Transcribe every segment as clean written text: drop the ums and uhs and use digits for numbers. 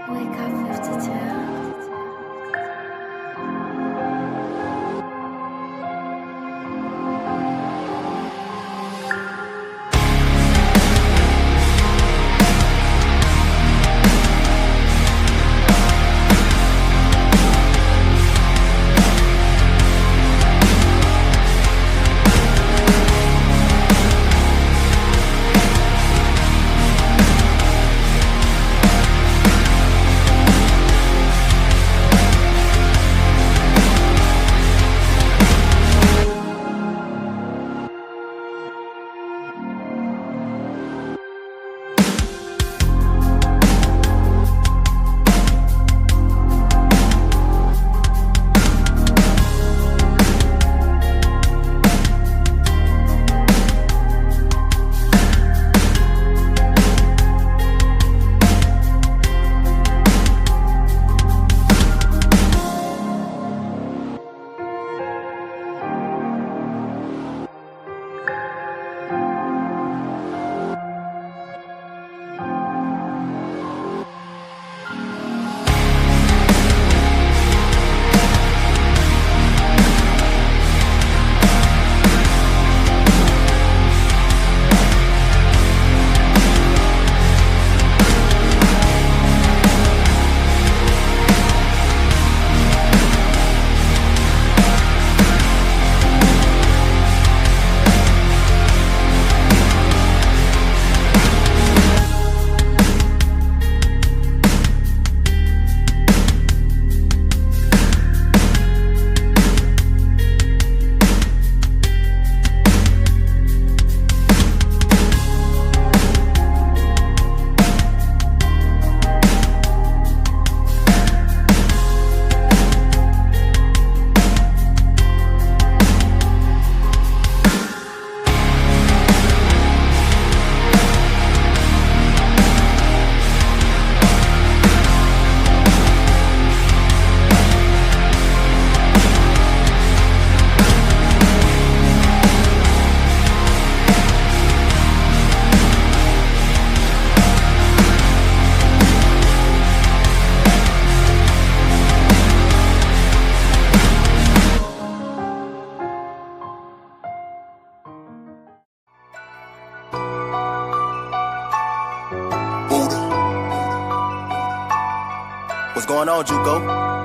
Wake up 52. What's going on, Juco?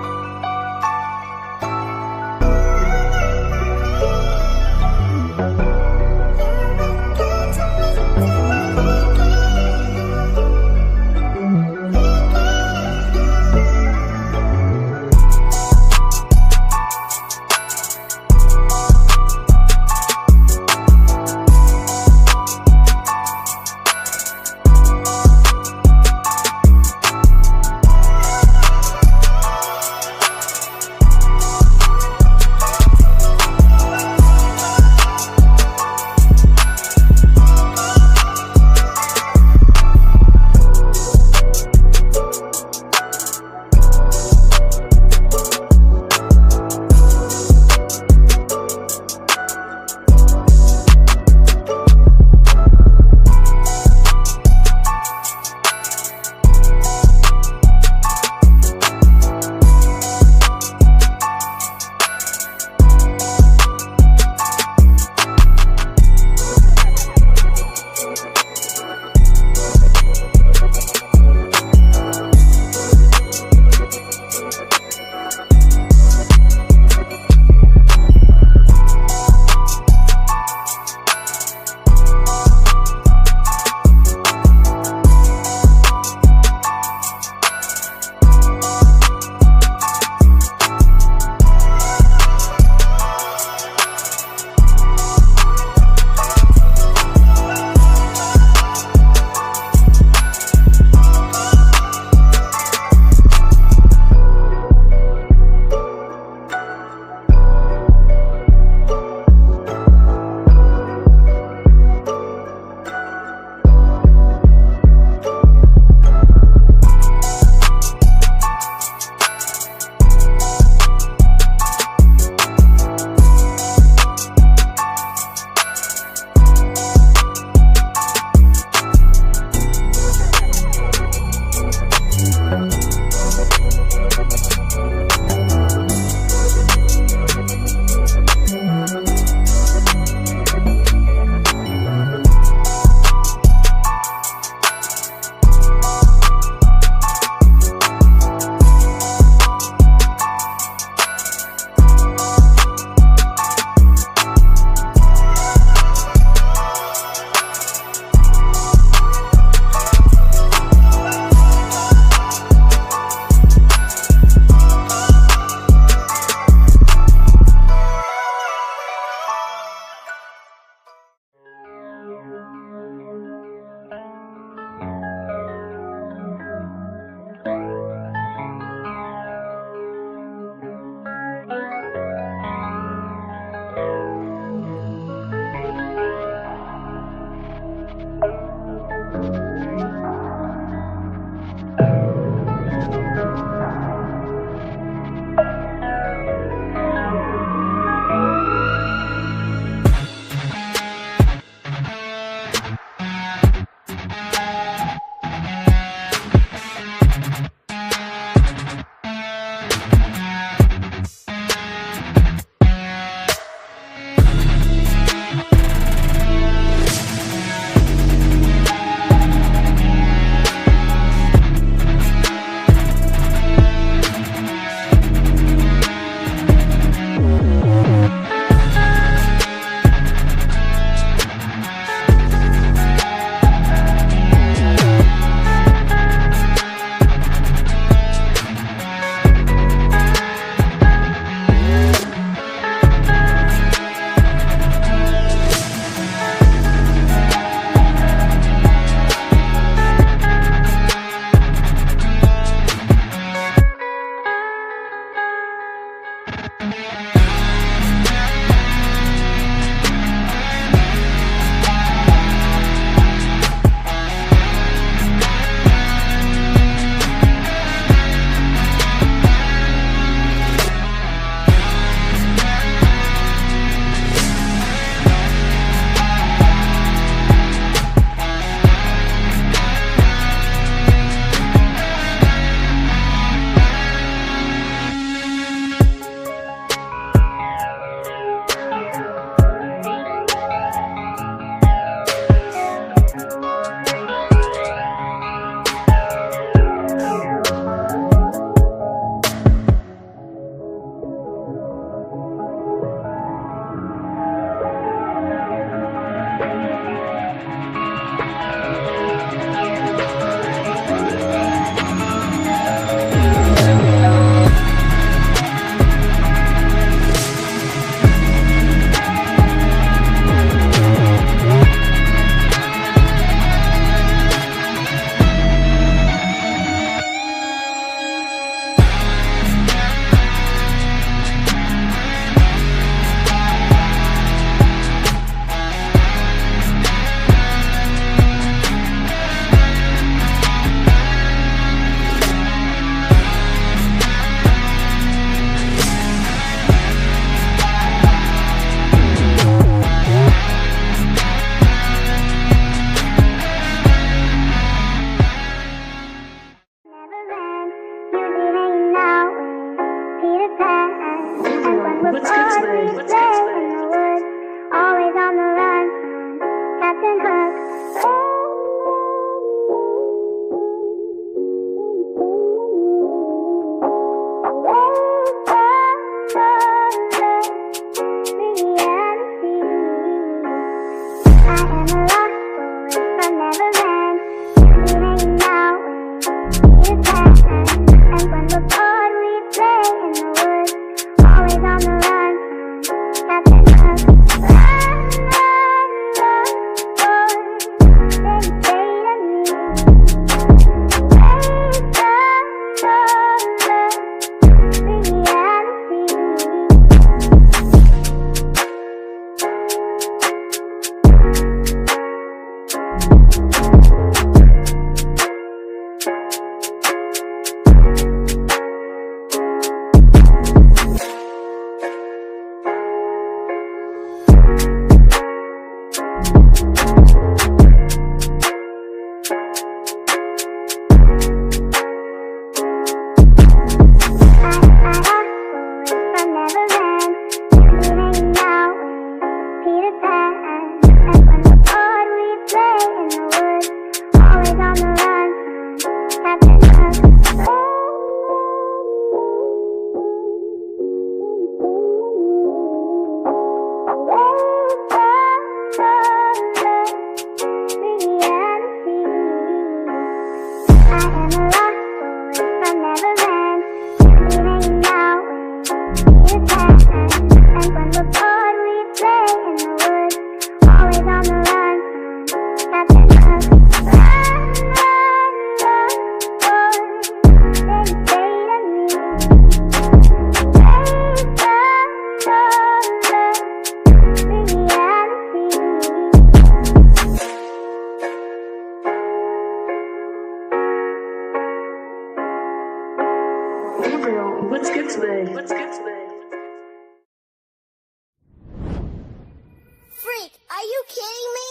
Freak, are you kidding me?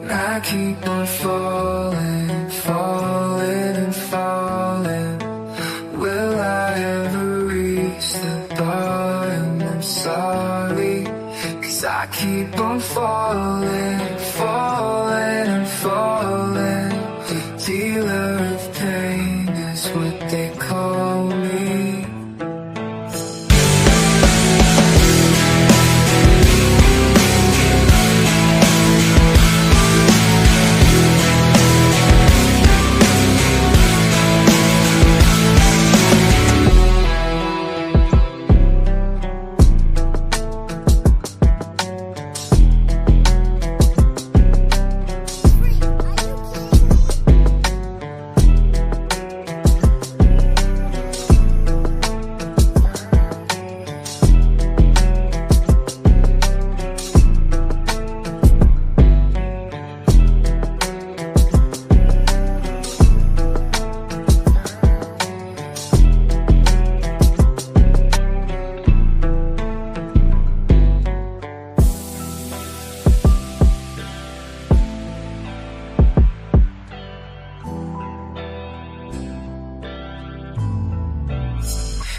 I keep on falling, falling and falling. Will I ever reach the bottom? I'm sorry, 'cause I keep on falling, falling and falling. The dealer of pain is what they call me.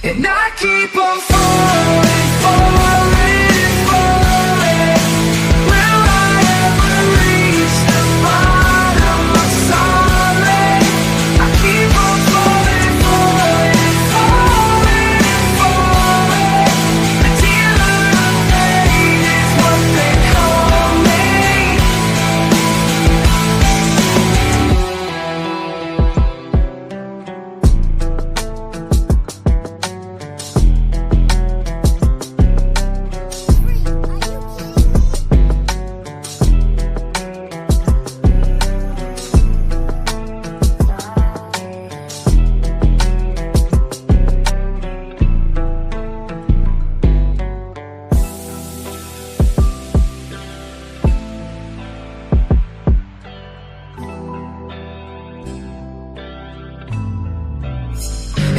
And I keep on falling, falling, falling. Will I ever reach the bottom? I'm sorry. I keep on falling, falling, falling, falling. The dealer of pain is what they call me.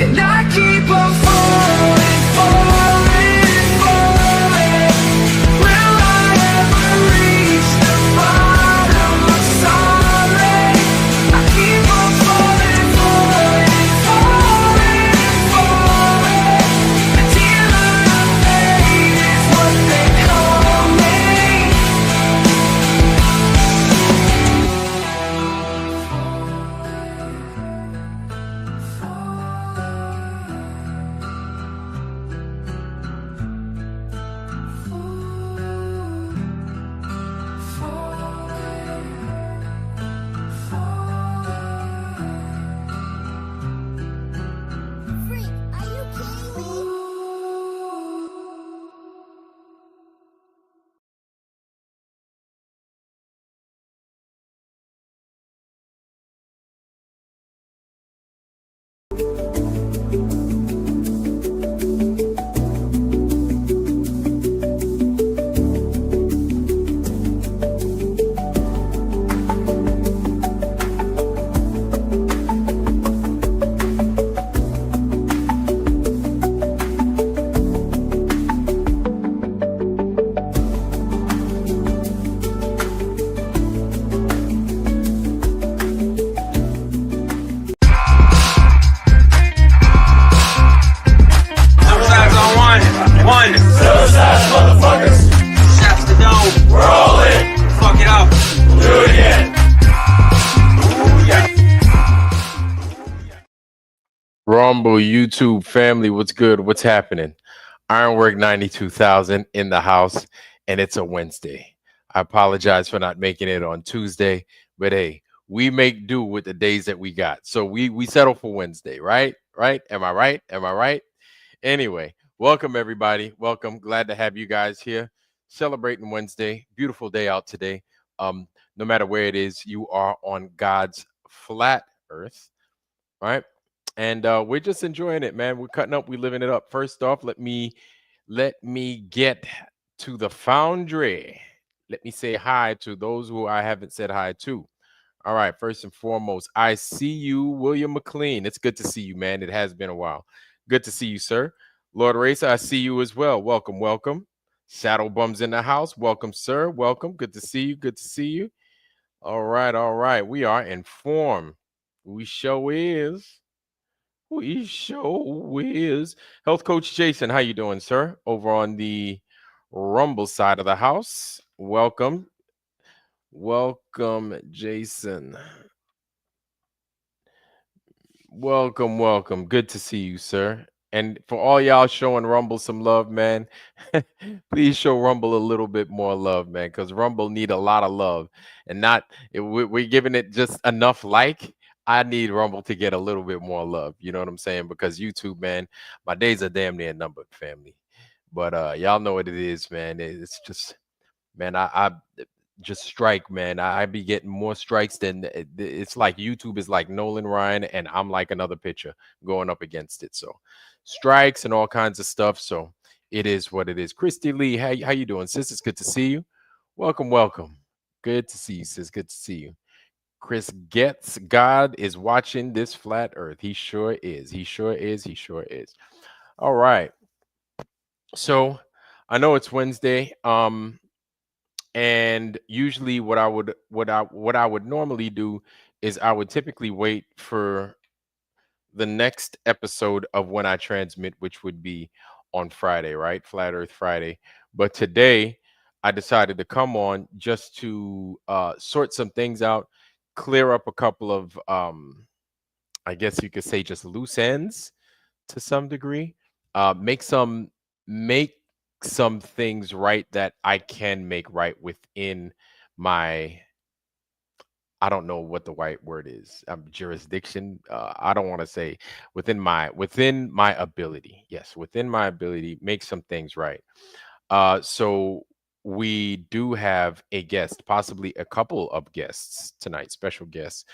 And I keep on falling, falling, falling. Will I ever reach the bottom? I'm sorry. I keep on falling, falling, falling, falling. The dealer of pain is what they call me. Rumble, YouTube family, what's good? What's happening? Ironwork 92,000 in the house, and it's a Wednesday. I apologize for not making it on Tuesday, but hey, we make do with the days that we got. So we settle for Wednesday, right? Right? Am I right? Am I right? Anyway, welcome everybody. Welcome. Glad to have you guys here celebrating Wednesday. Beautiful day out today. No matter where it is, you are on God's flat earth, right? And we're just enjoying it, man. We're cutting up, we're living it up. First off, let me get to the foundry. Let me say hi to those who I haven't said hi to. All right, first and foremost, I see you, William McLean. It's good to see you, man. It has been a while. Good to see you, sir. Lord Racer, I see you as well. Welcome, welcome. Shadow Bums in the house. Welcome, sir. Welcome. Good to see you. Good to see you. All right, all right. We are in form. We show is. We show is. Health Coach Jason, how you doing, sir? Over on the Rumble side of the house. Welcome. Welcome, Jason. Welcome, welcome. Good to see you, sir. And for all y'all showing Rumble some love, man, please show Rumble a little bit more love, man, because Rumble need a lot of love, and not we're giving it just enough like. I need Rumble to get a little bit more love. You know what I'm saying? Because YouTube, man, my days are damn near numbered, family. But y'all know what it is, man. It's just, man, I just strike, man. I be getting more strikes than it's like YouTube is like Nolan Ryan, and I'm like another pitcher going up against it. So strikes and all kinds of stuff. So it is what it is. Christy Lee, how you doing, sis? It's good to see you. Welcome, welcome. Good to see you, sis. Good to see you. Chris gets God is watching this flat earth. He sure is. He sure is. He sure is. All right. So I know it's Wednesday. And usually what I would normally do is I would typically wait for the next episode of when I transmit, which would be on Friday, right? Flat Earth Friday. But today I decided to come on just to sort some things out, clear up a couple of I guess you could say just loose ends to some degree. Make some things right that I can make right within my, I don't know what the right word is. Jurisdiction. I don't want to say within my ability. Yes, within my ability, make some things right. So we do have a guest, possibly a couple of guests tonight, special guests,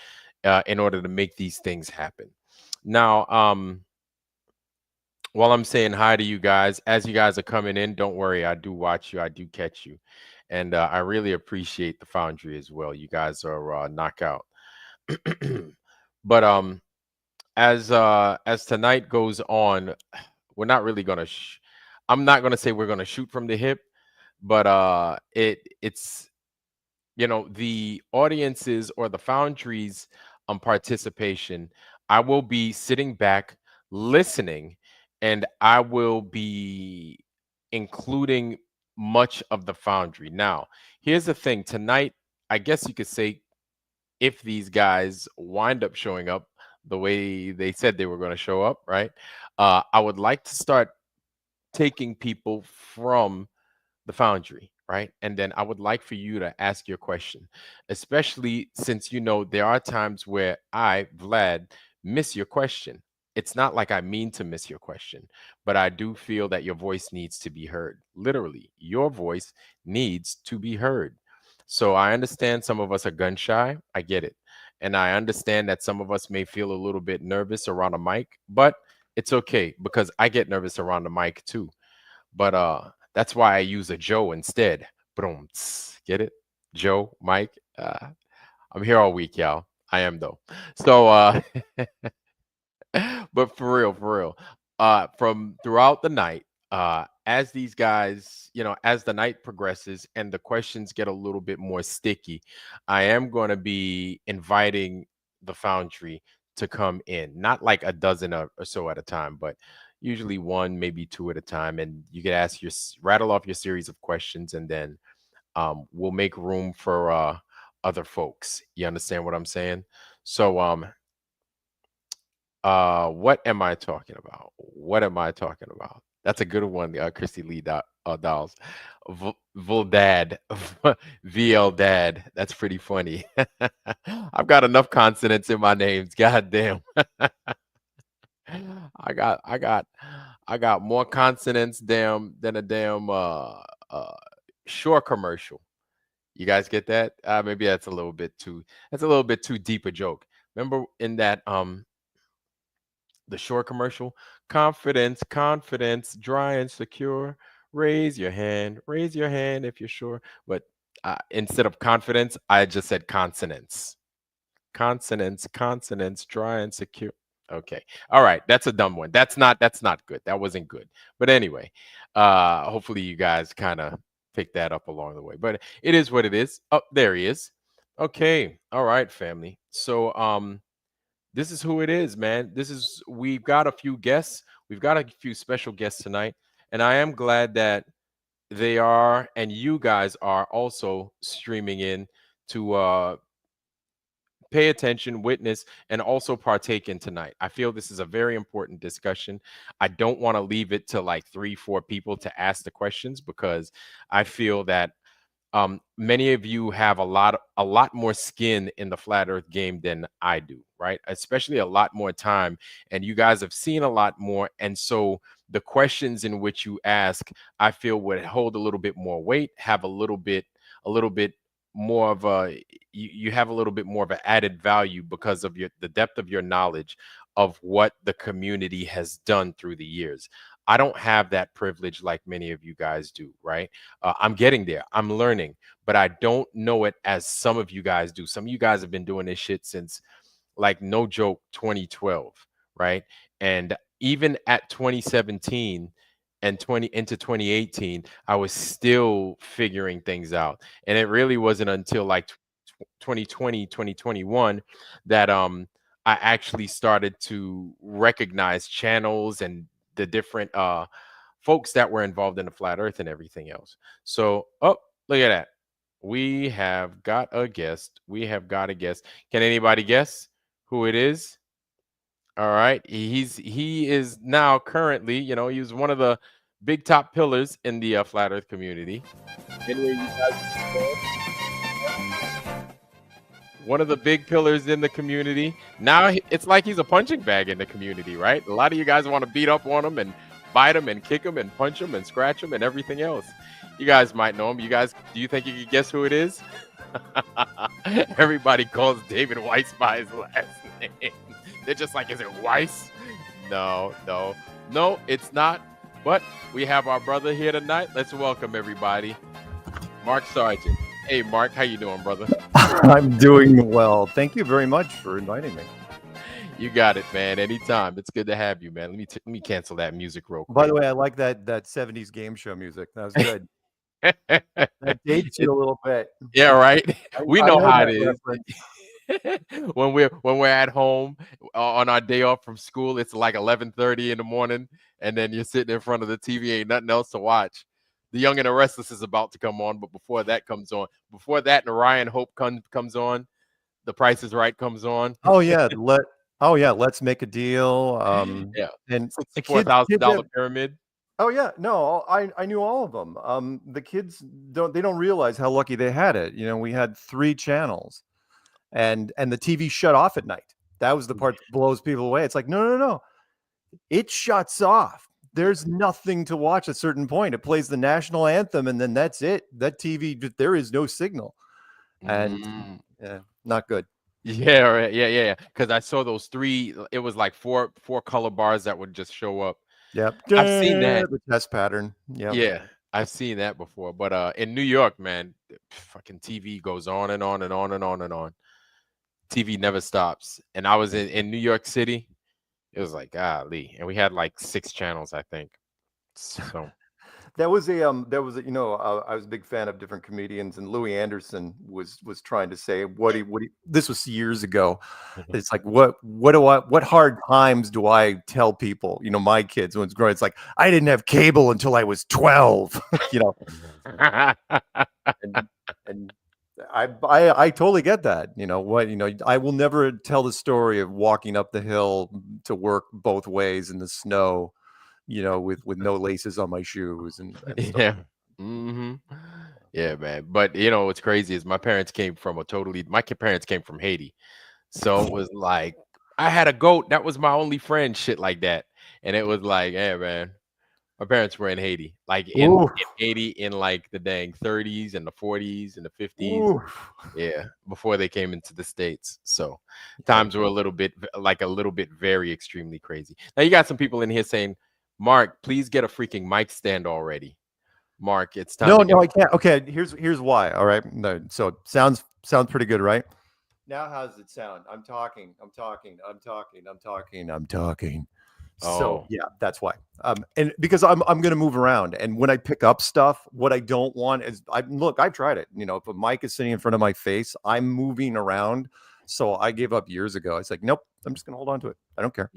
in order to make these things happen. Now, while I'm saying hi to you guys, as you guys are coming in, don't worry, I do watch you, I do catch you, and I really appreciate the Foundry as well. You guys are knockout. But as tonight goes on, we're not really gonna. I'm not gonna say we're gonna shoot from the hip, but it's, the audiences or the Foundry's participation. I will be sitting back listening, and I will be including much of the Foundry. Now, here's the thing. Tonight, I guess you could say, if these guys wind up showing up the way they said they were going to show up, right? I would like to start taking people from the Foundry, right? And then I would like for you to ask your question, especially since there are times where I, Vlad, miss your question. It's not like I mean to miss your question, but I do feel that your voice needs to be heard. Literally, your voice needs to be heard. So I understand some of us are gun shy. I get it. And I understand that some of us may feel a little bit nervous around a mic, but it's okay because I get nervous around the mic too. But that's why I use a Joe instead. Boom. Get it? Joe, Mike. I'm here all week, y'all. I am though. So but for real, from throughout the night, as these guys, as the night progresses and the questions get a little bit more sticky, I am going to be inviting the Foundry to come in, not like a dozen or so at a time, but usually one, maybe two at a time. And you can rattle off your series of questions, and then we'll make room for other folks. You understand what I'm saying? So What am I talking about? What am I talking about? That's a good one, Christy Lee Dolls. Vuldad, VL Dad. That's pretty funny. I've got enough consonants in my names. God damn. I got I got I got more consonants than a damn Shore commercial. You guys get that? Maybe that's a little bit too deep a joke. Remember in that the Shore commercial? Confidence, confidence, dry and secure. Raise your hand if you're sure. But instead of confidence, I just said consonants. Consonants, consonants, dry and secure. Okay. All right. That's a dumb one. That's not good. That wasn't good. But anyway, hopefully you guys kind of pick that up along the way. But it is what it is. Oh, there he is. Okay. All right, family. So this is who it is, man. We've got a few guests. We've got a few special guests tonight. And I am glad that they are and you guys are also streaming in to pay attention, witness, and also partake in tonight. I feel this is a very important discussion. I don't want to leave it to like 3-4 people to ask the questions because I feel that many of you have a lot more skin in the flat earth game than I do, right? Especially a lot more time, and you guys have seen a lot more, and so the questions in which you ask, I feel would hold a little bit more weight, have a little bit more of a you have a little bit more of an added value because of the depth of your knowledge of what the community has done through the years. I don't have that privilege like many of you guys do, right? I'm getting there. I'm learning, but I don't know it as some of you guys do. Some of you guys have been doing this shit since, like, no joke, 2012, right? And even at 2017 and 2018, I was still figuring things out. And it really wasn't until like 2020, 2021 that I actually started to recognize channels and the different folks that were involved in the flat earth and everything else. So, oh, look at that. We have got a guest. Can anybody guess who it is? All right. He is now currently, he was one of the big top pillars in the flat earth community. Anyway, you guys, one of the big pillars in the community. Now it's like he's a punching bag in the community, right? A lot of you guys want to beat up on him and bite him and kick him and punch him and scratch him and everything else. You guys might know him. You guys, do you think you can guess who it is? Everybody calls David Weiss by his last name. They're just like, is it Weiss? No, it's not. But we have our brother here tonight. Let's welcome everybody. Mark Sargent. Hey, Mark, how you doing, brother? I'm doing well. Thank you very much for inviting me. You got it, man. Anytime. It's good to have you, man. Let me cancel that music real quick. By the way, I like that 70s game show music. That was good. That dates you a little bit. Yeah, right. We know how it is. when we're at home on our day off from school, it's like 11:30 in the morning, and then you're sitting in front of the TV, ain't nothing else to watch. The Young and the Restless is about to come on, but before that comes on, Ryan Hope comes on, The Price is Right comes on. Oh yeah, let's make a deal. Yeah, and $64,000 pyramid. Oh yeah, no, I knew all of them. The kids don't realize how lucky they had it. We had 3 channels, and the TV shut off at night. That was the part that blows people away. It's like no, it shuts off. There's nothing to watch at a certain point. It plays the national anthem, and then that's it. That TV, there is no signal, and not good. Yeah, right. Yeah. Because I saw those 3. It was like four color bars that would just show up. Yep, I've seen that. The test pattern. Yeah, I've seen that before. But in New York, man, fucking TV goes on and on and on and on and on. TV never stops. And I was in New York City. It was like, golly, and we had like 6 channels, I think. So I was a I was a big fan of different comedians, and Louis Anderson was trying to say what he this was years ago. It's like what hard times do I tell people? My kids when it's growing. It's like I didn't have cable until I was 12. and I totally get that. I will never tell the story of walking up the hill to work both ways in the snow, with no laces on my shoes and stuff. Yeah. Hmm. Yeah, man. But what's crazy is my parents came from parents came from Haiti. So it was like I had a goat. That was my only friend, shit like that. And it was like, hey man, my parents were in Haiti. Like in Oof, Haiti in like the dang 30s and the 40s and the 50s. oof. Yeah, before they came into the States. So Yeah, times were a little bit very extremely crazy. Now you got some people in here saying, Mark, please get a freaking mic stand already. Mark, it's time No, to get no, I can't. Okay, here's why. All right. No, so it sounds pretty good, right? Now how does it sound? I'm talking, I'm talking, I'm talking, I'm talking, I'm talking. So oh. yeah, that's why. And because I'm gonna move around, and when I pick up stuff, what I don't want is I've tried it. If a mic is sitting in front of my face, I'm moving around. So I gave up years ago. It's like, nope, I'm just gonna hold on to it. I don't care.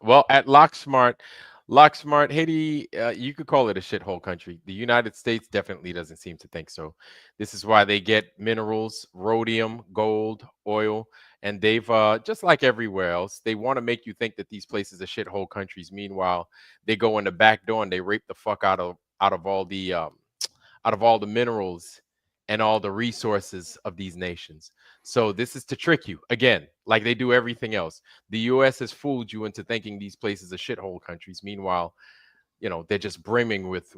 Well, at Locksmart, Haiti, you could call it a shithole country. The United States definitely doesn't seem to think so. This is why they get minerals, rhodium, gold, oil, and they've just like everywhere else, they want to make you think that these places are shithole countries. Meanwhile, they go in the back door and they rape the fuck out of all the out of all the minerals and all the resources of these nations. So this is to trick you again, like they do everything else. The U.S. has fooled you into thinking these places are shithole countries. Meanwhile, they're just brimming with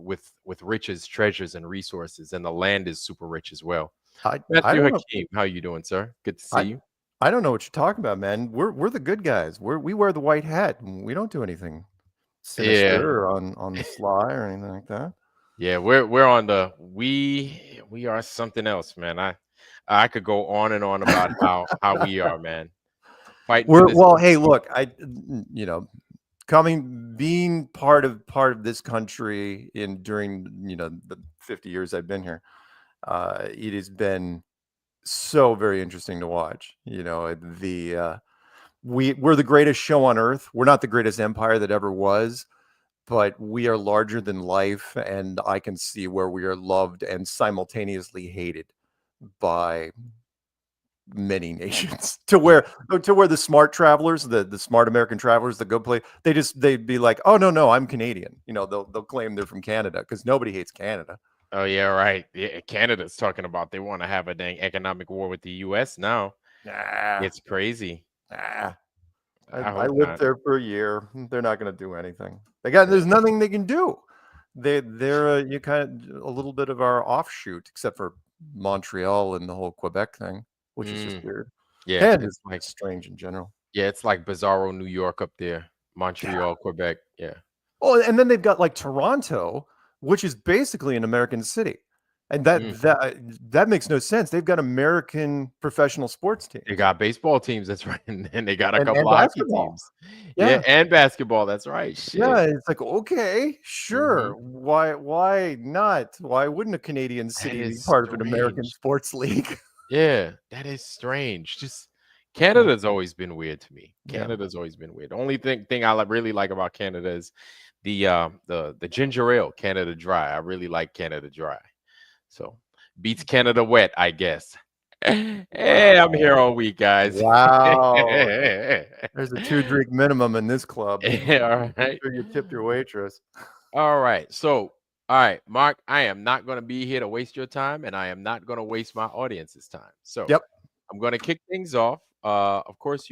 riches, treasures, and resources, and the land is super rich as well. I Matthew don't know. Hakeem, how you doing, sir? Good to see I you. I don't know what you're talking about, man. We're the good guys. We wear the white hat, and we don't do anything Yeah, sinister or on the sly or anything like that. yeah, we're on the we are something else, man. I could go on and on about how we are, man. Fighting for We're this. well, hey, look, being part of this country during the 50 years I've been here, it has been so very interesting to watch. We're the greatest show on earth. We're not the greatest empire that ever was, but we are larger than life, and I can see where we are loved and simultaneously hated by many nations to where the smart travelers, the smart American travelers that go play, they'd be like, oh no, I'm Canadian. They'll claim they're from Canada because nobody hates Canada. Oh yeah, right. Yeah, Canada's talking about they want to have a dang economic war with the U.S. now. Nah, It's crazy. nah. I I hope lived not. there for a year. They're not going to do anything. There's nothing they can do. They're you kind of a little bit of our offshoot, except for Montreal and the whole Quebec thing, which is just Mm, weird. yeah, Canada's strange in general. it's like Bizarro New York up there, Montreal, Quebec. Yeah. Oh, and then they've got like Toronto, which is basically an American city, and that Mm. that that makes no sense. They've got American professional sports They teams got baseball teams, that's right, and they got a and couple of hockey basketball. teams. Yeah, Yeah, and basketball. That's right. yeah. Shit. It's like, okay, Hmm. sure. Why not? Why wouldn't a Canadian That city be is part of an American strange. sports league? Yeah, that is strange. Just Yeah, Canada's always been weird to me. yeah. Canada's always been weird. The only thing I really like about Canada is the ginger ale, Canada Dry. I really like Canada Dry. So beats Canada Wet, I guess. Hey, I'm Wow, here all week, guys. wow. There's a 2 drink minimum in this club. All Make right. sure you tip your waitress. All right. So, all right, Mark, I am not going to be here to waste your time, and I am not going to waste my audience's time. So, Yep. I'm going to kick things off. Of course,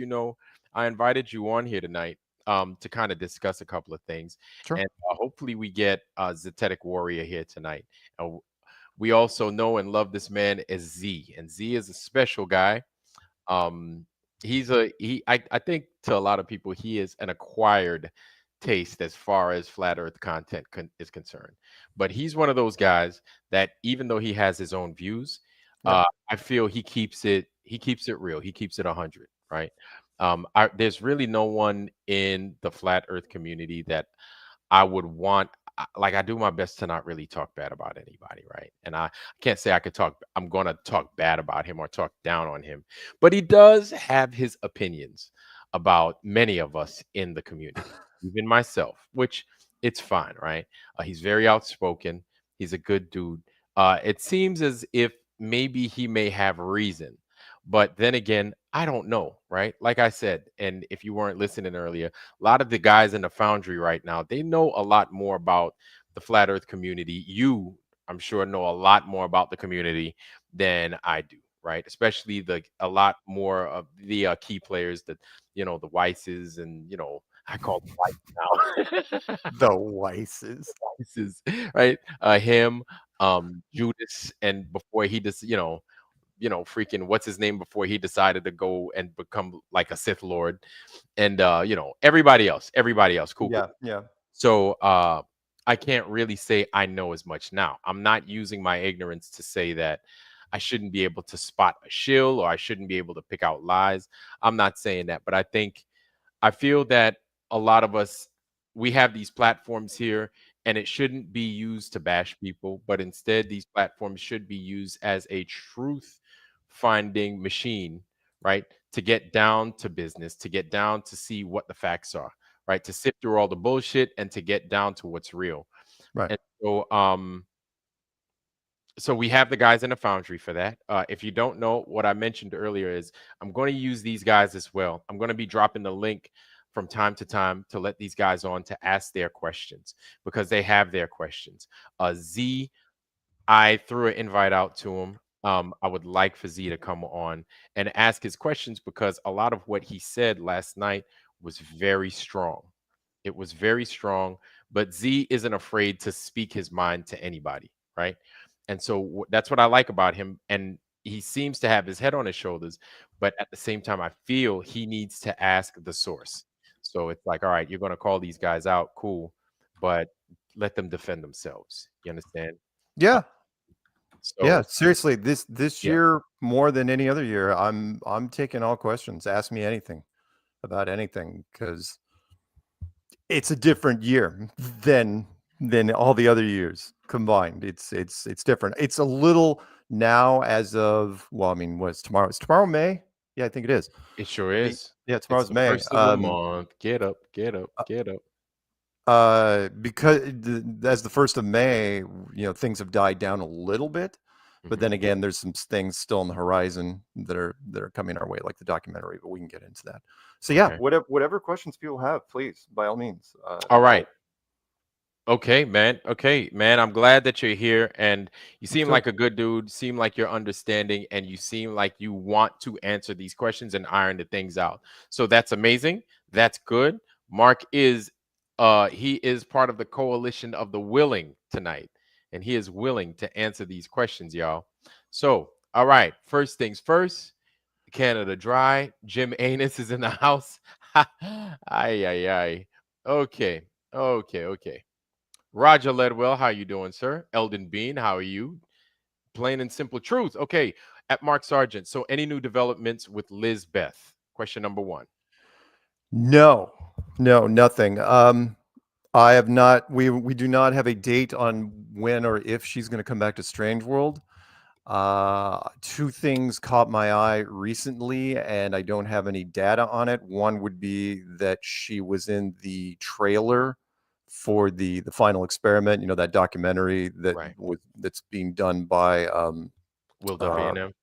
I invited you on here tonight to kind of discuss a couple of things, Sure. and hopefully we get Zetetic Warrior here tonight. We also know and love this man as Z, and Z is a special guy. Um, I think to a lot of people he is an acquired taste as far as flat Earth content is concerned. But he's one of those guys that even though he has his own views, Yep. I feel he keeps it real. He keeps it 100, right? There's really no one in the flat Earth community that I would want. Like I do my best to not really talk bad about anybody, right? And I can't say I'm gonna talk bad about him or talk down on him, but he does have his opinions about many of us in the community, even myself, which it's fine, right? He's very outspoken. He's a good dude. It seems as if maybe he may have reason. But then again, I don't know, right? Like I said, and if you weren't listening earlier, a lot of the guys in the foundry right now, they know a lot more about the flat earth community. You, I'm sure, know a lot more about the community than I do, right? Especially a lot more of the key players that, the Weisses and, I call them Weiss now. The Weisses. Weisses, right? Him, Judas, and before he just, freaking what's his name before he decided to go and become like a Sith Lord, and everybody else, cool. Yeah, yeah. So I can't really say I know as much now. I'm not using my ignorance to say that I shouldn't be able to spot a shill or I shouldn't be able to pick out lies. I'm not saying that, but I feel that a lot of us, we have these platforms here, and it shouldn't be used to bash people, but instead these platforms should be used as a truth finding machine, right? To get down to business, to get down to see what the facts are, right? To sift through all the bullshit and to get down to what's real. Right. And so we have the guys in the foundry for that. If you don't know, what I mentioned earlier is I'm going to use these guys as well. I'm going to be dropping the link from time to time to let these guys on to ask their questions because they have their questions. Z, I threw an invite out to him. I would like for Z to come on and ask his questions because a lot of what he said last night was very strong. It was very strong, but Z isn't afraid to speak his mind to anybody, right? And so that's what I like about him. And he seems to have his head on his shoulders, but at the same time, I feel he needs to ask the source. So it's like, all right, you're going to call these guys out, cool, but let them defend themselves. You understand? Yeah. So Seriously, this yeah. year more than any other year, I'm taking all questions. Ask me anything about anything because it's a different year than all the other years combined. It's different. It's a little now as of, well, I mean, what's tomorrow? Is tomorrow May? Yeah, I think it is. It sure is. Yeah, It's tomorrow's the May. first of the month. Get up, get up, get up. Because as the 1st of May, things have died down a little bit, but then again, there's some things still on the horizon that are coming our way, like the documentary. But we can get into that. So yeah, Okay. whatever questions people have, please, by all means. All right. Okay, man. Okay, man. I'm glad that you're here, and you seem too. like a good dude. Seem like you're understanding, and you seem like you want to answer these questions and iron the things out. So that's amazing. That's good. Mark is, he is part of the coalition of the willing tonight, and he is willing to answer these questions, y'all. So, all right. First things first. Canada Dry. Jim Anus is in the house. Ay, ay, ay. Okay. Okay. Okay. Roger Ledwell, how you doing, sir? Eldon Bean, how are you? Plain and simple truth. Okay, at Mark Sargent. So, any new developments with Liz Beth? Question number 1. No, nothing. I have not. We do not have a date on when or if she's going to come back to Strange World. 2 things caught my eye recently, and I don't have any data on it. One would be that she was in the trailer for the final experiment. That documentary that Right. that's being done by Will Duffy and them.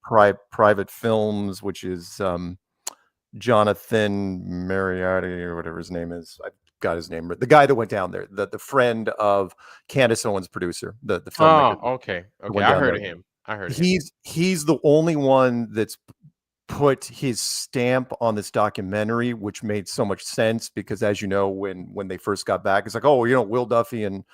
Private Films, which is Jonathan Mariotti or whatever his name is. I got his name, the guy that went down there, the friend of Candace Owens' producer, the filmmaker. Oh, okay. Okay. I heard of him. He's the only one that's put his stamp on this documentary, which made so much sense because, as you know, when they first got back, it's like, oh, Will Duffy and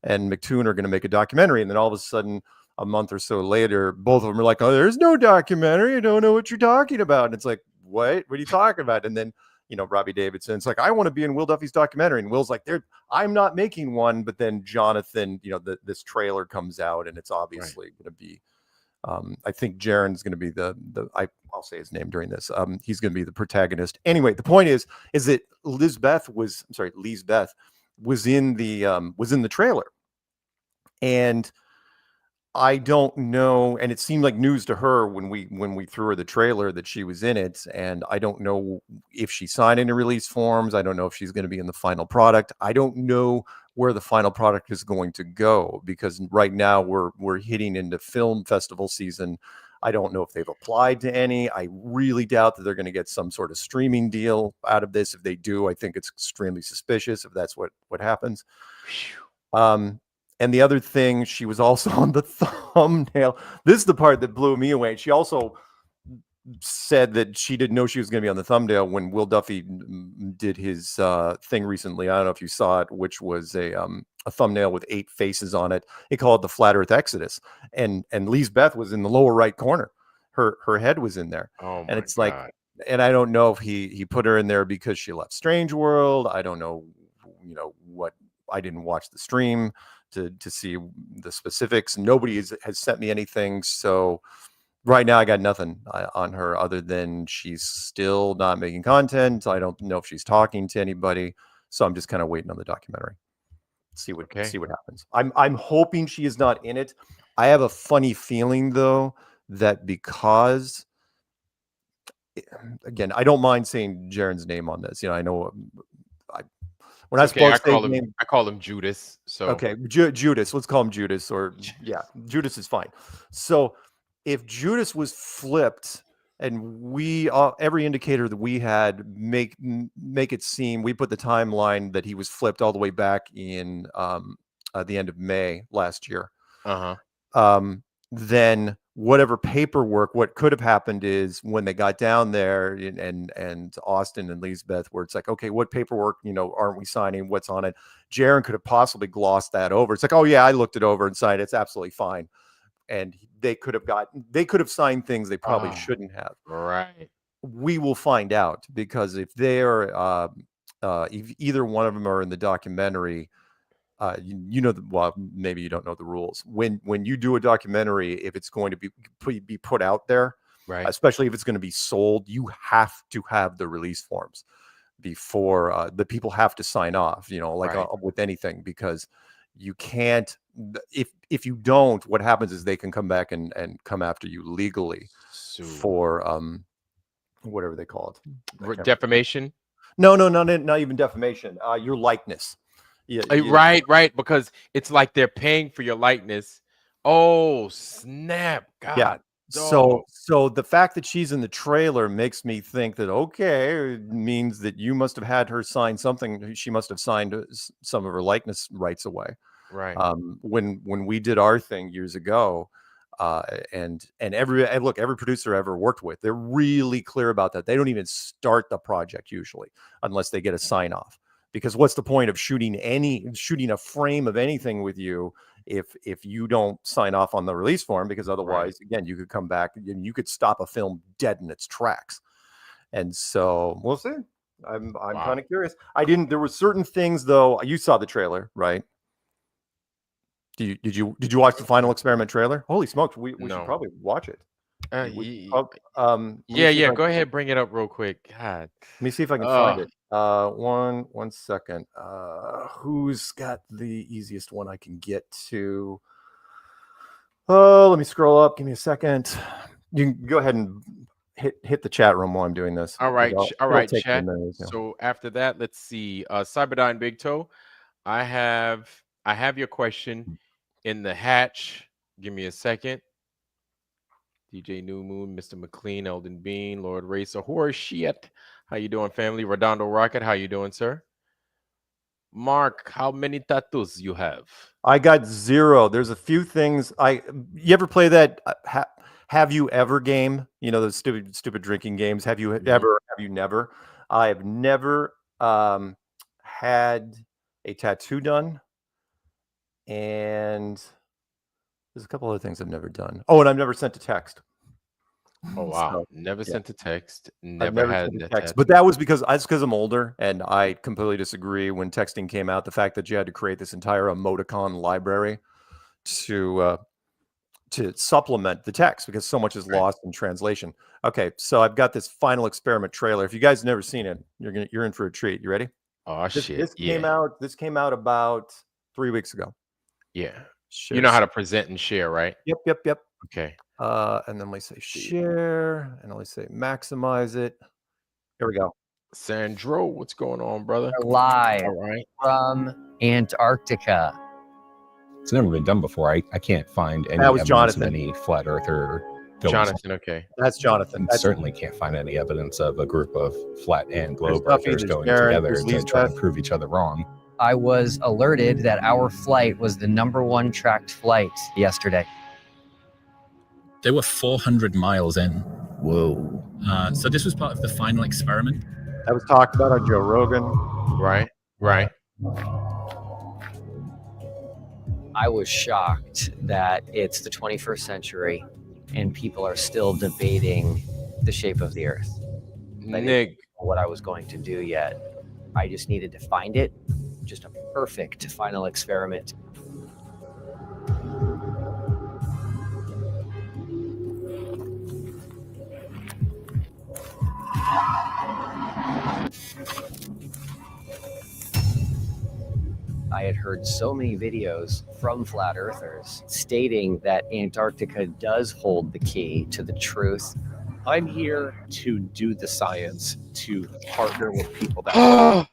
McToon are going to make a documentary, and then all of a sudden, a month or so later, both of them are like, oh, there's no documentary. I don't know what you're talking about. And it's like, what are you talking about? And then Robbie Davidson's like, I want to be in Will Duffy's documentary, and Will's like, I'm not making one. But then Jonathan, this trailer comes out, and it's obviously going to be. I think Jaron's going to be I'll say his name during this. He's going to be the protagonist. Anyway, the point is that Liz Beth was in the trailer, and I don't know, and it seemed like news to her when we threw her the trailer that she was in it, and I don't know if she signed any release forms. I don't know if she's going to be in the final product. I don't know where the final product is going to go, because right now we're hitting into film festival season. I don't know if they've applied to any. I really doubt that they're going to get some sort of streaming deal out of this. If they do, I think it's extremely suspicious if that's what happens. And the other thing, she was also on the thumbnail. This is the part that blew me away. She also said that she didn't know she was going to be on the thumbnail when Will Duffy did his thing recently. I don't know if you saw it, which was a thumbnail with 8 faces on it. He called it the Flat Earth Exodus, and Liz Beth was in the lower right corner. Her head was in there, Oh and my it's like, God. and I don't know if he put her in there because she left Strange World. I don't know, what. I didn't watch the stream to see the specifics. Nobody has sent me anything, so right now I got nothing on her other than she's still not making content. I don't know if she's talking to anybody, so I'm just kind of waiting on the documentary. See what happens. I'm hoping she is not in it. I have a funny feeling though that because, again, I don't mind saying Jaren's name on this. I know we're not Okay, supposed to say his name. I call him Judas. So Okay, Judas. Let's call him Judas, or yeah, Judas is fine. So if Judas was flipped, and we every indicator that we had make it seem, we put the timeline that he was flipped all the way back in the end of May last year. Then whatever paperwork, what could have happened is when they got down there and Austin and Liz Beth, where it's like, okay, what paperwork, aren't we signing? What's on it? Jaren could have possibly glossed that over. It's like, oh yeah, I looked it over and signed it. It's absolutely fine. And they could have signed things they probably shouldn't have. Right. We will find out, because if they're if either one of them are in the documentary, well, maybe you don't know the rules. When you do a documentary, if it's going to be put out there, Right. especially if it's going to be sold, you have to have the release forms before the people have to sign off. Right. With anything, because you can't. If you don't, what happens is they can come back and come after you legally for whatever they call it, defamation. No, not even defamation. Your likeness. Yeah, right, because it's like they're paying for your likeness. Oh snap! God, yeah. So the fact that she's in the trailer makes me think that, okay, it means that you must have had her sign something. She must have signed some of her likeness rights away. Right. When we did our thing years ago, and every producer I ever worked with, they're really clear about that. They don't even start the project usually unless they get a sign off. Because what's the point of shooting a frame of anything with you if you don't sign off on the release form? Because otherwise, again, you could come back and you could stop a film dead in its tracks. And so we'll see. I'm kind of curious. There were certain things though. You saw the trailer, right? Did you watch the final experiment trailer? Holy smokes, we should probably watch it. Yeah. Go ahead, bring it up real quick. God, let me see if I can find it. One second. Who's got the easiest one I can get to? Oh, let me scroll up. Give me a second. You can go ahead and hit the chat room while I'm doing this. All right, chat. So after that, let's see. Cyberdyne Big Toe, I have your question in the hatch. Give me a second. DJ New Moon, Mr. McLean, Elden Bean, Lord Racer, Horseshit. How you doing, family? Redondo Rocket, how you doing, sir? Mark, how many tattoos you have? I got 0. There's a few things. You ever play that have you ever game? Those stupid drinking games. Have you ever? Have you never? I have never had a tattoo done, and there's a couple other things I've never done. Oh, and I've never sent a text. Oh wow! So, never sent a text. Never had a text. But that was because I'm older, and I completely disagree. When texting came out, the fact that you had to create this entire emoticon library to supplement the text, because so much is lost in translation. Okay, so I've got this final experiment trailer. If you guys have never seen it, you're in for a treat. You ready? Oh shit! This came out about 3 weeks ago. Yeah. Share You know how to present and share, right? Yep. Okay. And then we say share, and then we say maximize it. Here we go. Sandro, what's going on, brother? Live All right. from Antarctica. It's never been done before. I can't find any That was evidence Jonathan. of any flat earther films. Jonathan, okay. That's Jonathan. And That's certainly can't find any evidence of a group of flat and globe Duffy, earthers there's going Jared, together there's to Liz try Beth. and prove each other wrong. I was alerted that our flight was the #1 tracked flight yesterday. They were 400 miles in. Whoa. So this was part of the final experiment. That was talked about on Joe Rogan. Right. I was shocked that it's the 21st century and people are still debating the shape of the earth. I didn't Nick, know what I was going to do yet. I just needed to find it. Just a perfect final experiment. I had heard so many videos from flat earthers stating that Antarctica does hold the key to the truth. I'm here to do the science, to partner with people that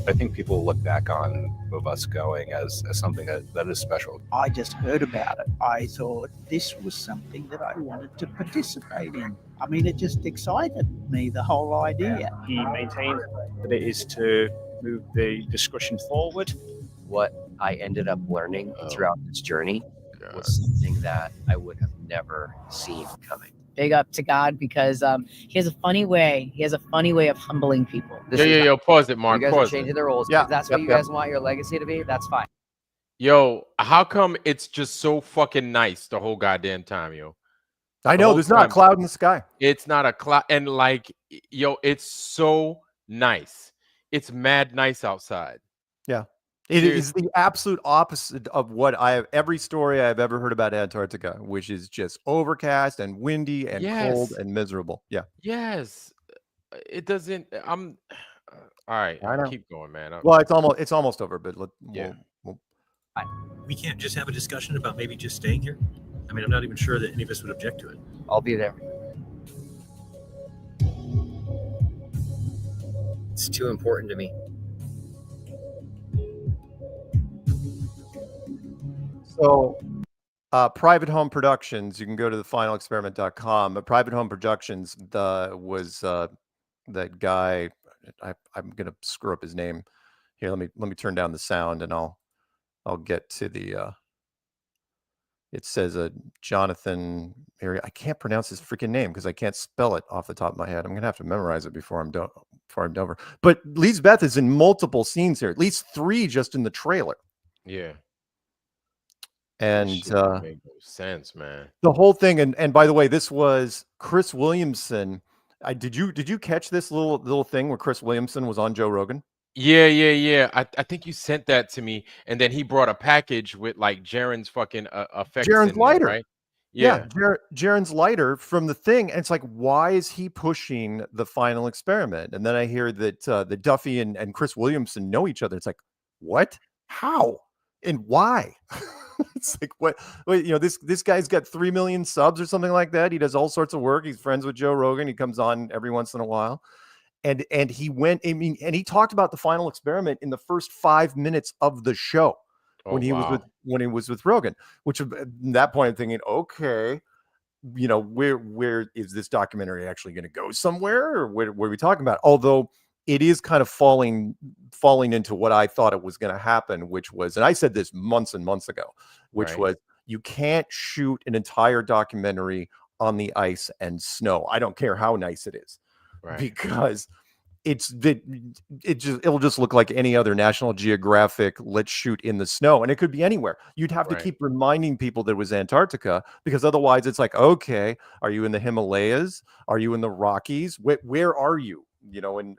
I think people look back on of us going as something that is special. I just heard about it. I thought this was something that I wanted to participate in. I mean, it just excited me, the whole idea. he maintained that it is to move the discussion forward. What I ended up learning Oh. throughout this journey God. was something that I would have never seen coming. Big up to God because he has a funny way. He has a funny way of humbling people. This is Yo, not- pause it, Mark. You guys are Pause changing it. the rules. Yeah, If that's what yep, you guys want your legacy to be, that's fine. Yo, how come it's just so fucking nice the whole goddamn time, yo? I The know whole there's not a time. cloud in the sky. It's not a cloud, and like, yo, it's so nice. It's mad nice outside. It Seriously. is the absolute opposite of what every story I've ever heard about Antarctica, which is just overcast and windy and cold Yes. and miserable. Yeah. Yes, it doesn't. I'm all right. I know. Keep going, man. Well, it's almost over, but Yeah. We can't just have a discussion about maybe just staying here. I mean, I'm not even sure that any of us would object to it. I'll be there. It's too important to me. So, Private Home Productions, you can go to thefinalexperiment.com. But Private Home Productions was that guy. I'm gonna screw up his name. Here, let me turn down the sound, and I'll get to the. It says Jonathan. I can't pronounce his freaking name because I can't spell it off the top of my head. I'm gonna have to memorize it before I'm done. Over. But Liz Beth is in multiple scenes here, at least 3 just in the trailer. Yeah. And Shit don't make no sense, man. the whole thing, and by the way, this was Chris Williamson. Did you catch this little thing where Chris Williamson was on Joe Rogan? Yeah. I think you sent that to me, and then he brought a package with like Jaren's fucking effects. Jaren's in there, lighter. right? Yeah, Jaren's lighter from the thing, and it's like, why is he pushing the final experiment? And then I hear that the Duffy and Chris Williamson know each other. It's like, what? How? And why? It's like, what? Wait, this guy's got 3 million subs or something like that. He does all sorts of work. He's friends with Joe Rogan. He comes on every once in a while, and he went. I mean, and he talked about the final experiment in the first 5 minutes of the show. When he was with Rogan, which at that point I'm thinking, okay, where is this documentary actually going to go somewhere, or what are we talking about? Although it is kind of falling into what I thought it was going to happen, which was, and I said this months and months ago, which was, you can't shoot an entire documentary on the ice and snow. I don't care how nice it is, because it'll just look like any other National Geographic, let's shoot in the snow, and it could be anywhere. You'd have to keep reminding people that it was Antarctica, because otherwise it's like, okay, are you in the Himalayas? Are you in the Rockies? Where are you? And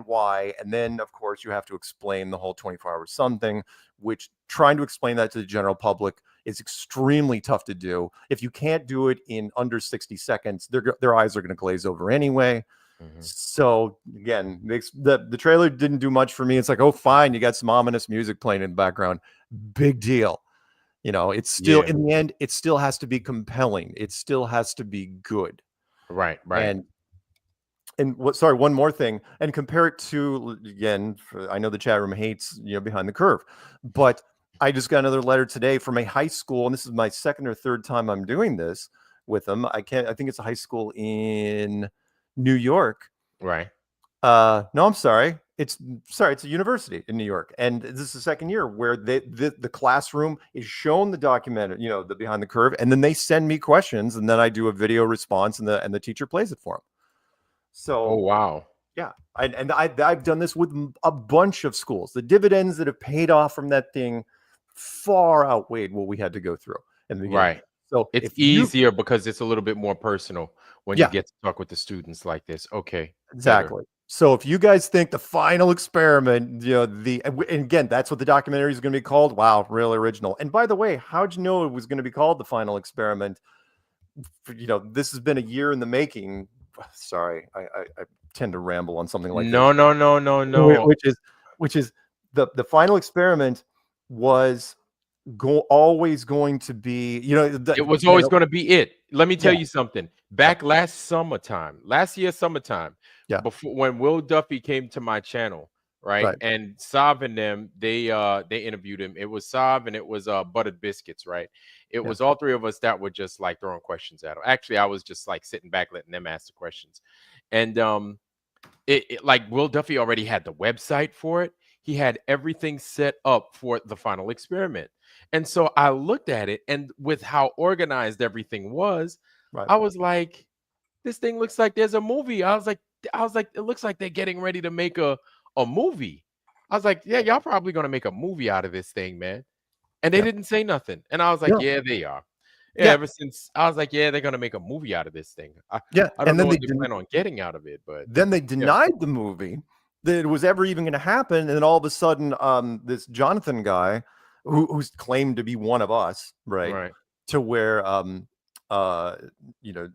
why? And then of course you have to explain the whole 24-hour sun thing, which trying to explain that to the general public is extremely tough to do. If you can't do it in under 60 seconds, their eyes are going to glaze over anyway. Mhm. So again, the trailer didn't do much for me. It's like, oh, fine, you got some ominous music playing in the background. Big deal. You know, it's still Yeah. in the end, it still has to be compelling. It still has to be good. Right. And what? Sorry, one more thing, and compare it to again. I know the chat room hates Behind the Curve, but I just got another letter today from a high school, and this is my second or third time I'm doing this with them. I think it's a high school in New York. Right. No, I'm sorry. It's a university in New York, and this is the second year where the classroom is shown the documentary, the Behind the Curve, and then they send me questions, and then I do a video response, and the teacher plays it for them. So, Oh wow. yeah, I've done this with a bunch of schools. The dividends that have paid off from that thing far outweighed what we had to go through in the beginning. Right. So It's if you easier because it's a little bit more personal when you Yeah. get to talk with the students like this. Okay. better. Exactly. So if you guys think the final experiment, and again, that's what the documentary is going to be called. Wow, really original. And by the way, how'd you know it was going to be called the final experiment? This has been a year in the making. Sorry, I tend to ramble on something like No, this. no, no, no, no. Which is the final experiment was always going to be, It was always going to be it. Let me tell Yeah. you something. Back last year's summertime, Yeah. before when Will Duffy came to my channel, right? Right. And Sav and them, they interviewed him. It was Sav and it was Buttered Biscuits, right? It was all three of us that were just like throwing questions at him. Actually, I was just like sitting back letting them ask the questions. And it like Will Duffy already had the website for it. He had everything set up for the final experiment. And so I looked at it, and with how organized everything was, Right. I was like, this thing looks like there's a movie. I was like, it looks like they're getting ready to make a movie. I was like, yeah, y'all probably gonna make a movie out of this thing, man. And they Yeah. didn't say nothing. And I was like, Yeah. yeah, they are. Yeah, Yeah. ever since I was like, yeah, they're gonna make a movie out of this thing. Yeah. I don't And know then what they they plan on getting out of it, but Then they denied the movie that it was ever even going to happen, and then all of a sudden, this Jonathan guy, who's claimed to be one of us, right? To where,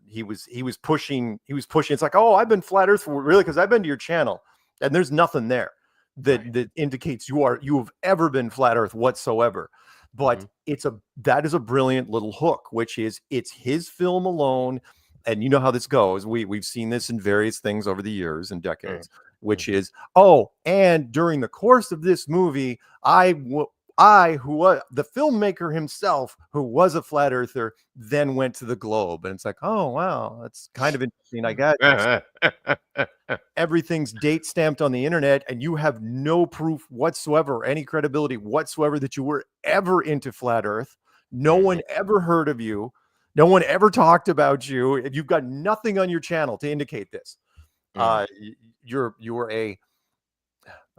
he was pushing. It's like, oh, I've been flat Earth for really because I've been to your channel, and there's nothing there that indicates you have ever been flat Earth whatsoever. But that is a brilliant little hook, which is it's his film alone. And you know how this goes. We've seen this in various things over the years and decades, which is, and during the course of this movie, who was the filmmaker himself, who was a flat earther, then went to the globe. And it's like, oh, wow, that's kind of interesting. I got everything's date stamped on the internet, and you have no proof whatsoever, any credibility whatsoever that you were ever into flat earth. No one ever heard of you. No one ever talked about you. You've got nothing on your channel to indicate this. You're a,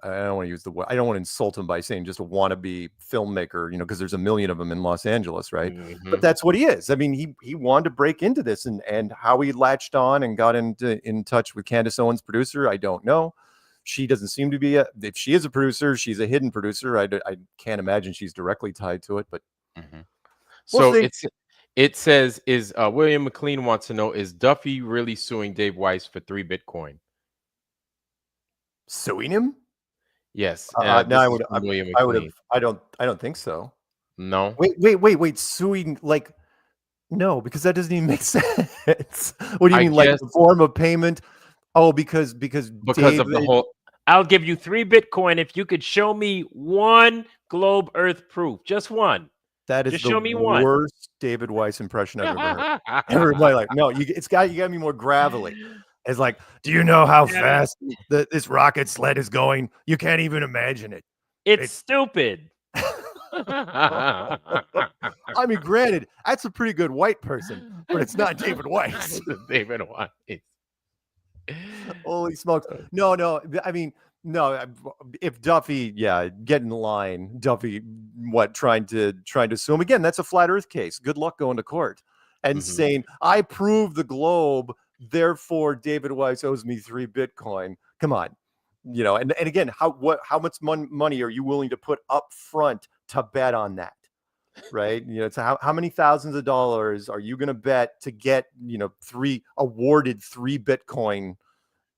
I don't want to use the word, I don't want to insult him by saying just a wannabe filmmaker, because there's a million of them in Los Angeles, right? But that's what he is. I mean, he wanted to break into this, and how he latched on and got in touch with Candace Owens' producer, I don't know. She doesn't seem to be if she is a producer, she's a hidden producer. I can't imagine she's directly tied to it, but so it says, is William McLean wants to know, is Duffy really suing Dave Weiss for 3 Bitcoin? Suing him? Yes. No, I don't think so. No. Wait. Suing, like, no, because that doesn't even make sense. What do you mean, like the form of payment? Oh, because of the whole. I'll give you 3 Bitcoin if you could show me one globe Earth proof, just one. That is just the show me one. worst David Weiss impression I've ever heard. Everybody like, no, you got to be more gravelly. It's like, do you know how fast this rocket sled is going? You can't even imagine it. It's stupid. I mean, granted, that's a pretty good white person, but it's not David Weiss. David Weiss. Holy smokes. No. I mean, no, if Duffy, get in line. Duffy, trying to sue him again? That's a flat Earth case. Good luck going to court and saying, I prove the globe, therefore David Weiss owes me 3 Bitcoin. Come on, and again, how much money are you willing to put up front to bet on that? Right? So how many thousands of dollars are you going to bet to get 3 Bitcoin?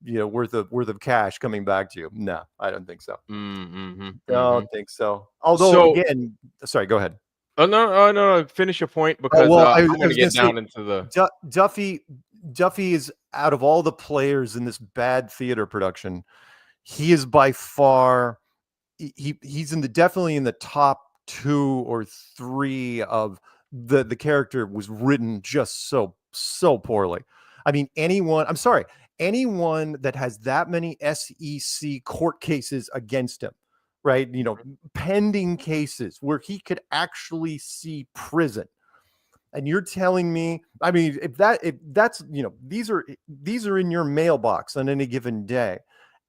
worth of cash coming back to you. No, I don't think so. Don't think so. Although So- again, sorry, go ahead. Oh no, finish your point because I I'm going was to get gonna down into the. Duffy is, out of all the players in this bad theater production, he is by far he's definitely in the top 2 or 3 of the character was written just so poorly. I mean, anyone that has that many SEC court cases against him, right? Pending cases where he could actually see prison. And you're telling me, I mean, if that's, these are in your mailbox on any given day,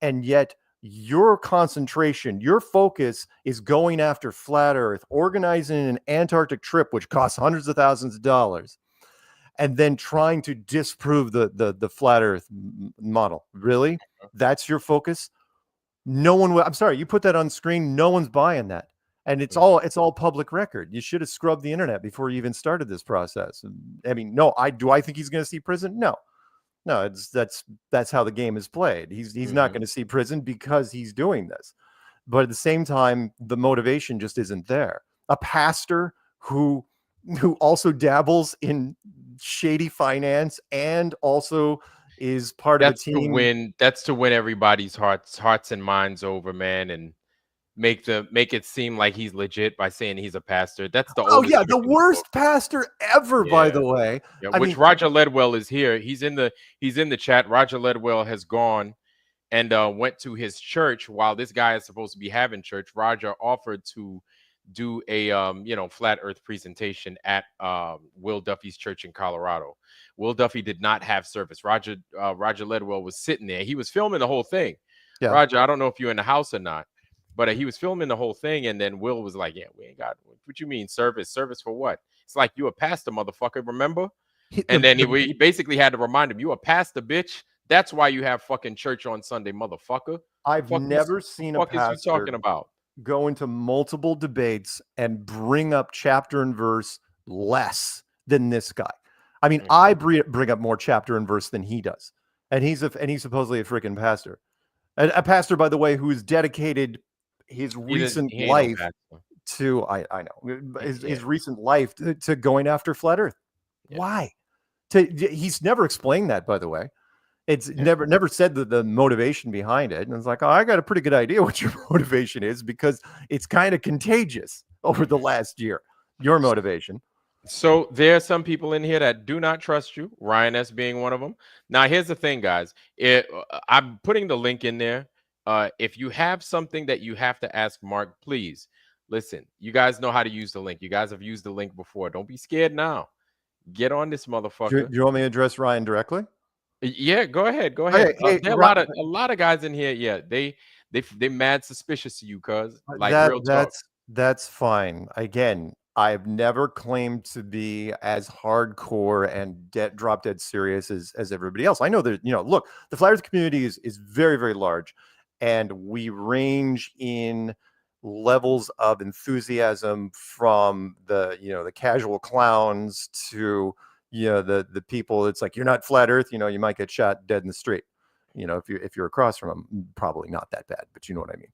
and yet your concentration, your focus is going after flat Earth, organizing an Antarctic trip, which costs hundreds of thousands of dollars, and then trying to disprove the flat Earth model. Really? That's your focus? No one will. I'm sorry, you put that on screen, no one's buying that. And it's all public record. You should have scrubbed the internet before you even started this process. I mean, no, I think he's going to see prison? No, that's how the game is played. He's not going to see prison because he's doing this. But at the same time, the motivation just isn't there. A pastor who also dabbles in shady finance and also is part of a team. That's to win everybody's hearts and minds over, man, and make it seem like he's legit by saying he's a pastor. That's the the worst pastor ever, by the way. Yeah, which Roger Ledwell is here. He's in the chat. Roger Ledwell has gone and went to his church while this guy is supposed to be having church. Roger offered to do a flat Earth presentation at Will Duffy's church in Colorado. Will Duffy did not have service. Roger Ledwell was sitting there. He was filming the whole thing. Yeah. Roger, I don't know if you're in the house or not, but he was filming the whole thing, and then Will was like, "Yeah, we ain't got what you mean service? Service for what? It's like you a pastor, motherfucker. Remember?" And then he basically had to remind him, "You a pastor, bitch. That's why you have fucking church on Sunday, motherfucker." I've never seen a pastor is you talking about go into multiple debates and bring up chapter and verse less than this guy. I mean, I bring up more chapter and verse than he does, and he's supposedly a freaking pastor, a pastor, by the way, who is dedicated his recent life to his recent life to going after flat Earth. Yeah. Why? He's never explained that, by the way. It's never said the motivation behind it. And it's like, oh, I got a pretty good idea what your motivation is because it's kind of contagious over the last year. Your motivation. So there are some people in here that do not trust you. Ryan S. being one of them. Now, here's the thing, guys. I'm putting the link in there. If you have something that you have to ask Mark, please listen. You guys know how to use the link. You guys have used the link before. Don't be scared now. Get on this motherfucker. Do you want me to address Ryan directly? Yeah, go ahead. Go ahead. There are a lot of guys in here. Yeah, they mad suspicious of you, cuz like real talk. That's fine. Again, I've never claimed to be as hardcore and drop dead serious as everybody else. I know that, look, the flat Earth community is very, very large, and we range in levels of enthusiasm from the casual clowns to the people. It's like, you're not flat Earth, you might get shot dead in the street. If you're across from them, probably not that bad, but you know what I mean.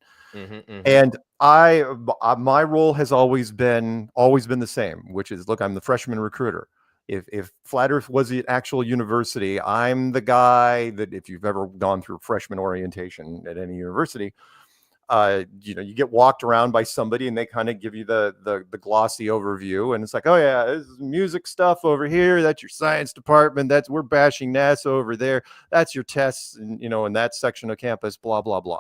And my role has always been the same, which is, look, I'm the freshman recruiter. If flat Earth was the actual university, I'm the guy that, if you've ever gone through freshman orientation at any university, you get walked around by somebody and they kind of give you the glossy overview, and it's like, oh yeah, this is music stuff over here, that's your science department, we're bashing NASA over there, that's your tests, and in that section of campus, blah blah blah.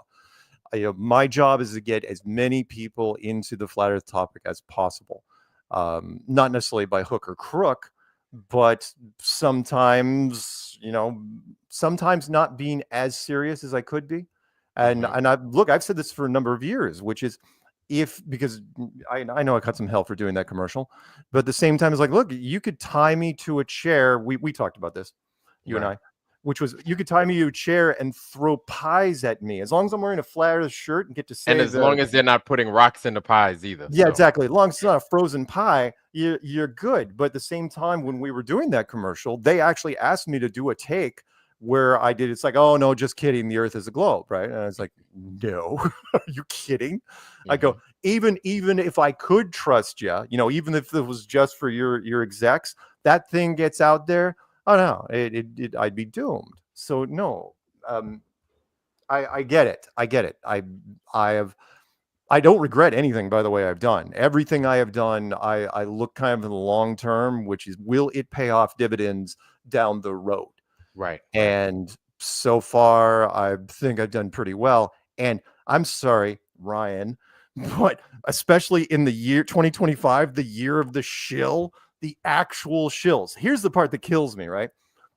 My job is to get as many people into the flat Earth topic as possible, not necessarily by hook or crook, but sometimes not being as serious as I could be. And I've said this for a number of years, which is, because I know I cut some hell for doing that commercial, but at the same time, it's like, look, you could tie me to a chair. We talked about this, you and I, which was, you could tie me to a chair and throw pies at me, as long as I'm wearing a flat Earth shirt and get to say, and as long as they're not putting rocks in the pies either. Yeah, exactly. As long as it's not a frozen pie, you're good. But at the same time, when we were doing that commercial, they actually asked me to do a take where I did, it's like, oh no, just kidding, the Earth is a globe, right? And I was like, no, are you kidding? I go, even if I could trust you, you know, even if it was just for your execs, that thing gets out there, oh no, I'd be doomed. So no, I get it. I get it. I don't regret anything, by the way, I've done. Everything I have done, I look kind of in the long term, which is, will it pay off dividends down the road? Right. And so far, I think I've done pretty well. And I'm sorry, Ryan, but especially in the year 2025, the year of the shill, the actual shills. Here's the part that kills me, right?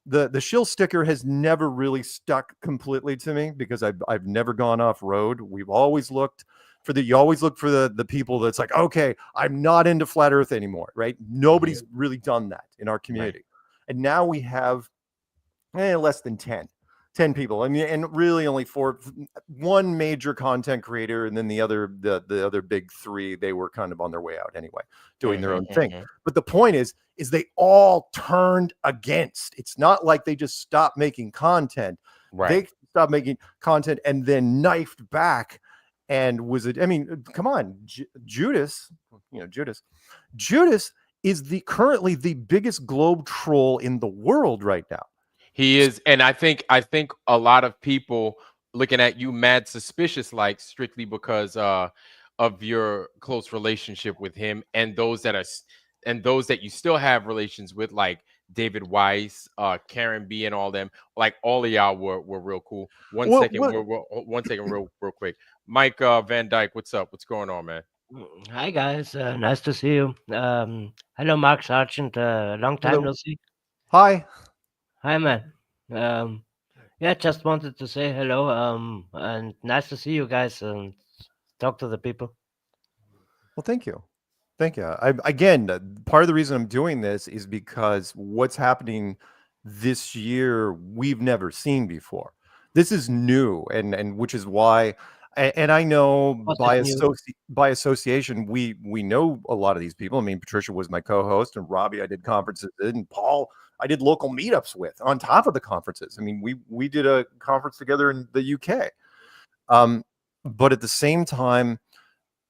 The shill sticker has never really stuck completely to me because I've never gone off road. We've always looked for you always look for the people that's like, okay, I'm not into flat earth anymore, right? Nobody's really done that in our community. Right. And now we have less than 10 people. I mean, and really only one major content creator, and then the other big three, they were kind of on their way out anyway, doing their own thing. But the point is they all turned against. It's not like they just stopped making content. Right. They stopped making content and then knifed back. And was it? I mean, come on, Judas. You know, Judas is currently the biggest globe troll in the world right now. He is, and I think a lot of people looking at you mad suspicious, like strictly because of your close relationship with him, and those that you still have relations with, like David Weiss, Karen B, and all them. Like all of y'all were real cool. One second, real quick. Mike Van Dyke, what's up? What's going on, man? Hi guys, nice to see you. Hello, Mark Sargent. Long time no see. Hi. Hi, man. Yeah, just wanted to say hello. And nice to see you guys and talk to the people. Well, thank you. Again, part of the reason I'm doing this is because what's happening this year we've never seen before. This is new, and which is why. And I know by association, we know a lot of these people. I mean, Patricia was my co-host, and Robbie I did conferences with, and Paul I did local meetups with on top of the conferences. I mean, we did a conference together in the UK. But at the same time,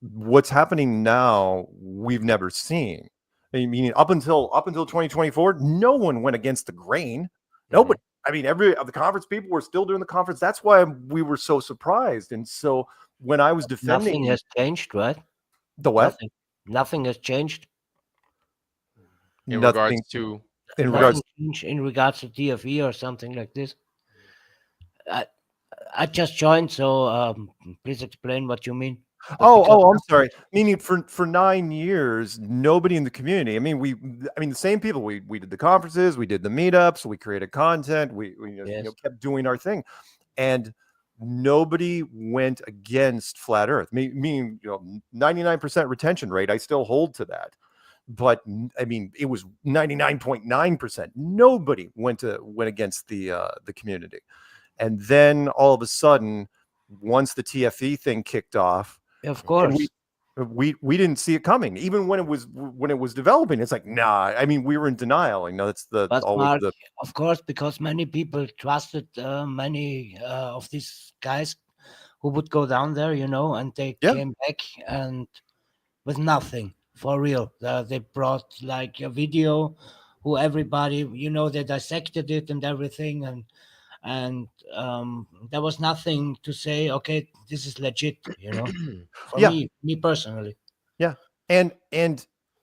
what's happening now we've never seen. I mean, up until 2024, no one went against the grain. Nobody. I mean, every of the conference people were still doing the conference. That's why we were so surprised. And so when I was defending, nothing has changed, right? The what? Nothing has changed. In regards to DFE or something like this. I just joined, so please explain what you mean. I'm sorry. Meaning for 9 years, nobody in the community. I mean, the same people. We did the conferences, we did the meetups, we created content, we kept doing our thing, and nobody went against flat Earth. Meaning, 99% retention rate. I still hold to that, but I mean, it was 99.9%. Nobody went against the community, and then all of a sudden, once the TFE thing kicked off. Of course, we didn't see it coming. Even when it was developing, it's like, nah. I mean, we were in denial. That's of course, because many people trusted many of these guys who would go down there, and they came back and with nothing for real. They brought like a video, who everybody, they dissected it and everything, and there was nothing to say, okay, this is legit, for me personally. Yeah. And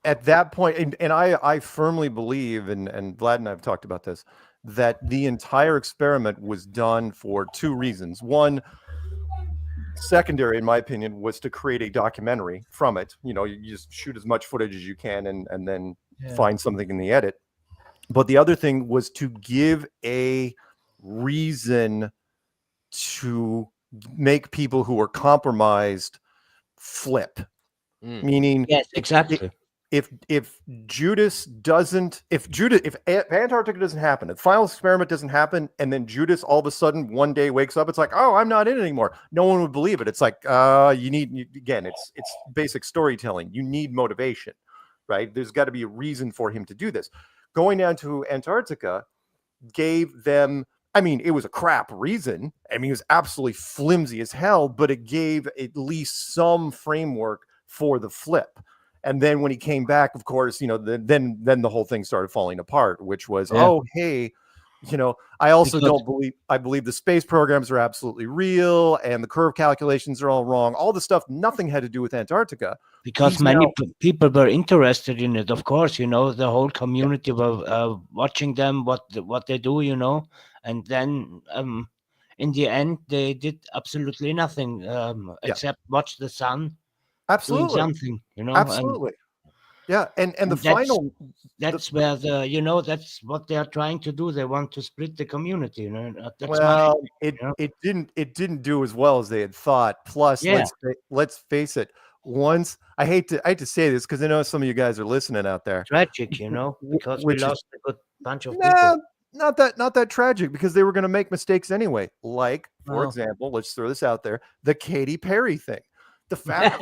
at that point, and I firmly believe, and Vlad and I have talked about this, that the entire experiment was done for two reasons. One, secondary, in my opinion, was to create a documentary from it. You just shoot as much footage as you can and then find something in the edit. But the other thing was to give a reason to make people who are compromised flip. Meaning, yes, exactly. If Antarctica doesn't happen, if the final experiment doesn't happen, and then Judas all of a sudden one day wakes up, it's like, oh, I'm not in it anymore. No one would believe it. It's like, it's basic storytelling. You need motivation, right? There's got to be a reason for him to do this. Going down to Antarctica gave them I mean, it was a crap reason. I mean, it was absolutely flimsy as hell, but it gave at least some framework for the flip. And then when he came back, of course, you know, then the whole thing started falling apart, which was, oh, hey, you know, I also I believe the space programs are absolutely real and the curve calculations are all wrong. All the stuff, nothing had to do with Antarctica. Because many people were interested in it, of course, you know, the whole community were watching them, what they do, you know, and then in the end, they did absolutely nothing except watch the sun doing something, you know. Absolutely. And the final, that's where that's what they are trying to do. They want to split the community, you know. It didn't do as well as they had thought. Plus, let's face it. Once I hate to say this because I know some of you guys are listening out there. Tragic, you know, because we lost a good bunch of people. Not that tragic because they were going to make mistakes anyway. Like, for example, let's throw this out there: the Katy Perry thing. The fact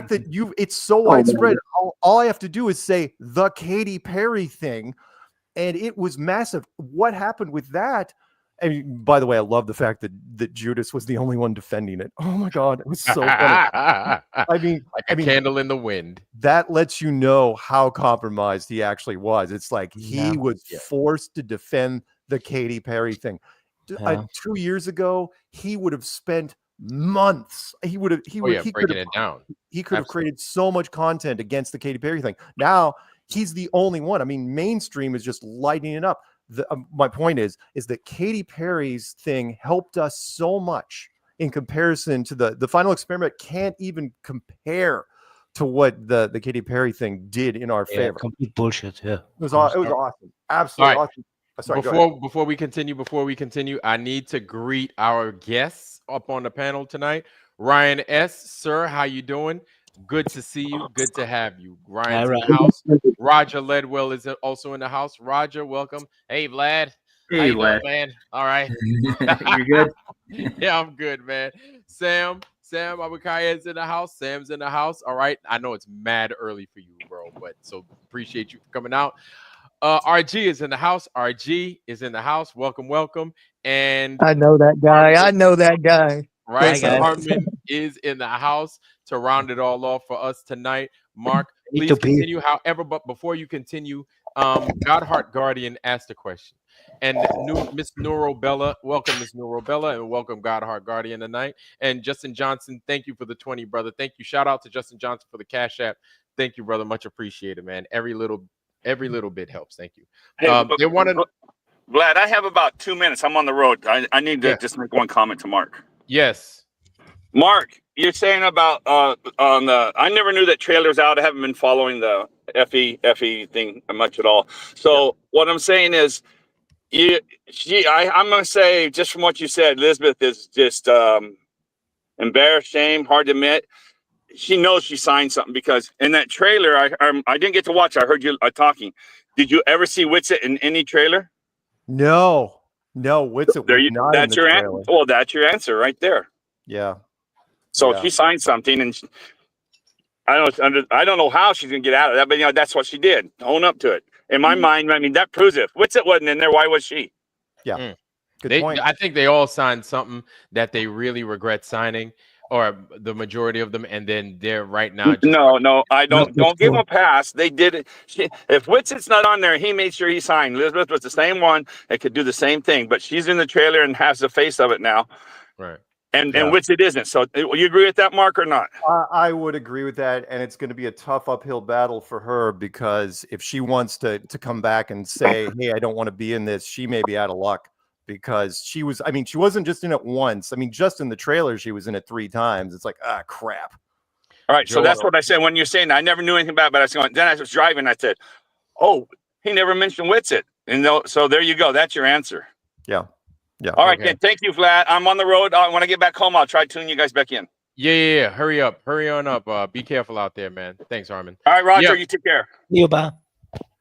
that it's so widespread. All I have to do is say the Katy Perry thing, and it was massive. What happened with that? I mean, by the way, I love the fact that Judas was the only one defending it. Oh my God, it was so funny. I mean, candle in the wind. That lets you know how compromised he actually was. It's like he was forced to defend the Katy Perry thing. 2 years ago, he would have spent months. He could have created so much content against the Katy Perry thing. Now he's the only one. I mean, mainstream is just lighting it up. My point is that Katy Perry's thing helped us so much in comparison to the final experiment. Can't even compare to what the Katy Perry thing did in our favor. Complete bullshit. Yeah, it was awesome. Absolutely awesome. Sorry, before we continue, I need to greet our guests up on the panel tonight. Ryan S., sir, how you doing? Good to see you. Good to have you. Ryan's in the house. Roger Ledwell is also in the house. Roger, welcome. Hey, Vlad. Hey, how you Vlad. doing, man? All right. You good? Yeah, I'm good, man. Sam Abukaya is in the house. Sam's in the house. All right. I know it's mad early for you, bro, but so appreciate you coming out. RG is in the house. RG is in the house. Welcome. And I know that guy. Right. Hartman is in the house to round it all off for us tonight. Mark, please continue. However, but before you continue, Godheart Guardian asked a question. And Miss Neurobella, welcome Miss Neurobella, and welcome Godheart Guardian tonight. And Justin Johnson, thank you for the 20, brother. Thank you. Shout out to Justin Johnson for the Cash App. Thank you, brother. Much appreciated, man. Every little bit helps. Thank you. They wanted Vlad, I have about 2 minutes. I'm on the road. I need to just make one comment to Mark. Yes. Mark, you're saying about on the I never knew that trailer's out. I haven't been following the FE thing much at all. So what I'm saying is I'm gonna say, just from what you said, Liz Beth is just embarrassed, shame, hard to admit. She knows she signed something because in that trailer, I didn't get to watch. I heard you talking. Did you ever see Witsit in any trailer? No, Witsit was not in the trailer. Well, that's your answer right there. Yeah. So she signed something, and I don't know how she's gonna get out of that, but that's what she did. Own up to it. In my mind, I mean that proves it. Witsit wasn't in there. Why was she? Yeah. Good point. I think they all signed something that they really regret signing, or the majority of them, and then they're right now. No, I don't give them a pass. They did it. If Witsit's not on there, he made sure he signed. Elizabeth was the same one that could do the same thing, but she's in the trailer and has the face of it now. Right. And Witsit isn't. So you agree with that, Mark, or not? I would agree with that, and it's going to be a tough uphill battle for her because if she wants to come back and say, "Hey, I don't want to be in this," she may be out of luck. Because she wasn't just in it once. I mean, just in the trailer, she was in it 3 times. It's like, crap. All right. So that's what I said when you're saying that. I never knew anything about it, but I was going, then I was driving. I said, oh, he never mentioned Witsit. And so there you go. That's your answer. Yeah. All right. Then. Thank you, Vlad. I'm on the road. When I get back home, I'll try to tune you guys back in. Yeah. Hurry on up. Be careful out there, man. Thanks, Harmon. All right, Roger. You take care. You bye.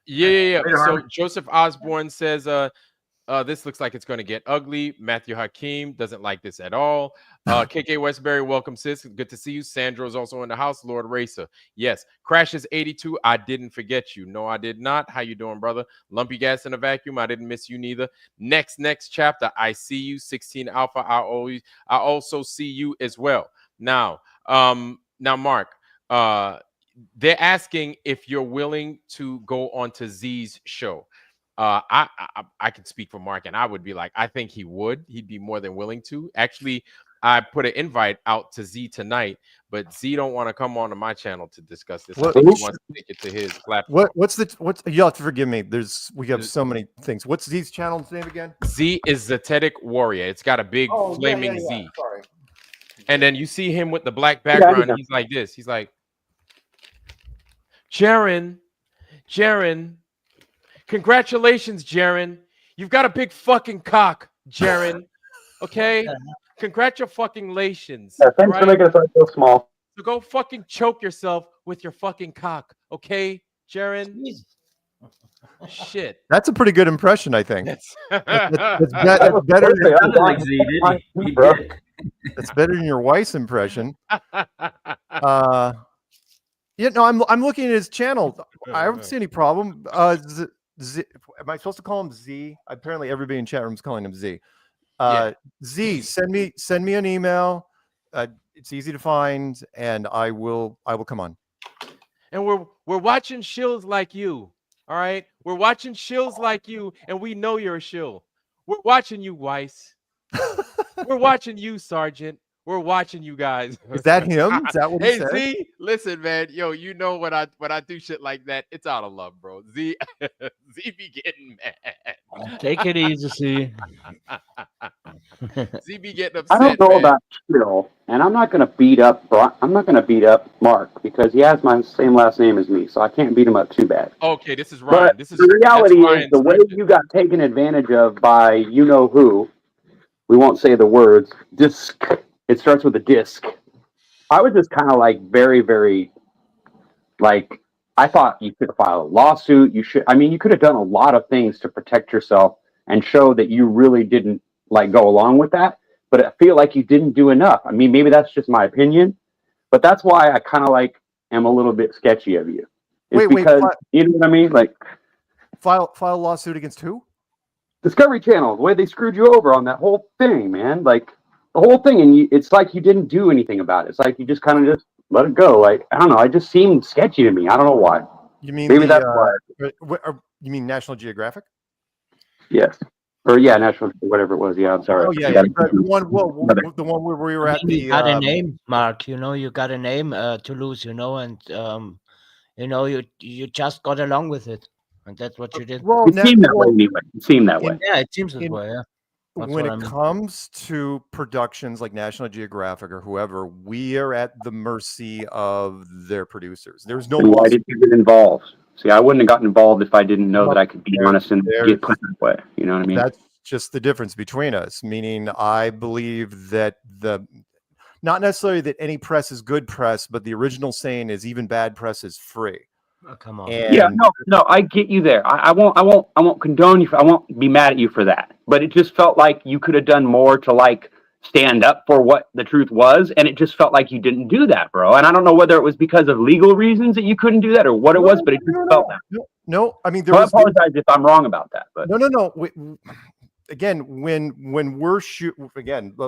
Yeah. So Joseph Osborne says, This looks like it's going to get ugly. Matthew Hakeem doesn't like this at all. KK Westbury, welcome, sis. Good to see you. Sandra is also in the house. Lord Racer, yes. Crashes 82. I didn't forget you. No, I did not. How you doing, brother? Lumpy Gas in a Vacuum. I didn't miss you neither. Next chapter. I see you. 16 Alpha. I also see you as well. Now, Mark. They're asking if you're willing to go on to Z's show. I can speak for Mark, and I would be like, I think he would. He'd be more than willing to. Actually, I put an invite out to Z tonight, but Z don't want to come onto my channel to discuss this. I think he wants to take it to his platform. What's you'll have to forgive me. We have so many things. What's Z's channel's name again? Z is Zetetic Warrior. It's got a big flaming Z. Sorry. And then you see him with the black background. He's like this. He's like, Jaren. Congratulations, Jaren. You've got a big fucking cock, Jaren. Okay? Congratulations. Thanks for making us so small. So go fucking choke yourself with your fucking cock. Okay, Jaren? Shit. That's a pretty good impression, I think. That's better. That's better than your wife's impression. Yeah, no, I'm looking at his channel. I don't see any problem. Z, am I supposed to call him Z? Apparently, everybody in chat room is calling him Z. Z, send me an email. It's easy to find, and I will come on. And we're watching shills like you. All right, we're watching shills like you, and we know you're a shill. We're watching you, Weiss. We're watching you, Sergeant. We're watching you guys. Is that him? Is that what he said? Z, listen, man. Yo, you know when I do shit like that, it's out of love, bro. Z be getting mad. Take it easy, Z. Z be getting upset. I don't know about Phil, and I'm not gonna beat up Mark because he has my same last name as me, so I can't beat him up too bad. Okay, this is Ryan. But the reality is the way you got taken advantage of by you know who. We won't say the words. It starts with a disc. I was just kind of like very, very, like, I thought you could file a lawsuit. You could have done a lot of things to protect yourself and show that you really didn't like go along with that. But I feel like you didn't do enough. I mean, maybe that's just my opinion, but that's why I kind of like am a little bit sketchy of you. Because you know what I mean? Like, file a lawsuit against who? Discovery Channel. The way they screwed you over on that whole thing, man. Like. The whole thing, and it's like you didn't do anything about it. It's like you just kind of just let it go. Like, I don't know. It just seemed sketchy to me. I don't know why. You mean maybe that's why? You mean National Geographic? Yes. Or yeah, National, whatever it was. Yeah, I'm sorry. Oh yeah. The one where we were at the. You got a name, Mark. You know, you got a name to lose. You know, and you know, you just got along with it, and that's what you did. Well, it seemed that way anyway. It seemed that way. Yeah, it seems that way. Yeah. That's when it comes to productions like National Geographic or whoever, we are at the mercy of their producers. There's no. Why did you get involved? See, I wouldn't have gotten involved if I didn't know that I could be honest and get put that way. You know what I mean? That's just the difference between us. Meaning, I believe that not necessarily that any press is good press, but the original saying is even bad press is free. Oh, come on. Yeah, no, I get you there. I won't condone you. I won't be mad at you for that. But it just felt like you could have done more to like stand up for what the truth was, and it just felt like you didn't do that, bro. And I don't know whether it was because of legal reasons that you couldn't do that or what it was, but it just felt that. No, I mean, I apologize if I'm wrong about that. But no. Again, when we're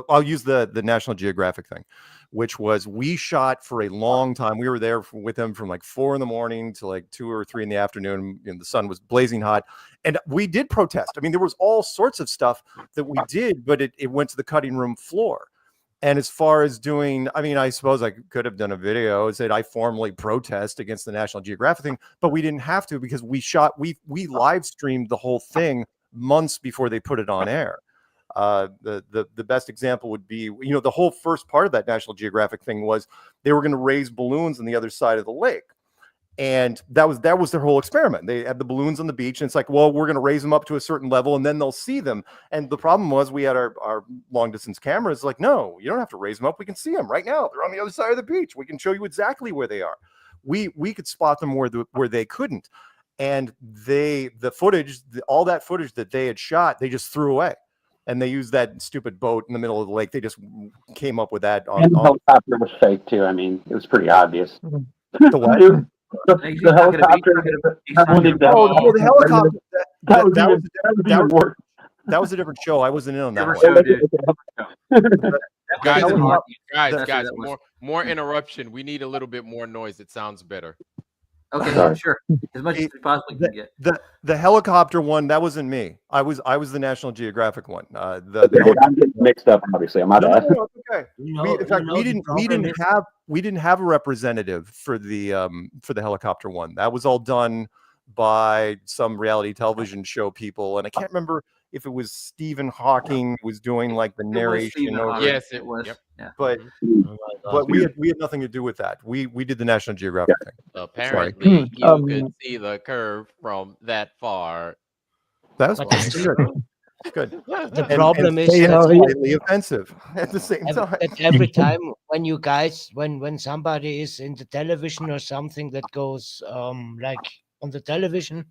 I'll use the National Geographic thing, which was we shot for a long time. We were there with them from like 4 a.m. to like 2 or 3 p.m. and the sun was blazing hot. And we did protest. I mean, there was all sorts of stuff that we did, but it went to the cutting room floor. And as far as doing, I mean, I suppose I could have done a video that I formally protest against the National Geographic thing, but we didn't have to because we live streamed the whole thing months before they put it on air. The best example would be, you know, the whole first part of that National Geographic thing was they were going to raise balloons on the other side of the lake. And that was their whole experiment. They had the balloons on the beach, and it's like, well, we're going to raise them up to a certain level, and then they'll see them. And the problem was we had our long distance cameras. Like, no, you don't have to raise them up. We can see them right now. They're on the other side of the beach. We can show you exactly where they are. We could spot them where they couldn't. and the footage, all that footage that they had shot, they just threw away. And they used that stupid boat in the middle of the lake. They just came up with that. And the helicopter was fake too. I mean, it was pretty obvious. The what? The helicopter. The helicopter. That was a different show. I wasn't in on that one. Guys, more interruption. We need a little bit more noise. It sounds better. Okay, sure. As much as we possibly can get. The helicopter one, that wasn't me. I was the National Geographic one. I'm getting mixed up, obviously. I'm not bad. No, it's okay. In fact, we didn't have a representative for the helicopter one. That was all done by some reality television show people, and I can't remember if it was Stephen Hawking was doing like the narration. Yes, it was. Yep. Yeah. But we had nothing to do with that. We did the National Geographic thing. Apparently, you could see the curve from that far. That's good. The problem is slightly offensive at the same time. Every time when you guys, when somebody is in the television or something that goes like on the television,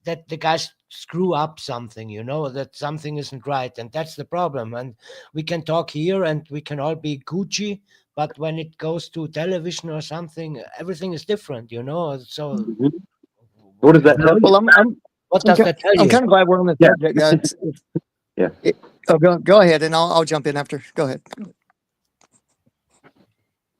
that the guys screw up something, that something isn't right, and that's the problem. And we can talk here and we can all be Gucci, but when it goes to television or something, everything is different, So what does that tell you? Well, what does that tell you? I'm kind of glad we're on the subject, guys. Go ahead, and I'll jump in after. Go ahead.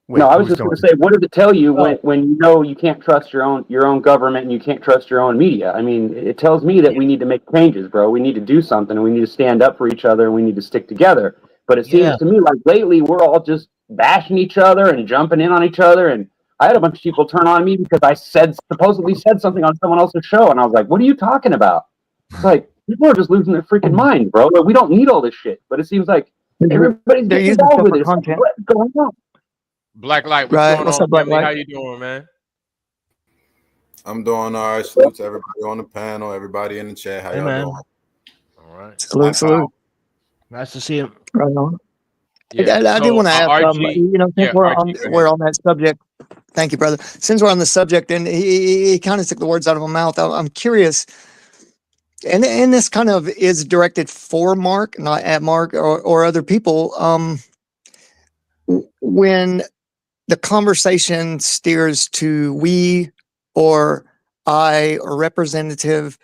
No, I was just going to say, what does it tell you when you know you can't trust your own government and you can't trust your own media? I mean, it tells me that we need to make changes, bro. We need to do something, and we need to stand up for each other, and we need to stick together. But it seems to me like lately we're all just bashing each other and jumping in on each other. And I had a bunch of people turn on me because I supposedly said something on someone else's show, and I was like, "What are you talking about?" It's like people are just losing their freaking mind, bro. Like, we don't need all this shit, but it seems like everybody's getting involved with it. What's going on? Black Light, what's up, Black Light? How you doing, man? I'm doing all right. Salute to everybody on the panel, everybody in the chat. How y'all doing? All right. Salute. Nice to see you. Right on. Yeah. I do want to ask, RG, since we're on that subject. Thank you, brother. Since we're on the subject, and he kind of took the words out of my mouth, I'm curious, and this kind of is directed for Mark, not at Mark or other people. When the conversation steers to we or I or representative,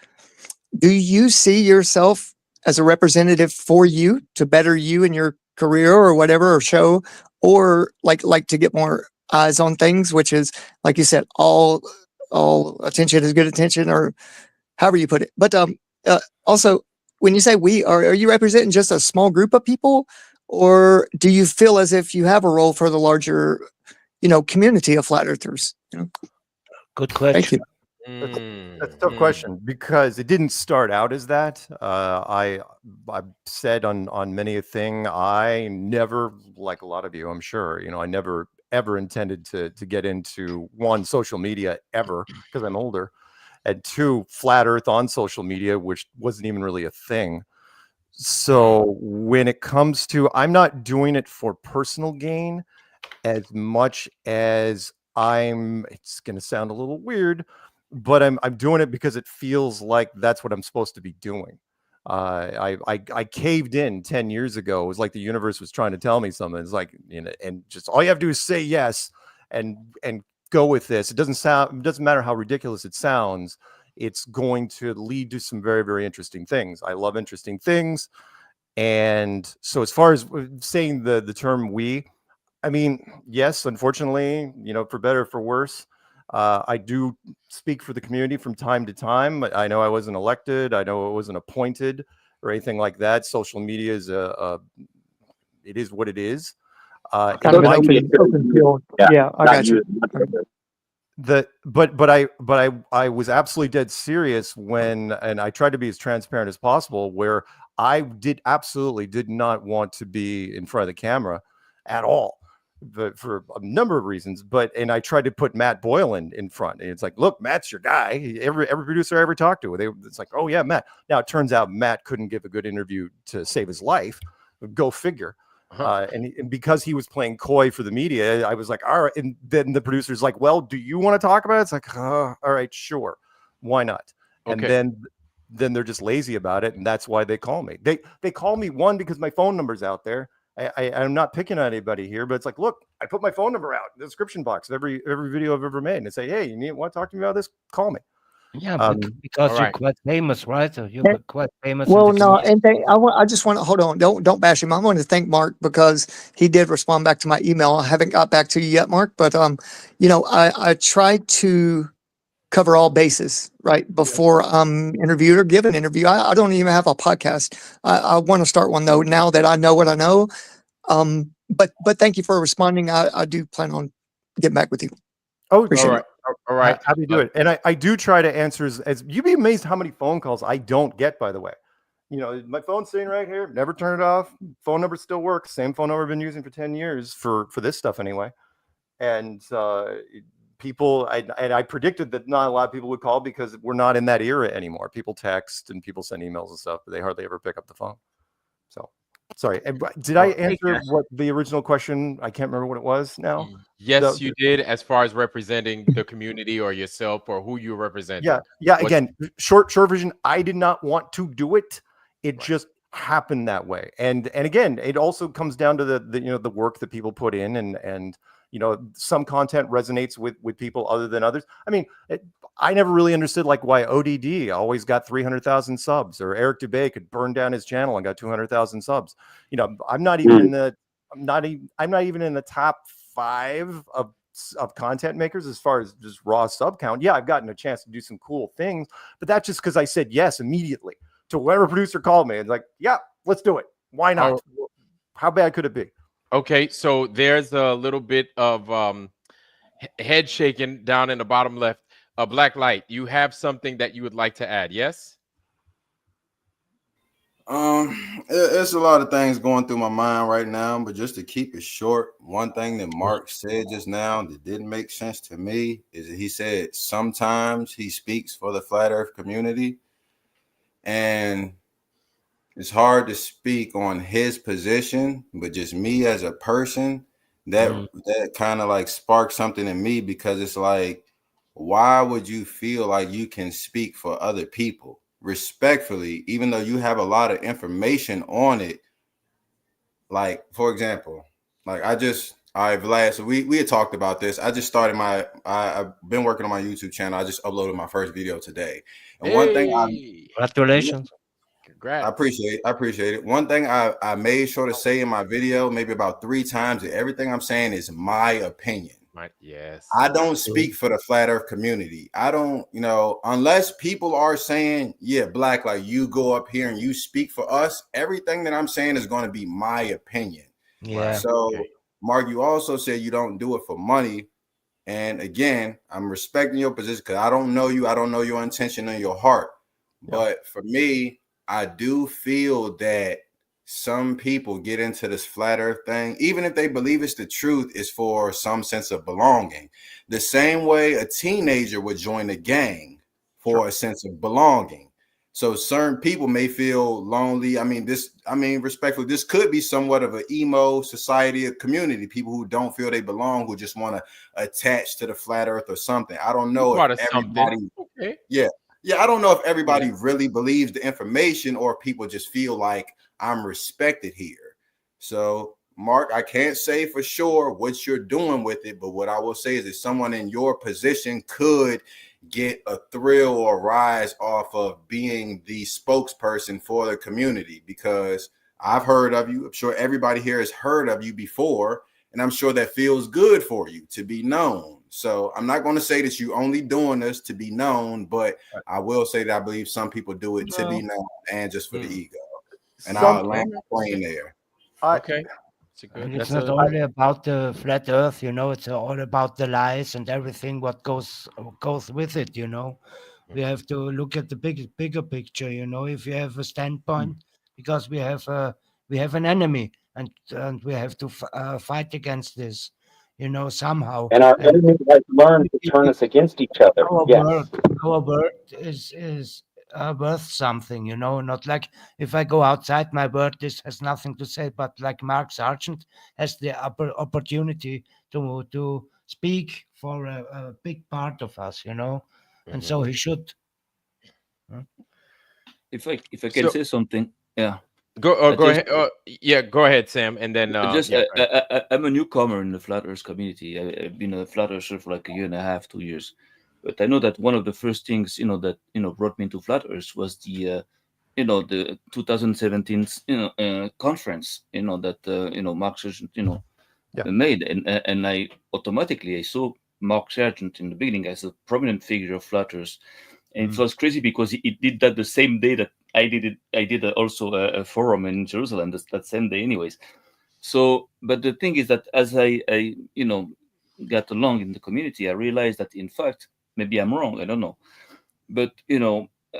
do you see yourself as a representative for you to better you in your career or whatever, or show, or like to get more eyes on things, which is, like you said, all attention is good attention, or however you put it. But also, when you say we, are you representing just a small group of people, or do you feel as if you have a role for the larger, community of flat earthers? Good question. Thank you. That's a tough question, because it didn't start out as that. I've said on many a thing, I never, like a lot of you, I'm sure, I never ever intended to get into, one, social media ever, because I'm older, and two, flat earth on social media, which wasn't even really a thing. So when it comes to, I'm not doing it for personal gain as much as it's going to sound a little weird, but I'm doing it because it feels like that's what I'm supposed to be doing. I caved in 10 years ago. It was like the universe was trying to tell me something. It's like, and just all you have to do is say yes and go with this. It doesn't matter how ridiculous it sounds. It's going to lead to some very, very interesting things. I love interesting things. And so as far as saying the term we, I mean, yes, unfortunately, for better or for worse, I do speak for the community from time to time. I know I wasn't elected. I know I wasn't appointed or anything like that. Social media is it is what it is. Kind of an open field. Yeah, I got you. But I was absolutely dead serious and I tried to be as transparent as possible, where I absolutely did not want to be in front of the camera at all, but for a number of reasons. And I tried to put Matt Boylan in front, and it's like, look, Matt's your guy. Every producer I ever talked to, it's like, oh yeah, Matt. Now it turns out Matt couldn't give a good interview to save his life. Go figure. And because he was playing coy for the media, I was like, all right. And then the producer's like, well, do you want to talk about it? It's like, all right, sure. Why not? And then they're just lazy about it, and that's why they call me. They call me, one, because my phone number's out there. I'm not picking on anybody here, but it's like, look, I put my phone number out in the description box of every video I've ever made, and say, hey, you want to talk to me about this? Call me. Yeah, because you're quite famous, right? You're quite famous. Well, no, and I just want to hold on. Don't bash him. I want to thank Mark because he did respond back to my email. I haven't got back to you yet, Mark, but I tried to cover all bases right before I'm interviewed or give an interview. I don't even have a podcast. I want to start one though. Now that I know what I know, but thank you for responding. I do plan on getting back with you. Oh, appreciate it. All right. Happy to do it. And I do try to answer as you'd be amazed how many phone calls I don't get, by the way. My phone's sitting right here, never turn it off. Phone number still works. Same phone number I've been using for 10 years for this stuff anyway. And people, I predicted that not a lot of people would call because we're not in that era anymore. People text and people send emails and stuff, but they hardly ever pick up the phone. So sorry. Did I answer what the original question? I can't remember what it was now. Yes, you did, as far as representing the community or yourself or who you represent. Yeah. Again, short version. I did not want to do it. It just happened that way. And again, it also comes down to the work that people put in, and some content resonates with people other than others. I mean, I never really understood why ODD always got 300,000 subs, or Eric Dubay could burn down his channel and got 200,000 subs. I'm not even in the I'm not even in the top 5 of content makers as far as just raw sub count. Yeah, I've gotten a chance to do some cool things, but that's just because I said yes immediately to whatever producer called me. It's like, yeah, let's do it. Why not? How bad could it be? Okay, so there's a little bit of head shaking down in the bottom left. Black Light, you have something that you would like to add? Yes. It's a lot of things going through my mind right now, but just to keep it short, one thing that Mark said just now that didn't make sense to me is that he said sometimes he speaks for the flat earth community, and it's hard to speak on his position, but just me as a person, that kind of sparked something in me, because it's like, why would you feel like you can speak for other people respectfully, even though you have a lot of information on it? For example, Vlad, so we had talked about this. I just started I've been working on my YouTube channel. I just uploaded my first video today. And one thing congratulations. Congrats. I appreciate it. One thing I made sure to say in my video, maybe about 3 times, that everything I'm saying is my opinion. Yes. I don't speak for the flat earth community. I don't, unless people are saying, yeah, Black, you go up here and you speak for us, everything that I'm saying is going to be my opinion. Yeah. So, Mark, you also said you don't do it for money. And again, I'm respecting your position because I don't know you. I don't know your intention or your heart. Yeah. But for me, I do feel that some people get into this flat earth thing, even if they believe it's the truth, is for some sense of belonging. The same way a teenager would join a gang for a sense of belonging. So certain people may feel lonely. I mean, respectfully, this could be somewhat of an emo society, a community, people who don't feel they belong, who just want to attach to the flat earth or something. I don't know if everybody, I don't know if everybody really believes the information, or people just feel like I'm respected here. So, Mark, I can't say for sure what you're doing with it, but what I will say is that someone in your position could get a thrill or rise off of being the spokesperson for the community, because I've heard of you. I'm sure everybody here has heard of you before, and I'm sure that feels good for you to be known. So I'm not going to say that you only doing this to be known, but I will say that I believe some people do it to be known and just for the ego. And I'll land the plane there. Okay. It's not only about the flat earth, it's all about the lies and everything what goes with it, We have to look at the bigger picture, if you have a standpoint, because we have an enemy, and we have to fight against this, somehow. And our enemy has learned to turn us against each other. Our word is worth something, not like if I go outside my word, this has nothing to say, but like Mark Sargent has the opportunity to speak for a big part of us, and so he should If I can say something, yeah. Go ahead. Yeah, go ahead, Sam, and then I'm a newcomer in the flat Earth community. I've been a flat earther for like a year and a half, 2 years. But I know that one of the first things that brought me into flat Earth was the 2017 conference that Mark Sargent made, and I automatically saw Mark Sargent in the beginning as a prominent figure of flat Earth. And it was crazy because he did that the same day that I did it. I did also a forum in Jerusalem that same day, anyways. So, but the thing is that as I got along in the community, I realized that in fact, maybe I'm wrong. I don't know, but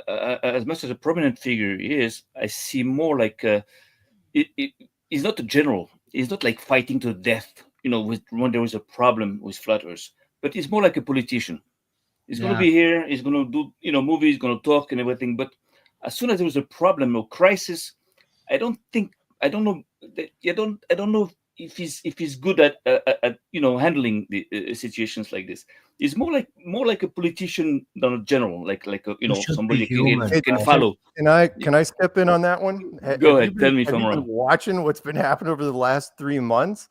as much as a prominent figure he is, I see more like he's not a general. He's not like fighting to death. When there is a problem with flat Earth, but he's more like a politician. He's going to be here. He's going to do, movies. Going to talk and everything. But as soon as there was a problem or crisis, I don't know if he's good at handling the situations like this. He's more like a politician than a general, like somebody can follow. Can I step in on that one? Go ahead. Tell me if have I'm you been wrong. watching what's been happening over the last 3 months?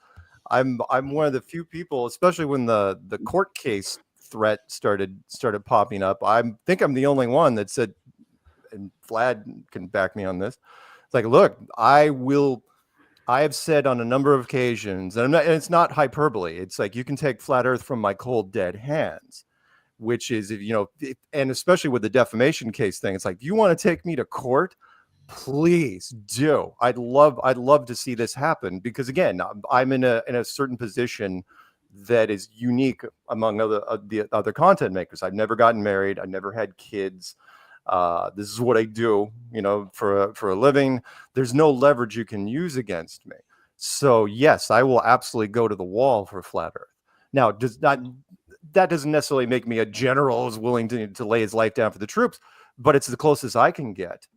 I'm one of the few people, especially when the court case threat started popping up. I think I'm the only one that said, and Vlad can back me on this. It's like, look, I have said on a number of occasions, and it's not hyperbole. It's like, you can take flat Earth from my cold dead hands, which is, and especially with the defamation case thing, it's like, if you want to take me to court, please do. I'd love to see this happen, because again, I'm in a certain position that is unique among the other content makers. I've never gotten married. I've never had kids. This is what I do, for a living. There's no leverage you can use against me. So yes, I will absolutely go to the wall for flat Earth. Now, that doesn't necessarily make me a general who's willing to lay his life down for the troops, but it's the closest I can get,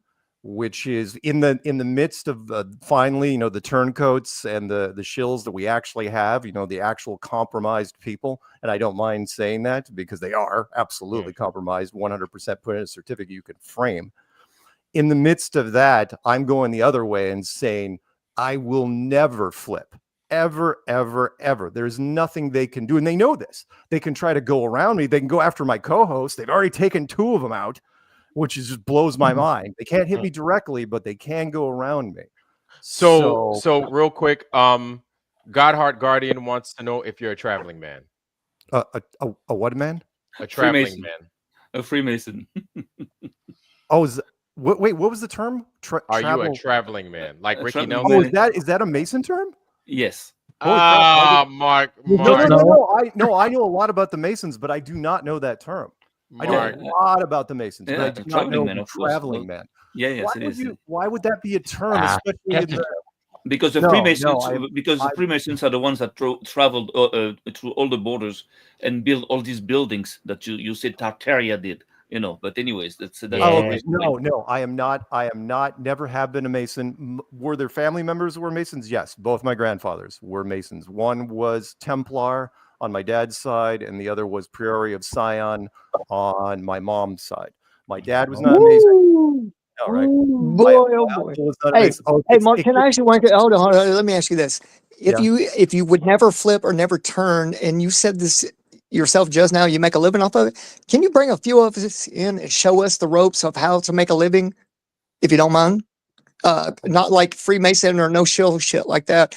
which is in the midst of finally, the turncoats and the shills that we actually have, the actual compromised people. And I don't mind saying that, because they are absolutely compromised, 100% put in a certificate you can frame. In the midst of that, I'm going the other way and saying, I will never flip. Ever, ever, ever. There's nothing they can do. And they know this. They can try to go around me. They can go after my co-host. They've already taken 2 of them out, which just blows my mind. They can't hit me directly, but they can go around me. So real quick, Godheart Guardian wants to know if you're a traveling man. A what man? A traveling Freemason. man. A Freemason. Wait, what was the term? Are you a traveling man? Like A Ricky traveling Nelson? man. Is that a Mason term? Yes. Mark. No. I know a lot about the Masons, but I do not know that term. I know a lot about the Masons, but I do not know the traveling man. Yeah, yes, it is. Why would that be a term, especially in the... Because the Freemasons are the ones that traveled through all the borders and built all these buildings that you said Tartaria did. But anyways, that's no. I am not. Never have been a Mason. Were there family members who were Masons? Yes, both my grandfathers were Masons. One was Templar on my dad's side, and the other was Priori of Sion on my mom's side. My dad was not a Mason. All right. Boy. Hey, Mark, can I actually hold on? Let me ask you this. If you would never flip or never turn, and you said this yourself just now, you make a living off of it, can you bring a few of us in and show us the ropes of how to make a living, if you don't mind? Not like Freemason or no shill shit like that.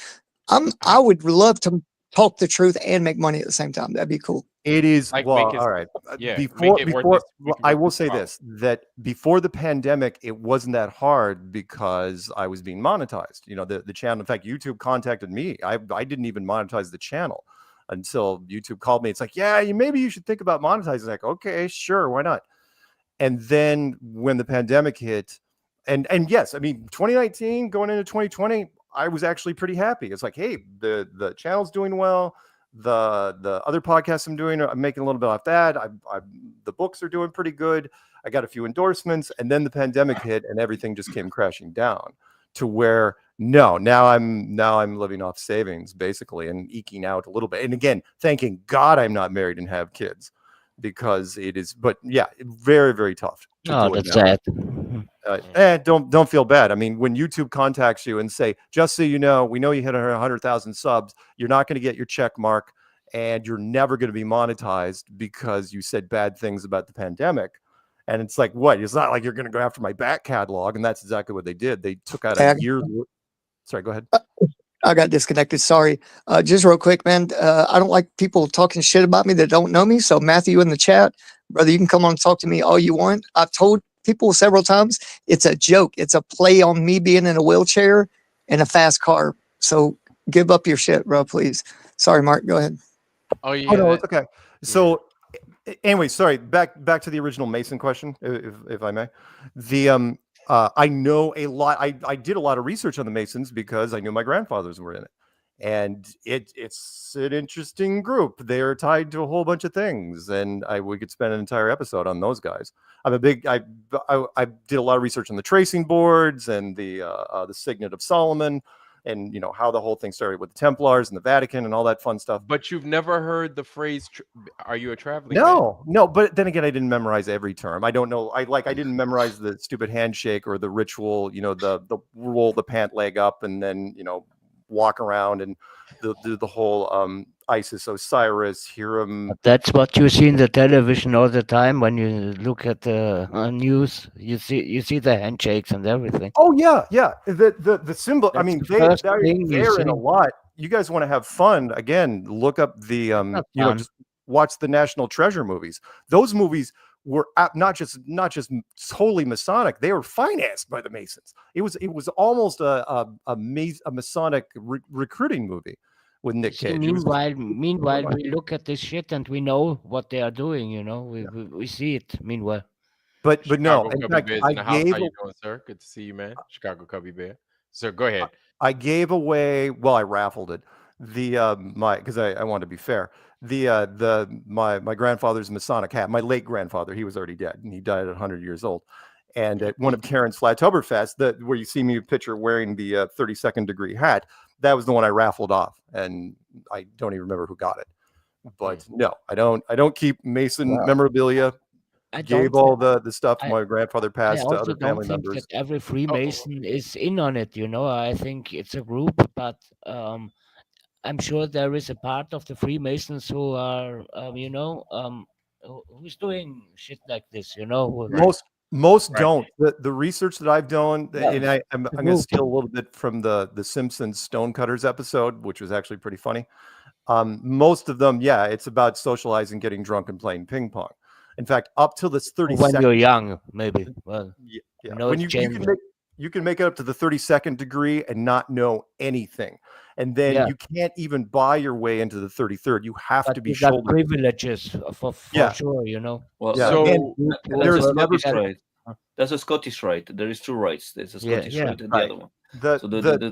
I would love to talk the truth and make money at the same time. That'd be cool. It is Like, all make it- right. yeah, Before make it worth this- I will say this, that before the pandemic, it wasn't that hard because I was being monetized. The channel. In fact, YouTube contacted me. I didn't even monetize the channel until YouTube called me. It's like, yeah, maybe you should think about monetizing. Like, okay, sure, why not? And then when the pandemic hit, and yes, 2019 going into 2020, I was actually pretty happy. It's like, hey, the channel's doing well. The other podcasts I'm doing, I'm making a little bit off that. The books are doing pretty good. I got a few endorsements, and then the pandemic hit, and everything just came crashing down to where now I'm living off savings basically and eking out a little bit. And again, thanking God I'm not married and have kids, because it is. But yeah, very, very tough. Oh, that's sad. Don't feel bad. I mean, when YouTube contacts you and say, just so you know, we know you hit 100,000 subs, you're not going to get your check mark, and you're never going to be monetized because you said bad things about the pandemic. And it's like, what? It's not like you're going to go after my back catalog. And that's exactly what they did. They took out a year. Sorry, go ahead. I got disconnected. Sorry. Just real quick, man. I don't like people talking shit about me that don't know me. So Matthew in the chat, brother, you can come on and talk to me all you want. I've told people several times it's a joke. It's a play on me being in a wheelchair and a fast car. So give up your shit, bro, please. Sorry, Mark. Go ahead. Oh yeah. Oh, no, it's okay. So anyway, sorry. Back to the original Mason question, if I may. I know a lot. I did a lot of research on the Masons because I knew my grandfathers were in it, and it's an interesting group. They are tied to a whole bunch of things, and we could spend an entire episode on those guys. I did a lot of research on the tracing boards and the Signet of Solomon, and how the whole thing started with the Templars and the Vatican and all that fun stuff. But you've never heard the phrase "Are you a traveling?" No. But then again, I didn't memorize every term. I don't know. I didn't memorize the stupid handshake or the ritual. The roll the pant leg up and then walk around and the whole Isis, Osiris, Hiram. That's what you see in the television all the time. When you look at the news, you see the handshakes and everything. Oh yeah. The symbol. I mean, they're in a lot. You guys want to have fun? Again, look up the just watch the National Treasure movies. Those movies were not just totally Masonic. They were financed by the Masons. It was almost a Masonic recruiting movie with Nick Cage. Meanwhile, we look at this shit and we know what they are doing. We see it. Meanwhile, but Chicago no. In Cubby fact, Bears I in the house. gave. How you doing, sir? Good to see you, man. Chicago Cubby Bear. Sir, go ahead. I gave away. Well, I raffled it. Because I wanted to be fair. My grandfather's Masonic hat. My late grandfather, he was already dead, and he died at 100 years old. And at one of Karen's Flattoberfest, where you see me picture wearing the 32nd degree hat, that was the one I raffled off, and I don't even remember who got it. But no, I don't keep Mason memorabilia. I gave all the stuff my grandfather passed to other family members. That every Freemason is in on it. I think it's a group, but I'm sure there is a part of the Freemasons who are, who's doing shit like this. Most don't. The research that I've done, and I'm going to steal a little bit from the Simpsons Stonecutters episode, which was actually pretty funny. Most of them, it's about socializing, getting drunk, and playing ping pong. In fact, up till this 32nd. When you're young, maybe. Well, when you can make it up to the 32nd degree and not know anything. And then you can't even buy your way into the 33rd. You have to be shouldered. Privileges for sure, Well, so there's a Scottish rite. There is two rites. There's a Scottish rite and the other one.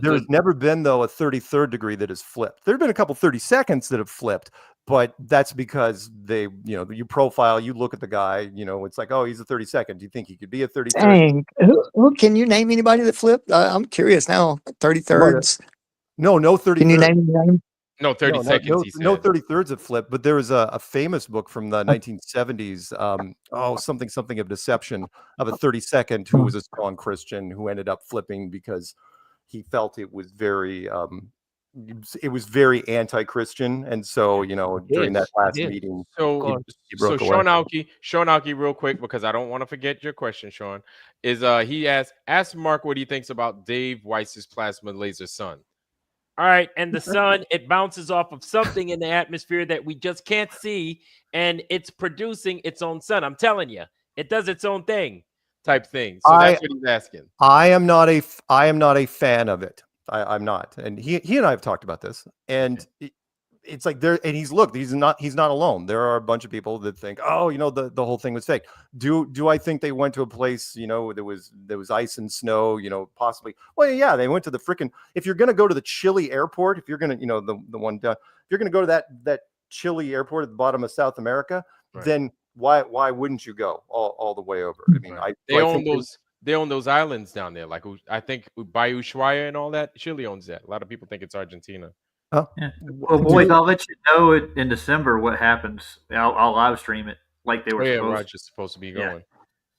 There's never been, though, a 33rd degree that has flipped. There have been a couple 32nds that have flipped, but that's because they, you profile, you look at the guy, it's like, oh, he's a 32nd. Do you think he could be a 33rd? Dang. Who can you name anybody that flipped? I'm curious now. 33rds. No 33rd. Can you name the name? No 32nds. No 33rds have flipped, but there was a famous book from the 1970s. Something of deception of a 32nd who was a strong Christian who ended up flipping because he felt it was very anti-Christian, and so during that last meeting. So Sean Alki, real quick, because I don't want to forget your question, Sean. Is he asked Mark what he thinks about Dave Weiss's plasma laser sun. All right, and the sun, it bounces off of something in the atmosphere that we just can't see, and it's producing its own sun. I'm telling you, it does its own thing, type thing. So that's what he's asking. I am not a fan of it. I'm not, and he and I have talked about this, and it's like there, and he's not alone. There are a bunch of people that think, oh, the whole thing was fake. Do I think they went to a place, there was ice and snow, possibly? Well, yeah, they went to the frickin'. If you're gonna go to the Chile airport, if you're gonna, the one down, if you're gonna go to that Chile airport at the bottom of South America, then why wouldn't you go all the way over? I mean, they own those islands down there, like I think by Ushuaia and all that. Chile owns that. A lot of people think it's Argentina. Oh. Yeah. Well, boys, I'll let you know in December what happens. I'll live stream it. like they were Yeah, supposed Roger's supposed to be going.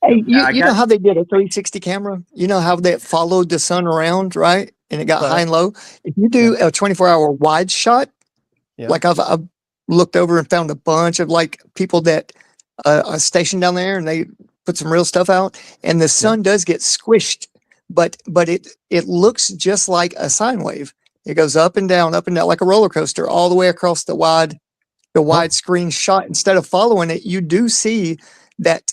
Hey, Yeah, I you know got- how they did a 360 camera? You know how they followed the sun around, right? And it got high and low. If you do a 24-hour wide shot, like I've looked over and found a bunch of like people that are stationed down there, and they put some real stuff out, and the sun does get squished, but it looks just like a sine wave. It goes up and down like a roller coaster all the way across the wide screen shot. Instead of following it, you do see that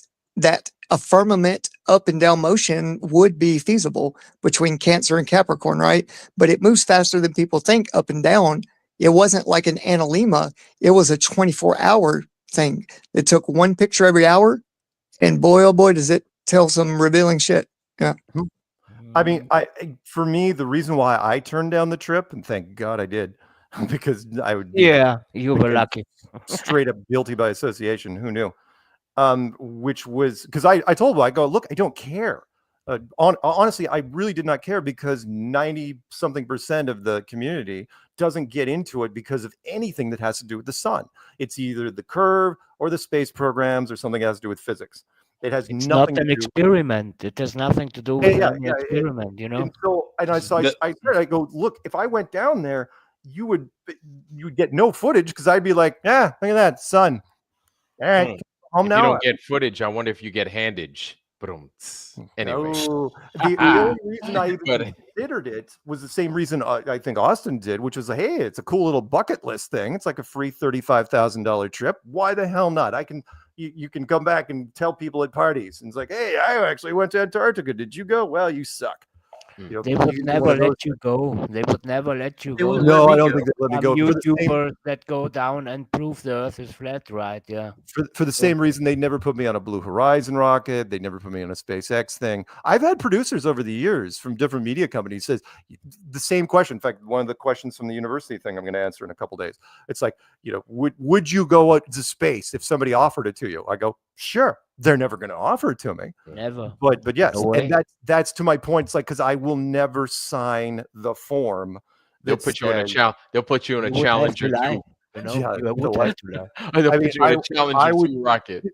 a firmament up and down motion would be feasible between Cancer and Capricorn, right? But it moves faster than people think up and down. It wasn't like an analemma. It was a 24-hour thing. It took one picture every hour, and boy, oh boy, does it tell some revealing shit. Yeah. I mean, for me, the reason why I turned down the trip, and thank God I did, because I would be you were lucky. straight up guilty by association. Who knew? Which was because I told him, I go, look, I don't care. Honestly, I really did not care, because 90-something% of the community doesn't get into it because of anything that has to do with the sun. It's either the curve or the space programs or something that has to do with physics. It has It's nothing not an to do. experiment. It has nothing to do with any experiment, you know. And so, I said, I go, look, if I went down there, you would get no footage, because I'd be like, yeah, look at that sun. All right, home If now. you don't get footage, I wonder if you get handage. Anyway, The only reason I even considered it was the same reason I think Austin did, which was, hey, it's a cool little bucket list thing. It's like a free $35,000 trip. Why the hell not? You can come back and tell people at parties, and it's like, hey, I actually went to Antarctica. Did you go? Well, you suck. You know, They would never let you go. They would never let you go. No, I don't think they let me go. YouTubers that go down and prove the Earth is flat, right? Yeah. For the same reason, they never put me on a Blue Horizon rocket. They never put me on a SpaceX thing. I've had producers over the years from different media companies says the same question. In fact, one of the questions from the university thing I'm going to answer in a couple days. It's like, would you go out to space if somebody offered it to you? I go, sure. They're never going to offer it to me. Never. But yes, No and that's to my point. It's like, because I will never sign the form. They'll put you in a challenge. They'll put you in a Challenger 2. I They'll put you in a Challenger 2 rocket.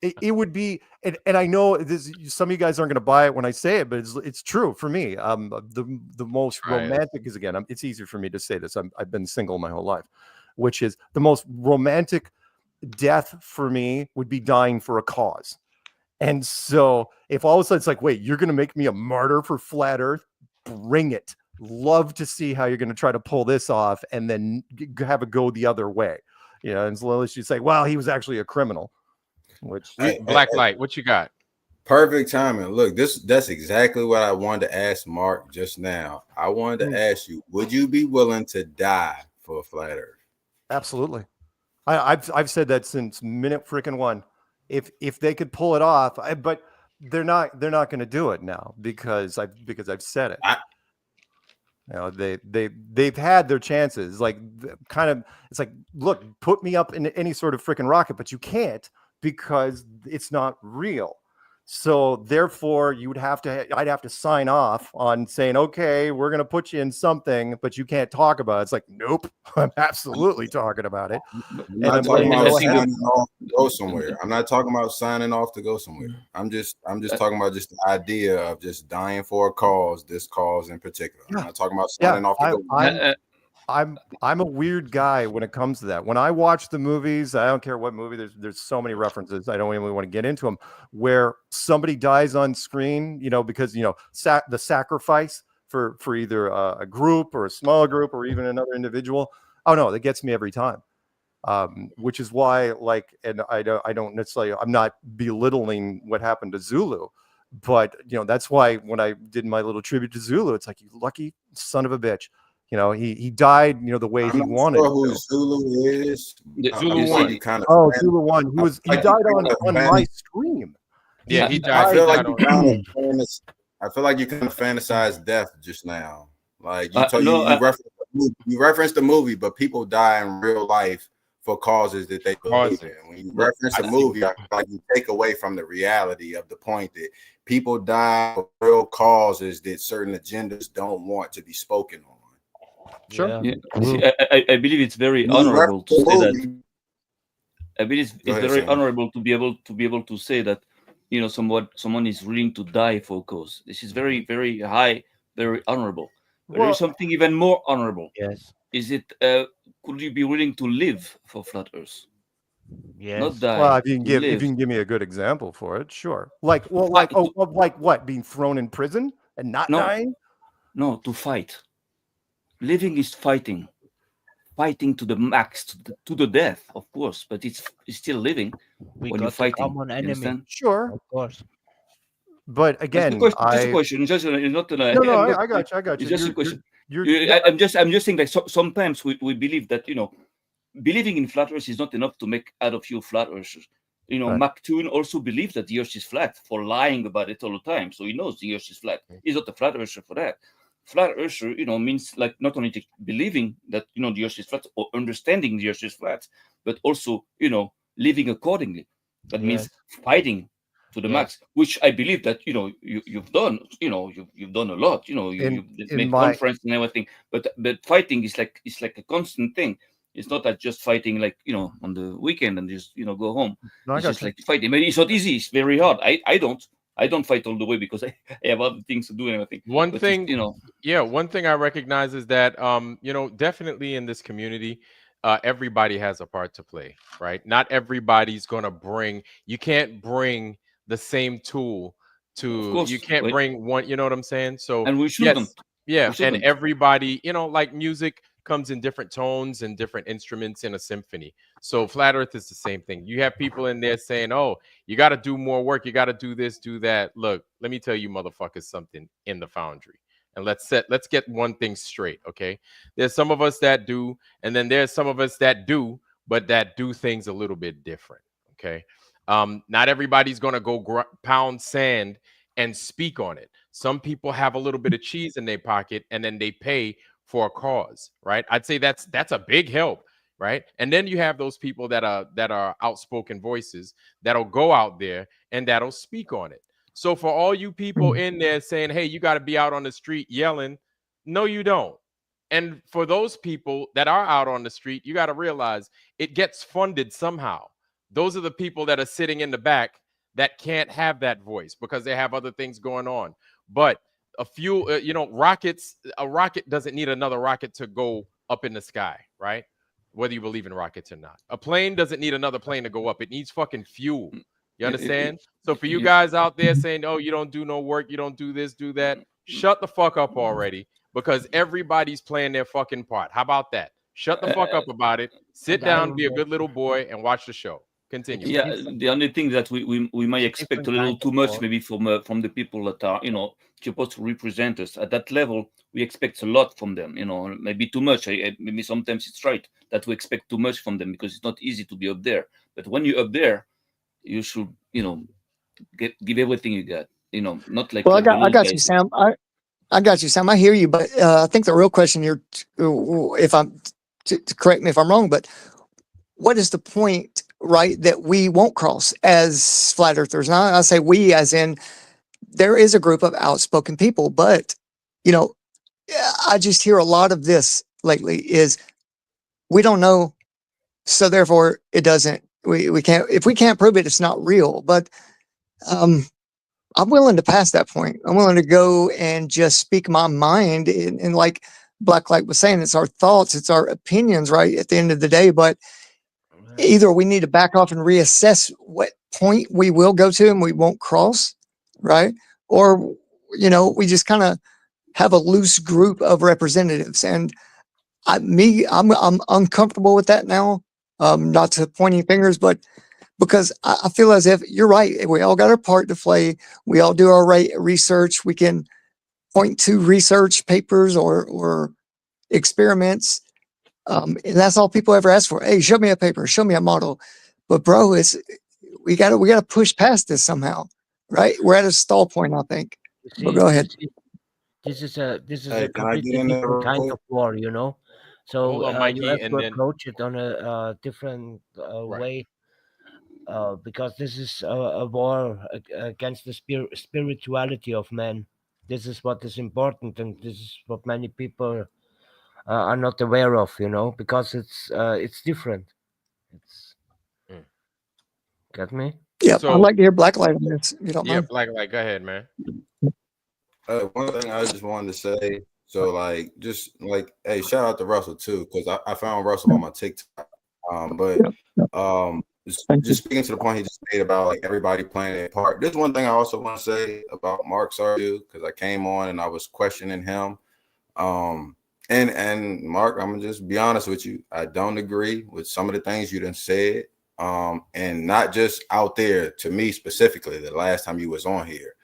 It would be, and I know this. Some of you guys aren't going to buy it when I say it, but it's true for me. The most romantic is, again, it's easier for me to say this. I've been single my whole life, which is the most romantic death for me would be dying for a cause. And so if all of a sudden it's like, wait, you're going to make me a martyr for flat Earth, bring it. Love to see how you're going to try to pull this off, and then have it go the other way. And so unless you say, well, he was actually a criminal. Which Blacklight, what you got? Perfect timing. Look, that's exactly what I wanted to ask Mark just now. I wanted to ask you, would you be willing to die for a flat Earth? Absolutely. I've said that since minute freaking one. If they could pull it off, but they're not going to do it now because I've said it. They've had their chances. Like, kind of, it's like, look, put me up in any sort of freaking rocket, but you can't, because it's not real. So therefore, I'd have to sign off on saying, okay, we're going to put you in something, but you can't talk about it. It's like, nope, I'm absolutely talking about it. I'm not talking about signing off to go somewhere. I'm not talking about signing off to go somewhere. I'm just talking about just the idea of just dying for a cause, this cause in particular. I'm not talking about signing off to go. I'm a weird guy when it comes to that. When I watch the movies, I don't care what movie, there's so many references. I don't even want to get into them, where somebody dies on screen, because the sacrifice for either a group or a small group or even another individual. Oh no, that gets me every time. Which is why, and I don't necessarily, I'm not belittling what happened to Zulu, but that's why when I did my little tribute to Zulu, it's like, you lucky son of a bitch. He died, the way he wanted. Sure who Zulu is. Zulu won. Zulu won. He died on my stream. Yeah, he died. I feel like you kind of fantasized death just now. Like you referenced the movie, but people die in real life for causes that they believe in. When you reference a movie, I feel like you take away from the reality of the point that people die for real causes that certain agendas don't want to be spoken on. Sure. Yeah. See, I believe it's very honorable to say that. I mean, it's Go ahead, very Sam. honorable to be able to say that, you know, someone is willing to die for a cause. This is very, very high, very honorable. But there Well, is something even more honorable. Yes. Is it? Could you be willing to live for flat Earth? Not Yes. Well, die. if you can To give live. me a good example for it, sure. Like, well, Fight- like what? Being thrown in prison and not No. dying? No, to fight. Living is fighting. Fighting to the max, to the death, of course, but it's still living We when got you're the fighting. common You enemy. understand? Sure. Of course. But Just a again, question. Just a question. Just not. No, I'm not, I got you. I got it's you. just a question. You're I'm just saying that sometimes we believe that, you know, believing in flat Earth is not enough to make out of you flat Earthers. You know, Right. Mark Twain also believed that the Earth is flat for lying about it all the time. So he knows the Earth is flat. He's not a flat Earther for that. Flat Earther, you know, means like not only believing that, you know, the Earth is flat or understanding the Earth is flat, but also, you know, living accordingly. That means fighting to the max, which I believe that, you know, you've done. You know, you've done a lot. You know, you've made conference and everything. But fighting is like a constant thing. It's not that just fighting like, you know, on the weekend and just, you know, go home. No, I It's got just you. like fighting. But it's not easy. It's very hard. I don't fight all the way because I have other things to do and everything. One But thing, you know, one thing I recognize is that, you know, definitely in this community, everybody has a part to play, right? Not everybody's gonna bring. You can't bring the same tool of to. course, You can't right? bring one. You know what I'm saying? So And we shouldn't. yes, yeah, We and shouldn't. everybody, you know, like music comes in different tones and different instruments in a symphony. So flat Earth is the same thing. You have people in there saying, "Oh, you got to do more work. You got to do this, do that." Look, let me tell you, motherfuckers, something in the foundry. And let's get one thing straight, okay? There's some of us that do, and then there's some of us that do, but that do things a little bit different, okay? Not everybody's gonna go pound sand and speak on it. Some people have a little bit of cheese in their pocket, and then they pay for a cause, right? I'd say that's a big help, right? And then you have those people that are outspoken voices that'll go out there and that'll speak on it. So for all you people in there saying, "Hey, you got to be out on the street yelling," no, you don't. And for those people that are out on the street, you got to realize it gets funded somehow. Those are the people that are sitting in the back that can't have that voice because they have other things going on. But a few, you know, a rocket doesn't need another rocket to go up in the sky, right? Whether you believe in rockets or not. A plane doesn't need another plane to go up. It needs fucking fuel. You understand? So for you guys out there saying, "Oh, you don't do no work, you don't do this, do that," shut the fuck up already, because everybody's playing their fucking part. How about that? Shut the fuck up about it. Sit down, be a good little boy, and watch the show. Continue. Yeah, the only thing that we might expect a little too much maybe from the people that are, you know, supposed to represent us at that level. We expect a lot from them, you know, maybe too much. Maybe sometimes it's right that we expect too much from them because it's not easy to be up there. But when you're up there, you should, you know, give everything you got. You know, not like Well, the I little got you, guys. Sam. I got you, Sam. I hear you, but I think the real question here, if I'm to correct me if I'm wrong, but what is the point, right, that we won't cross as flat earthers? And I say we as in there is a group of outspoken people, but you know, I just hear a lot of this lately is we don't know, so therefore it doesn't. We can't, if we can't prove it, it's not real. But I'm willing to pass that point. I'm willing to go and just speak my mind. And like Blacklight was saying, it's our thoughts, it's our opinions, right? At the end of the day, but either we need to back off and reassess what point we will go to and we won't cross, right? Or, you know, we just kind of have a loose group of representatives. And I'm uncomfortable with that now. Not to pointing fingers, but because I feel as if you're right. We all got our part to play. We all do our research. We can point to research papers or experiments. And that's all people ever ask for. Hey, show me a paper, show me a model. But bro, we gotta push past this somehow, right? We're at a stall point, I think. But go ahead. This is a Hey, a can I get completely in there different real kind quick? of war, you know. Hold So on, you Mikey, have and to then approach it on a different way, because this is a war against the spirituality of man. This is what is important, and this is what many people are not aware of, you know, because it's different. It's Get me? Yeah, I'd So like to hear Blacklight on this, if you don't yeah, mind. Black Light, go ahead, man. One thing I just wanted to say, so like, just like, hey, shout out to Russell too, because I found Russell on my TikTok. Just speaking to the point he just made about like everybody playing their part. There's one thing I also want to say about Mark Sardu, because I came on and I was questioning him. And Mark, I'm gonna just be honest with you. I don't agree with some of the things you done said. And not just out there to me specifically, the last time you was on here.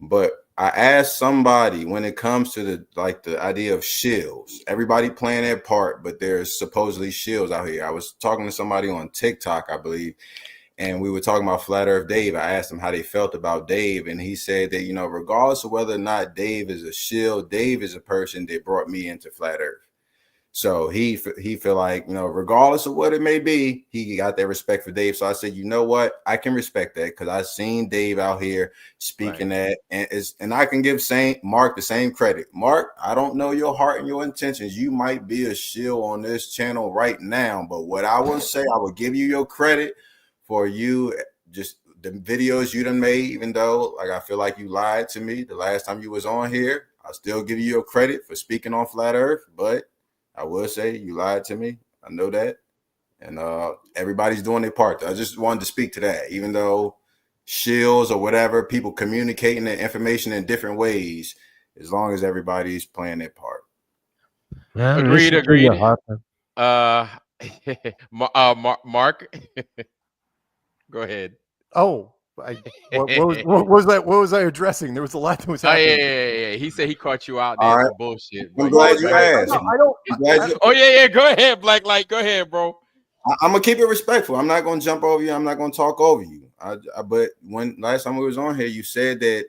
But I asked somebody when it comes to the idea of shills, everybody playing their part, but there's supposedly shills out here. I was talking to somebody on TikTok, I believe, and we were talking about Flat Earth Dave. I asked him how they felt about Dave, and he said that, you know, regardless of whether or not Dave is a shill, Dave is a person that brought me into Flat Earth. So he feel like, you know, regardless of what it may be, he got that respect for Dave. So I said, you know what, I can respect that because I've seen Dave out here speaking that, and I can give Mark the same credit. Mark, I don't know your heart and your intentions. You might be a shill on this channel right now, but what I will say, I will give you your credit for you just the videos you done made, even though like I feel like you lied to me the last time you was on here. I still give you your credit for speaking on Flat Earth, but I will say you lied to me. I know that. And everybody's doing their part. I just wanted to speak to that. Even though shills or whatever, people communicating their information in different ways, as long as everybody's playing their part. Yeah, Agreed. listen to your Agreed. heart. Mark, go ahead. Oh, what was that? What was I addressing? There was a lot that was Oh happening. yeah. He said he caught you out All there right. some bullshit. I'm but glad you go ahead. asked. I don't. Oh yeah. Go ahead, Black Light. Go ahead, bro. I'm gonna keep it respectful. I'm not gonna jump over you. I'm not gonna talk over you. But when last time we was on here, you said that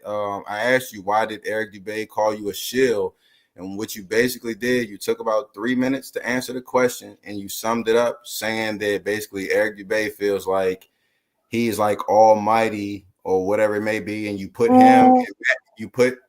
I asked you why did Eric Dubé call you a shill, and what you basically did, you took about 3 minutes to answer the question, and you summed it up saying that basically Eric Dubé feels like he's like almighty or whatever it may be, and you put him, you put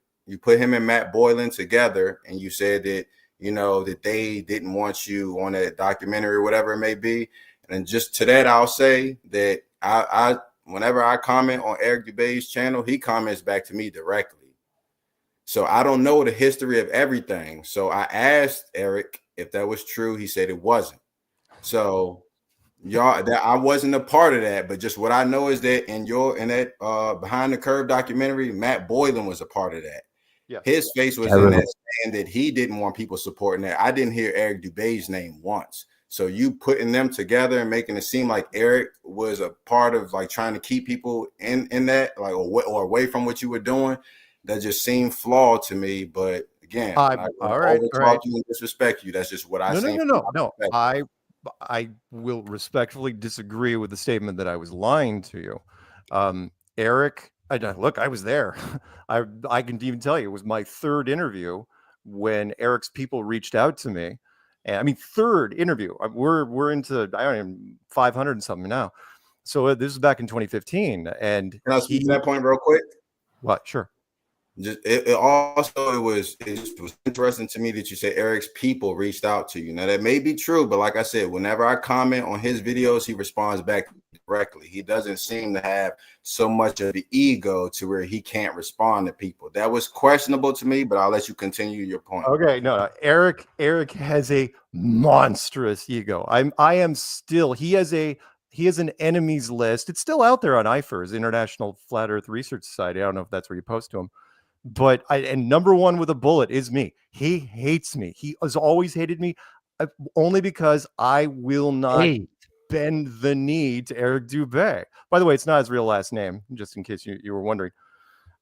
him and Matt Boylan together, and you said that, you know, that they didn't want you on that documentary or whatever it may be. And just to that, I'll say that I whenever I comment on Eric Dubé's channel, he comments back to me directly. So I don't know the history of everything. So I asked Eric if that was true. He said it wasn't. So y'all, that I wasn't a part of that, but just what I know is that in that Behind the Curve documentary, Matt Boylan was a part of that. Yeah. His face was in that saying that he didn't want people supporting that. I didn't hear Eric Dubé's name once. So you putting them together and making it seem like Eric was a part of like trying to keep people in that, like or away from what you were doing, that just seemed flawed to me. But again, I'm not all right. you and disrespect you. That's just what I see. No. I will respectfully disagree with the statement that I was lying to you. Eric, look, I was there. I can even tell you it was my third interview when Eric's people reached out to me. And I mean, third interview. We're into, I don't even 500 and something now. So this is back in 2015. And can I speak to that point real quick? What? Sure. Just it was interesting to me that you say Eric's people reached out to you. Now that may be true, but like I said, whenever I comment on his videos, he responds back directly. He doesn't seem to have so much of the ego to where he can't respond to people. That was questionable to me, but I'll let you continue your point. Okay, no, Eric has a monstrous ego. I am still. He has an enemies list. It's still out there on IFERS, International Flat Earth Research Society. I don't know if that's where you post to him. But and number one with a bullet is me. He hates me. He has always hated me, only because I will not bend the knee to Eric Dubé. By the way, it's not his real last name, just in case you were wondering.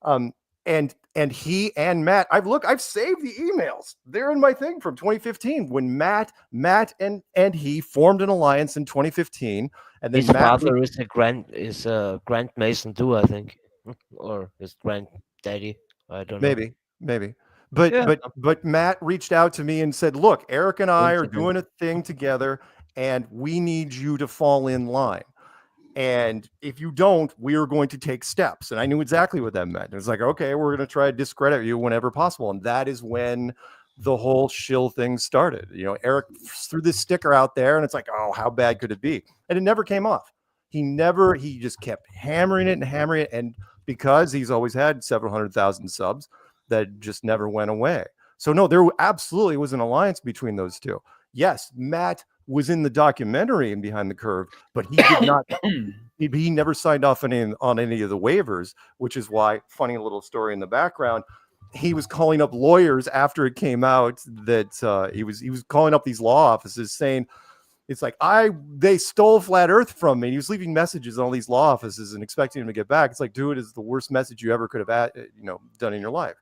And he and Matt, I've saved the emails. They're in my thing from 2015 when Matt and he formed an alliance in 2015. And then his Matt father is a Grand Mason too, I think, or his granddaddy. I don't know. Maybe. But Matt reached out to me and said, look, Eric and I are doing a thing together and we need you to fall in line. And if you don't, we are going to take steps. And I knew exactly what that meant. It was like, okay, we're going to try to discredit you whenever possible. And that is when the whole shill thing started. You know, Eric threw this sticker out there and it's like, oh, how bad could it be? And it never came off. He just kept hammering it. And because he's always had several 100,000 subs, that just never went away. So no, there absolutely was an alliance between those two. Yes, Matt was in the documentary and Behind the Curve, but he did not. He never signed off on any of the waivers, which is why, funny little story in the background, he was calling up lawyers after it came out that he was calling up these law offices saying, it's like, they stole flat earth from me. He was leaving messages on all these law offices and expecting them to get back. It's like, dude, it's the worst message you ever could have done in your life.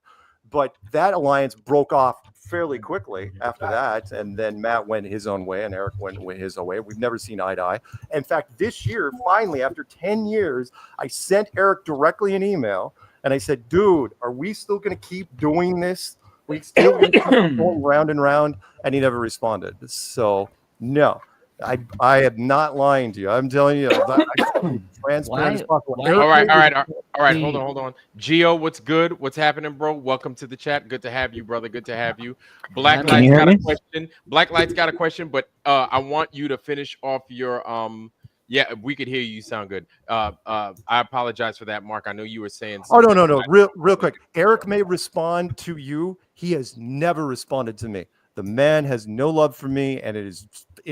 But that alliance broke off fairly quickly after that. And then Matt went his own way and Eric went his own way. We've never seen eye to eye. In fact, this year, finally, after 10 years, I sent Eric directly an email and I said, dude, are we still going to keep doing this? We still going to keep going round and round? And he never responded. So no, I am not lying to you. I'm telling you, transparent as possible. All right. Hold on. Gio, what's good? What's happening, bro? Welcome to the chat. Good to have you, brother. Good to have you. Black Light's got a question. Black Light's got a question, but I want you to finish off your Yeah, we could hear you. You sound good. I apologize for that, Mark. I know you were saying. Oh no. Real quick. Eric may respond to you. He has never responded to me. The man has no love for me, and it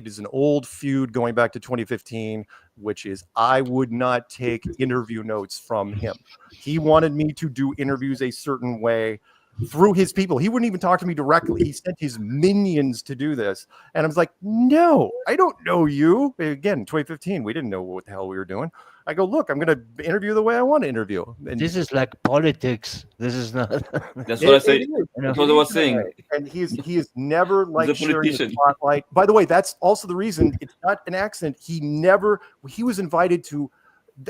is an old feud going back to 2015, which is I would not take interview notes from him. He wanted me to do interviews a certain way through his people. He wouldn't even talk to me directly. He sent his minions to do this. And I was like, no, I don't know you. Again, 2015, we didn't know what the hell we were doing. I go, look, I'm going to interview the way I want to interview. And this is like politics. This is not. That's what I said. That's what I was saying. And he is never like sharing the spotlight. By the way, that's also the reason it's not an accident. He was invited to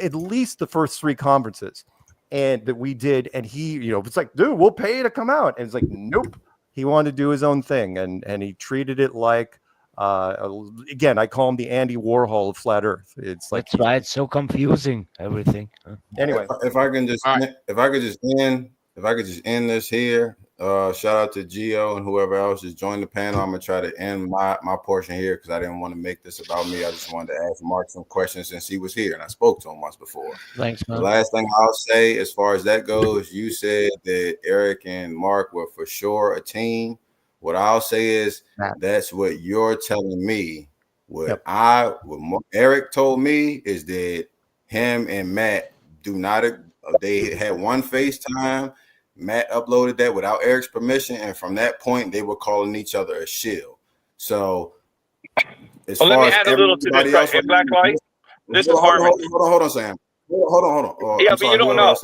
at least the first 3 conferences and that we did. And he, it's like, dude, we'll pay you to come out. And it's like, nope. He wanted to do his own thing. And he treated it like, again, I call him the Andy Warhol of flat Earth. It's like, that's right. It's so confusing, everything. Anyway, if I could just end this here. Shout out to Gio and whoever else has joined the panel. I'm gonna try to end my portion here because I didn't want to make this about me. I just wanted to ask Mark some questions since he was here and I spoke to him once before. Thanks, man. The last thing I'll say, as far as that goes, you said that Eric and Mark were for sure a team. What I'll say is that's what you're telling me. What Eric told me is that him and Matt they had one FaceTime. Matt uploaded that without Eric's permission, and from that point, they were calling each other a shill. So, as far let me as add a little to this right here, Black Light. This is Harmon. Hold on, Sam. Hold on. Yeah, but you don't know.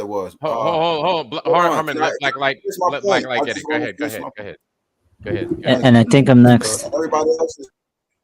Hold on. Harmon, let Black Light get it. Go ahead. And I think I'm next.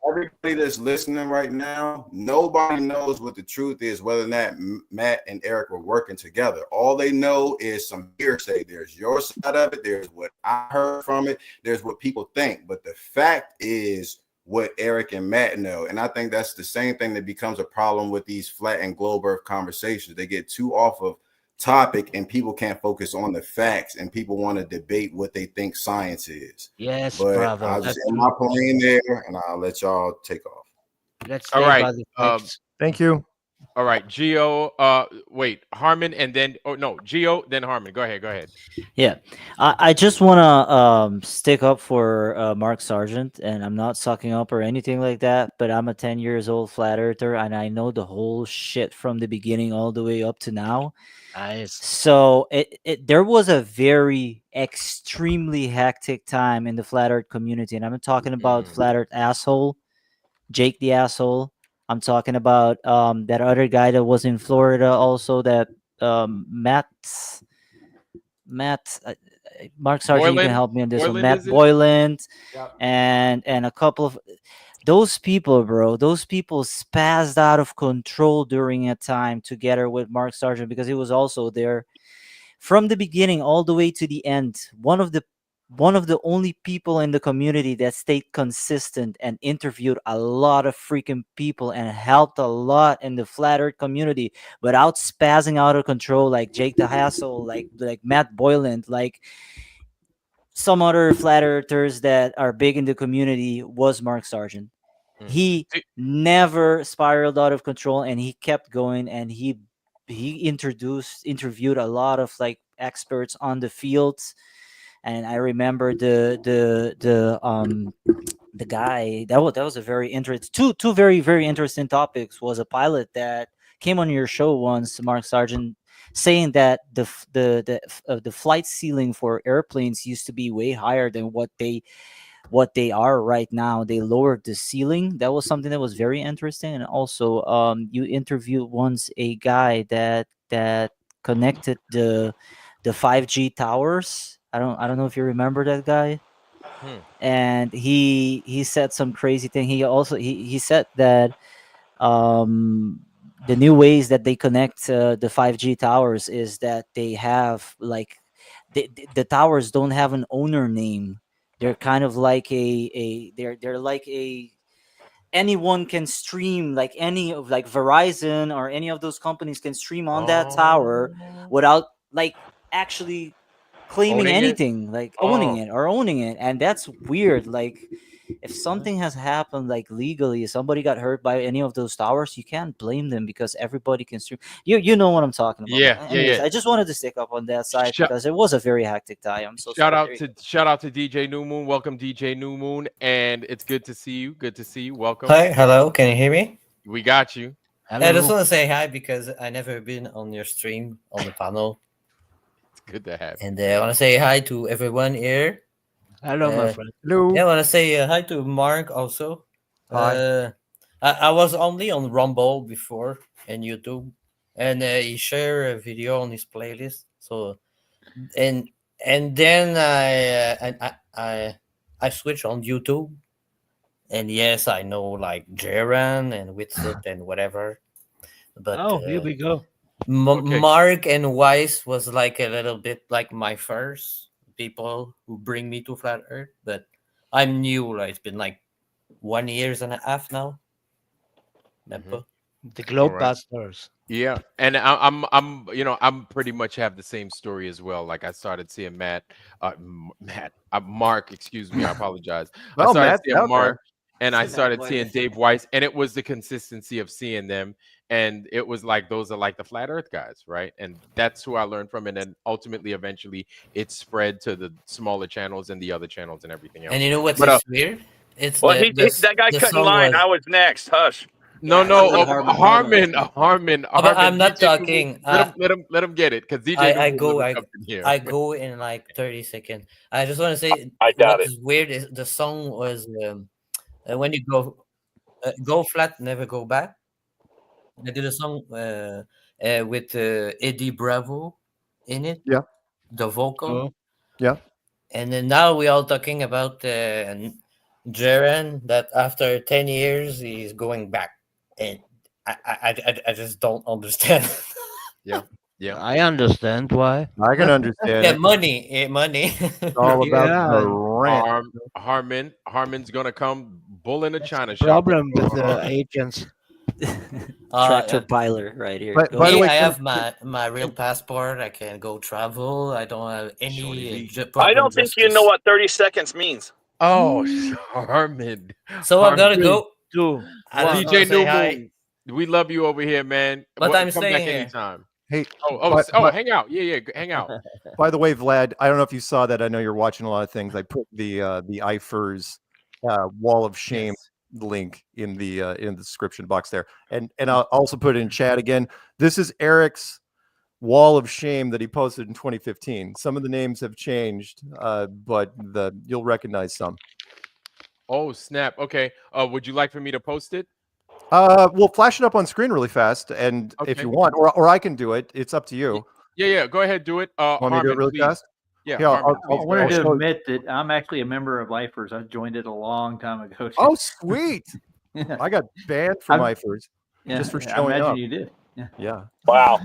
Everybody that's listening right now, nobody knows what the truth is, whether or not Matt and Eric were working together. All they know is some hearsay. There's your side of it. There's what I heard from it. There's what people think. But the fact is what Eric and Matt know. And I think that's the same thing that becomes a problem with these flat and globe earth conversations. They get too off of topic and people can't focus on the facts and people want to debate what they think science is. Yes, but brother. I'll just end my plane there and I'll let y'all take off. Let's all right. Thank you. All right, Gio. Wait, Harmon, and then Gio, then Harmon. Go ahead. Yeah, I just want to stick up for Mark Sargent, and I'm not sucking up or anything like that. But I'm a 10 years old flat earther, and I know the whole shit from the beginning all the way up to now. Nice. So there was a very extremely hectic time in the flat earth community, and I'm talking about flat earth asshole, Jake the asshole. I'm talking about that other guy that was in Florida also, that Matt, Mark Sargent, you can help me on this one. Matt Boylan, and a couple of those people, bro. Those people spazzed out of control during a time together with Mark Sargent because he was also there from the beginning all the way to the end. One of the only people in the community that stayed consistent and interviewed a lot of freaking people and helped a lot in the flat earth community without spazzing out of control like Jake the Hassle, like Matt Boylan, like some other flat earthers that are big in the community, was Mark Sargent. He never spiraled out of control, and he kept going, and he interviewed a lot of like experts on the fields. And I remember the guy that was a very interesting two very very interesting topics. Was a pilot that came on your show once, Mark Sargent, saying that the flight ceiling for airplanes used to be way higher than what they are right now. They lowered the ceiling. That was something that was very interesting. And also, you interviewed once a guy that connected the 5G towers. I don't know if you remember that guy. And he said some crazy thing. He said that the new ways that they connect the 5G towers is that they have like the towers don't have an owner name. They're kind of like they're like a anyone can stream, like any of like Verizon or any of those companies can stream on that tower without like actually claiming Owning it? anything, like owning it. And that's weird. Like if something has happened like legally, somebody got hurt by any of those towers, you can't blame them because everybody can stream. You know what I'm talking about. Yeah, Anyways, yeah. I just wanted to stick up on that side because it was a very hectic time. I'm so Shout sorry. out to DJ New Moon. Welcome, DJ New Moon, and it's good to see you. Good to see you. Welcome. Hi, hello. Can you hear me? We got you. I just want to say hi because I never been on your stream on the panel. It's good to have. And I want to say hi to everyone here. Hello, my friend. Hello. Yeah, I want to say hi to Mark also. Hi. I was only on Rumble before and YouTube, and he shared a video on his playlist. So, and then I switched on YouTube, and yes, I know like Jaron and Witsit and whatever. But here we go. Mark and Weiss was like a little bit like my first people who bring me to Flat Earth, but I'm new. Like it's been like 1 year and a half now. The Globebusters. Yeah, and I'm pretty much have the same story as well. Like I started seeing Mark. Excuse me, I apologize. I started Matt's seeing out Mark, there. and I started seeing Dave Weiss, and it was the consistency of seeing them, and it was like those are like the flat Earth guys, right? And that's who I learned from, and then ultimately, eventually, it spread to the smaller channels and the other channels and everything else. And you know what's weird? It's that guy cut in line. I was next. Hush. No, Harmon. But I'm not talking. Let him get it because DJ. I go in like 30 seconds. I just want to say what is weird is the song was when you go flat, never go back. They did a song with Eddie Bravo in it. Yeah. The vocal. Yeah. And then now we all talking about Jaron that after 10 years he's going back. And I just don't understand. Yeah. I understand why. I can understand. Yeah, money. It's all about the rent. Harmon's gonna come bull in a china shop. Problem with the agents. Tractor pilot right here. By the way, I have my real passport. I can go travel. I don't have any. I don't think you know what 30 seconds means. Oh, Harmon. So I'm gonna go. DJ New Moon, we love you over here, man. But I'm come saying back anytime. Hey, hang out. Yeah, hang out. By the way, Vlad, I don't know if you saw that. I know you're watching a lot of things. I put the IFERS Wall of Shame link in the description box there, and I'll also put it in chat again. This is Eric's Wall of Shame that he posted in 2015. Some of the names have changed, but you'll recognize some. Oh snap! Okay, would you like for me to post it? We'll flash it up on screen really fast, and if you want, or I can do it. It's up to you. Yeah. Go ahead, do it. Want me to do it really fast? Yeah. I wanted to admit that I'm actually a member of IFERS. I joined it a long time ago. Oh, sweet! I got banned from IFERS just for showing up. You did. Yeah. Wow.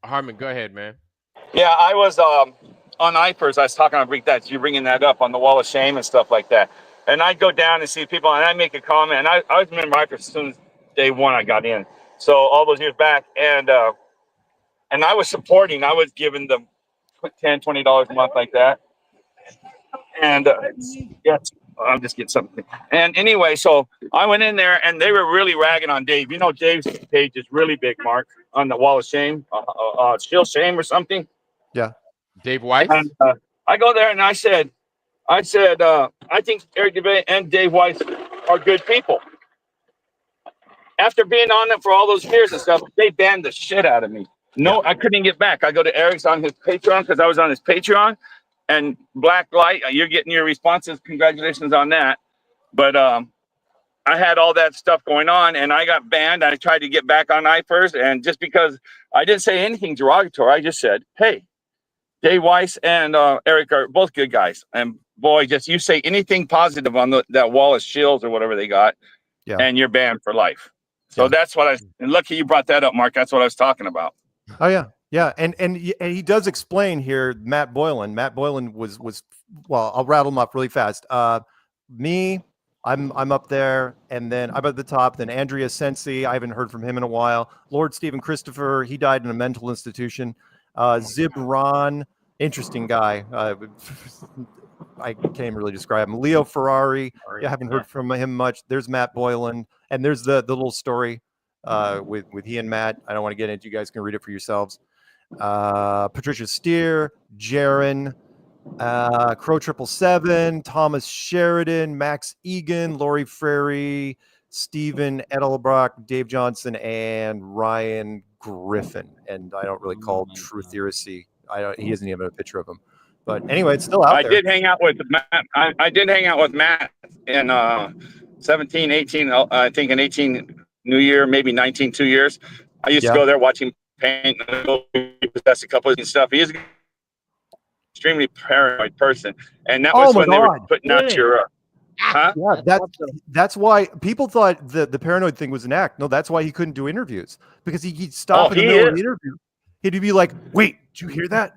Harmon, go ahead, man. Yeah, I was on IFERS. I was talking about that. You bringing that up on the Wall of Shame and stuff like that. And I'd go down and see people, and I'd make a comment. And I was a member of IFERS as soon as day one I got in. So all those years back, and I was supporting. I was giving them $10, $20 a month like that. And yes, I'm just getting something. And anyway, so I went in there and they were really ragging on Dave. You know, Dave's page is really big, Mark, on the wall of shame, still shame or something. Yeah. Dave Weiss. And I go there and I said, I think Eric DeBay and Dave Weiss are good people. After being on them for all those years and stuff, they banned the shit out of me. No, I couldn't get back. I go to Eric's on his Patreon because I was on his Patreon. And Black Light, you're getting your responses. Congratulations on that. But I had all that stuff going on, and I got banned. I tried to get back on iFirst, and just because I didn't say anything derogatory, I just said, hey, Dave Weiss and Eric are both good guys. And boy, just you say anything positive on that wall of shills or whatever they got, and you're banned for life. So that's what and lucky you brought that up, Mark. That's what I was talking about. Oh yeah, yeah, and he does explain here. Matt Boylan was well. I'll rattle him up really fast. Me, I'm up there, and then I'm at the top. Then Andrea Sensi, I haven't heard from him in a while. Lord Stephen Christopher, he died in a mental institution. Zib Ron, interesting guy. I can't even really describe him. Leo Ferrari, I haven't heard from him much. There's Matt Boylan, and there's the little story with he and Matt. I don't want to get into it. You guys can read it for yourselves. Patricia Steer, Jaron, Crow 777, Thomas Sheridan, Max Egan, Lori Frary, Stephen Edelbrock, Dave Johnson, and Ryan Griffin. And I don't really call True Theorisy. He isn't even a picture of him. But anyway, it's still out there. I did hang out with Matt. I did hang out with Matt in 17, 18, I think in 18 New Year, maybe 19, 2 years. I used to go there, watch him paint, and go possess a couple of stuff. He is an extremely paranoid person. And that was when they were putting out your huh? Yeah, that's why people thought the paranoid thing was an act. No, that's why he couldn't do interviews, because he'd stop in the middle of the interview. He'd be like, wait, did you hear that?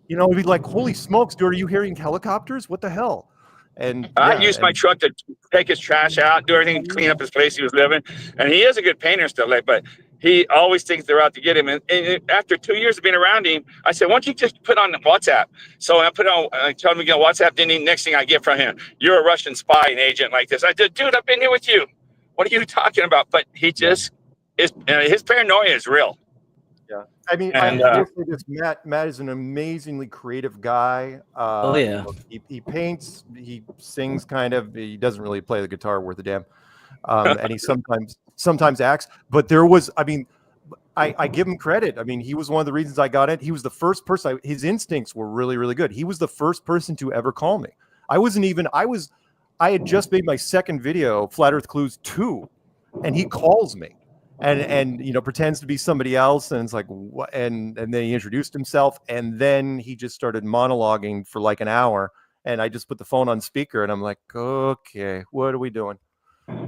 You know, he'd be like, holy smokes, dude, are you hearing helicopters? What the hell? And I used my truck to take his trash out, do everything, clean up his place he was living. And he is a good painter still, but he always thinks they're out to get him. And after 2 years of being around him, I said, why don't you just put on WhatsApp? So I put on, I told him to get on WhatsApp. Then the next thing I get from him, you're a Russian spy and agent like this. I said, dude, I've been here with you. What are you talking about? But he just is, his paranoia is real. Yeah, I mean, I will say this: Matt is an amazingly creative guy. He paints, he sings, kind of. He doesn't really play the guitar worth a damn, and he sometimes acts. But there was, I mean, I give him credit. I mean, he was one of the reasons I got it. He was the first person. His instincts were really, really good. He was the first person to ever call me. I had just made my second video, Flat Earth Clues 2, and he calls me. And you know, pretends to be somebody else, and it's like what? And then he introduced himself, and then he just started monologuing for like an hour, and I just put the phone on speaker, and I'm like, okay, what are we doing?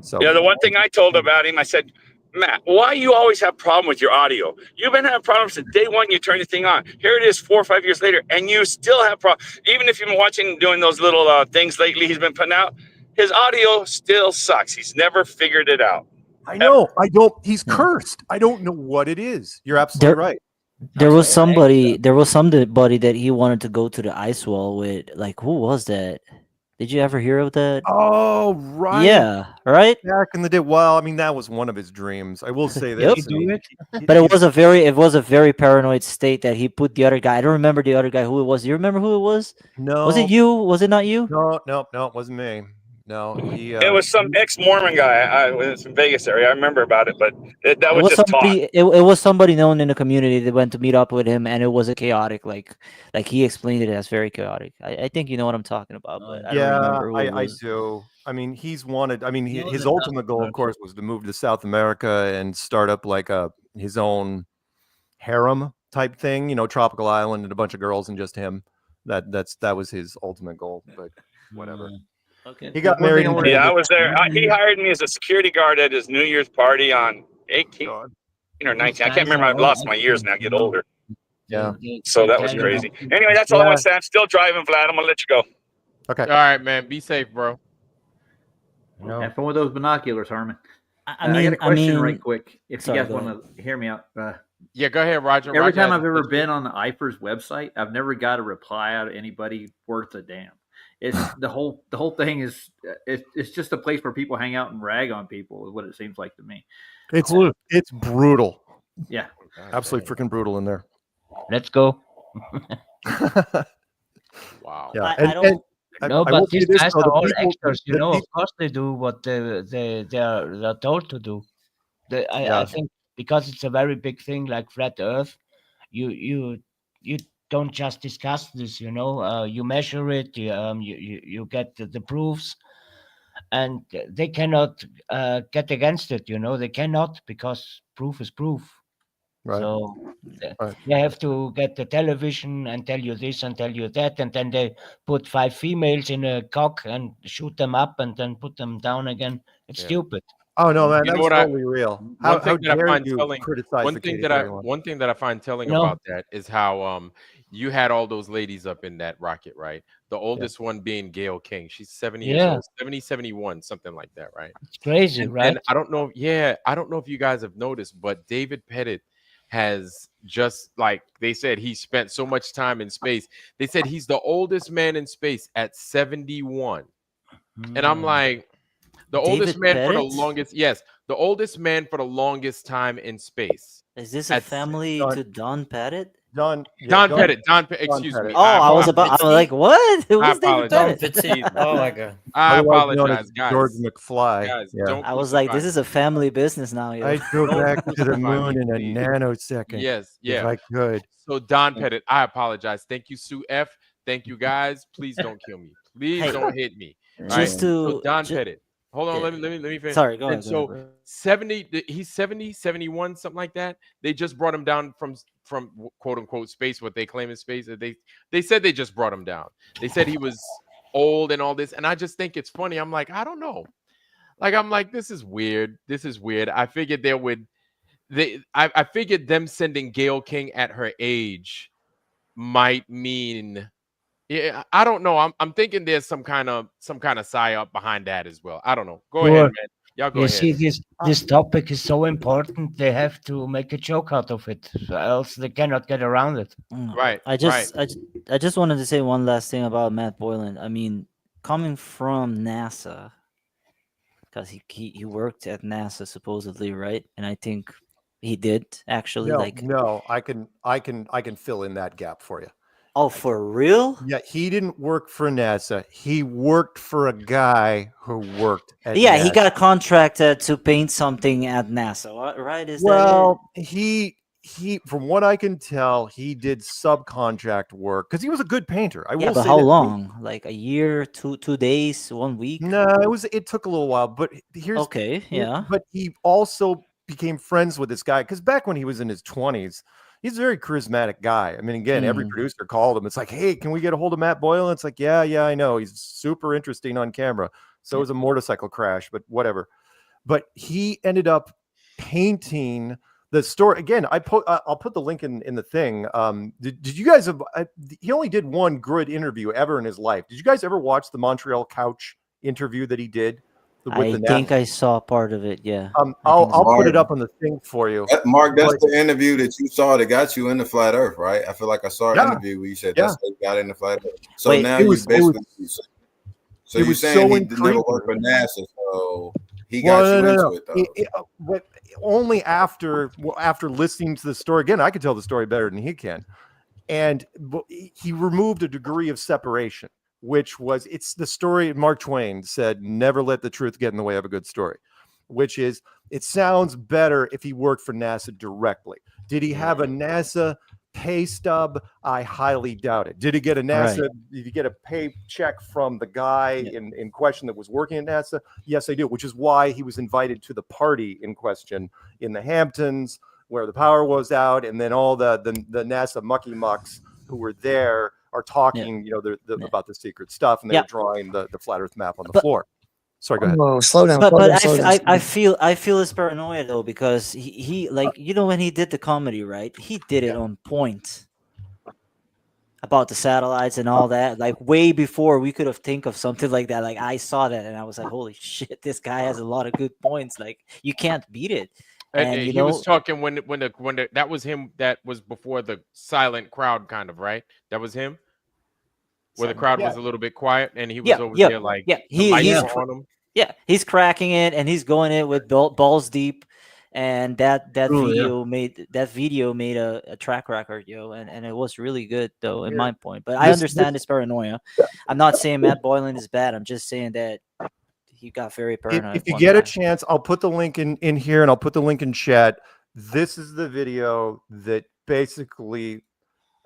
So yeah, the one thing I told about him, I said, Matt, why you always have problem with your audio? You've been having problems since day one. You turn the thing on. Here it is, 4 or 5 years later, and you still have problems. Even if you've been watching, doing those little things lately, he's been putting out. His audio still sucks. He's never figured it out. I know. I don't. He's cursed. I don't know what it is. You're absolutely right. There was somebody that he wanted to go to the ice wall with. Like, who was that? Did you ever hear of that? Oh, right. Yeah, right. Back in the day. Well, I mean, that was one of his dreams. I will say this. But it was a very paranoid state that he put the other guy. I don't remember the other guy who it was. Do you remember who it was? No. Was it you? Was it not you? No, it wasn't me. No, it was some ex-Mormon guy. Was in Vegas area. I remember about it, but that was just somebody. talk. It was somebody known in the community that went to meet up with him, and it was a chaotic, like he explained it as very chaotic. I think you know what I'm talking about, but I don't remember who it I was. do. I mean, he's wanted. I mean, his ultimate goal, of course, was to move to South America and start up like his own harem type thing. You know, tropical island and a bunch of girls and just him. That was his ultimate goal. But whatever. Okay. He got married. Yeah, I was there. He hired me as a security guard at his New Year's party on 18 or 19. I can't remember. I've lost my years now. I get older. Yeah. So that was crazy. Anyway, that's all I want to say. I'm still driving, Vlad. I'm gonna let you go. Okay. All right, man. Be safe, bro. Have fun with those binoculars, Harmon. I got a question right mean, quick. If sorry, you guys go want to hear me out. Yeah, go ahead, Roger. Every Roger time has I've a ever question. been on the IFER's website, I've never got a reply out of anybody worth a damn. it's the whole thing is it's just a place where people hang out and rag on people is what it seems like to me. It's brutal. Yeah, absolutely freaking brutal in there. Let's go. Wow. Yeah, I don't. No, I but will say these this, guys though, are the all people- actors, you the- know. the- Of course, they do what they're told to do. I Yes. think because it's a very big thing like flat Earth, you don't just discuss this, you know. You measure it, you get the proofs, and they cannot get against it, you know. They cannot, because proof is proof. Right. So Right. they have to get the television and tell you this and tell you that, and then they put 5 females in a cock and shoot them up and then put them down again. It's stupid. Oh no, man, You know that's what totally real. One How thing that I dare find you telling, criticize one the thing case, that I everyone? one thing that I find telling No. about that is how you had all those ladies up in that rocket, right? The oldest one being Gail King. She's 70 years Yeah. old, 70, 71, something like that, right? It's crazy, And right? I don't know, I don't know if you guys have noticed, but David Pettit has just, like they said, he spent so much time in space. They said he's the oldest man in space at 71. And I'm like, the oldest David man for the Pettit? longest, yes, the oldest man for the longest time in space. Is this a At family Don- to Don Pettit? Don Pettit, excuse me. Pettit. Oh, I was about. I'm like, what? Who's I David apologize. Pettit? Petit. Oh my god. I Otherwise known as apologize, guys. George McFly. Guys, Yeah. don't I was like, this crucify is a family business now, yo. I'd go Don't back to the crucify me, moon in a please. nanosecond. Yes, if yeah. I could. So Don Pettit, I apologize. Thank you, Sue F. Thank you, guys. Please don't kill me. Please Hey, don't hit me. All just So to Don ju- Pettit. Hold on, yeah. let me finish. Sorry, go And ahead. Go so ahead, bro. 70, he's 70, 71, something like that. They just brought him down from quote unquote space, what they claim is space. They said they just brought him down. They said he was old and all this. And I just think it's funny. I'm like, I don't know. Like, I'm like, this is weird. This is weird. I figured I figured them sending Gail King at her age might mean, yeah, I don't know. I'm thinking there's some kind of psyop behind that as well. I don't know. Go ahead, man. Y'all go You ahead. see, this topic is so important. They have to make a joke out of it, else they cannot get around it. Right. I just wanted to say one last thing about Matt Boylan. I mean, coming from NASA, because he worked at NASA supposedly, right? And I think he did actually. No, I can fill in that gap for you. Oh, for real? Yeah, he didn't work for NASA. He worked for a guy who worked at Yeah, NASA. he got contracted to paint something at NASA, right? Is Well, he from what I can tell, he did subcontract work because he was a good painter. I that it? Yeah, will but say how that. long? Like a year, 2 days, 1 week? No, it took a little while, but here's Okay, yeah. But he also became friends with this guy because back when he was in his 20s, he's a very charismatic guy. I mean, again, every producer called him. It's like, hey, can we get a hold of Matt Boylan? It's like, yeah, I know. He's super interesting on camera. So it was a motorcycle crash, but whatever. But he ended up painting the story. Again, I'll put the link in the thing. Did you guys have? He only did one good interview ever in his life. Did you guys ever watch the Montreal Couch interview that he did? I think I saw part of it. Yeah. I'll put it up on the thing for you. Mark, that's the interview that you saw that got you into flat Earth, right? I feel like I saw an interview where you said that's how you got into flat Earth. So Wait, now it you was- basically, it you're was saying so he never intriguing. worked for NASA, so he got you into it though. But only after listening to the story again, I could tell the story better than he can. And he removed a degree of separation, which was it's the story Mark Twain said, never let the truth get in the way of a good story, which is it sounds better if he worked for NASA directly. Did he have a NASA pay stub? I highly doubt it. Did he get a NASA? Right. Did he get a paycheck from the guy in question that was working at NASA? Yes, I do, which is why he was invited to the party in question in the Hamptons where the power was out, and then all the NASA mucky mucks who were there are talking, about the secret stuff, and they're drawing the flat Earth map on the floor. Sorry, go ahead. Oh, slow down. But I feel his paranoia though, because he like, when he did the comedy, right? He did it on point about the satellites and all that, like way before we could have think of something like that. Like I saw that and I was like, holy shit, this guy has a lot of good points. Like you can't beat it. And he was talking when the that was him. That was before the silent crowd, kind of, right? That was him. where the crowd was a little bit quiet, and he was Yeah, over yeah, there like yeah. the lights He's were on him. yeah, he's cracking it, and he's going it with balls deep, and that True, video made a track record, yo, and it was really good though, in Here, my point. But I understand his paranoia. I'm not saying Matt Boylan is bad. I'm just saying that he got very paranoid. If you one get a time. chance, I'll put the link in here, and I'll put the link in chat. This is the video that basically,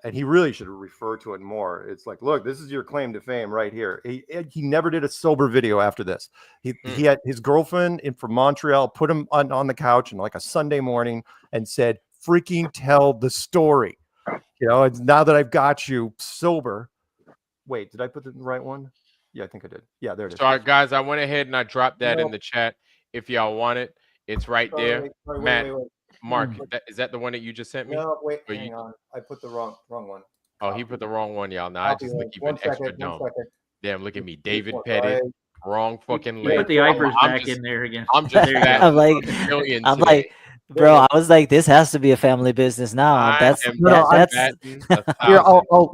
and he really should refer to it more. It's like, look, this is your claim to fame right here. He never did a sober video after this. He had his girlfriend from Montreal put him on the couch in like a Sunday morning and said, freaking tell the story. You know, it's now that I've got you sober. Wait, did I put the right one? Yeah, I think I did. Yeah, there it is. Sorry, guys, I went ahead and I dropped that in No. the chat. If y'all want it, it's right there. Sorry, Matt, wait. Mark, is that the one that you just sent me? No, wait, Or hang on. I put the wrong one. Oh, he put the wrong one, y'all. Now I Copy just look link. even 1 second, extra 1 dumb. second. Damn, look at me, David one, Pettit. right? Wrong fucking You link. put the Ivers I'm back just- in there again. I'm just There you fat. go. I'm like, million I'm today. like, bro, I was like, this has to be a family business now. I That's am that's batting a Here, thousand. I'll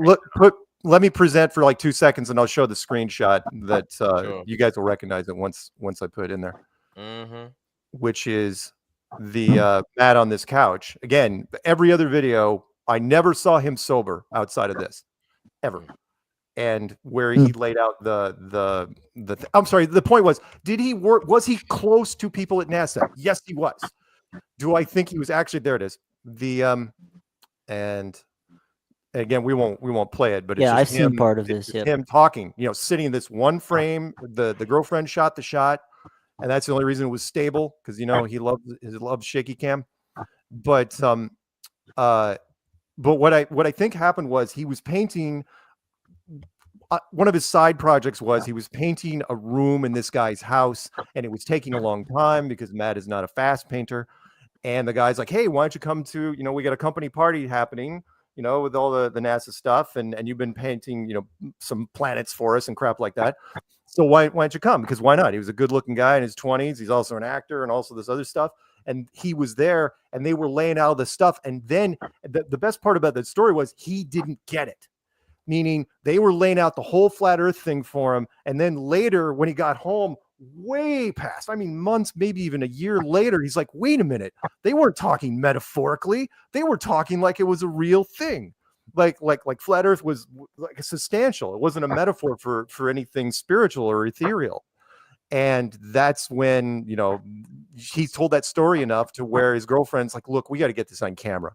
let me present for like 2 seconds, and I'll show the screenshot that you guys will recognize it once I put it in there. Mm-hmm. Which is the Matt on this couch. Again, every other video, I never saw him sober outside of this, ever. And where he laid out I'm sorry, the point was, did he work? Was he close to people at NASA? Yes, he was. Do I think he was actually? There it is. And again, we won't play it, but it's yeah, I've just seen him, part of it's this. just Yeah, him talking, sitting in this one frame. The girlfriend shot the shot, and that's the only reason it was stable, because he loves shaky cam. But what I think happened was he was painting. One of his side projects was he was painting a room in this guy's house, and it was taking a long time because Matt is not a fast painter. And the guy's like, hey, why don't you come to, we got a company party happening, with all the NASA stuff, and you've been painting, some planets for us and crap like that. So why don't you come? Because why not? He was a good looking guy in his 20s. He's also an actor and also this other stuff. And he was there, and they were laying out the stuff. And then the best part about that story was he didn't get it. Meaning they were laying out the whole flat earth thing for him. And then later, when he got home, way past, months, maybe even a year later, he's like, wait a minute. They weren't talking metaphorically. They were talking like it was a real thing. Like flat earth was like substantial. It wasn't a metaphor for anything spiritual or ethereal. And that's when, he told that story enough to where his girlfriend's like, look, we got to get this on camera.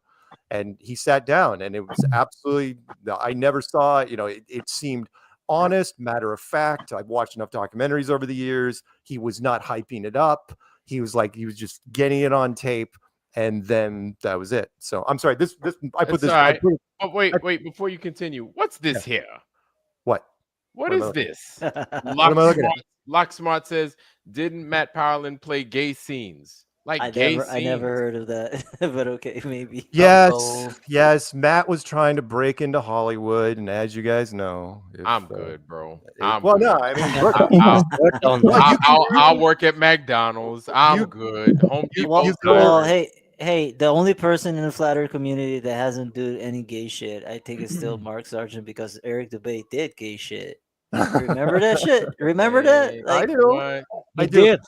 And he sat down, and it was absolutely, I never saw, it seemed honest, matter of fact. I've watched enough documentaries over the years. He was not hyping it up. He was just getting it on tape, and then that was it. So I'm sorry, I put It's this. all right. But wait, before you continue, what's this here? What? What is this? What am I looking at? Locksmart says, didn't Matt Powlin play gay scenes? Like I gay never scenes. heard of that, but okay, maybe. Yes. Matt was trying to break into Hollywood, and as you guys know, I'm good, bro. Well, no, I mean, look, I'll work at McDonald's. I'm good. Home Depot. Well, hey, the only person in the flat earth community that hasn't do any gay shit, I think, is still Mark Sargent, because Eric Dubay did gay shit. Remember that shit? Remember that? I do. He did.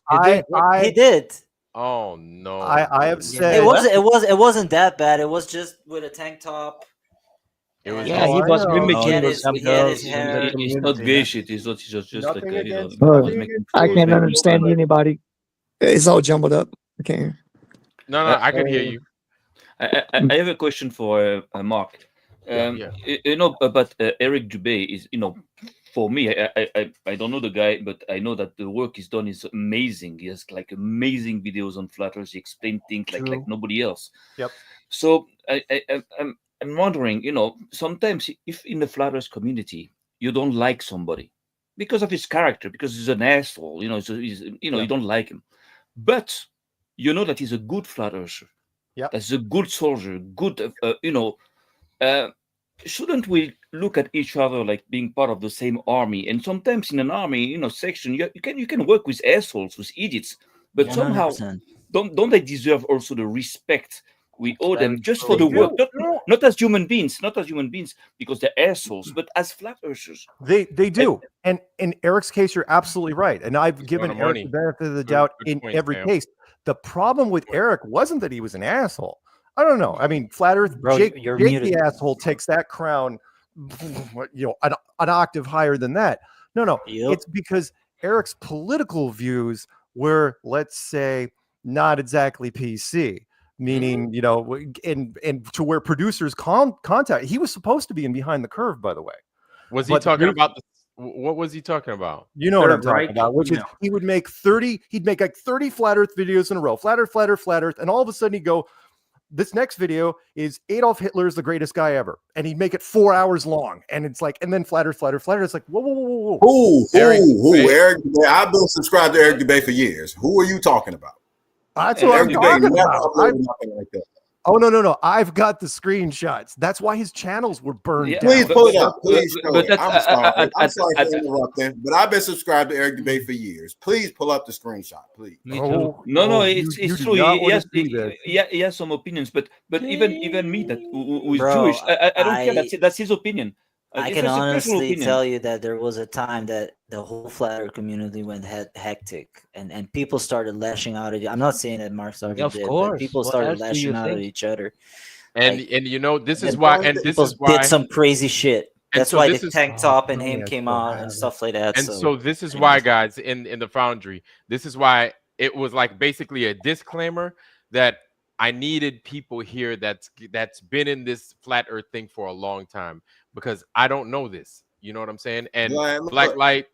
He did. Oh no! I have said it wasn't that bad. It was just with a tank top. It was he was mimicking his hair. It's not gay shit. It's not just like I can't understand anybody. It's all jumbled up. I can't hear. No, I can hear you. I have a question for Mark. But Eric Dubay is, for me, I don't know the guy, but I know that the work he's done is amazing. He has like amazing videos on flat earth. He explains things like nobody else. Yep. So I'm wondering, sometimes if in the flat earth community you don't like somebody because of his character, because he's an asshole, you don't like him, but you know that he's a good flat earther. Yeah. That's a good soldier, good, shouldn't we look at each other like being part of the same army? And sometimes in an army, section, you can work with assholes, with idiots, but somehow 100%. don't they deserve also the respect We owe them just for the work, not as human beings, because they're assholes, but as flat earthers. They do. And in Eric's case, you're absolutely right. And I've given on Eric money. the benefit of the doubt in point, every Sam. case. The problem with Eric wasn't that he was an asshole. I don't know. I mean, Flat Earth, Bro, Jake you're the muted. asshole takes that crown, an octave higher than that. No, it's because Eric's political views were, let's say, not exactly PC. Meaning, and to where producers contact. He was supposed to be in Behind the Curve, by the way. Was he talking about what was he talking about? You know what I'm talking about, which is he would make 30, he'd make like 30 Flat Earth videos in a row, Flat Earth, Flat Earth, Flat Earth, and all of a sudden he'd go, this next video is Adolf Hitler is the greatest guy ever. And he'd make it 4 hours long. And it's like, and then Flat Earth, Flat Earth, Flat Earth. It's like, whoa. Eric Dubay. I've been subscribed to Eric Dubay for years. Who are you talking about? That's what I'm talking about. Like that. Oh, no. I've got the screenshots. That's why his channels were burned down. Please pull it up. Please show it. I'm sorry for interrupting, but I've been subscribed to Eric Dubay for years. Please pull up the screenshot, please. No, it's true. He has some opinions, but even me who is Jewish, I don't care. That's his opinion. I can honestly tell you that there was a time that the whole Flat Earth community went hectic, and people started lashing out at you. I'm not saying that Mark Zuckerberg did, but people started lashing out at each other. And this is why, and this is why did some crazy shit. That's so why the tank top and him came out and stuff like that. And so this is why, guys, in the Foundry, this is why it was like basically a disclaimer that I needed people here that's been in this Flat Earth thing for a long time, because I don't know this. You know what I'm saying? And Blacklight,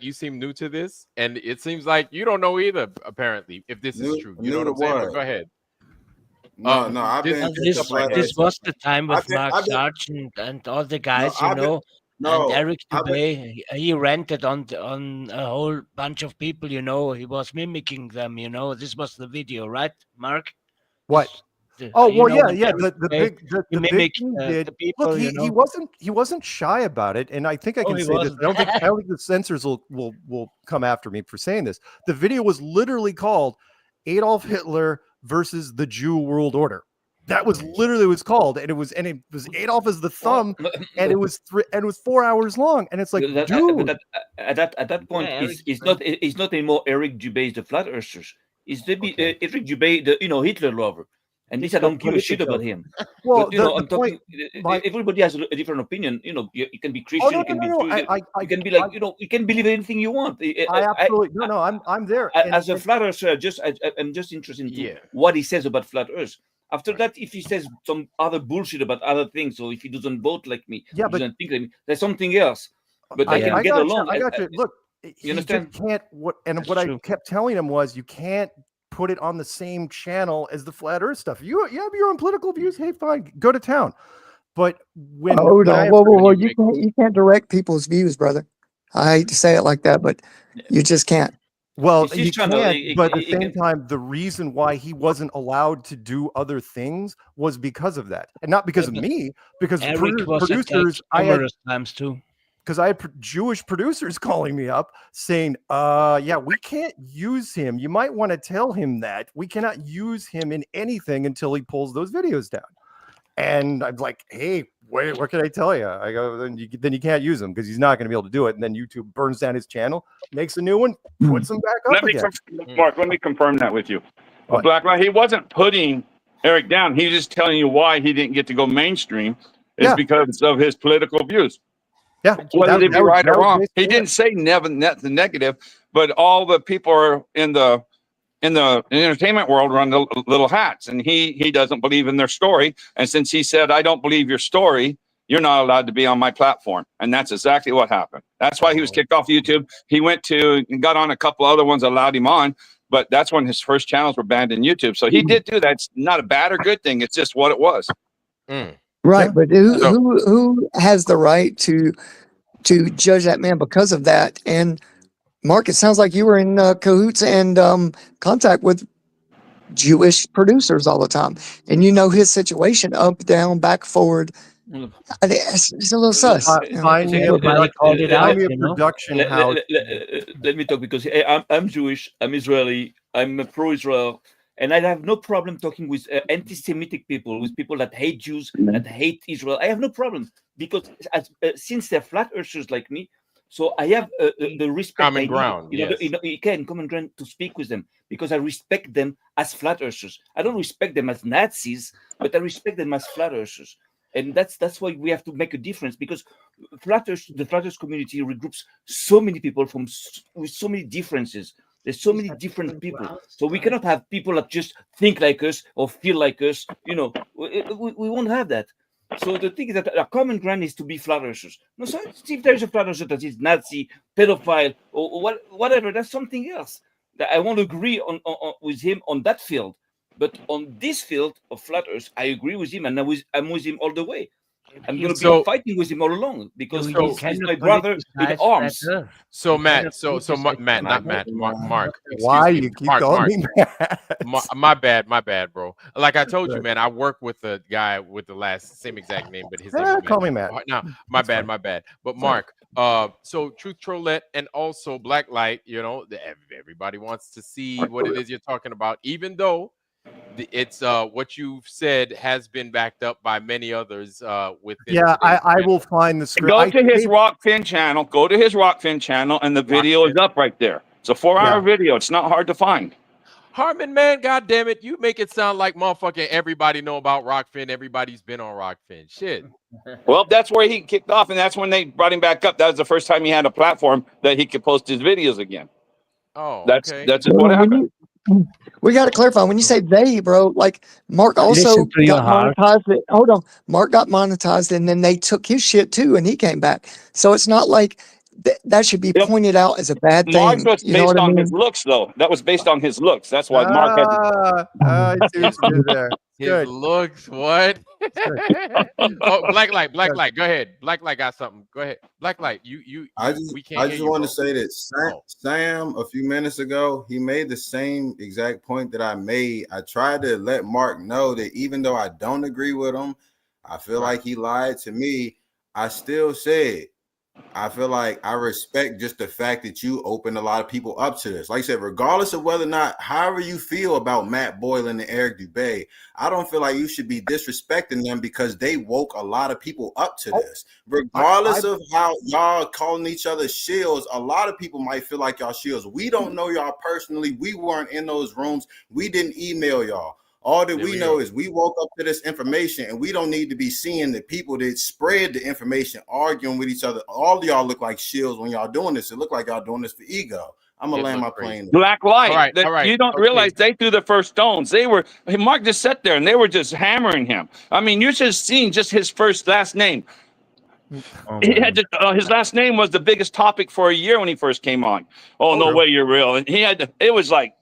you seem new to this, and it seems like you don't know either. Apparently, if this is true, you know what I'm saying? But go ahead. I've been. This was the time with Mark Sargent and all the guys, and Eric Dubay. He rented on a whole bunch of people. He was mimicking them. This was the video, right, Mark? What? The big did. the people. Look, he wasn't shy about it, and I think I can say this. I don't think the censors will come after me for saying this. The video was literally called Adolf Hitler versus the Jew World Order. That was literally what it was called, and it was Adolf as the thumb, and it was 4 hours long, and it's like, dude. At that point, it's not anymore Eric Dubay the Flat Earthers. It's Eric Dubay, the Hitler lover. And this, I don't give a shit about him. Well, but, I'm talking. Everybody has a different opinion. You can be Christian. You can be Jewish. You can be like, you can believe anything you want. I'm there. As a Flat Earther, I'm just interested in what he says about Flat Earth. After that, if he says some other bullshit about other things, or if he doesn't vote like me, doesn't think like me, there's something else. But I can get along. I got you. Look, you understand? Can't. What I kept telling him was, you can't put it on the same channel as the Flat Earth stuff. You have your own political views. Hey, fine, go to town. But when you can't direct people's views, brother. I hate to say it like that, but you just can't. Well, you can, but at the same time, the reason why he wasn't allowed to do other things was because of that, and not because of me. Because producers, I had times too. Because I had Jewish producers calling me up saying, we can't use him. You might want to tell him that we cannot use him in anything until he pulls those videos down. And I'm like, hey, what can I tell you? I go, then you can't use him because he's not going to be able to do it. And then YouTube burns down his channel, makes a new one, puts him back up again. Mark, let me confirm that with you. Blacklight, he wasn't putting Eric down. He was just telling you why he didn't get to go mainstream is because of his political views. Yeah, whether they be right or wrong. He didn't say the negative, but all the people are in the entertainment world run the little hats, and he doesn't believe in their story. And since he said, I don't believe your story, you're not allowed to be on my platform. And that's exactly what happened. That's why he was kicked off YouTube. He got on a couple other ones that allowed him on, but that's when his first channels were banned in YouTube. So he did do that. It's not a bad or good thing. It's just what it was. Right, but who has the right to judge that man because of that? And Mark, it sounds like you were in cahoots and contact with Jewish producers all the time, and you know his situation up, down, back, forward. It's a little sus. Let me talk, because I'm Jewish, I'm Israeli, I'm pro-Israel, And I have no problem talking with anti-Semitic people, with people that hate Jews, that hate Israel. I have no problem because since they're flat earthers like me, so I have the respect. Common ground, yes. You can common ground to speak with them because I respect them as flat earthers. I don't respect them as Nazis, but I respect them as flat earthers. And that's why we have to make a difference, because the flat earth community regroups so many people with so many differences. There's so many different people, so we cannot have people that just think like us or feel like us. We won't have that. So the thing is that a common ground is to be flat earthers. No, so if there's a flat earther that is Nazi, pedophile, or whatever, that's something else. That I won't agree on with him on that field, but on this field of flat earth, I agree with him, and I'm with him all the way. I'm going to be fighting with him all along because he's my brother in arms. So Matt, Matt, not Matt, Mark. Why you keep calling me Matt? My bad, bro. Like I told you, man, I work with a guy with the same exact name, but his name is Matt. Call me Matt. No, my bad. But Mark, so Truth Trollette and also Blacklight, everybody wants to see what it is you're talking about, even though it's what you've said has been backed up by many others within. Yeah, I will find the script. Go to his Rockfin channel. Go to his Rockfin channel, and the video is up right there. It's a 4-hour video. It's not hard to find. Harmon, man, God damn it, you make it sound like motherfucking everybody know about Rockfin. Everybody's been on Rockfin. Shit. Well, that's where he kicked off, and that's when they brought him back up. That was the first time he had a platform that he could post his videos again. Oh, that's what happened. We got to clarify when you say they, bro. Like Mark also got monetized. Hold on, Mark got monetized, and then they took his shit too, and he came back. So it's not like that should be pointed out as a bad thing. Mark was based on his looks, though. That was based on his looks. That's why Mark had. I see what you did there. His looks, what? Oh, Blacklight. Go ahead. Blacklight got something. Go ahead. Blacklight, I just want to say that Sam a few minutes ago, he made the same exact point that I made. I tried to let Mark know that even though I don't agree with him, I feel like he lied to me. I still said, I feel like I respect just the fact that you opened a lot of people up to this. Like I said, regardless of whether or not, however you feel about Matt Boylan and Eric Dubé, I don't feel like you should be disrespecting them because they woke a lot of people up to this. Regardless of how y'all calling each other shills, a lot of people might feel like y'all shills. We don't know y'all personally. We weren't in those rooms. We didn't email y'all. All that we know is we woke up to this information, and we don't need to be seeing the people that spread the information arguing with each other. All of y'all look like shills when y'all doing this. It look like y'all doing this for ego. I'm gonna land my plane. Black light. All right. You don't realize they threw the first stones. Mark just sat there and they were just hammering him. I mean, you just seen just his last name. He had his last name was the biggest topic for a year when he first came on. Oh, no way, you're real. And he had it was like.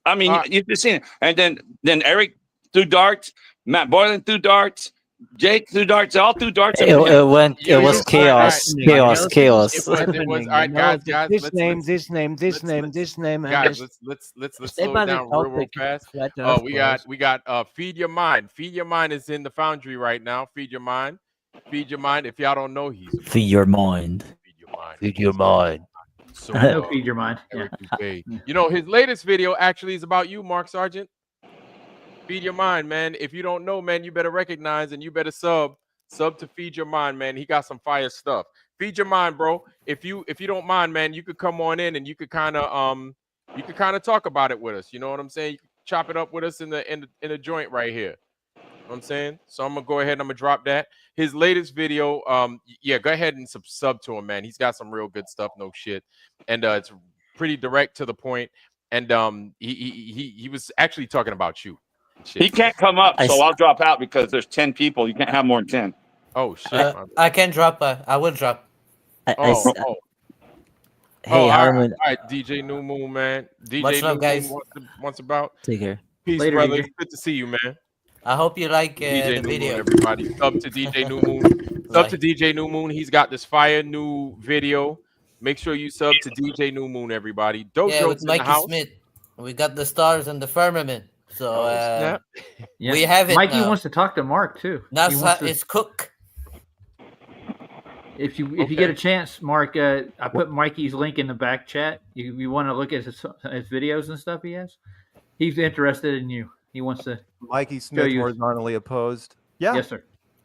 I mean, you've just seen it. And then Eric threw darts, Matt Boylan threw darts, Jake threw darts, all threw darts. It was chaos. It was all right, guys. This name. Guys, let's slow it down real fast. We got Feed Your Mind. Feed Your Mind is in the Foundry right now. Feed Your Mind. Feed Your Mind. If y'all don't know, Feed Your Mind. Feed Your Mind. So, feed your mind. Yeah. His latest video actually is about you, Mark Sargent. Feed Your Mind, man. If you don't know, man, you better recognize and you better sub to Feed Your Mind, man. He got some fire stuff. Feed Your Mind, bro. If you don't mind, man, you could come on in and you could kind of talk about it with us. You know what I'm saying? You could chop it up with us in the joint right here. You know what I'm saying? So I'm gonna go ahead and I'm gonna drop that. His latest video, go ahead and sub to him, man. He's got some real good stuff, no shit. And it's pretty direct to the point. And he was actually talking about you. He can't come up, so I'll drop out because there's 10 people. You can't have more than 10. Oh shit. I can drop. I will drop. Hey, Harmon. All right, DJ New Moon, man. DJ What's up, guys? Wants about. Take care. Peace, Later, brother. DJ. Good to see you, man. I hope you like DJ the New video. Moon, everybody. Sub to DJ New Moon. Sub to DJ New Moon. He's got this fire new video. Make sure you sub to DJ New Moon, everybody. Dope with Mikey Smith. We got the stars and the firmament. So we have it. Mikey now. wants to talk to Mark too. That's it's Cook. If you get a chance, Mark, I put Mikey's link in the back chat. You want to look at his videos and stuff he has. He's interested in you. He wants to. Mikey show Smith you. horizontally opposed. Yeah. Yes, sir.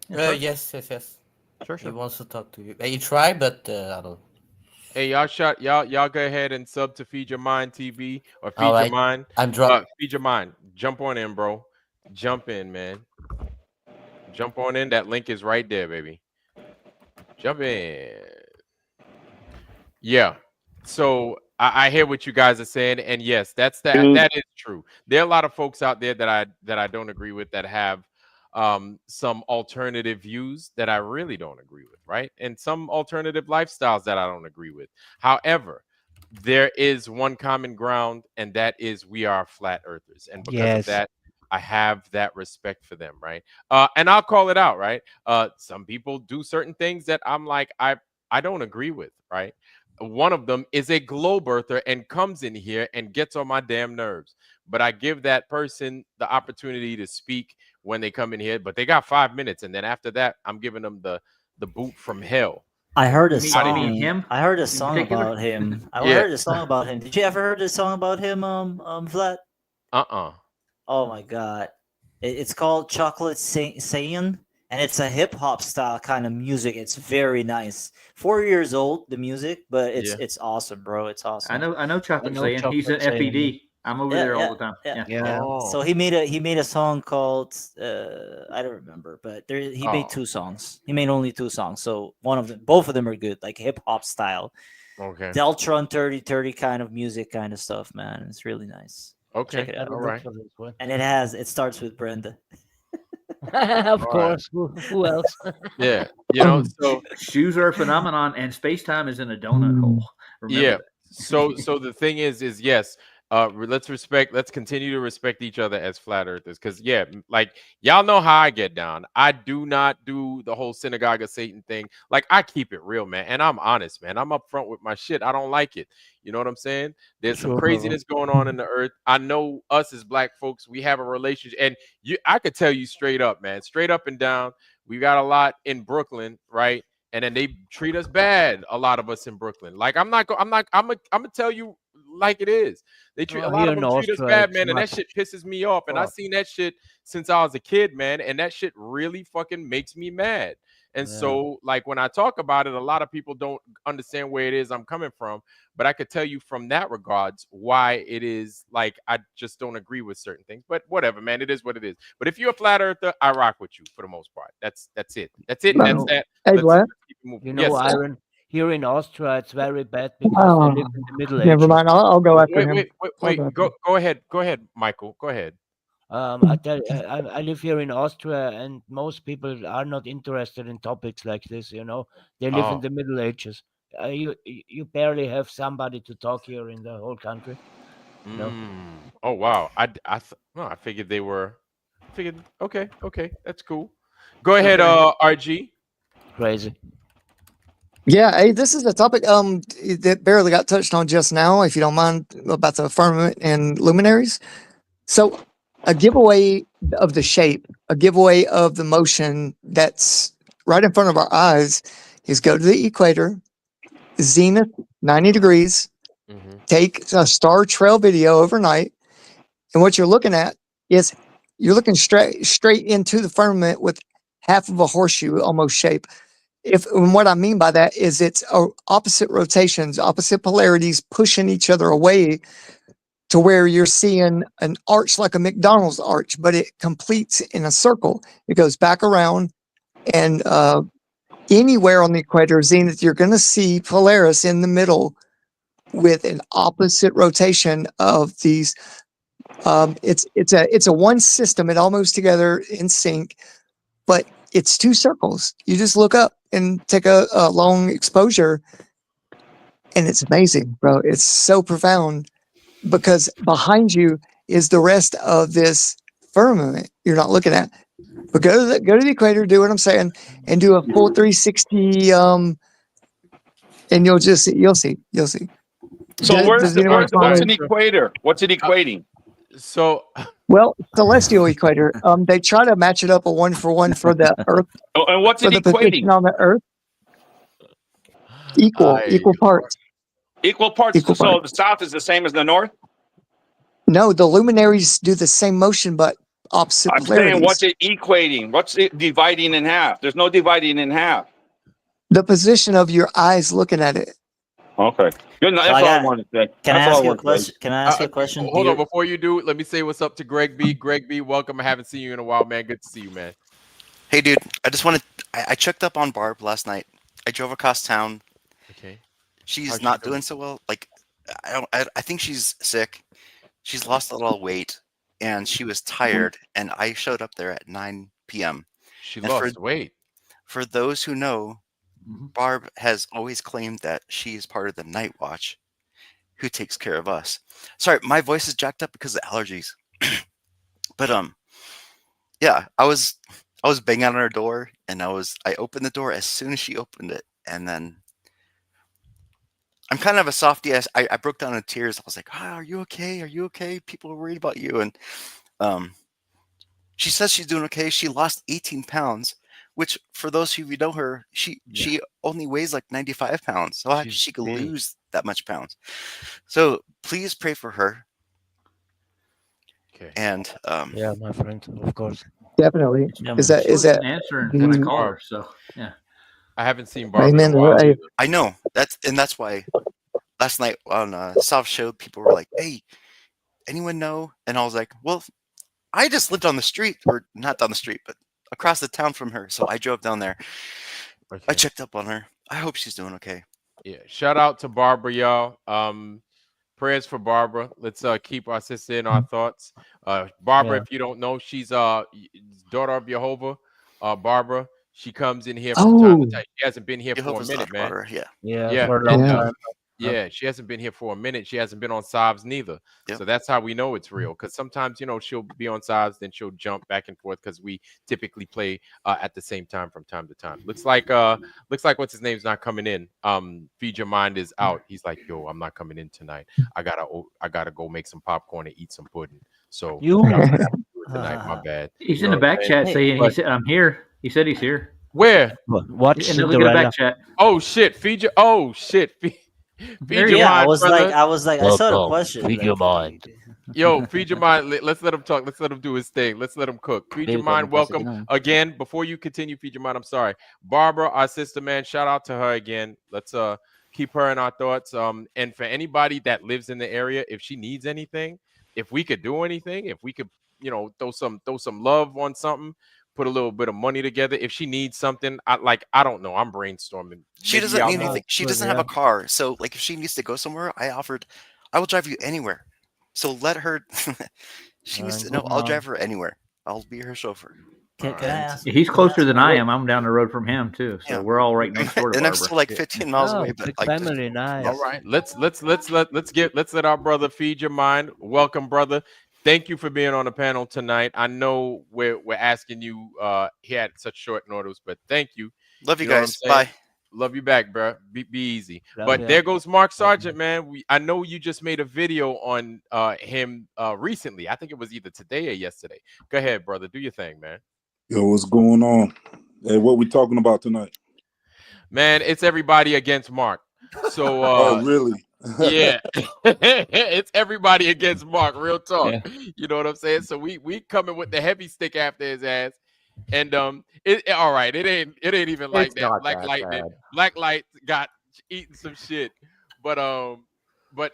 Yes. Sure. He wants to talk to you. He tried, but I don't. Hey, y'all go ahead and sub to Feed Your Mind TV or Feed All Your right. Mind. I'm drunk. Feed Your Mind. Jump on in, bro. Jump in, man. Jump on in. That link is right there, baby. Jump in. Yeah. So I hear what you guys are saying, and yes, that is true. There are a lot of folks out there that I don't agree with that have some alternative views that I really don't agree with, right? And some alternative lifestyles that I don't agree with. However, there is one common ground, and that is we are flat earthers, and because of that, I have that respect for them, right? And I'll call it out, right? Some people do certain things that I'm like, I don't agree with, right? One of them is a globe earther and comes in here and gets on my damn nerves. But I give that person the opportunity to speak when they come in here. But they got 5 minutes, and then after that, I'm giving them the boot from hell. I heard a You mean song. him? I heard a in song particular? about him. I Yeah. heard a song about him. Did you ever heard a song about him? Flat. Oh my god, it's called Chocolate Saiyan, and it's a hip hop style kind of music. It's very nice. 4 years old, the music, but it's awesome, bro. It's awesome. I know Chocolate I know saying he's an Chocolate Saiyan. FED. I'm over there all the time. Yeah. So he made a song called I don't remember, but he made 2 songs. He made only 2 songs. So both of them are good, like hip hop style. Okay. Deltron 3030 kind of music, kind of stuff, man. It's really nice. Okay. Check it out. All right. And it starts with Brenda. Of All course. Who else? Yeah. So shoes are a phenomenon, and space time is in a donut hole. Remember yeah. that. So the thing is yes. Let's continue to respect each other as flat earthers, because like y'all know how I get down. I do not do the whole synagogue of Satan thing. Like, I keep it real, man, and I'm honest, man. I'm upfront with my shit. I don't like it. You know what I'm saying? There's some craziness going on in the earth. I know us as black folks, we have a relationship, and I could tell you straight up, man, straight up and down. We got a lot in Brooklyn, right? And then they treat us bad. A lot of us in Brooklyn. Like, I'm gonna tell you like it is. They treat a lot of them treat us bad, man, and that shit pisses me off. And I've seen that shit since I was a kid, man, and that shit really fucking makes me mad. And so, like, when I talk about it, a lot of people don't understand where it is I'm coming from. But I could tell you from that regards why it is like I just don't agree with certain things. But whatever, man, it is what it is. But if you're a flat earther, I rock with you for the most part. That's it. That's it. That's that. Hey, Vlad? Keep it moving. You know, Yes, sir. Aaron, here in Austria, it's very bad because they live in the Middle Ages. Never mind. I'll go after him. Wait. Go ahead, Michael. Go ahead. I live here in Austria, and most people are not interested in topics like this. You know, they live in the Middle Ages. You barely have somebody to talk here in the whole country. No. Oh wow. I figured they were. Okay. That's cool. Go ahead, RG. Crazy. Yeah, hey, this is a topic that barely got touched on just now, if you don't mind, about the firmament and luminaries. So, a giveaway of the shape, a giveaway of the motion that's right in front of our eyes is go to the equator, zenith 90 degrees, take a star trail video overnight, and what you're looking at is you're looking straight into the firmament with half of a horseshoe almost shape. And what I mean by that is it's opposite rotations, opposite polarities pushing each other away to where you're seeing an arch like a McDonald's arch, but it completes in a circle. It goes back around, and anywhere on the equator zenith, you're going to see Polaris in the middle with an opposite rotation of these. It's a one system. It all moves together in sync, but it's 2 circles. You just look up and take a long exposure, and it's amazing, bro. It's so profound because behind you is the rest of this firmament you're not looking at. But go to the equator, do what I'm saying, and do a full 360, and you'll see. So what's an equator? What's it equating? So, well, celestial equator. They try to match it up a 1-for-1 for the Earth. Oh, and what's it for the position equating? on the Earth? Equal parts. Equal parts. So the south is the same as the north? No, the luminaries do the same motion, but opposite I'm saying, polarities. what's it equating? What's it dividing in half? There's no dividing in half. The position of your eyes looking at it. Okay. Good. So That's all I want to say. Can I That's all ask I you a want to say. question? Can I ask you a question? Hold on, before you do, let me say what's up to Greg B. Greg B, welcome. I haven't seen you in a while, man. Good to see you, man. Hey, dude. I just wanted. I checked up on Barb last night. I drove across town. Okay. She's How's not she doing? doing so well. Like, I think she's sick. She's lost a little weight, and she was tired. And I showed up there at 9 p.m. She And lost weight. For those who know, Barb has always claimed that she is part of the Night Watch, who takes care of us. Sorry, my voice is jacked up because of allergies. But yeah, I was banging on her door, and I opened the door as soon as she opened it, and then I'm kind of a softie. I broke down in tears. I was like, "Ah, are you okay? Are you okay? People are worried about you." And she says she's doing okay. She lost 18 pounds, which for those who know her, she only weighs like 95 pounds. So actually she could lose that much pounds. So please pray for her. Okay. And yeah, my friend, of course. Definitely. Yeah, Is that an answer and I call her? So yeah. I haven't seen Barb in Amen. a while. either. I know that's why last night on South Show, people were like, "Hey, anyone know?" And I was like, "Well, I just lived on the street, or not down the street, but across the town from her. So I drove down there. I checked up on her. I hope she's doing okay." Yeah. Shout out to Barbara, y'all. Prayers for Barbara. Let's keep our sister in our thoughts. Barbara, Yeah. if you don't know, she's daughter of Jehovah. Barbara, she comes in here from time to time. She hasn't been here Jehovah's for a minute, man. daughter, yeah. Yeah, for a long time. Yeah, she hasn't been here for a minute. She hasn't been on Sobs neither. Yep. So that's how we know it's real. Because sometimes, she'll be on Sobs, then she'll jump back and forth because we typically play at the same time from time to time. Looks like what's his name's not coming in. Feed Your Mind is out. He's like, yo, I'm not coming in tonight. I gotta go make some popcorn and eat some pudding. So You- tonight, my bad. He's You in know the what I'm back saying? chat saying But- he said I'm here. He said he's here. Where? Watch And look at the back chat. Oh shit, feed your feed your Yeah, mind, I was brother. like, I saw the question. Feed your mind. Yo, feed your mind. Let's let him talk. Let's let him do his thing. Let's let him cook. Feed your mind. Welcome again. Before you continue, feed your mind. I'm sorry, Barbara, our sister, man. Shout out to her again. Let's keep her in our thoughts. And for anybody that lives in the area, if she needs anything, if we could do anything, if we could, throw some love on something, put a little bit of money together. If she needs something, I don't know. I'm brainstorming. She Maybe doesn't y'all need know. anything. She doesn't have a car. So like if she needs to go somewhere, I will drive you anywhere. So let her she needs to know I'll drive her anywhere. I'll be her chauffeur. Can I ask? He's closer than I am. I'm down the road from him too. So we're all right next door to And I'm Barbara. still like 15 miles away, but big like family, nice. All right, let's let our brother feed your mind. Welcome, brother. Thank you for being on the panel tonight. I know we're asking you here at such short notice, but thank you. Love you know what I'm guys. saying? Bye. Love you back, bro. Be easy. Love But ya. there goes Mark Sargent, man. I know you just made a video on him recently. I think it was either today or yesterday. Go ahead, brother. Do your thing, man. Yo, what's going on? Hey, what we talking about tonight? Man, it's everybody against Mark. So Oh, really? yeah. It's everybody against Mark, real talk. Yeah. You know what I'm saying? So we coming with the heavy stick after his ass. And it all right, it ain't even like It's that. not Black that Lightning. bad. Black Light got eating some shit. But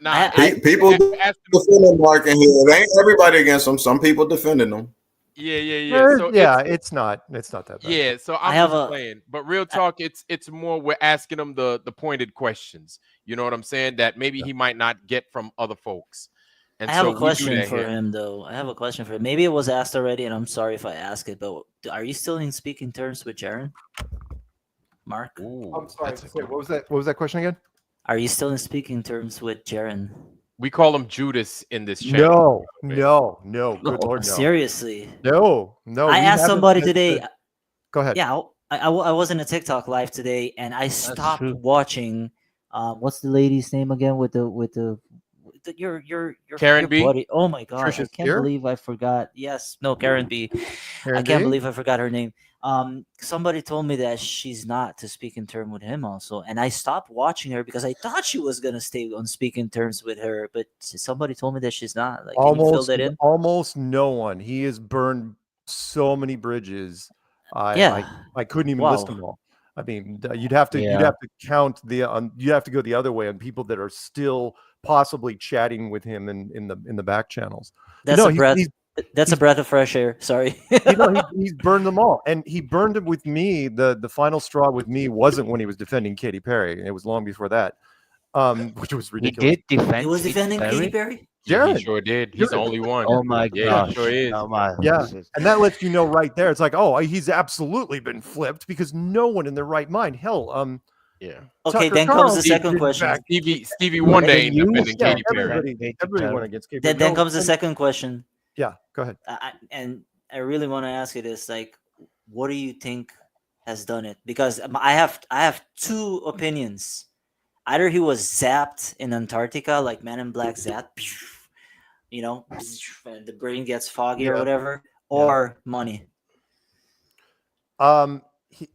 nah, People defending Mark in here. It ain't everybody against him. Some people defending him. yeah. So it's not that bad. yeah, so I I'm have just a- playing. But real talk, it's more we're asking him the pointed questions. You know what I'm saying? That maybe he might not get from other folks. And I have so a we do question that for here. him, though. I have a question for him. Maybe it was asked already, and I'm sorry if I ask it, but are you still in speaking terms with Jaren? Mark? I'm sorry. What was that? What was that question again? Are you still in speaking terms with Jaren? We call him Judas in this channel. No. Good Lord, no. Seriously? No. I we asked haven't somebody had today. the- Go ahead. Yeah, I was in a TikTok live today, and I stopped watching. What's the lady's name again? With the your Karen B? buddy. Oh my god, I Trisha's can't here? believe I forgot. Yes, no, Karen B. Karen I can't B? believe I forgot her name. Somebody told me that she's not to speak in term with him also, and I stopped watching her because I thought she was gonna stay on speaking terms with her, but somebody told me that she's not. Like, can you fill that in? Almost no one. He has burned so many bridges. Yeah. I couldn't even list Wow. them all. I mean, you'd have to Yeah. count you'd have to go the other way on people that are still possibly chatting with him in the back channels. But That's no, a breath. he's That's a breath of fresh air. Sorry. he's burned them all, and he burned them with me. The final straw with me wasn't when he was defending Katy Perry. It was long before that, which was ridiculous. He was defending Katy Perry. Jared. He sure did. He's the only one. Oh my Yeah, gosh. he sure is. Oh my. Yeah, and that lets you know right there. It's like, oh, he's absolutely been flipped because no one in their right mind. Hell, yeah. Okay, Tucker then comes the Carlson second did question. back- Stevie Wonder ain't defending Katy Perry. Everybody went against Katy Perry. Then No, comes the and- second question. Yeah, go ahead. And I really want to ask you this: like, what do you think has done it? Because I have two opinions. Either he was zapped in Antarctica, like Man in Black zapped, you know, and the brain gets foggy or Yeah. whatever, or money.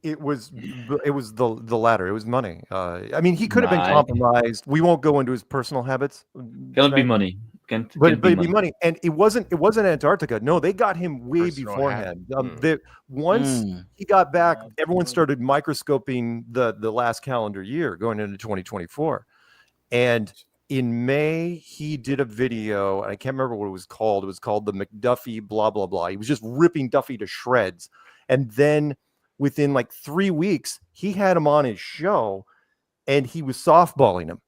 It was the latter. It was money. I mean, he could have been Nah, compromised. We won't go into his personal habits. Cannot be Matt. money. Can't But be it'd be money. money, and it wasn't Antarctica. No, they got him way beforehand. Once he got back, everyone started microscoping the last calendar year, going into 2024, and in May he did a video. And I can't remember what it was called. It was called the McDuffie blah blah blah. He was just ripping Duffy to shreds, and then within like 3 weeks, he had him on his show, and he was softballing him.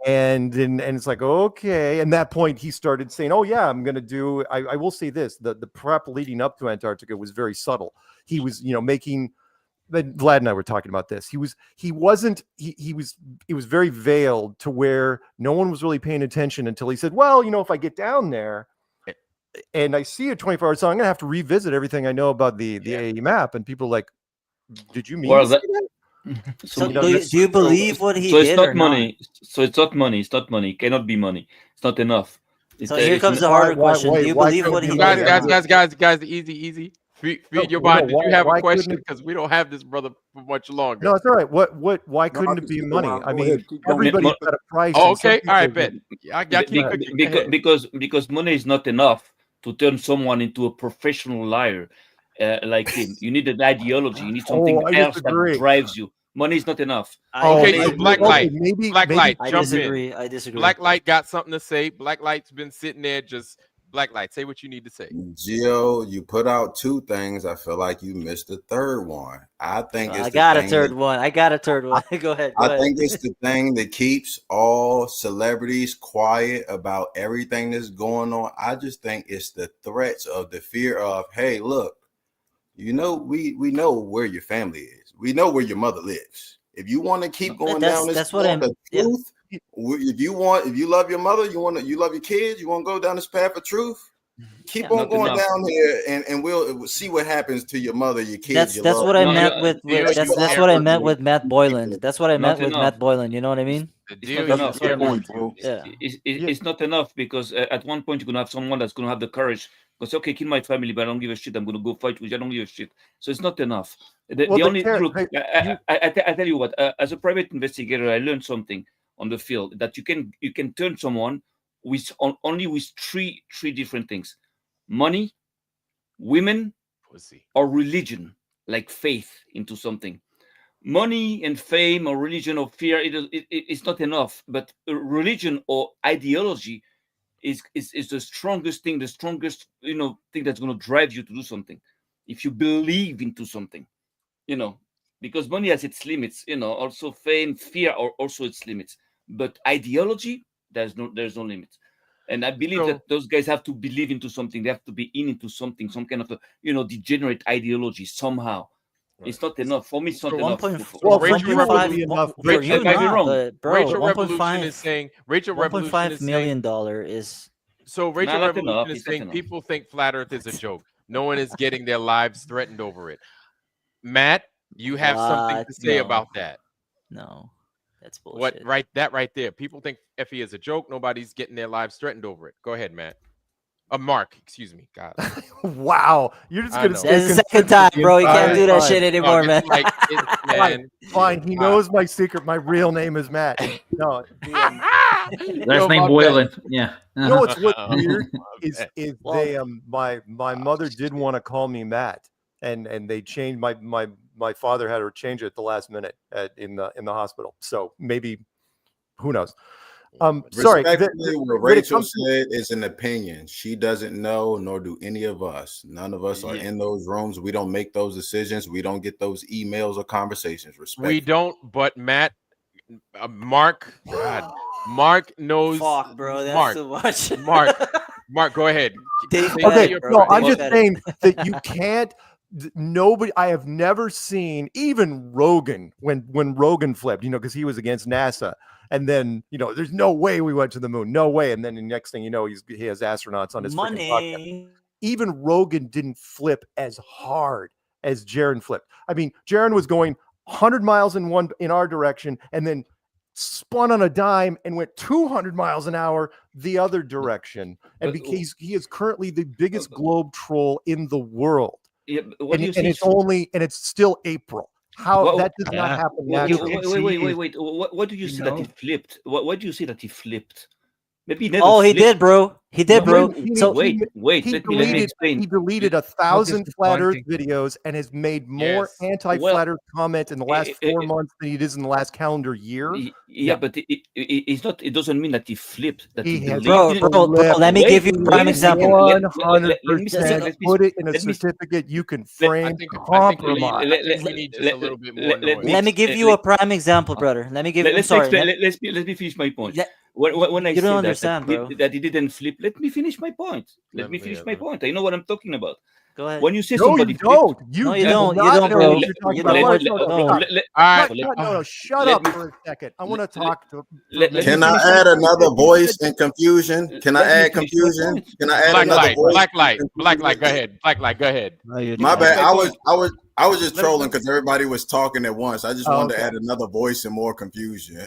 And it's like, okay. And that point he started saying, oh yeah, I'm gonna do. I will say this: the prep leading up to Antarctica was very subtle. He was, making. Vlad and I were talking about this. It was very veiled to where no one was really paying attention until he said, well, if I get down there and I see a 24-hour song, I'm gonna have to revisit everything I know about the AE map. And people are like, did you mean Well, to say that? So do you believe what he so it's did not or money. So it's not money. It's not money. It cannot be money. It's not enough. So here comes the harder question. Do you believe what he did? Guys, easy. Feed your body. Did you have a question? Because we don't have this brother for much longer. No, it's all right. Why couldn't it be money? I mean, everybody's got a price. Oh, and some okay. All right, people- bet. I keep cooking. Because money is not enough to turn someone into a professional liar like him. You need an ideology. You need something I else disagree. that drives you. Money is not enough. Okay, so Black Light. maybe- Black maybe- Light, I jump disagree. in. I disagree. Black Light got something to say. Black Light's been sitting there just. Black Light, say what you need to say. Gio, you put out two things. I feel like you missed the third one. I think it's I the got a thing third that- one. I got a third one. Go ahead. Go I ahead. think it's the thing that keeps all celebrities quiet about everything that's going on. I just think it's the threats of the fear of, hey, look, we know where your family is. We know where your mother lives. If you want to keep going down this that's what path I'm- of truth, if you love your mother, you love your kids, you want to go down this path of truth, keep on Not going enough. down here, and we'll see what happens to your mother, your kids. your That's love. what I No, meant no, with you- that's what I meant with Matt Boylan. That's what I meant with enough. Matt Boylan. You know what I mean? It's not enough. That's what I meant. Yeah. It's not enough because at one point you're gonna have someone that's gonna have the courage because okay, kill my family, but I don't give a shit. I'm gonna go fight with you. I don't give a shit. So it's not enough. The only look, I tell you what, as a private investigator, I learned something on the field that you can turn someone with only with three different things: money, women, or religion, like faith into something. Money and fame or religion or fear, it's not enough. But religion or ideology is the strongest thing, the strongest thing that's going to drive you to do something. If you believe into something, because money has its limits. Also fame, fear are also its limits. But ideology, there's no limit. And I believe that those guys have to believe into something. They have to be into something, some kind of degenerate ideology somehow. It's not enough for me. It's not enough. Well, Rachel Revolution is saying $1.5 million is. So Rachel Not Revolution enough. is It's not saying enough. people think flat Earth is a joke. No one is getting their lives threatened over it. Matt, you have something to say No. about that? No. That's bullshit. That right there. People think Effie is a joke. Nobody's getting their lives threatened over it. Go ahead, Matt. Mark, excuse me. God. Wow, you're just gonna say that's the second time, bro. You can't do that shit anymore, man. Man. Fine. He knows my secret. My real name is Matt. No, Last name Boylan. Yeah. You know what's weird is they my mother did want to call me Matt, and they changed my father had to change it at the last minute in the hospital. So maybe, who knows? Sorry. Respectfully, what Rachel said is an opinion. She doesn't know, nor do any of us. None of us are in those rooms. We don't make those decisions. We don't get those emails or conversations. Respect. We don't. But Matt, Mark, God, Mark knows. Fuck, bro, that's too much. Mark, go ahead. Okay, no, I'm just saying that you can't. Nobody, I have never seen, even Rogan, when Rogan flipped, because he was against NASA, and then there's no way we went to the moon, no way, and then the next thing you know, he has astronauts on his freaking podcast. Even Rogan didn't flip as hard as Jaron flipped. I mean, Jaron was going 100 miles in our direction, and then spun on a dime and went 200 miles an hour the other direction, and because he is currently the biggest globe troll in the world. Yeah, and it's still April. How that does not happen naturally. Wait. What do you say that he flipped? What do you say that he flipped? Maybe he never he did, bro. He did, bro. So wait. Let me explain. He deleted 1,000 flat Earth videos and has made more anti-flat Earth comment in the last 4 months than he did in the last calendar year. But it's not. It doesn't mean that he flipped. That he bro, let me give you a prime example. 100%. Put it in a certificate. You can frame compromise. Let me give you a prime example, brother. Let me give you. Sorry. Let me finish my point. When I you don't say understand, bro. That he didn't flip, let me finish my point. Let me finish my point. I know what I'm talking about. Go ahead. When you say no, somebody you don't. flipped, You don't, bro. No, shut up for a second. I want to talk to. Can I add another voice in confusion? Can I add confusion? Can I add another voice? Black light. Go ahead. Black light. Go ahead. My bad. I was just trolling because everybody was talking at once. I just wanted to add another voice and more confusion.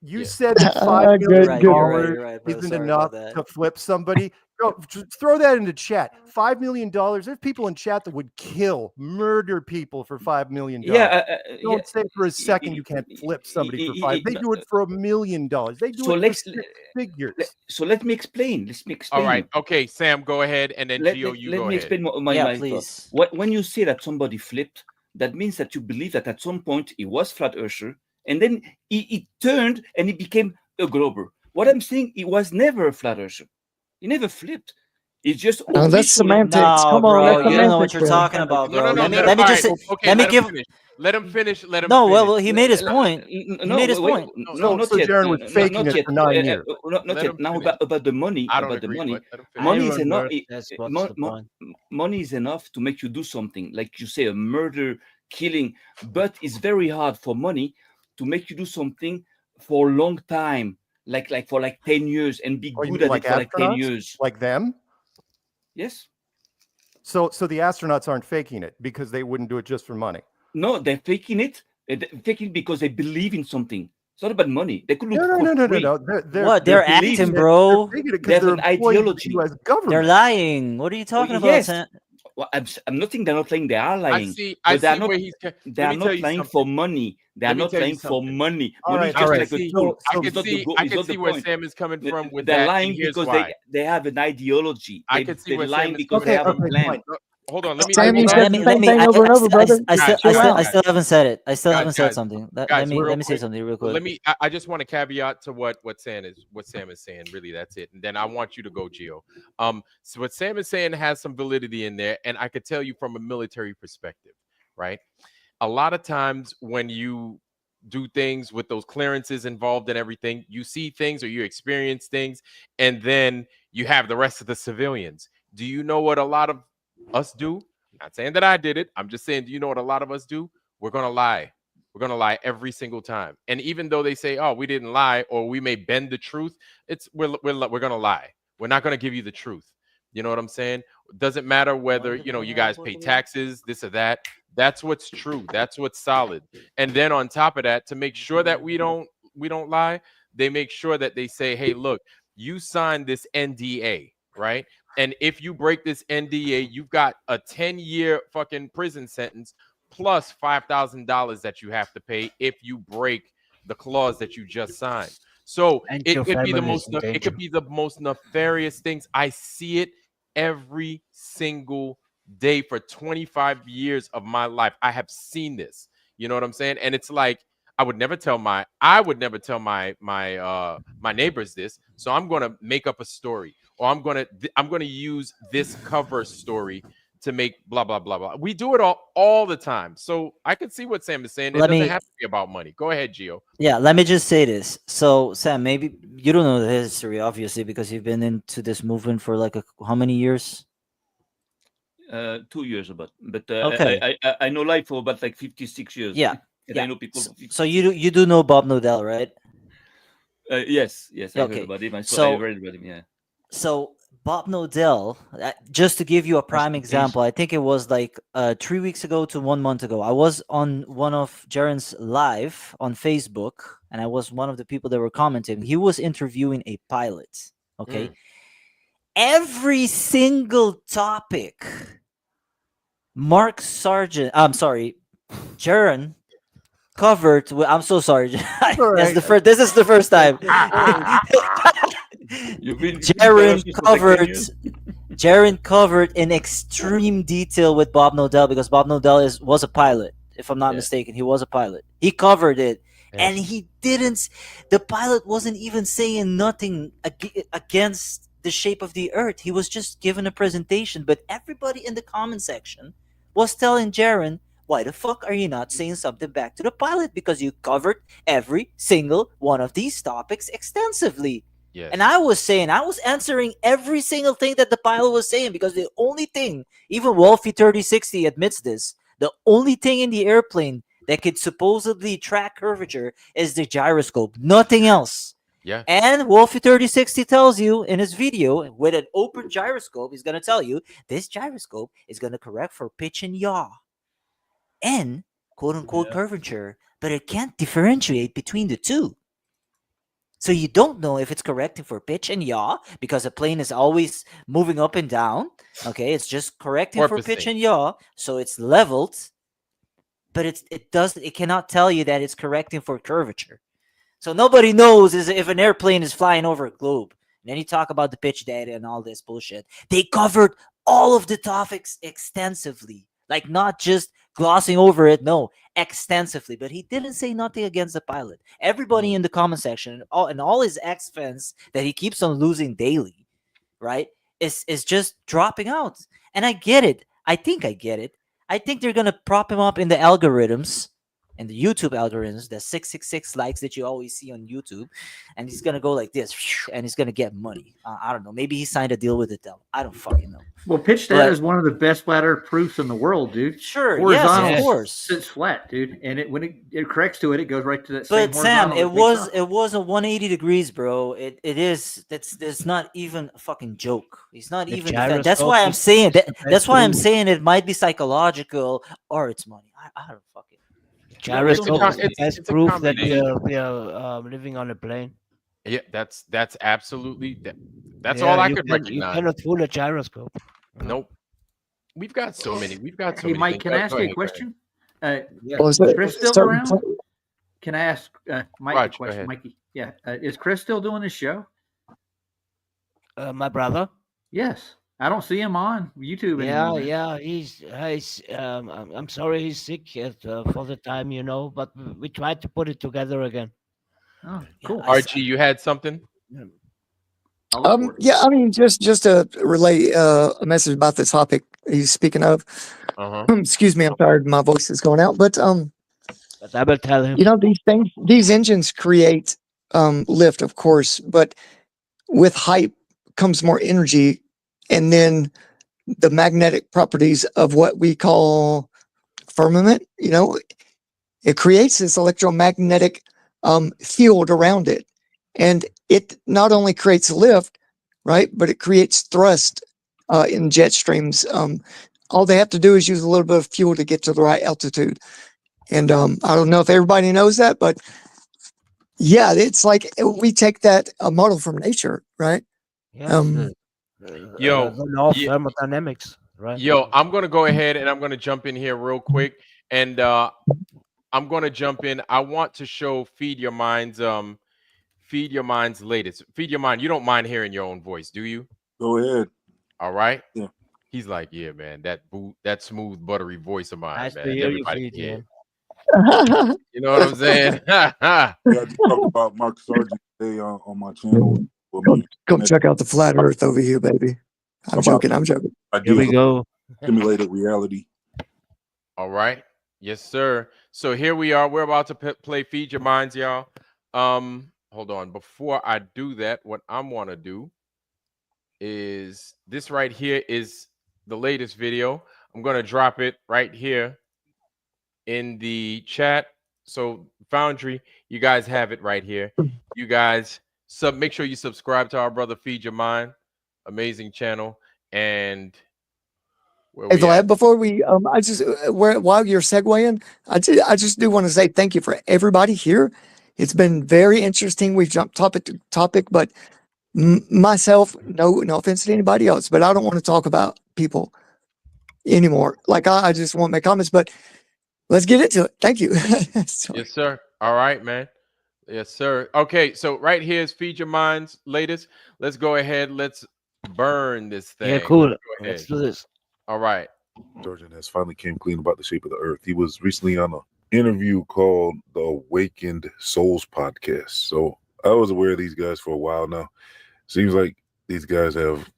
You said that $5 million isn't enough to flip somebody. Bro, throw that into chat. $5 million. There's people in chat that would murder people for $5 million. Don't say for a second you can't flip somebody for $5. They do it for $1 million. They do it for 6 figures. So let me explain. All right. Okay, Sam, go ahead, and then Gio, you go ahead. Let me explain my please. When you say that somebody flipped, that means that you believe that at some point he was flat earther, and then he turned and he became a glober. What I'm saying, he was never a flat earther. He never flipped. It's just that's semantics. No, come bro, on, you don't know what you're talking about, bro. No, let me just say, let me give. Let him finish. No, well, he made his point. He made his point. No, not yet. Jaron was faking it for 9 years. Not yet. Now about the money. About the money. Money is enough. Money is enough to make you do something, like you say, a murder, killing. But it's very hard for money to make you do something for a long time. Like for 10 years and be good at it for 10 years. Like them? Yes. So the astronauts aren't faking it because they wouldn't do it just for money. No, they're faking it. They're faking it because they believe in something. It's not about money. They could look No. They're acting, bro. They have an ideology. They're lying. What are you talking about, Sam? Well, I'm not saying they're not lying. They are lying. I they are see not. where he's. They are not lying for money. They are not lying for money. I can see where point. Sam is coming from with they're that. lying because they have an ideology. I can see they're where lying Sam because they have a plan. Hold on, let me. I still haven't said it. I still haven't said something. Let me say something real quick. I just want to caveat to what Sam is saying. Really, that's it. And then I want you to go, Gio. So what Sam is saying has some validity in there, and I could tell you from a military perspective, right? A lot of times when you do things with those clearances involved and everything, you see things or you experience things, and then you have the rest of the civilians. Do you know what a lot of us do? Not saying that I did it. I'm just saying, do you know what a lot of us do? We're going to lie. We're going to lie every single time. And even though they say, oh, we didn't lie, or we may bend the truth, we're going to lie. We're not going to give you the truth. You know what I'm saying? Doesn't matter whether, you guys pay taxes, this or that. That's what's true. That's what's solid. And then on top of that, to make sure that we don't lie, they make sure that they say, hey, look, you signed this NDA, right? And if you break this NDA, you've got a 10-year fucking prison sentence plus $5,000 that you have to pay if you break the clause that you just signed. So it could be the most nefarious things. I see it every single day for 25 years of my life. I have seen this. You know what I'm saying? And it's like I would never tell my neighbors this. So I'm going to make up a story, or I'm going to use this cover story to make blah blah blah blah. We do it all the time. So I can see what Sam is saying. It doesn't have to be about money. Go ahead, Gio. Yeah, let me just say this. So Sam, maybe you don't know the history, obviously, because you've been into this movement for like how many years? 2 years about, but okay. I know life for about like 56 years. Yeah, and I know people. So you do know Bob Nodell, right? Yes, I okay. heard about him. I read about him. Yeah. So Bob Nodell, just to give you a prime example, I think it was like 3 weeks ago to 1 month ago. I was on one of Jaren's live on Facebook, and I was one of the people that were commenting. He was interviewing a pilot. Okay. Every single topic, Jaren covered. I'm so sorry. This is the first time. Jaren covered in extreme detail with Bob Nodell, because Bob Nodell was a pilot, if I'm not mistaken. He was a pilot. He covered it, and he didn't. The pilot wasn't even saying nothing against the shape of the Earth. He was just giving a presentation, but everybody in the comment section was telling Jaren, why the fuck are you not saying something back to the pilot? Because you covered every single one of these topics extensively. Yes. And I was answering every single thing that the pilot was saying, because the only thing, even Wolfie 3060 admits this, the only thing in the airplane that could supposedly track curvature is the gyroscope, nothing else. Yeah. And Wolfie 3060 tells you in his video, with an open gyroscope, he's going to tell you this gyroscope is going to correct for pitch and yaw and quote-unquote curvature, but it can't differentiate between the two. So you don't know if it's correcting for pitch and yaw, because the plane is always moving up and down. Okay, it's just correcting for pitch and yaw, so it's leveled, but it cannot tell you that it's correcting for curvature. So nobody knows if an airplane is flying over a globe. And then you talk about the pitch data and all this bullshit. They covered all of the topics extensively, like not just glossing over it, no, extensively. But he didn't say nothing against the pilot. Everybody in the comment section and all his ex-fans that he keeps on losing daily, right, is just dropping out. And I get it. I think I get it. I think they're going to prop him up in the algorithms, and the YouTube algorithms, the 666 likes that you always see on YouTube, and he's gonna go like this, and he's gonna get money. I don't know. Maybe he signed a deal with the devil. I don't fucking know. Well, pitch data is one of the best flat Earth proofs in the world, dude. Sure, horizontal, yes, of course. Sits flat, dude, and when it corrects to it, it goes right to that. But same Sam, it was a 180 degrees, bro. It is. That's not even a fucking joke. It's not even. That's why I'm saying that. That's why I'm saying it might be psychological or it's money. I don't fucking. Gyroscope is proof that we are living on a plane. Yeah, that's absolutely that's all I could recognize. You cannot fool a gyroscope. Nope. We've got so many. Hey, Mike, can I ask you a question? Is Chris still around? Can I ask Mike a question? Mikey, yeah, is Chris still doing this show? My brother? Yes. I don't see him on YouTube anymore. Yeah, he's I'm sorry he's sick for the time, but we tried to put it together again. Oh, cool. Archie, you had something? Yeah, I mean, just to relay a message about the topic he's speaking of. Excuse me, I'm sorry, my voice is going out, but I will tell him. These engines create lift, of course, but with height comes more energy. And then the magnetic properties of what we call firmament, it creates this electromagnetic field around it. And it not only creates lift, right, but it creates thrust in jet streams. All they have to do is use a little bit of fuel to get to the right altitude. And I don't know if everybody knows that, but yeah, it's like we take that model from nature, right? Yes. Yo, The law of thermodynamics, right? Yo, I'm gonna go ahead and I'm gonna jump in here real quick, and I'm gonna jump in. I want to show Feed Your Mind's latest. Feed Your Mind. You don't mind hearing your own voice, do you? Go ahead. All right. Yeah. He's like, yeah, man, that smooth, buttery voice of mine, Nice to man. hear you, Everybody Feed, can hear. man. You know what I'm saying? Yeah, I just talked about Mark Sargent today on my channel. Come check out the flat Earth over here, baby. I'm joking. Here we go. Simulated reality. All right. Yes, sir. So here we are. We're about to play Feed Your Minds, y'all. Hold on. Before I do that, what I want to do is this right here is the latest video. I'm going to drop it right here in the chat. So Foundry, you guys have it right here. You guys make sure you subscribe to our brother Feed Your Mind. Amazing channel. And hey Vlad, before we I just while you're segueing, I just do want to say thank you for everybody here. It's been very interesting. We've jumped topic to topic, but myself, no offense to anybody else, but I don't want to talk about people anymore. Like I just want to make comments, but let's get into it. Thank you. Yes, sir. All right, man. Yes, sir. Okay, so right here is Feed Your Mind's latest. Let's go ahead. Let's burn this thing. Yeah, cool. Go Let's ahead. do this. All right. Sargent has finally came clean about the shape of the earth. He was recently on an interview called the Awakened Souls podcast. So I was aware of these guys for a while now. Seems like these guys have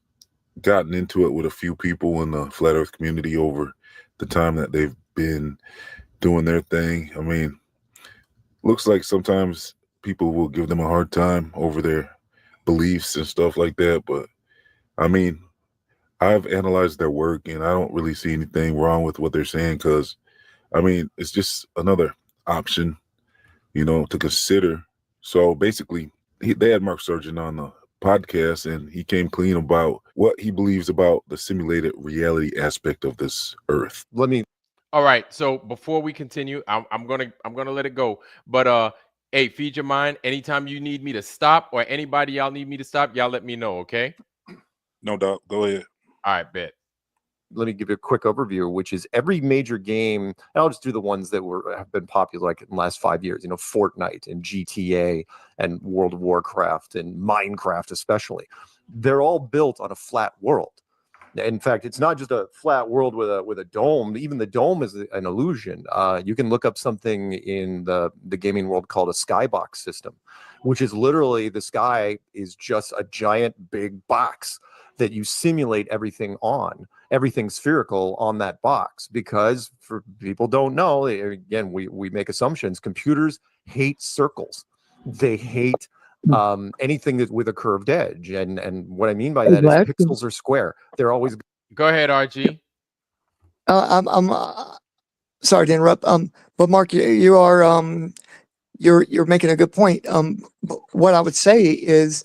gotten into it with a few people in the flat earth community over the time that they've been doing their thing. I mean, looks like sometimes people will give them a hard time over their beliefs and stuff like that. But I mean, I've analyzed their work and I don't really see anything wrong with what they're saying, because I mean, it's just another option, to consider. So basically, they had Mark Sargent on the podcast and he came clean about what he believes about the simulated reality aspect of this earth. All right. So before we continue, I'm gonna let it go. But hey, Feed Your Mind. Anytime you need me to stop or anybody y'all need me to stop, y'all let me know, okay? No doubt. Go ahead. All right, bet. Let me give you a quick overview, which is every major game, and I'll just do the ones that have been popular like in the last 5 years, Fortnite and GTA and World of Warcraft and Minecraft especially. They're all built on a flat world. In fact, it's not just a flat world with a dome. Even the dome is an illusion. You can look up something in the gaming world called a skybox system, which is literally the sky is just a giant big box that you simulate everything spherical on that box. Because for people don't know, again, we make assumptions. Computers hate circles. They hate anything that with a curved edge. And what I mean by that is pixels are square. They're always. Go ahead, RG. I'm sorry to interrupt. But Mark, you are you're making a good point. What I would say is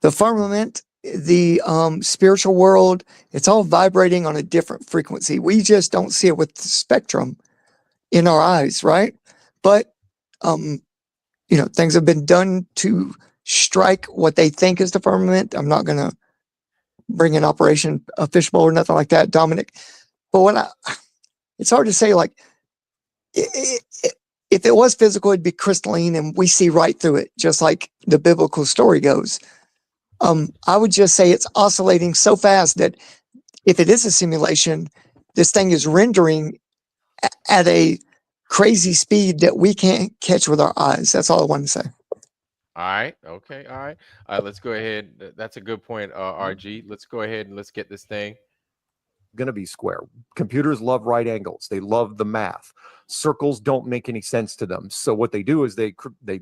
the firmament, the spiritual world, it's all vibrating on a different frequency. We just don't see it with the spectrum in our eyes, right? But things have been done to strike what they think is the firmament. I'm not gonna bring in Operation Fishbowl or nothing like that, Dominic. But it's hard to say, like, if it was physical, it'd be crystalline and we see right through it, just like the biblical story goes. I would just say it's oscillating so fast that if it is a simulation, this thing is rendering at a crazy speed that we can't catch with our eyes. That's all I want to say. All right. Okay. All right. Let's go ahead. That's a good point, RG. Let's go ahead and let's get this thing. Going to be square. Computers love right angles. They love the math. Circles don't make any sense to them. So what they do is they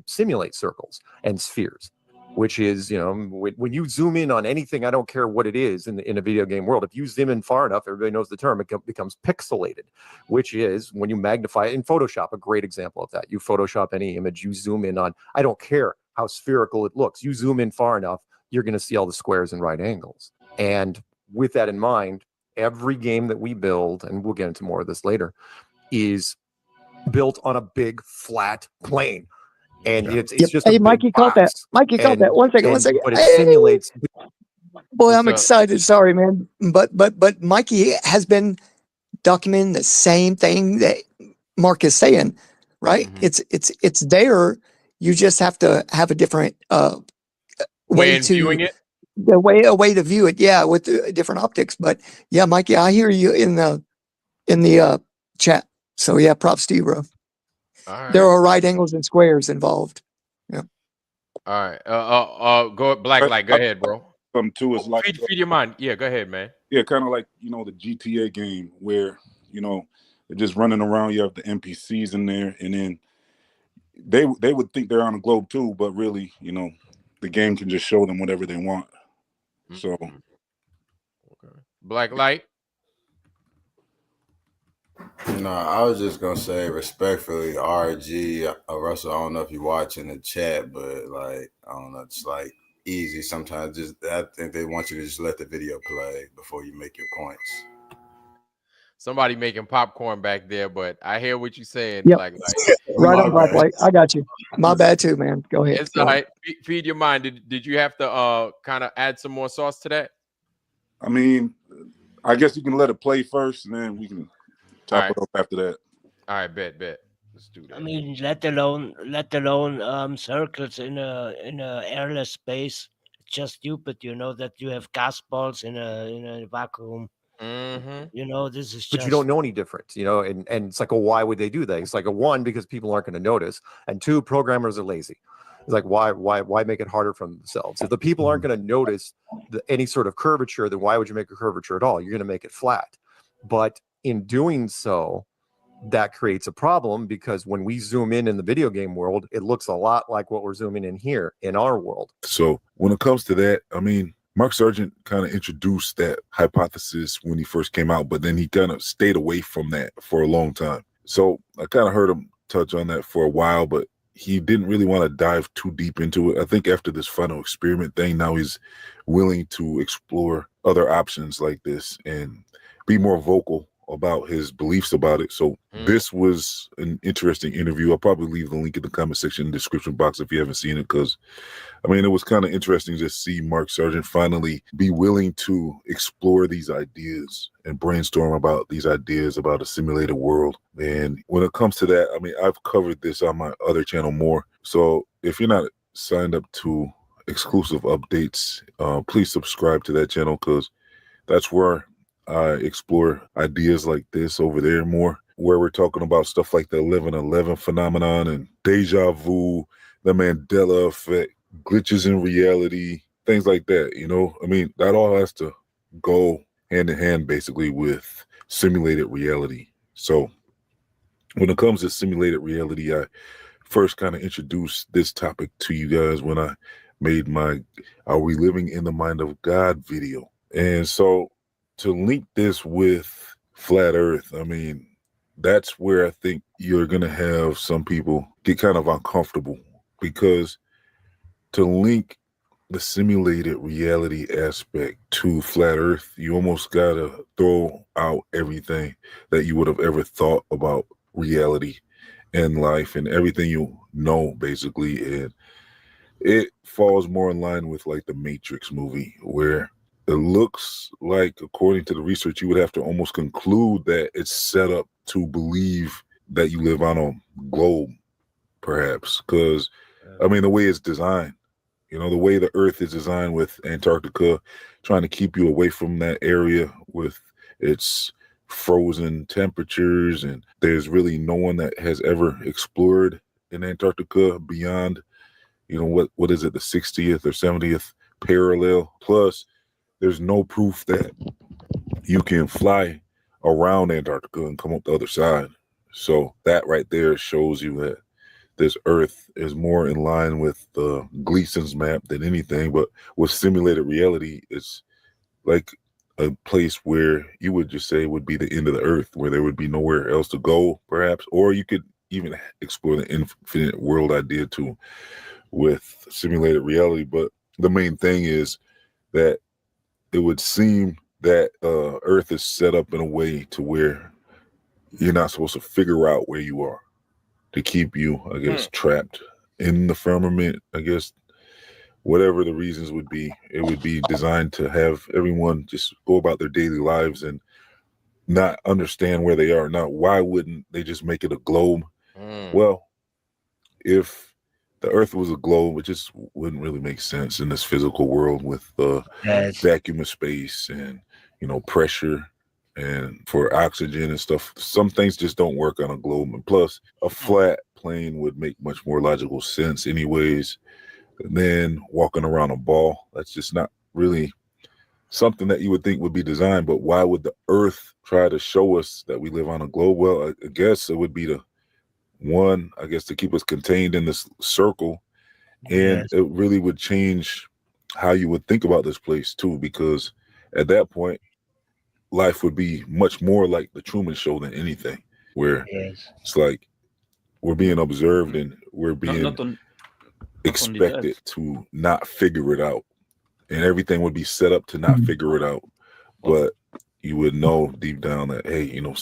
simulate circles and spheres, which is, when you zoom in on anything, I don't care what it is in a video game world. If you zoom in far enough, everybody knows the term, it becomes pixelated, which is when you magnify it in Photoshop, a great example of that. You Photoshop any image, you zoom in on, I don't care how spherical it looks. You zoom in far enough, you're going to see all the squares and right angles. And with that in mind, every game that we build, and we'll get into more of this later, is built on a big flat plane. And it's just a Hey, big Mikey caught that. box. Mikey caught that. And- One second. But it Hey! simulates. Boy, What's I'm up? excited. Sorry, man. But Mikey has been documenting the same thing that Mark is saying, right? It's there. You just have to have a different way in to viewing it? a way to view it. Yeah, with different optics. But yeah, Mikey, I hear you in the chat. So yeah, props to you, bro. All There right. are right angles and squares involved. Yeah. All right. Go Black Light. Go ahead, bro. Something too is like Feed your mind. Yeah, go ahead, man. Yeah, kind of like, the GTA game where, they're just running around. You have the NPCs in there, and then they would think they're on a globe too, but really, the game can just show them whatever they want. So, Black Light. No, I was just gonna say respectfully, RG, Russell. I don't know if you're watching the chat, but like, I don't know, it's like easy sometimes. I think they want you to just let the video play before you make your points. Somebody making popcorn back there, but I hear what you're saying, Yep. Black Light. Right on, Black Light. I got you. My bad too, man. Go ahead. It's all right. Feed your mind. Did you have to kind of add some more sauce to that? I mean, I guess you can let it play first, and then we can top it up after that. All right, bet. Let's do that. I mean, let alone circles in a airless space. It's just stupid, that you have gas balls in a vacuum. This is. But you don't know any difference, and it's like, why would they do that? It's like one, because people aren't going to notice, and two, programmers are lazy. It's like, why make it harder for themselves? If the people aren't going to notice any sort of curvature, then why would you make a curvature at all? You're going to make it flat. But in doing so, that creates a problem, because when we zoom in the video game world, it looks a lot like what we're zooming in here in our world. So when it comes to that, I mean, Mark Sargent kind of introduced that hypothesis when he first came out, but then he kind of stayed away from that for a long time. So I kind of heard him touch on that for a while, but he didn't really want to dive too deep into it. I think after this final experiment thing, now he's willing to explore other options like this and be more vocal about his beliefs about it. So this was an interesting interview. I'll probably leave the link in the comment section in the description box if you haven't seen it, because I mean, it was kind of interesting to see Mark Sargent finally be willing to explore these ideas and brainstorm about these ideas about a simulated world. And when it comes to that, I mean, I've covered this on my other channel more. So if you're not signed up to exclusive updates, please subscribe to that channel, because that's where I explore ideas like this over there more, where we're talking about stuff like the 11/11 phenomenon and deja vu, the Mandela effect, glitches in reality, things like that. I mean, that all has to go hand in hand basically with simulated reality. So when it comes to simulated reality, I first kind of introduced this topic to you guys when I made my Are We Living in the Mind of God video. And so to link this with flat earth, I mean, that's where I think you're going to have some people get kind of uncomfortable, because to link the simulated reality aspect to flat earth, you almost got to throw out everything that you would have ever thought about reality and life and everything you know, basically. And it falls more in line with like the Matrix movie, where it looks like, according to the research, you would have to almost conclude that it's set up to believe that you live on a globe, perhaps. Because, I mean, the way it's designed, the way the Earth is designed with Antarctica, trying to keep you away from that area with its frozen temperatures. And there's really no one that has ever explored in Antarctica beyond, what is it, the 60th or 70th parallel. Plus, there's no proof that you can fly around Antarctica and come up the other side. So that right there shows you that this Earth is more in line with the Gleason's map than anything. But with simulated reality, it's like a place where you would just say would be the end of the Earth, where there would be nowhere else to go, perhaps. Or you could even explore the infinite world idea too with simulated reality. But the main thing is that it would seem that Earth is set up in a way to where you're not supposed to figure out where you are, to keep you, I guess, trapped in the firmament. I guess whatever the reasons would be, it would be designed to have everyone just go about their daily lives and not understand where they are. Now, why wouldn't they just make it a globe? Well, if the Earth was a globe, it just wouldn't really make sense in this physical world with the vacuum of space and, you know, pressure and for oxygen and stuff. Some things just don't work on a globe. And plus, a flat plane would make much more logical sense anyways than walking around a ball. That's just not really something that you would think would be designed. But why would the Earth try to show us that we live on a globe? Well, I guess it would be to keep us contained in this circle. And it really would change how you would think about this place too, because at that point, life would be much more like the Truman Show than anything, where it's like we're being observed and we're being expected to not figure it out. And everything would be set up to not figure it out. But you would know deep down that, hey, you know,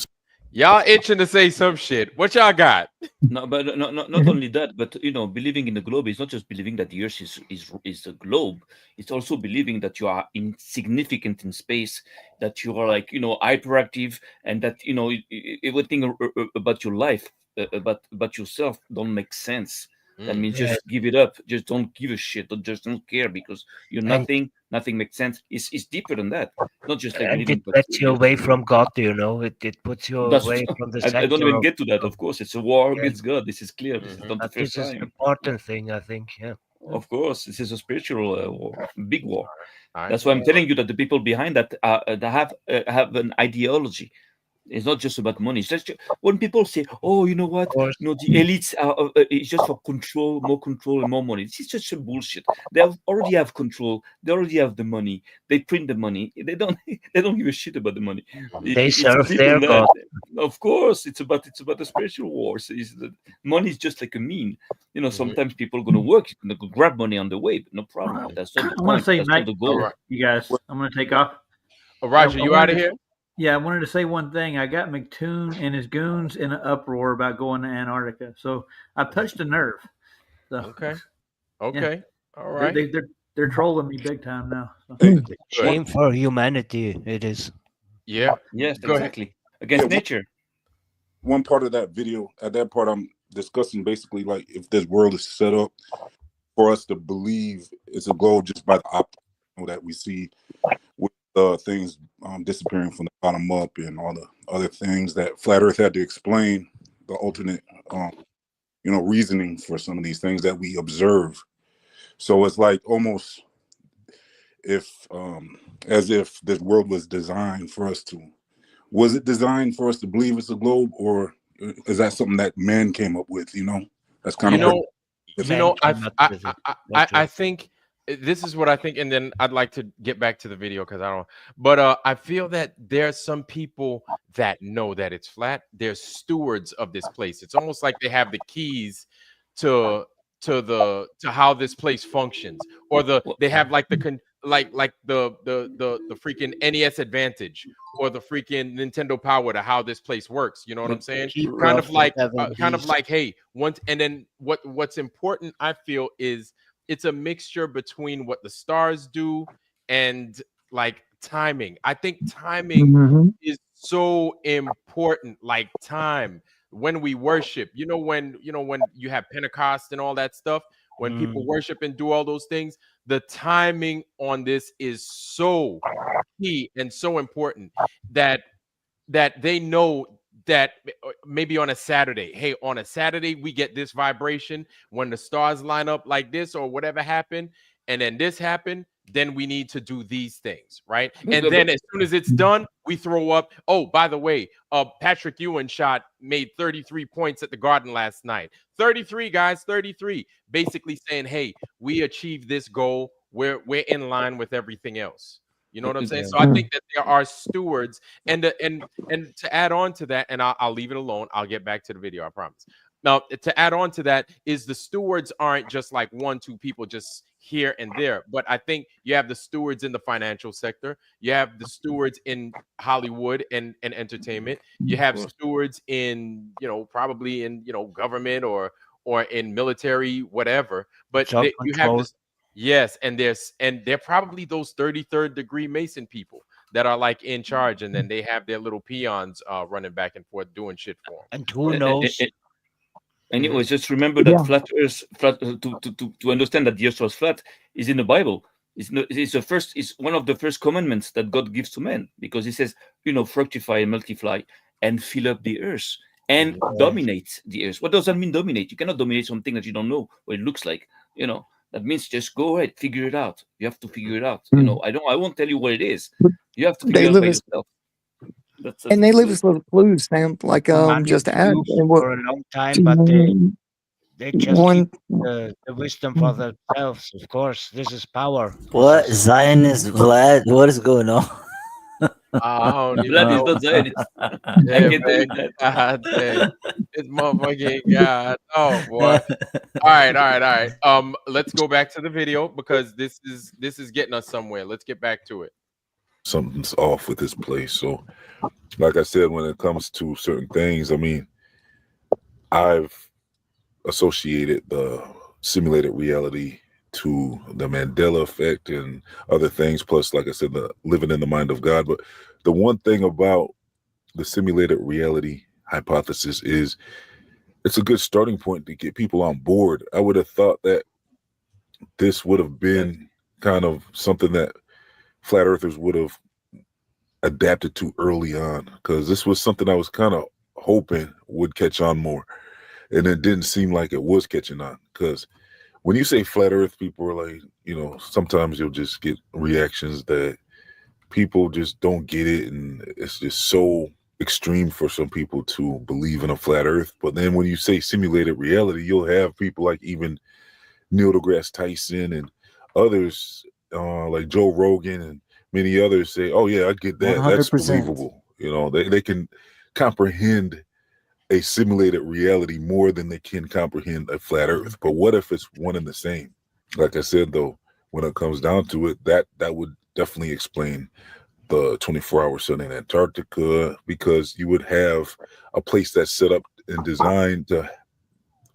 y'all itching to say some shit. What y'all got? No, but not only that, but you know, believing in the globe is not just believing that the Earth is a globe. It's also believing that you are insignificant in space, that you are like, you know, hyperactive, and that, you know, everything about your life, about yourself, don't make sense. That means just give it up. Just don't give a shit. Just don't care, because you're nothing. Nothing makes sense. It's deeper than that. Not just like and it gets you away from God. You know, it puts you away from the center. I don't even get to that. Of course, it's a war against God. This is clear. This is not the first This is time. an important thing, I think. Yeah. Of course, this is a spiritual war, big war. That's why I'm telling you that the people behind that have an ideology. It's not just about money. It's just when people say, "Oh, you know what? You know, the elites are it's just for control, and more money." This is just a bullshit. They already have control. They already have the money. They print the money. They don't give a shit about the money. They serve their God. Of course, it's about the spiritual war. Money is just like a mean. You know, sometimes people are going to work, going to grab money on the way, but no problem. That's not the point. I want to say, That's not the goal. You guys, I'm going to take off. Oh, Roger, you out of here? Yeah, I wanted to say one thing. I got McToon and his goons in an uproar about going to Antarctica, so I touched a nerve. So, okay, yeah. All right. They're trolling me big time now. So. Shame for humanity, it is. Yeah. Yes, Go exactly. Against nature. One part of that video, at that part, I'm discussing basically like if this world is set up for us to believe it's a globe just by the optical that we see with things disappearing from the bottom up and all the other things that Flat Earth had to explain, the alternate, reasoning for some of these things that we observe. So it's like almost as if this world was designed for us to. Was it designed for us to believe it's a globe, or is that something that man came up with? You know, that's kind of. I think. This is what I think, and then I'd like to get back to the video because I don't. But I feel that there's some people that know that it's flat. They're stewards of this place. It's almost like they have the keys to how this place functions, or they have like the freaking NES Advantage or the freaking Nintendo Power to how this place works. You know what I'm saying? Kind of like, hey, once, and then what's important, I feel, is it's a mixture between what the stars do and like timing. I think timing is so important. Like time when we worship, when you have Pentecost and all that stuff, when people worship and do all those things, the timing on this is so key and so important that they know that maybe on a Saturday, hey, on a Saturday, we get this vibration when the stars line up like this or whatever happened, and then this happened, then we need to do these things, right? And then as soon as it's done, we throw up, oh, by the way, Patrick Ewing made 33 points at the Garden last night. 33, guys, 33. Basically saying, hey, we achieved this goal. We're in line with everything else. You know what I'm saying? So I think that there are stewards, and to add on to that, and I'll leave it alone. I'll get back to the video, I promise. Now, to add on to that is the stewards aren't just like 1-2 people just here and there, but I think you have the stewards in the financial sector, you have the stewards in Hollywood and entertainment, you have stewards in, you know, probably in, you know, government or in military, whatever. But you have this, yes, and they're probably those 33rd degree Mason people that are like in charge, and then they have their little peons running back and forth doing shit for them. And who knows? Anyways, just remember that flat Earth, to understand that the Earth was flat, is in the Bible. It's one of the first commandments that God gives to man, because He says, you know, fructify and multiply and fill up the earth and dominate the earth. What does that mean, dominate? You cannot dominate something that you don't know what it looks like. You know, that means just go ahead, figure it out. You have to figure it out. You know, I won't tell you what it is. You have to figure it out by yourself. And they leave us little clues, Sam, like just to add. For a long time, but they just keep the wisdom for themselves. Of course, this is power. What Zionist Vlad? What is going on? I don't even Vlad is know. not Zionist. Yeah, man. God damn. It's motherfucking God. Oh boy. All right. Let's go back to the video because this is getting us somewhere. Let's get back to it. Something's off with this place. So, like I said, when it comes to certain things, I mean, I've associated the simulated reality to the Mandela effect and other things, plus, like I said, the living in the mind of God. But the one thing about the simulated reality hypothesis is it's a good starting point to get people on board. I would have thought that this would have been kind of something that flat earthers would have adapted to early on, because this was something I was kind of hoping would catch on more, and it didn't seem like it was catching on. Because when you say flat earth, people are like, you know, sometimes you'll just get reactions that people just don't get it, and it's just so extreme for some people to believe in a flat earth. But then when you say simulated reality, you'll have people like even Neil deGrasse Tyson and others like Joe Rogan and many others say, oh yeah, I get that. 100%. That's believable. You know, they can comprehend a simulated reality more than they can comprehend a flat earth. But what if it's one and the same? Like I said, though, when it comes down to it, that would definitely explain the 24-hour sun in Antarctica, because you would have a place that's set up and designed to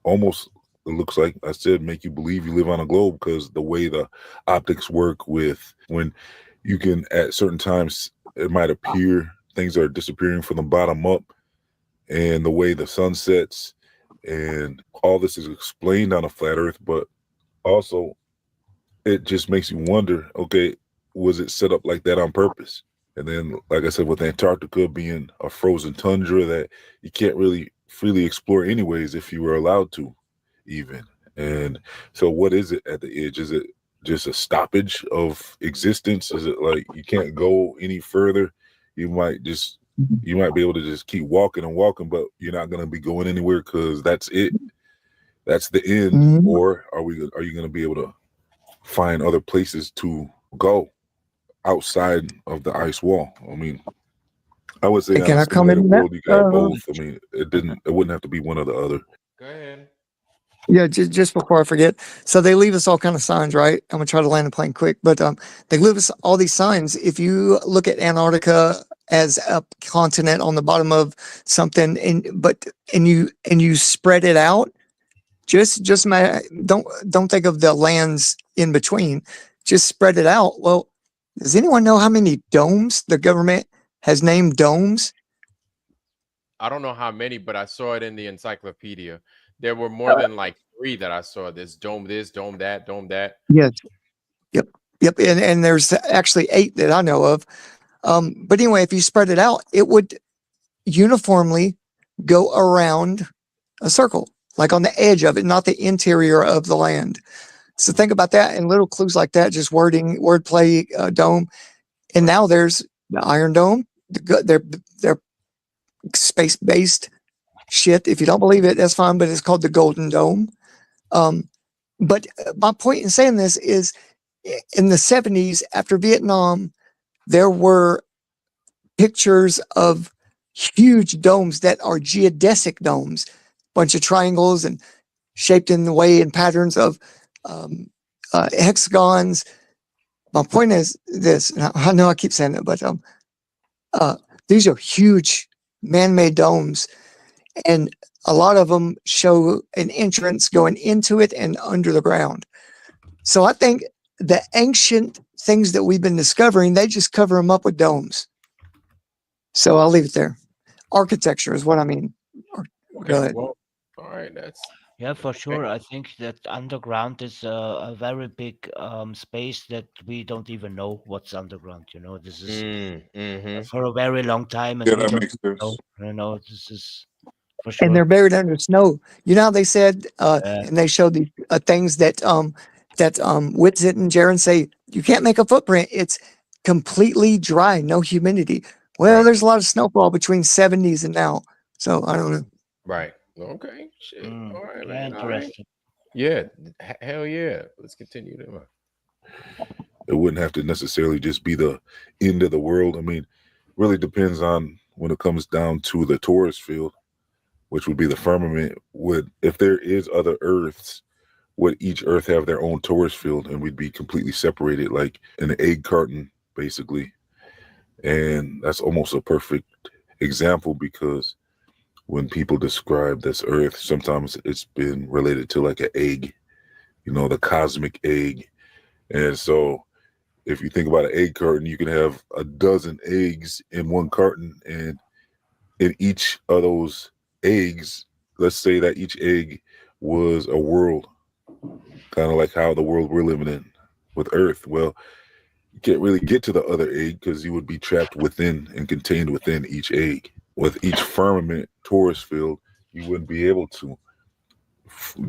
almost, it looks like I said, make you believe you live on a globe, because the way the optics work with when you can, at certain times, it might appear things are disappearing from the bottom up, and the way the sun sets, and all this is explained on a flat earth. But also it just makes you wonder, okay, was it set up like that on purpose? And then, like I said, with Antarctica being a frozen tundra that you can't really freely explore anyways if you were allowed to even. And so what is it at the edge? Is it just a stoppage of existence? Is it like you can't go any further? You might be able to just keep walking and walking, but you're not going to be going anywhere because that's it. That's the end. Mm-hmm. Or are you going to be able to find other places to go outside of the ice wall? I mean, I would say, can I come in world, you got both. I mean, it wouldn't have to be one or the other. Go ahead. Yeah, just before I forget. So they leave us all kind of signs, right? I'm gonna try to land the plane quick, but they leave us all these signs. If you look at Antarctica as a continent on the bottom of something, and you spread it out, don't think of the lands in between. Just spread it out. Well, does anyone know how many domes the government has named domes? I don't know how many, but I saw it in the encyclopedia. There were more than like 3 that I saw. This, dome that, dome that. Yes. Yep. And there's actually 8 that I know of. But anyway, if you spread it out, it would uniformly go around a circle, like on the edge of it, not the interior of the land. So think about that, and little clues like that, just wordplay, dome. And now there's the Iron Dome. They're space-based shit. If you don't believe it, that's fine, but it's called the Golden Dome. But my point in saying this is, in the 70s, after Vietnam, there were pictures of huge domes that are geodesic domes. bunch of triangles and shaped in the way and patterns of hexagons. My point is this, and I know I keep saying it, but these are huge man-made domes, and a lot of them show an entrance going into it and under the ground. So I think the ancient things that we've been discovering, they just cover them up with domes. So I'll leave it there. Architecture is what I mean. Go ahead. Well, all right, Yeah, for sure. I think that underground is a very big space that we don't even know what's underground. You know, this is for a very long time, and Yeah, we that don't makes sense. know. You know, this is for sure. And they're buried under snow. You know how they said, and they showed the things that Whitsitt and Jaron say, you can't make a footprint. It's completely dry, no humidity. Well, there's a lot of snowfall between 70s and now. So I don't know. Right. Okay. Shit. All right, Yeah, man. All right. interesting. Yeah. Hell yeah. Let's continue. It wouldn't have to necessarily just be the end of the world. I mean, really depends on when it comes down to the torus field, which would be the firmament. If there is other Earths, would each Earth have their own torus field, and we'd be completely separated, like an egg carton, basically. And that's almost a perfect example, because when people describe this Earth, sometimes it's been related to like an egg, you know, the cosmic egg. And so if you think about an egg carton, you can have a dozen eggs in one carton, and in each of those eggs, let's say that each egg was a world, kind of like how the world we're living in with Earth. Well, you can't really get to the other egg because you would be trapped within and contained within each egg. With each firmament torus field, you wouldn't be able to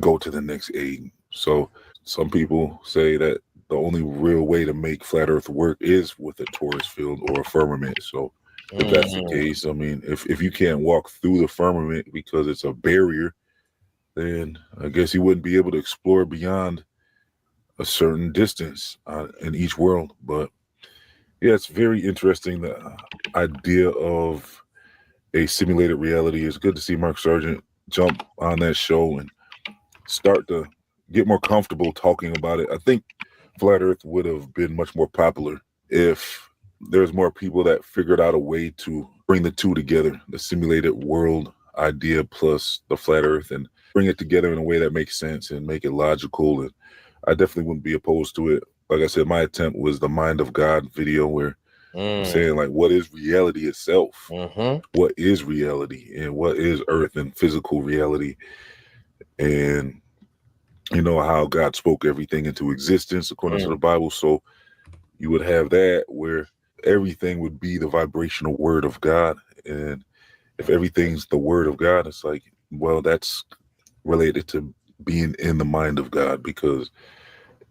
go to the next egg. So some people say that the only real way to make flat Earth work is with a torus field or a firmament. So if that's the case, I mean, if you can't walk through the firmament because it's a barrier, then I guess you wouldn't be able to explore beyond a certain distance in each world. But yeah, it's very interesting, the idea of a simulated reality. It's good to see Mark Sargent jump on that show and start to get more comfortable talking about it. I think Flat Earth would have been much more popular if there's more people that figured out a way to bring the two together, the simulated world idea plus the Flat Earth, and bring it together in a way that makes sense and make it logical. And I definitely wouldn't be opposed to it. Like I said, my attempt was the Mind of God video, where I'm saying, like, what is reality itself? What is reality, and what is Earth and physical reality? And you know how God spoke everything into existence according to the Bible. So you would have that where everything would be the vibrational word of God. And if everything's the word of God, it's like, well, that's related to being in the mind of God, because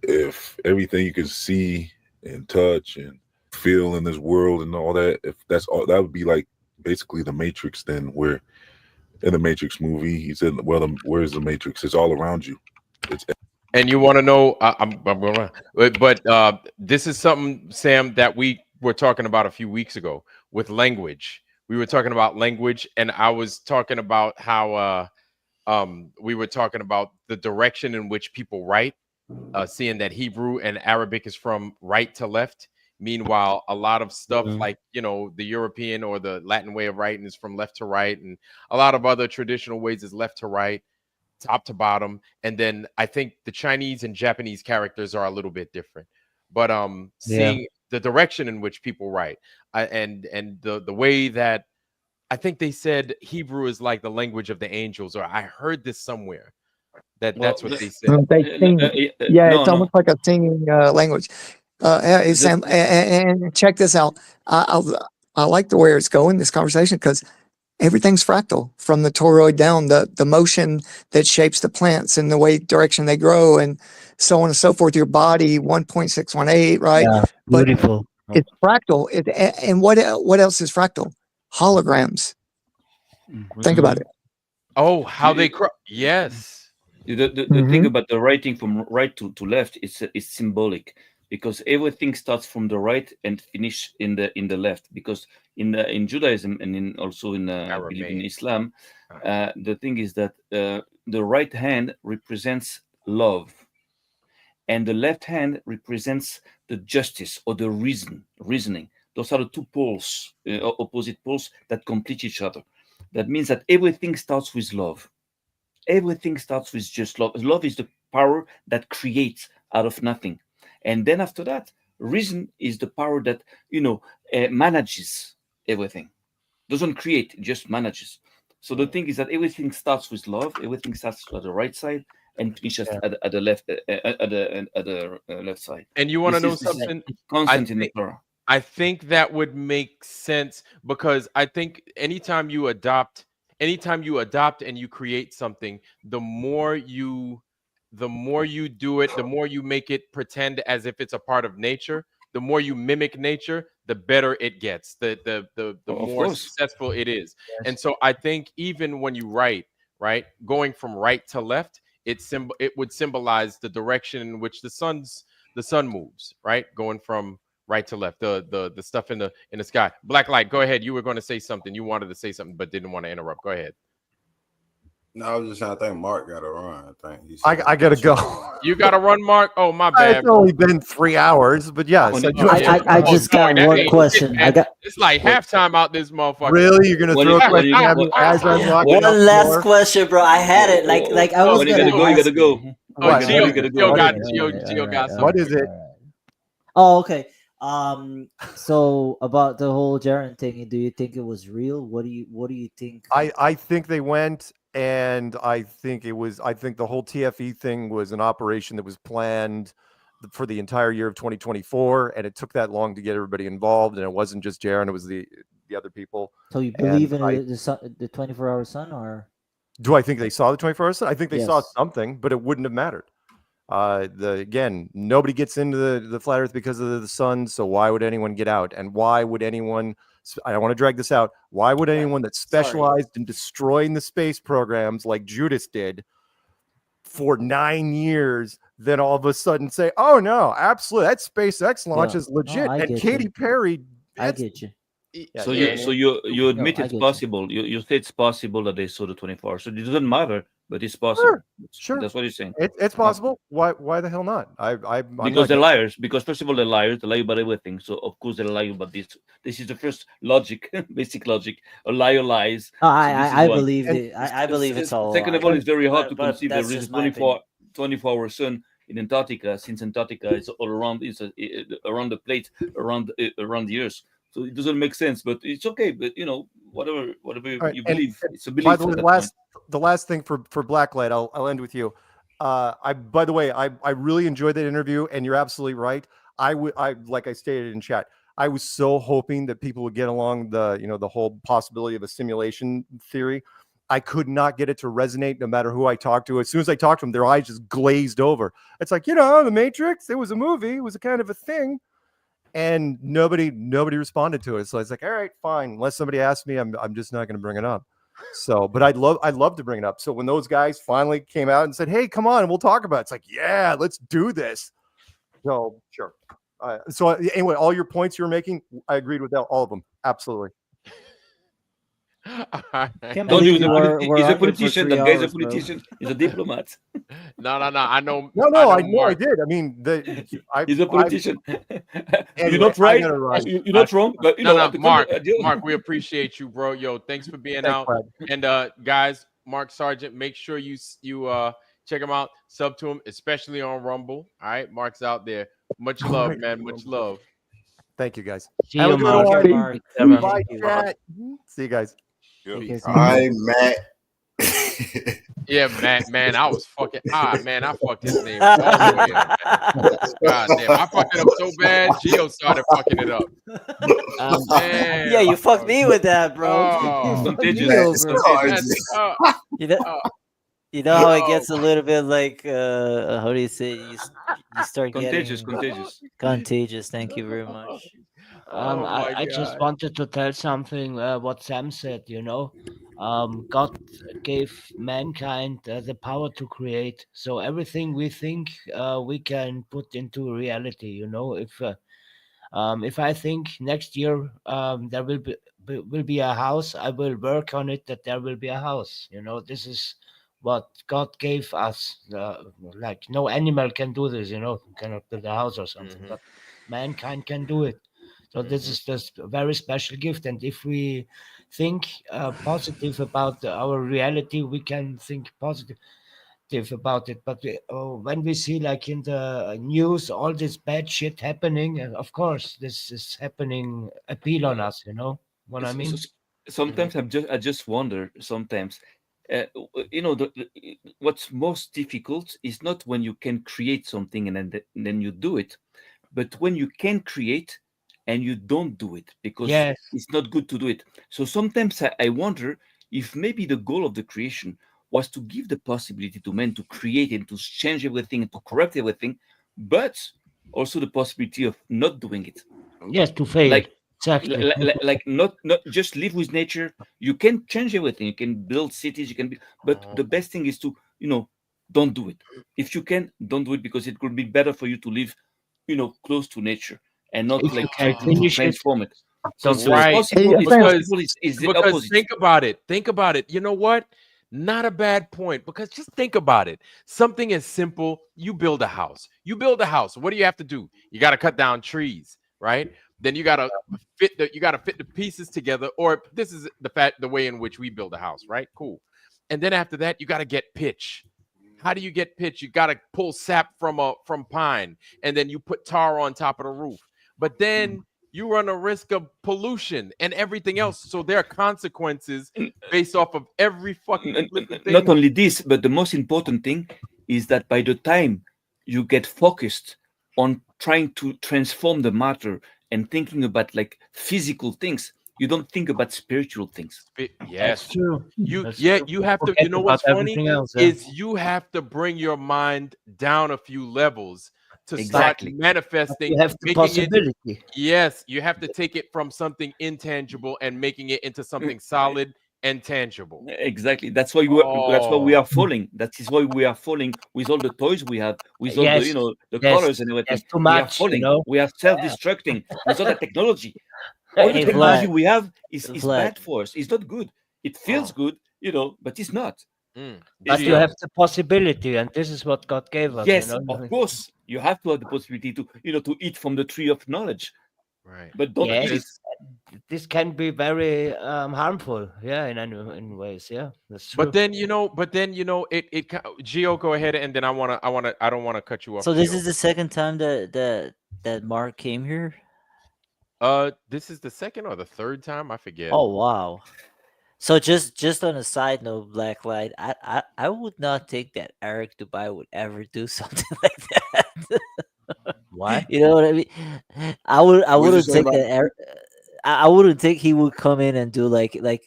if everything you can see and touch and feel in this world and all that, if that's all, that would be like basically the Matrix. Then where in the Matrix movie, he said, well, where's the Matrix? It's all around you. And you want to know, but this is something, Sam, that we were talking about a few weeks ago with language. We were talking about language, and I was talking about how we were talking about the direction in which people write, seeing that Hebrew and Arabic is from right to left. Meanwhile, a lot of stuff like, you know, the European or the Latin way of writing is from left to right, and a lot of other traditional ways is left to right, top to bottom. And then I think the Chinese and Japanese characters are a little bit different. But seeing the direction in which people write, and the way that I think they said Hebrew is like the language of the angels, or I heard this somewhere that's what they said. They sing, it's almost like a singing language. Hey, Sam, and check this out. I like the way it's going, this conversation, because everything's fractal from the toroid down, the motion that shapes the plants and the way direction they grow and so on and so forth. Your body 1.618, right? Yeah, beautiful. But it's fractal. And what else is fractal? Holograms. Think about it. Oh, how they yes. The thing about the writing from right to left, it's symbolic, because everything starts from the right and finish in the left. Because in Judaism and also in I believe in Islam, the thing is that the right hand represents love, and the left hand represents the justice or the reasoning. Those are the two poles, opposite poles that complete each other. That means that everything starts with love. Everything starts with just love. Love is the power that creates out of nothing. And then after that, reason is the power that, manages everything. Doesn't create, just manages. So the thing is that everything starts with love. Everything starts at the right side and finishes at the left left side. And you want to know something? Constant in the Torah. I think that would make sense, because I think anytime you adopt and you create something, the more you do it, the more you make it pretend as if it's a part of nature, the more you mimic nature, the better it gets, the more successful it is. Yes. And so I think even when you write, right, going from right to left, it would symbolize the direction in which the sun moves, right, going from right to left, the stuff in the sky. Black light, go ahead. You were going to say something. You wanted to say something, but didn't want to interrupt. Go ahead. No, I was just trying to think. Mark got to run. I gotta go. You gotta run, Mark. Oh, my bad. It's only been 3 hours, but yes. I just got one question. It's like halftime out this motherfucker. Really? You're gonna throw a question at me as I'm walking? One last question, bro. I had it. Like I was gonna go. You gotta go. Oh, Gio got something. What is it? Oh, okay. So about the whole Jaren thing, do you think it was real? What do you think? I think they went, and I think the whole TFE thing was an operation that was planned for the entire year of 2024, and it took that long to get everybody involved, and it wasn't just Jaren, it was the other people. So you believe in the 24-hour sun, or do I think they saw the 24-hour sun? I think they saw something, but it wouldn't have mattered. Again, nobody gets into the flat earth because of the sun, so why would anyone get out? And why would anyone, I don't want to drag this out, why would anyone that specialized in destroying the space programs like Judas did for 9 years then all of a sudden say, oh no, absolutely, that SpaceX launch is legit? And Katy Perry, I get you. So you admit it's possible. You say it's possible that they saw the 24 hours. So it doesn't matter, but it's possible. Sure. That's what you're saying. It's possible. Why the hell not? Because they're liars. Because first of all, they're liars. They lie about everything. So of course they lie about this. This is the first logic, basic logic. A liar lies. I believe it. I believe it's all. Second of all, it's very hard to conceive there is 24-hour sun in Antarctica, since Antarctica is all around. It's around the plate, around the Earth. So it doesn't make sense, but it's okay. But whatever right, you believe, it's a belief. By the way, the last thing for Blacklight, I'll end with you. By the way, I really enjoyed that interview, and you're absolutely right. I like I stated in chat, I was so hoping that people would get along the whole possibility of a simulation theory. I could not get it to resonate no matter who I talked to. As soon as I talked to them, their eyes just glazed over. It's like, The Matrix, it was a movie, it was a kind of a thing. And nobody responded to it. So it's like, all right, fine. Unless somebody asks me, I'm just not going to bring it up. So, but I'd love to bring it up. So when those guys finally came out and said, hey, come on, we'll talk about it. It's like, yeah, let's do this. So sure. So anyway, all your points you were making, I agreed with all of them. Absolutely. Don't use he's a politician. That guy's a politician. He's a diplomat. No. I know. No, I did. I mean, he's a politician. You're not right. You're not wrong. But Mark, we appreciate you, bro. Yo, thanks for being out. And guys, Mark Sargent, make sure you check him out. Sub to him, especially on Rumble. All right, Mark's out there. Much love, man. Much love. Thank you, guys. See you, Mark. Bye, chat. See you guys. Hi, Matt. Yeah, Matt, man, I was fucking man, I fucked his name all the way up. God damn, I fucked it up so bad, Gio started fucking it up. Yeah, you fucked me with that, bro. You know how it gets a little bit like how do you say you start contagious. Contagious. Thank you very much. I just wanted to tell something what Sam said, God gave mankind the power to create. So everything we think we can put into reality. You know, if I think next year there will be a house, I will work on it that there will be a house. You know, this is what God gave us. Like no animal can do this. You know, cannot build a house or something, but mankind can do it. So this is just a very special gift. And if we think positive about our reality, we can think positive about it. But when we see like in the news all this bad shit happening, of course this is happening appeal on us. You know what I mean? Sometimes I just wonder sometimes. What's most difficult is not when you can create something and then you do it, but when you can create and you don't do it because Yes. it's not good to do it. So sometimes I wonder if maybe the goal of the creation was to give the possibility to men to create and to change everything and to correct everything, but also the possibility of not doing it. Yes, to fail. Like, exactly. like not just live with nature. You can change everything. You can build cities. You can be, but the best thing is to don't do it. If you can, don't do it because it could be better for you to live close to nature and not If you like can try to finish it, transform it. So don't do it. it's Right. possible. It's possible. It's the Because opposite. think about it. Think about it. You know what? Not a bad point, because just think about it. Something as simple, you build a house. You build a house. What do you have to do? You got to cut down trees, right? Then you got to fit the pieces together, or this is the way in which we build a house, right? Cool. And then after that, you got to get pitch. How do you get pitch? You got to pull sap from pine, and then you put tar on top of the roof. But then you run a risk of pollution and everything else. So there are consequences based off of every fucking little thing. Not only this, but the most important thing is that by the time you get focused on trying to transform the matter and thinking about like physical things, you don't think about spiritual things. Yes, That's true. You That's yeah, true. you have to. Forget You know about what's funny everything else, yeah. is you have to bring your mind down a few levels to Exactly. start manifesting. You have the possibility. Yes, you have to take it from something intangible and making it into something solid and tangible. Exactly. That's why we are falling. That is why we are falling with all the toys we have, with all Yes, the the yes, colors and everything. yes, too We are much, falling. you know. We are self-destructing with all the technology. All the Hey, technology Vlad. we have is Vlad. bad for us. It's not good. It feels good, but it's not. But you have the possibility, and this is what God gave us. Yes, you know? of course. You have to have the possibility to to eat from the tree of knowledge. Right. But don't eat it. This can be very harmful. Yeah, in ways. Yeah, that's true. But then it Gio, go ahead, and then I don't want to cut you off. So this Gio. is the second time that Mark came here. This is the second or the third time, I forget. Oh wow! So just on a side note, Black Light, I would not think that Eric Dubai would ever do something like that. Why? You know what I mean? I What'd you wouldn't say think about- that Eric. I wouldn't think he would come in and do like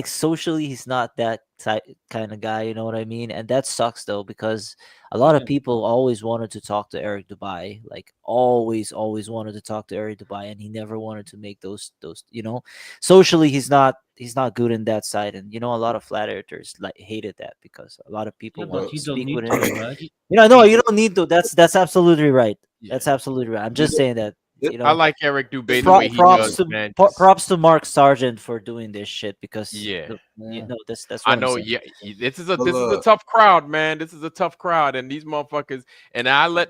socially he's not that type kind of guy, you know what I mean? And that sucks though, because a lot of people always wanted to talk to Eric Dubai, like always wanted to talk to Eric Dubai, and he never wanted to make those socially he's not good in that side. And a lot of flat earthers like hated that because a lot of people but want to you don't speak need with to, him. right? No, you don't need to. That's absolutely right. That's absolutely right. I'm just saying that. I like Eric Dubai the way he does, man. Props to Mark Sargent for doing this shit because Yeah. that's what I I'm know. saying. Yeah, this is a tough crowd, man. This is a tough crowd, and these motherfuckers. And I let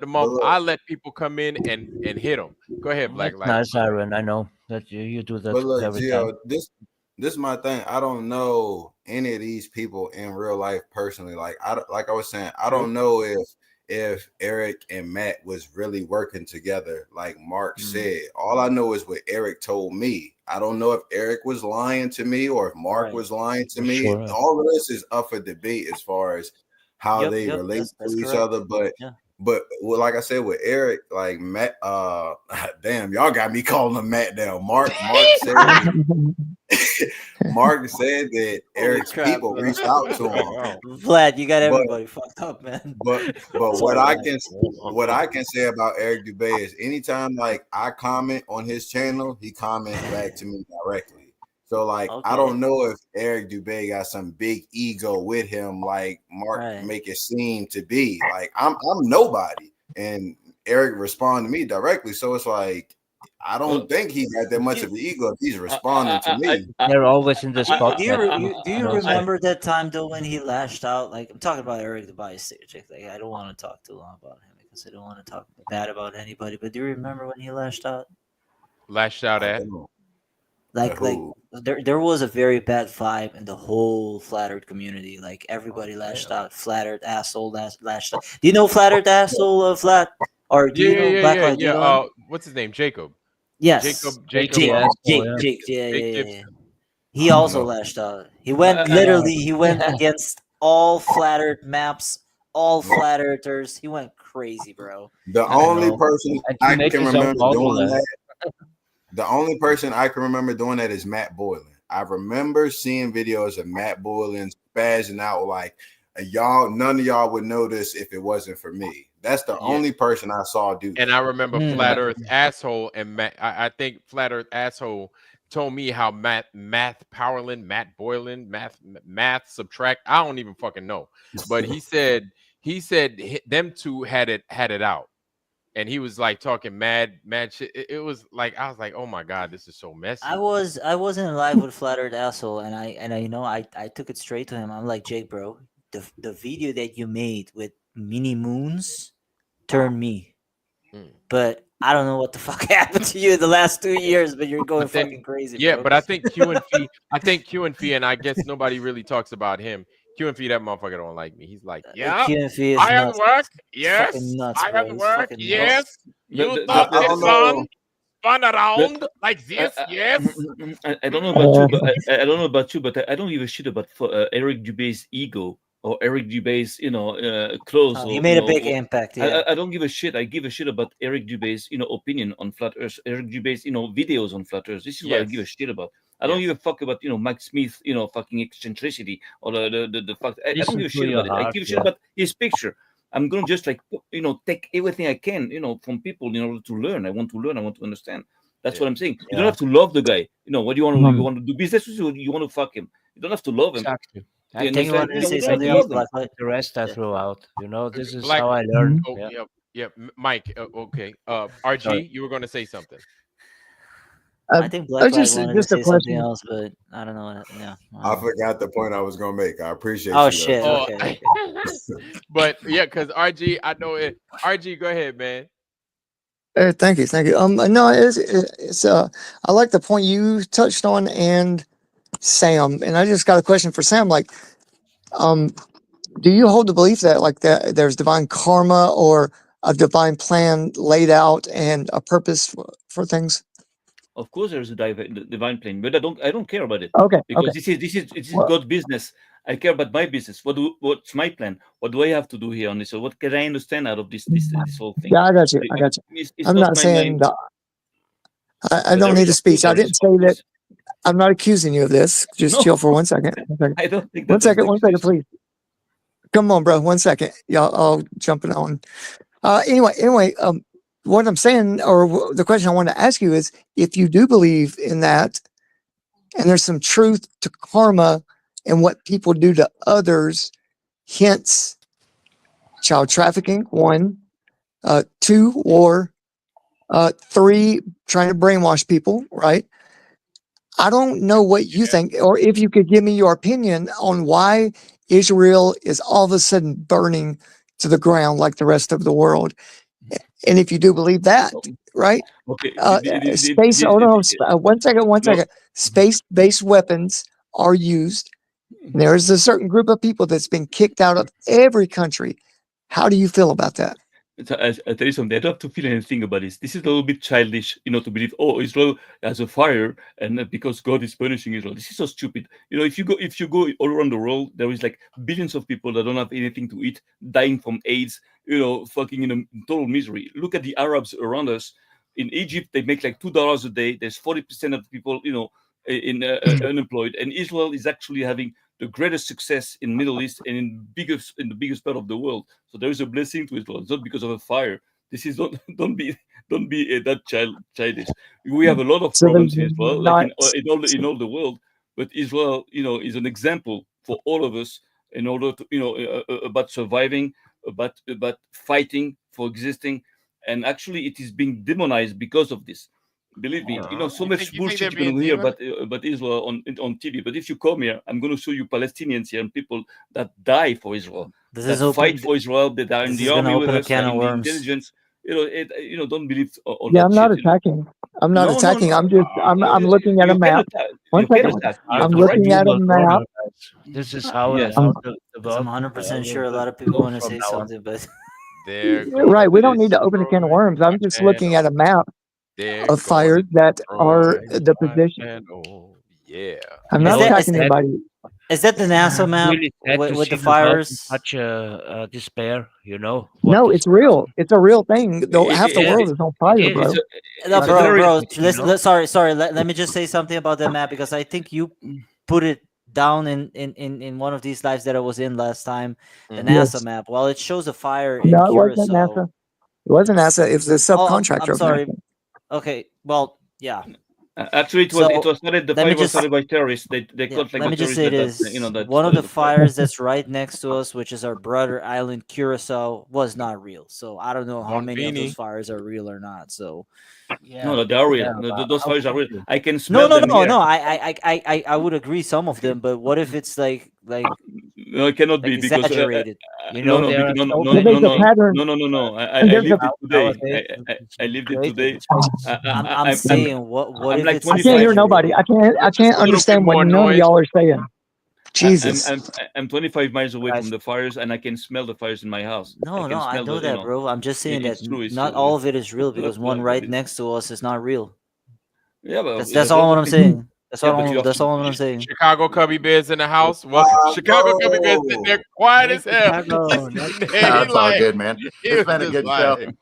people come in and hit them. Go ahead, Black Light. Nice, Aaron. I know that you do that But look, every Gio, time. this is my thing. I don't know any of these people in real life personally. Like I was saying, I don't know if Eric and Matt was really working together, like Mark said. All I know is what Eric told me. I don't know if Eric was lying to me or if Mark was lying to me. Sure. All of this is up for debate as far as how they relate that's to each correct. other. But Yeah. but well, like I said with Eric, like Matt, damn, y'all got me calling him Matt down. Mark said that Eric's people reached out to him. Vlad, you got everybody fucked up, man. But what I can say about Eric Dubé is anytime like I comment on his channel, he comments back to me directly. So like I Okay. don't know if Eric Dubé got some big ego with him, like Mark make it seem to be. Like I'm nobody, and Eric responded to me directly. So it's like I don't think he got that much of an ego if he's responding to me. They're always in the Do you, spot. do you remember that time though when he lashed out? Like I'm talking about Eric Dubé. Like I don't want to talk too long about him because I don't want to talk bad about anybody. But do you remember when he lashed out? Lashed out at? Like there was a very bad vibe in the whole flat earth community. Like everybody lashed out. Flat earth asshole lashed out. Do you know flat earth asshole flat? Or do you know Blacklight? Do you know him? What's his name? Jacob. Yes. Jake. Yeah. He also lashed out. He went he went against all flat earth maps, all flat earthers. He went crazy, bro. The only person I can remember doing that. The only person I can remember doing that is Matt Boylan. I remember seeing videos of Matt Boylan spazzing out like none of y'all would know this if it wasn't for me. That's the only person I saw do that. And I remember Flat Earth asshole and Matt. I think Flat Earth asshole told me how Matt Boylan, math subtract. I don't even fucking know, but he said them two had it out. And he was like talking mad shit. It was like I was like, oh my god, this is so messy. I wasn't live with Flat Earth asshole, and I took it straight to him. I'm like, Jake, bro, the video that you made with mini moons turned me, but I don't know what the fuck happened to you in the last 2 years, but you're going fucking crazy. Yeah, bro. but I think Q and Fee, and I guess nobody really talks about him. Q and Fee, that motherfucker don't like me. He's like, yeah, Q and Fee is I have nuts. work. He's Yes, fucking nuts, I bro. have He's work. fucking Yes, nuts. you thought the spun around like this. Yes. I don't know about you, but I don't know about you, but I don't give a shit about Eric Dubé's ego or Eric Dubé's, clothes. He or, made you a big know, impact. Yeah. I don't give a shit. I give a shit about Eric Dubé's, opinion on flat Earth. Eric Dubé's, videos on flat Earth. This is what I give a shit about. I don't give a fuck about, Mike Smith, fucking eccentricity or the fact. I don't give a shit about it. I give a shit about his picture. I'm gonna just like, take everything I can, from people in order to learn. I want to learn. I want to understand. That's what I'm saying. You don't have to love the guy. What do you want to do? You want to do business with him? You want to fuck him? You don't have to love him. Exactly. You I think you understand? want to say You don't something have else, to love them. the rest I threw out. This is Black- how I learned. Oh, Yeah. yeah, Mike. Okay. RG, you were going to say something. I think Blacklight just wanted to a say something question. else, but I don't know. Yeah. I forgot the point I was gonna make. I appreciate Oh you. shit. though. Okay. But yeah, because RG, I know it. RG, go ahead, man. Thank you. No, it's I like the point you touched on and Sam, and I just got a question for Sam. Like, do you hold the belief that like that there's divine karma or a divine plan laid out and a purpose for things? Of course, there is a divine plan, but I don't care about it. Okay, Because okay. this is Well- God's business. I care about my business. What's my plan? What do I have to do here on this? So what can I understand out of this whole thing? Yeah, I got you. It's I'm not my saying line. I don't need a speech. I didn't say that. I'm not accusing you of this. Just No. chill for 1 second. I don't think One that was second, please. Come on, bro. 1 second. Y'all all jumping on. Anyway, what I'm saying, or the question I want to ask you is, if you do believe in that, and there's some truth to karma and what people do to others, hence child trafficking, 1, 2, war, 3, trying to brainwash people, right? I don't know what you think, or if you could give me your opinion on why Israel is all of a sudden burning to the ground like the rest of the world. And if you do believe that, right? Okay. Space, hold on, 1 second. Space-based weapons are used. There's a certain group of people that's been kicked out of every country. How do you feel about that? I tell you something. I don't have to feel anything about this. This is a little bit childish, to believe, Israel has a fire, and because God is punishing Israel. This is so stupid. If you go all around the world, there is like billions of people that don't have anything to eat, dying from AIDS, fucking in total misery. Look at the Arabs around us. In Egypt, they make like $2 a day. There's 40% of people, unemployed, and Israel is actually having the greatest success in Middle East and in the biggest part of the world. So there is a blessing to Israel. It's not because of a fire. This is don't don't be that childish. We have a lot of So problems there's in Israel, not. like in all the world. But Israel, is an example for all of us in order to, about surviving, about fighting for existing, and actually it is being demonized because of this. Believe me, so much bullshit you can hear about Israel on TV. But if you come here, I'm going to show you Palestinians here and people that die for Israel, that fight for Israel, that are in the army with us, that are in the intelligence. Don't believe all Yeah, that I'm not shit. attacking. I'm not No, attacking. I'm just. I'm looking at a you map. can attack. One You can second. attack. I'm You're right. looking at a map. This is how Yes. how the I'm 100% sure a lot of people want to say something, but There Right. We don't goes need to open a can of worms. I'm just looking at a map There of fires that are the position. channel. Yeah. I'm not attacking anybody. Is that the NASA map really sad to with see the the world in fires? such despair, What No, is it's real. It's a real thing. Though half the world is on fire, bro. No, bro. Sorry. Let me just say something about that map, because I think you put it down in one of these lives that I was in last time. The NASA Yes. map. Well, it shows a fire in No, it wasn't Curacao. NASA. It wasn't NASA. It was the subcontractor I'm of sorry. NASA. Okay. Well, yeah. Actually, it was started. The fire was started by terrorists. They called like let me the just say terrorists this: that one of started the fires that's right next to us, which is our brother island Curacao, was not real. So I don't know how many of those Bonfini. fires are real or not. So No, they are real. Yeah, Those fires are real. I can no, smell them here. I would agree some of them, but what if it's like No, it cannot be because exaggerated? no, there are so Well, there's a pattern. no. I There's lived a- it today. Nowadays, I lived it today. I'm saying what I'm if like it's I can't hear 25. nobody. I can't a little understand bit what more none of noise. y'all are saying. Jesus. I'm 25 miles away Guys. from the fires, and I can smell the fires in my house. No, can I smell know that, bro. I'm just saying that it's true. It's not true. all of it is real, because That's one like right it. next to us is not real. Yeah, but That's all what I'm saying. That's Yeah, all. but you That's have all I'm saying. Chicago Cubby Bears in the house. Well, Chicago Cubby Bears sitting there quiet as hell. Chicago, He's that's sitting there, he It's all like, good, man. he It's was been a just good show. like,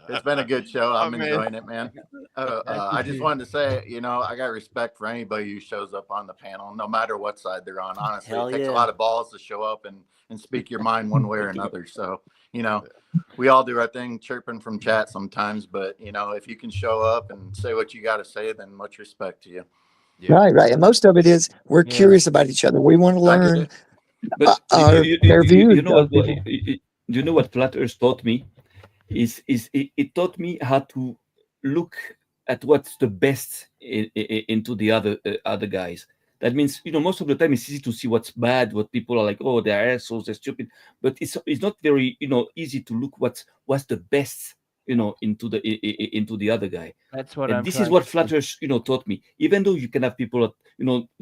It's been a good show. I'm oh, man. enjoying it, man. I just wanted to say, I got respect for anybody who shows up on the panel, no matter what side they're on. Honestly, Hell it takes a yeah. lot of balls to show up and speak your mind one way or another. So, we all do our thing chirping from chat sometimes, but if you can show up and say what you got to say, then much respect to you. Yeah. Right. And most of it is we're Yeah. curious about each other. We want to learn But their views. You know what Flat Earth taught me? It taught me how to look at what's the best into the other guys. That means most of the time it's easy to see what's bad, what people are like, oh, they're assholes, they're stupid. But it's not very easy to look what's the best into the other guy. That's what And I'm this trying is what to Flat Earth taught me. Even though you can have people that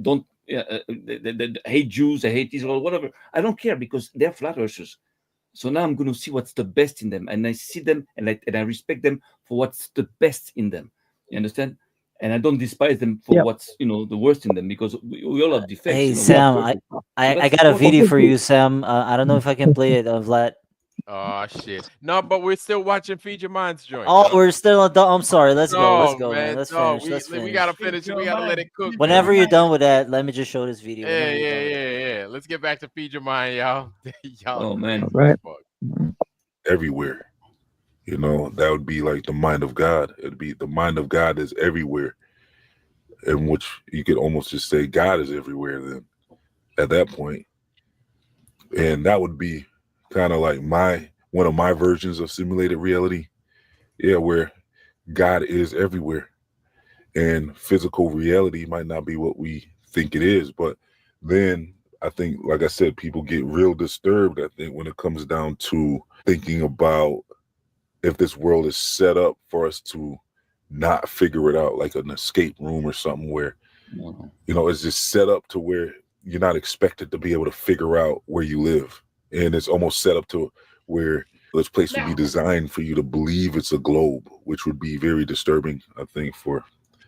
don't they hate Jews, they hate Israel, whatever. I don't care because they're Flat Earthers. So now I'm going to see what's the best in them, and I see them, and I respect them for what's the best in them. You understand? And I don't despise them for what's the worst in them, because we all have defects. Hey, we are Sam, perfect. I got a video for you, Sam. I don't know if I can play it, Vlad. Oh shit! No, but we're still watching Feed Your Minds joint. Oh, we're still on. I'm sorry. Let's go, man. Let's no, finish. we gotta finish. We gotta let it cook. Whenever you're done with that, let me just show this video. Yeah. Let's get back to Feed Your Mind, y'all. Y'all, oh man, right? Everywhere. That would be like the mind of God. It'd be the mind of God is everywhere, in which you could almost just say God is everywhere. Then, at that point, and that would be kind of like one of my versions of simulated reality. Yeah, where God is everywhere, and physical reality might not be what we think it is. But then I think, like I said, people get real disturbed, I think, when it comes down to thinking about if this world is set up for us to not figure it out, like an escape room or something where, it's just set up to where you're not expected to be able to figure out where you live. And it's almost set up to where this place would be designed for you to believe it's a globe, which would be very disturbing, I think, for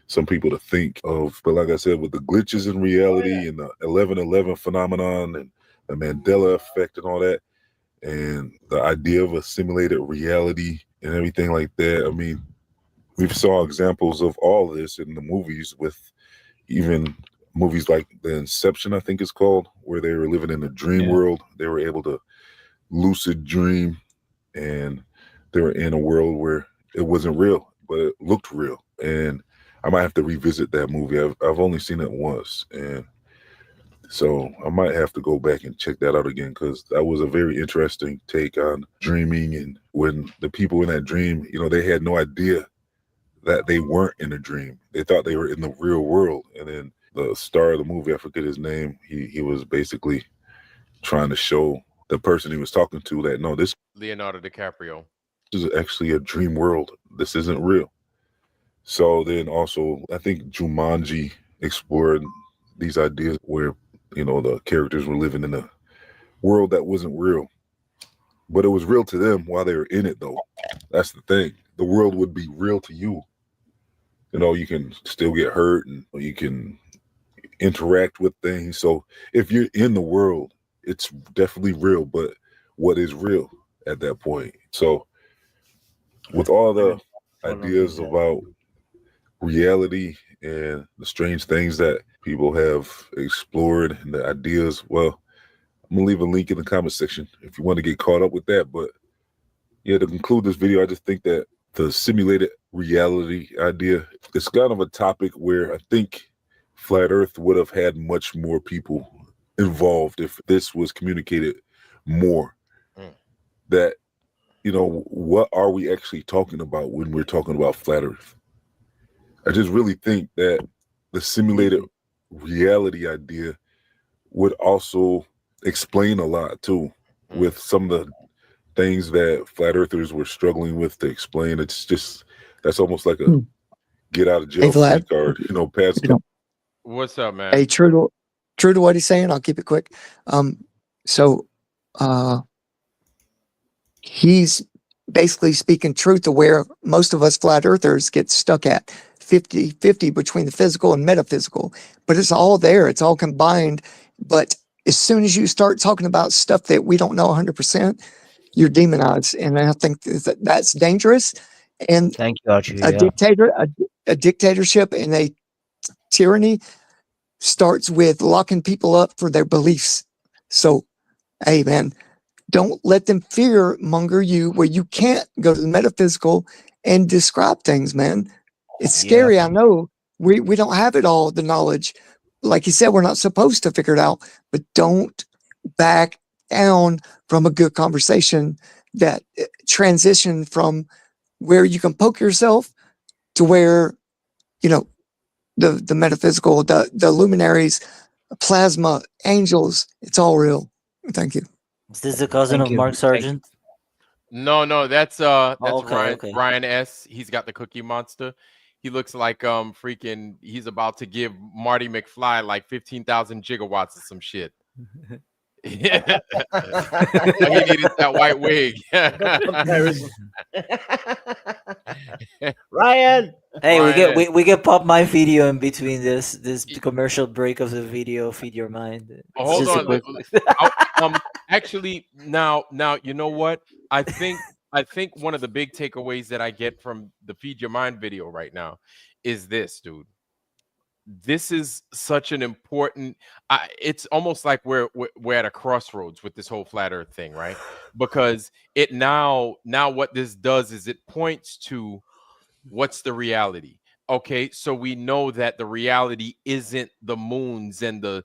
some people to think of. But like I said, with the glitches in reality and the 11/11 phenomenon and the Mandela effect and all that, and the idea of a simulated reality and everything like that, I mean, we've saw examples of all this in the movies, with even movies like The Inception, I think it's called, where they were living in a dream world. They were able to lucid dream, and they were in a world where it wasn't real, but it looked real. And I might have to revisit that movie. I've only seen it once, and so I might have to go back and check that out again, because that was a very interesting take on dreaming. And when the people in that dream, you know, they had no idea that they weren't in a dream. They thought they were in the real world. And then the star of the movie, I forget his name, he was basically trying to show the person he was talking to that, no, this Leonardo DiCaprio. is actually a dream world. This isn't real. So then also, I think Jumanji explored these ideas where, you know, the characters were living in a world that wasn't real, but it was real to them while they were in it, though. That's the thing. The world would be real to you. You know, you can still get hurt and you can interact with things. So if you're in the world, it's definitely real, but what is real at that point? So with all the ideas about reality and the strange things that people have explored and the ideas, well, I'm gonna leave a link in the comment section if you want to get caught up with that. But yeah, to conclude this video, I just think that the simulated reality idea is kind of a topic where I think Flat Earth would have had much more people involved if this was communicated more. That, you know, what are we actually talking about when we're talking about Flat Earth? I just really think that the simulated reality idea would also explain a lot too, with some of the things that Flat Earthers were struggling with to explain. It's just, that's almost like a get out of jail free card, you know, pass. What's up, man? Hey, true to what he's saying, I'll keep it quick. So he's basically speaking truth to where most of us flat earthers get stuck at 50-50 between the physical and metaphysical, but it's all there. It's all combined. But as soon as you start talking about stuff that we don't know 100%, you're demonized. And I think that's dangerous. And thank you, Archie. A dictatorship and a tyranny starts with locking people up for their beliefs. So, hey, man, don't let them fear monger you where you can't go to the metaphysical and describe things, man. It's scary. I know we don't have it all, the knowledge. Like you said, we're not supposed to figure it out, but don't back down from a good conversation that transition from where you can poke yourself to where, you know, the metaphysical, the luminaries, plasma, angels, it's all real. Thank you. Is this the cousin of Mark Sargent? No, that's okay, Ryan S. He's got the Cookie Monster. He looks like freaking he's about to give Marty McFly like 15,000 gigawatts of some shit. Yeah. All he needed that white wig. Ryan. Hey, Ryan we get pop my video in between this commercial break of the video. Feed your mind. Hold on. Actually, now you know what? I think one of the big takeaways that I get from the Feed Your Mind video right now is this, dude. This is such an important. It's almost like we're at a crossroads with this whole flat Earth thing, right? Because it now what this does is it points to what's the reality. Okay, so we know that the reality isn't the moons and the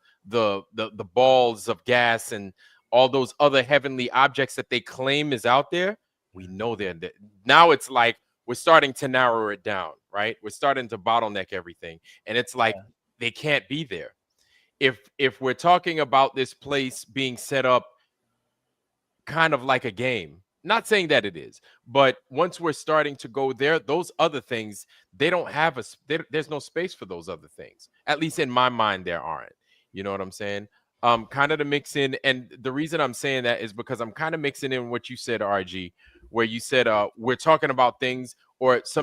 balls of gas and all those other heavenly objects that they claim is out there. We know that now it's like we're starting to narrow it down, right? We're starting to bottleneck everything. And it's like they can't be there. If we're talking about this place being set up kind of like a game, not saying that it is, but once we're starting to go there, those other things, they don't have there's no space for those other things. At least in my mind, there aren't. You know what I'm saying? Kind of to mix in, and the reason I'm saying that is because I'm kind of mixing in what you said, RG, where you said we're talking about things, or it's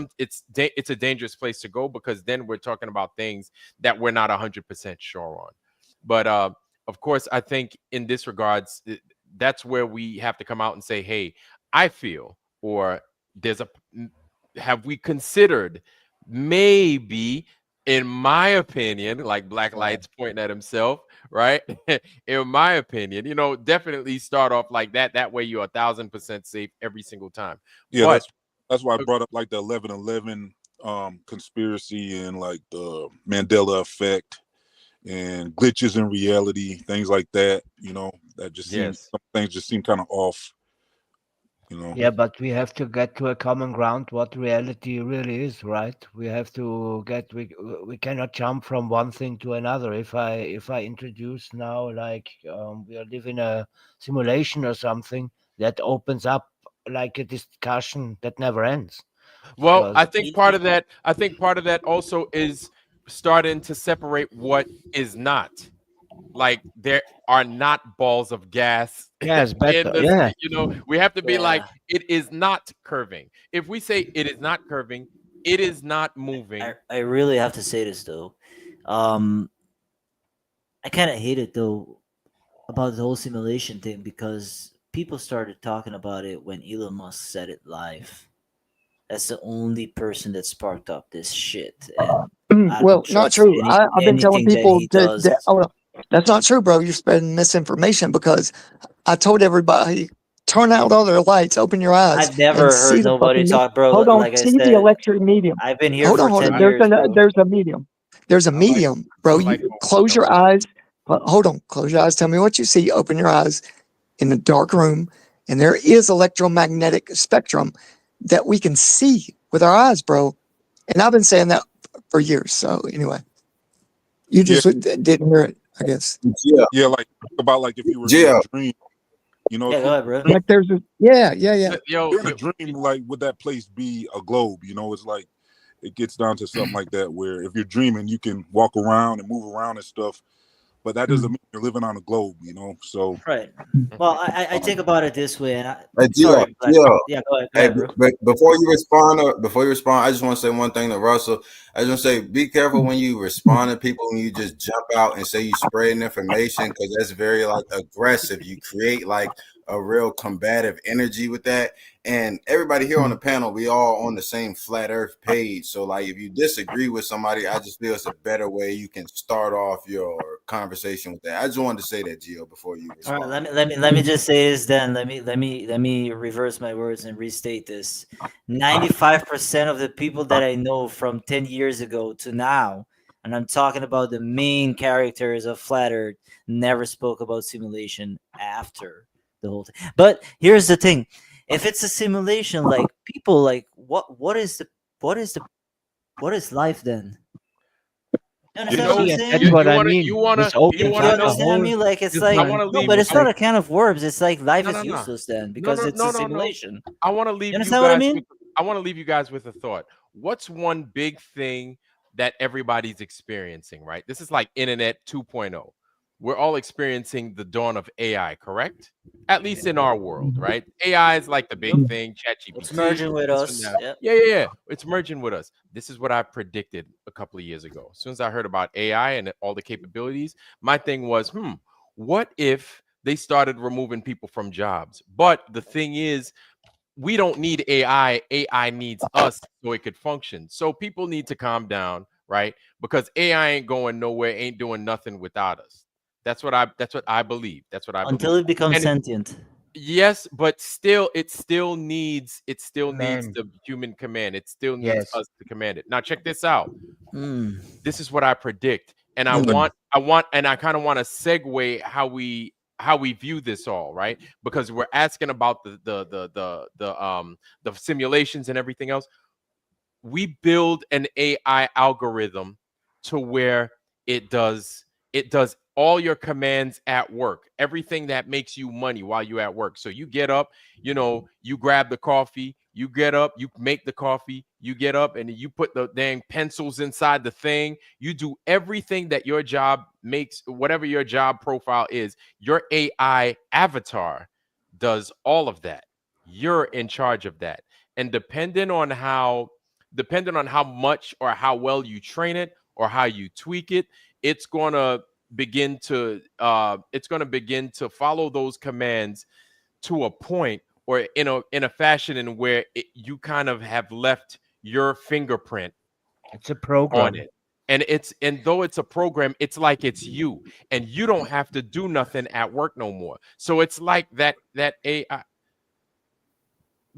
a dangerous place to go because then we're talking about things that we're not 100% sure on. But of course, I think in this regards, that's where we have to come out and say, hey, I feel, or have we considered maybe, in my opinion, like Black Light's pointing at himself, right? In my opinion, you know, definitely start off like that. That way you're 1,000% safe every single time. Yeah, but that's why I brought up like the 11/11 conspiracy and like the Mandela effect and glitches in reality, things like that. You know, that just seems some things just seem kind of off. You know. Yeah, but we have to get to a common ground what reality really is, right? We have to get we cannot jump from one thing to another. If I introduce now like we are living a simulation or something, that opens up like a discussion that never ends. Well, I think part of that also is starting to separate what is not. Like there are not balls of gas Yes, in better. the Yeah. you know, we have to be like, it is not curving. If we say it is not curving, it is not moving. I really have to say this though. I kind of hate it though about the whole simulation thing because people started talking about it when Elon Musk said it live. That's the only person that sparked up this shit. And I Well, don't not trust true. I've been telling anything that people he does. that's not true, bro. You're spreading misinformation because I told everybody turn out all their lights, open your eyes, I've never and heard see the nobody fucking. talk, bro. Hold on, Like I see the said, electric medium. I've been here Hold for on, hold 10 on. years, bro. There's a medium. There's a medium, bro. You close your eyes. Hold on, close your eyes. Tell me what you see. Open your eyes in a dark room, and there is electromagnetic spectrum that we can see with our eyes, bro. And I've been saying that for years. So anyway, you just didn't hear it, I guess. Yeah, like about like if you were in a dream, you know, Yeah, go ahead, bro. Like there's a yeah. You're in a dream, like would that place be a globe? You know, it's like it gets down to something like that where if you're dreaming, you can walk around and move around and stuff, but that doesn't mean you're living on a globe, you know. So Right. Well, I think about it this way, and Hey, sorry, Gio, Black. Yeah, go ahead, Hey, bro. before you respond, I just want to say one thing to Russell. I just want to say, be careful when you respond to people and you just jump out and say you spreading information because that's very like aggressive. You create like a real combative energy with that. And everybody here on the panel, we all on the same flat Earth page. So like, if you disagree with somebody, I just feel it's a better way you can start off your conversation with that. I just wanted to say that, Gio, before you respond. All right, let me just say this then. Let me reverse my words and restate this. 95% of the people that I know from 10 years ago to now, and I'm talking about the main characters of Flat Earth, never spoke about simulation after the whole thing. But here's the thing. If it's a simulation, like people like what is life then? You understand what I'm saying? That's what I mean. You wanna You understand me? Like it's like no, but it's not a can of worms. It's like life is No. useless then because it's a simulation. I want to leave You understand what I mean? I want to leave you guys with a thought. What's one big thing that everybody's experiencing, right? This is like Internet 2.0. We're all experiencing the dawn of AI, correct? At least in our world, right? AI is like the big thing. ChatGPT. It's merging with us. Yep. Yeah. It's merging with us. This is what I predicted a couple of years ago. As soon as I heard about AI and all the capabilities, my thing was, what if they started removing people from jobs? But the thing is, we don't need AI. AI needs us so it could function. So people need to calm down, right? Because AI ain't going nowhere, ain't doing nothing without us. That's what I believe. That's what I believe. Until it becomes sentient. Yes, but still, it still needs the human command. It still needs us to command it. Now, check this out. This is what I predict, and I kind of want to segue how we view this all, right? Because we're asking about the simulations and everything else. We build an AI algorithm to where it does all your commands at work, everything that makes you money while you're at work. So you get up, you grab the coffee, you get up, you make the coffee, you get up and you put the dang pencils inside the thing. You do everything that your job makes, whatever your job profile is. Your AI avatar does all of that. You're in charge of that. And depending on how much or how well you train it or how you tweak it, it's going to begin to follow those commands to a point or in a fashion in where you kind of have left your fingerprint. It's a program on it. And though it's a program, it's like it's you, and you don't have to do nothing at work no more. So it's like that AI.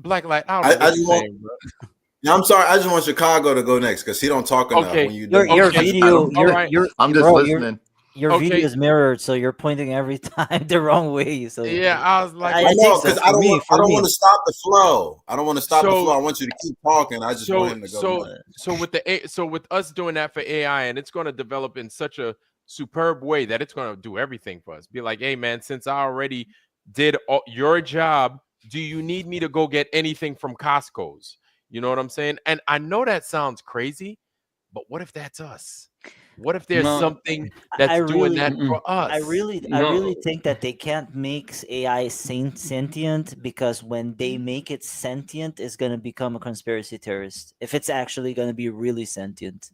Blacklight, I don't know what you're saying, bro. Yeah, I'm sorry. I just want Chicago to go next because he don't talk enough. Okay. When you Your do, video, I'm just bro, listening. Your Okay. video is mirrored, so you're pointing every time the wrong way. So Yeah, I was like, I think know so because for I don't me. want to stop the flow. I don't want to stop the So- flow. I want you to keep talking. I just want him to go. So with us doing that for AI, and it's going to develop in such a superb way that it's going to do everything for us. Be like, hey man, since I already did your job, do you need me to go get anything from Costco's? You know what I'm saying? And I know that sounds crazy, but what if that's us? What if there's something that's doing that for us? I really think that they can't make AI sentient, because when they make it sentient, it's gonna become a conspiracy theorist. If it's actually gonna be really sentient,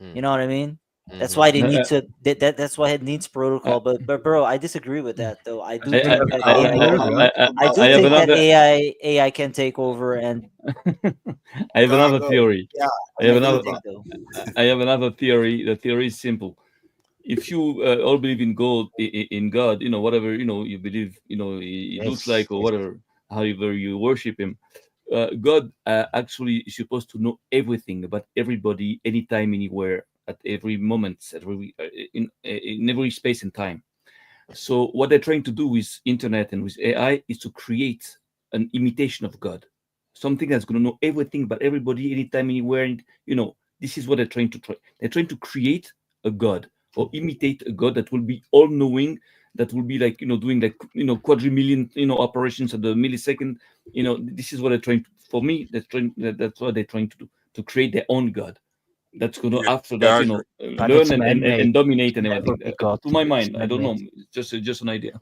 you know what I mean? That's why they need to. That's why it needs protocol. But bro, I disagree with that though. I do think that AI can take over and. I have another theory. Yeah, I have another theory. The theory is simple. If you all believe in God, God, whatever you believe, it looks like, or whatever, however you worship Him, God actually is supposed to know everything about everybody, anytime, anywhere, at every moment, in every space and time. So what they're trying to do with internet and with AI is to create an imitation of God. Something that's going to know everything about everybody, anytime, anywhere. And, this is what they're trying to try. They're trying to create a God, or imitate a God that will be all-knowing, that will be like, doing like, quadrillion, operations at the millisecond. This is what they're trying to, for me, that's what they're trying to do, to create their own God. That's going to, after that, learn and dominate and everything. To my mind, I don't know. It's just an idea.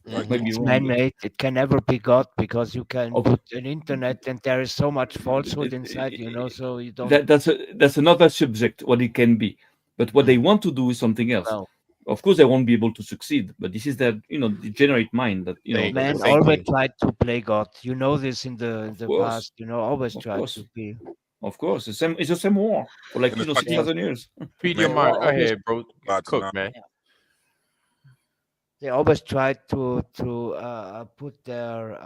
It's man-made. It can never be God, because you can put an internet and there is so much falsehood inside, so you don't. That's another subject, what it can be. But what they want to do is something else. No. Of course, they won't be able to succeed, but this is their, degenerate mind that, Man always tried to play God. You know this in the past, always tried to be. Of course, it's the same war for like 6,000 years. Feed your mind. Go ahead, bro. Cook, man. They always try to put their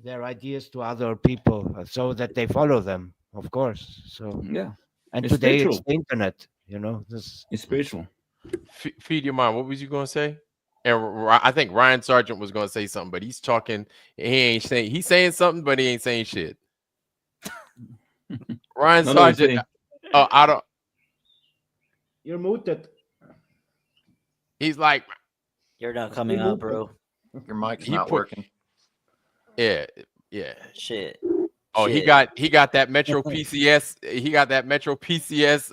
their ideas to other people, so that they follow them. Of course. So yeah. And It's today spiritual. it's the internet. This It's spiritual. Feed your mind. What was you gonna say? And I think Ryan Sargent was gonna say something, but he's talking. He's saying something, but he ain't saying shit. Ryan Sargent. I don't. You're muted. He's like, you're not coming out, bro. Your mic's not working. Yeah. Shit. Oh, he got that Metro PCS. He got that Metro PCS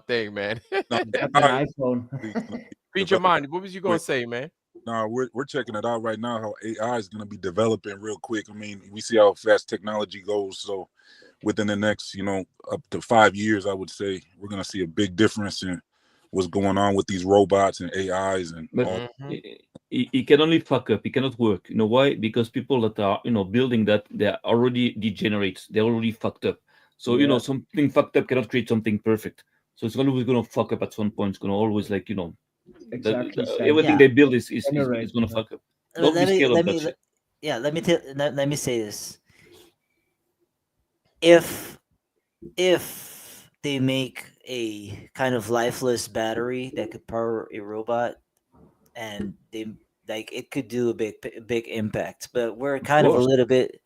thing, man. An iPhone. Feed your mind. What was you gonna say, man? No, we're checking it out right now, how AI is going to be developing real quick. I mean, we see how fast technology goes. So within the next, up to 5 years, I would say we're going to see a big difference in what's going on with these robots and AIs and all. It can only fuck up. It cannot work. You know why? Because people that are, building that, they're already degenerates. They're already fucked up. So, something fucked up cannot create something perfect. So it's always going to fuck up at some point. It's going to always Exactly. Everything they build is going to fuck up. Don't be scared of that shit. Yeah, let me say this. If they make a kind of lifeless battery that could power a robot, and it could do a big impact, but we're kind of a little bit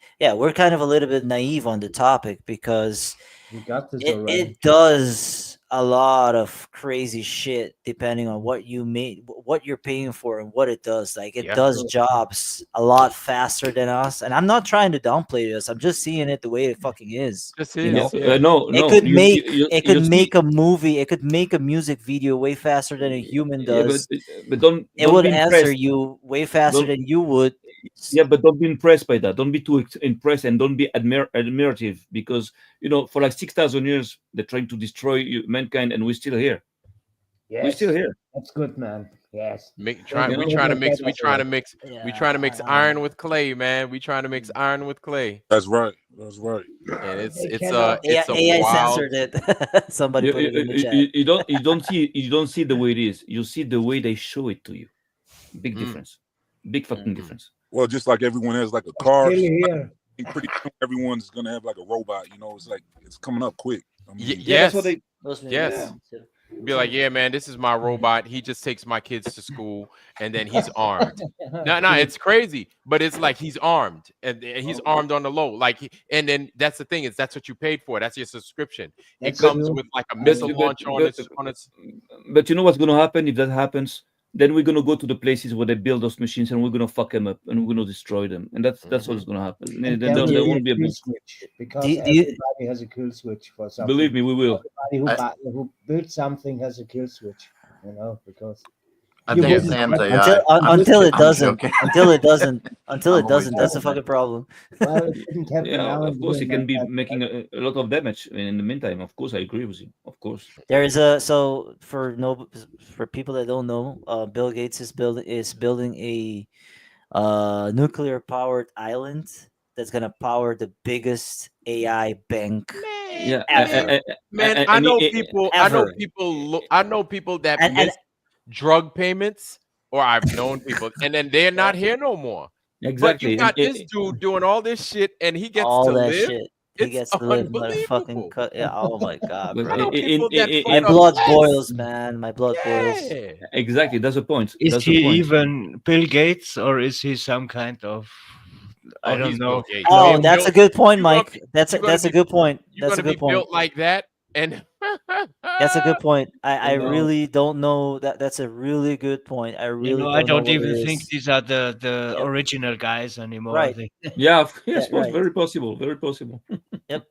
naive on the topic, because We got this already. it does a lot of crazy shit depending on what you're paying for and what it does. Like, it does jobs a lot faster than us, and I'm not trying to downplay this. I'm just seeing it the way it fucking is. Just you know? No. It could make you make a movie. It could make a music video way faster than a human does. But don't it would be answer impressed. you way faster Don't- than you would. Yeah, but don't be impressed by that. Don't be too impressed, and don't be admirative, because for like 6,000 years they're trying to destroy mankind, and we're still here. Yes. We're still here. That's good, man. Yes. We trying to mix iron with clay, man. We trying to mix iron with clay. That's right. That's right. And it's a AI wild. censored it. Somebody put it in the chat. You don't see the way it is. You see the way they show it to you. Big difference. Big fucking difference. Well, just like everyone has like a car, Still here. pretty soon everyone's gonna have like a robot. You know, it's like it's coming up quick. I mean, Yes. That's what Yes. Be like, yeah, man, this is my robot. He just takes my kids to school, and then he's armed. No, it's crazy, but it's like he's armed, and he's armed on the low. Like, and then that's the thing is that's what you paid for. That's your subscription. It comes with like a missile launcher on its. But you know what's going to happen if that happens? Then we're going to go to the places where they build those machines, and we're going to fuck them up, and we're going to destroy them, and that's what's going to happen. And There won't be a kill big switch, because everybody has a kill switch for something. Believe me, we will. Everybody who builds something has a kill switch, you know, because I think it's until it doesn't. Until it doesn't. That's the fucking problem. Well, it didn't happen Yeah, now of and course, then, it can be but- making a lot of damage in the meantime. Of course, I agree with you. Of course. There is so for people that don't know, Bill Gates is building a nuclear powered island that's gonna power the biggest AI bank. Yeah, Man, I know people. I know people that miss drug payments, or I've known people, and then they're not here no more. Exactly. But you got this dude doing all this shit, and he gets all to that live. shit. He gets to live like a fucking yeah. Oh my god, But bro. I know people that My fuck up blood less. boils, man. My blood boils. Exactly. That's the point. Is That's he the point. even Bill Gates, or is he some kind of I Oh, don't he's know. Bill Gates. Oh, You're that's a built- good point, you're gonna Mike. be- That's you're gonna a be- good point. You're That's a gonna good be point. built like that, and That's a good point. I You know- really don't know that. That's a really good point. I really I don't know what even it think is. these are the original guys anymore. Right. Yeah, yes, right. very possible. Very possible. Yep.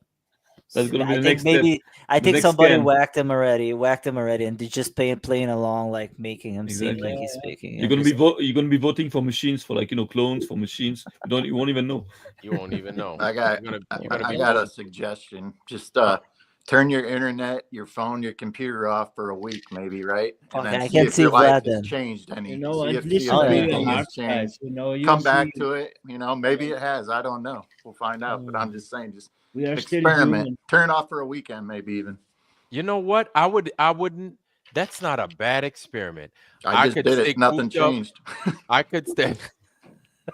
That's gonna be I the think next maybe step. I The think next somebody scam. whacked him already, and they're just playing along, like making him seem Exactly. like he's speaking. You're gonna be you're gonna be voting for machines, for like clones for machines. You won't even know. you won't even know. I got You're gonna I be got a wrong. suggestion. Just turn your internet, your phone, your computer off for a week, maybe, right? And Okay, then I see can if see your life Vlad has then. changed any. You know, see and if listen to anything your has heart guys, changed. you know, you Come back see- to it. You know, maybe it has. I don't know. We'll find out. But I'm just saying, just We are still experiment. human. Turn it off for a weekend, maybe even. You know what? I wouldn't. That's not a bad experiment. I just could did stay it. Nothing cooped up. changed. I could stay.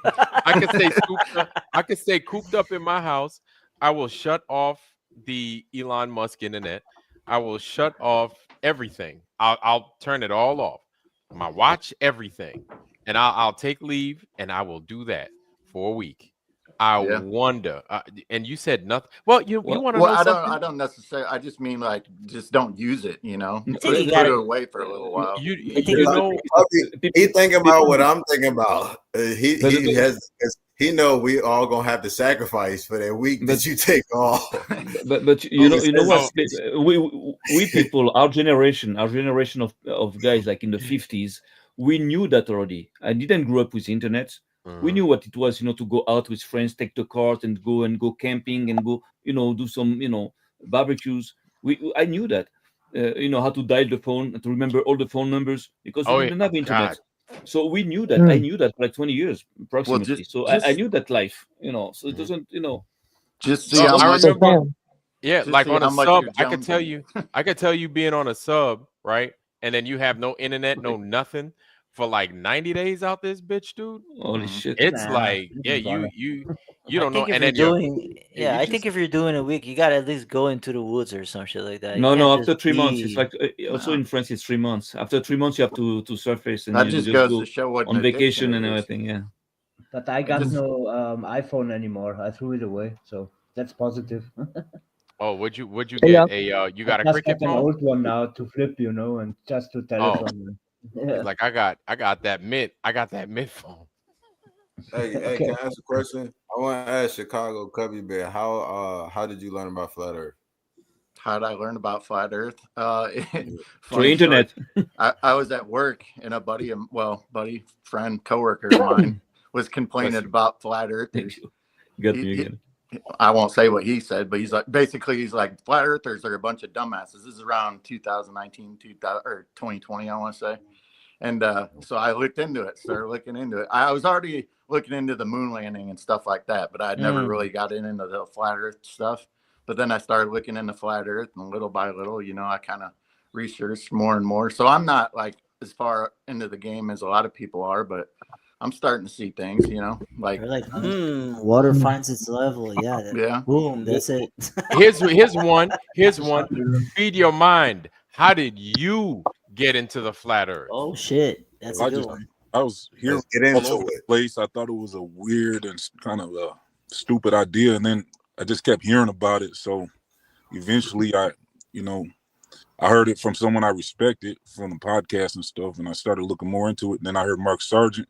I could stay cooped up. I could stay cooped up in my house. I will shut off the Elon Musk internet. I will shut off everything. I'll turn it all off. My watch, everything, and I'll take leave, and I will do that for a week. I Yeah. wonder. And you said nothing. Well, you want to Well, know something? I don't necessarily. I just mean like, just don't use it. You know, think put you it gotta- away for a little while. You know, he thinking about what I'm thinking about. He know we all gonna have to sacrifice for that week that you take off. But you know what? We people, our generation of guys like in the 50s, we knew that already. I didn't grow up with internet. We knew what it was, to go out with friends, take the cart and go camping and go, do some, barbecues. I knew that, how to dial the phone and to remember all the phone numbers because we didn't have internet. So we knew that. I knew that for like 20 years approximately. I knew that life, so it doesn't, Just see how much. Yeah, Just like see on how a much sub, you're I could tell you, being on a sub, right? And then you have no internet, no nothing for like 90 days out this bitch, dude. Holy shit! It's Nah, like, this yeah, is better. you don't know. If And you're then doing, you I just- think if you're doing a week, you gotta at least go into the woods or some shit like that. You No, can't after just 3 months, it's be- like also in France, it's 3 months. After 3 months, you have to surface and That you just just goes go to show what an on vacation addiction and it is. everything. Yeah. But I got no iPhone anymore. I threw it away, so that's positive. Oh, would you Yeah. get you got I a just cricket got an phone? old one now to flip, and just to telephone. He's like, I got that mint. I got that mint phone. Hey, can I ask a question? I want to ask Chicago Cubby Bear, how did you learn about flat Earth? How did I learn about flat Earth? Through Funny internet. story. I was at work and a friend, coworker of mine was complaining about flat earthers. Got me again. I won't say what he said, but he's like, flat earthers are a bunch of dumbasses. This is around 2019, 2020, I want to say. And so I looked into it, started looking into it. I was already looking into the moon landing and stuff like that, but I had never really got into the flat earth stuff. But then I started looking into flat earth, and little by little, I kind of researched more and more. So I'm not like as far into the game as a lot of people are, but I'm starting to see things, you know, like You're like, water finds its level. Yeah. Yeah. Boom. That's it. Here's one. Here's one. Feed your mind. How did you get into the flat Earth? Oh shit, that's a good one. I was hearing Let's get all into over the it. place. I thought it was a weird and kind of a stupid idea, and then I just kept hearing about it. So eventually, I heard it from someone I respected from the podcast and stuff, and I started looking more into it. And then I heard Mark Sargent.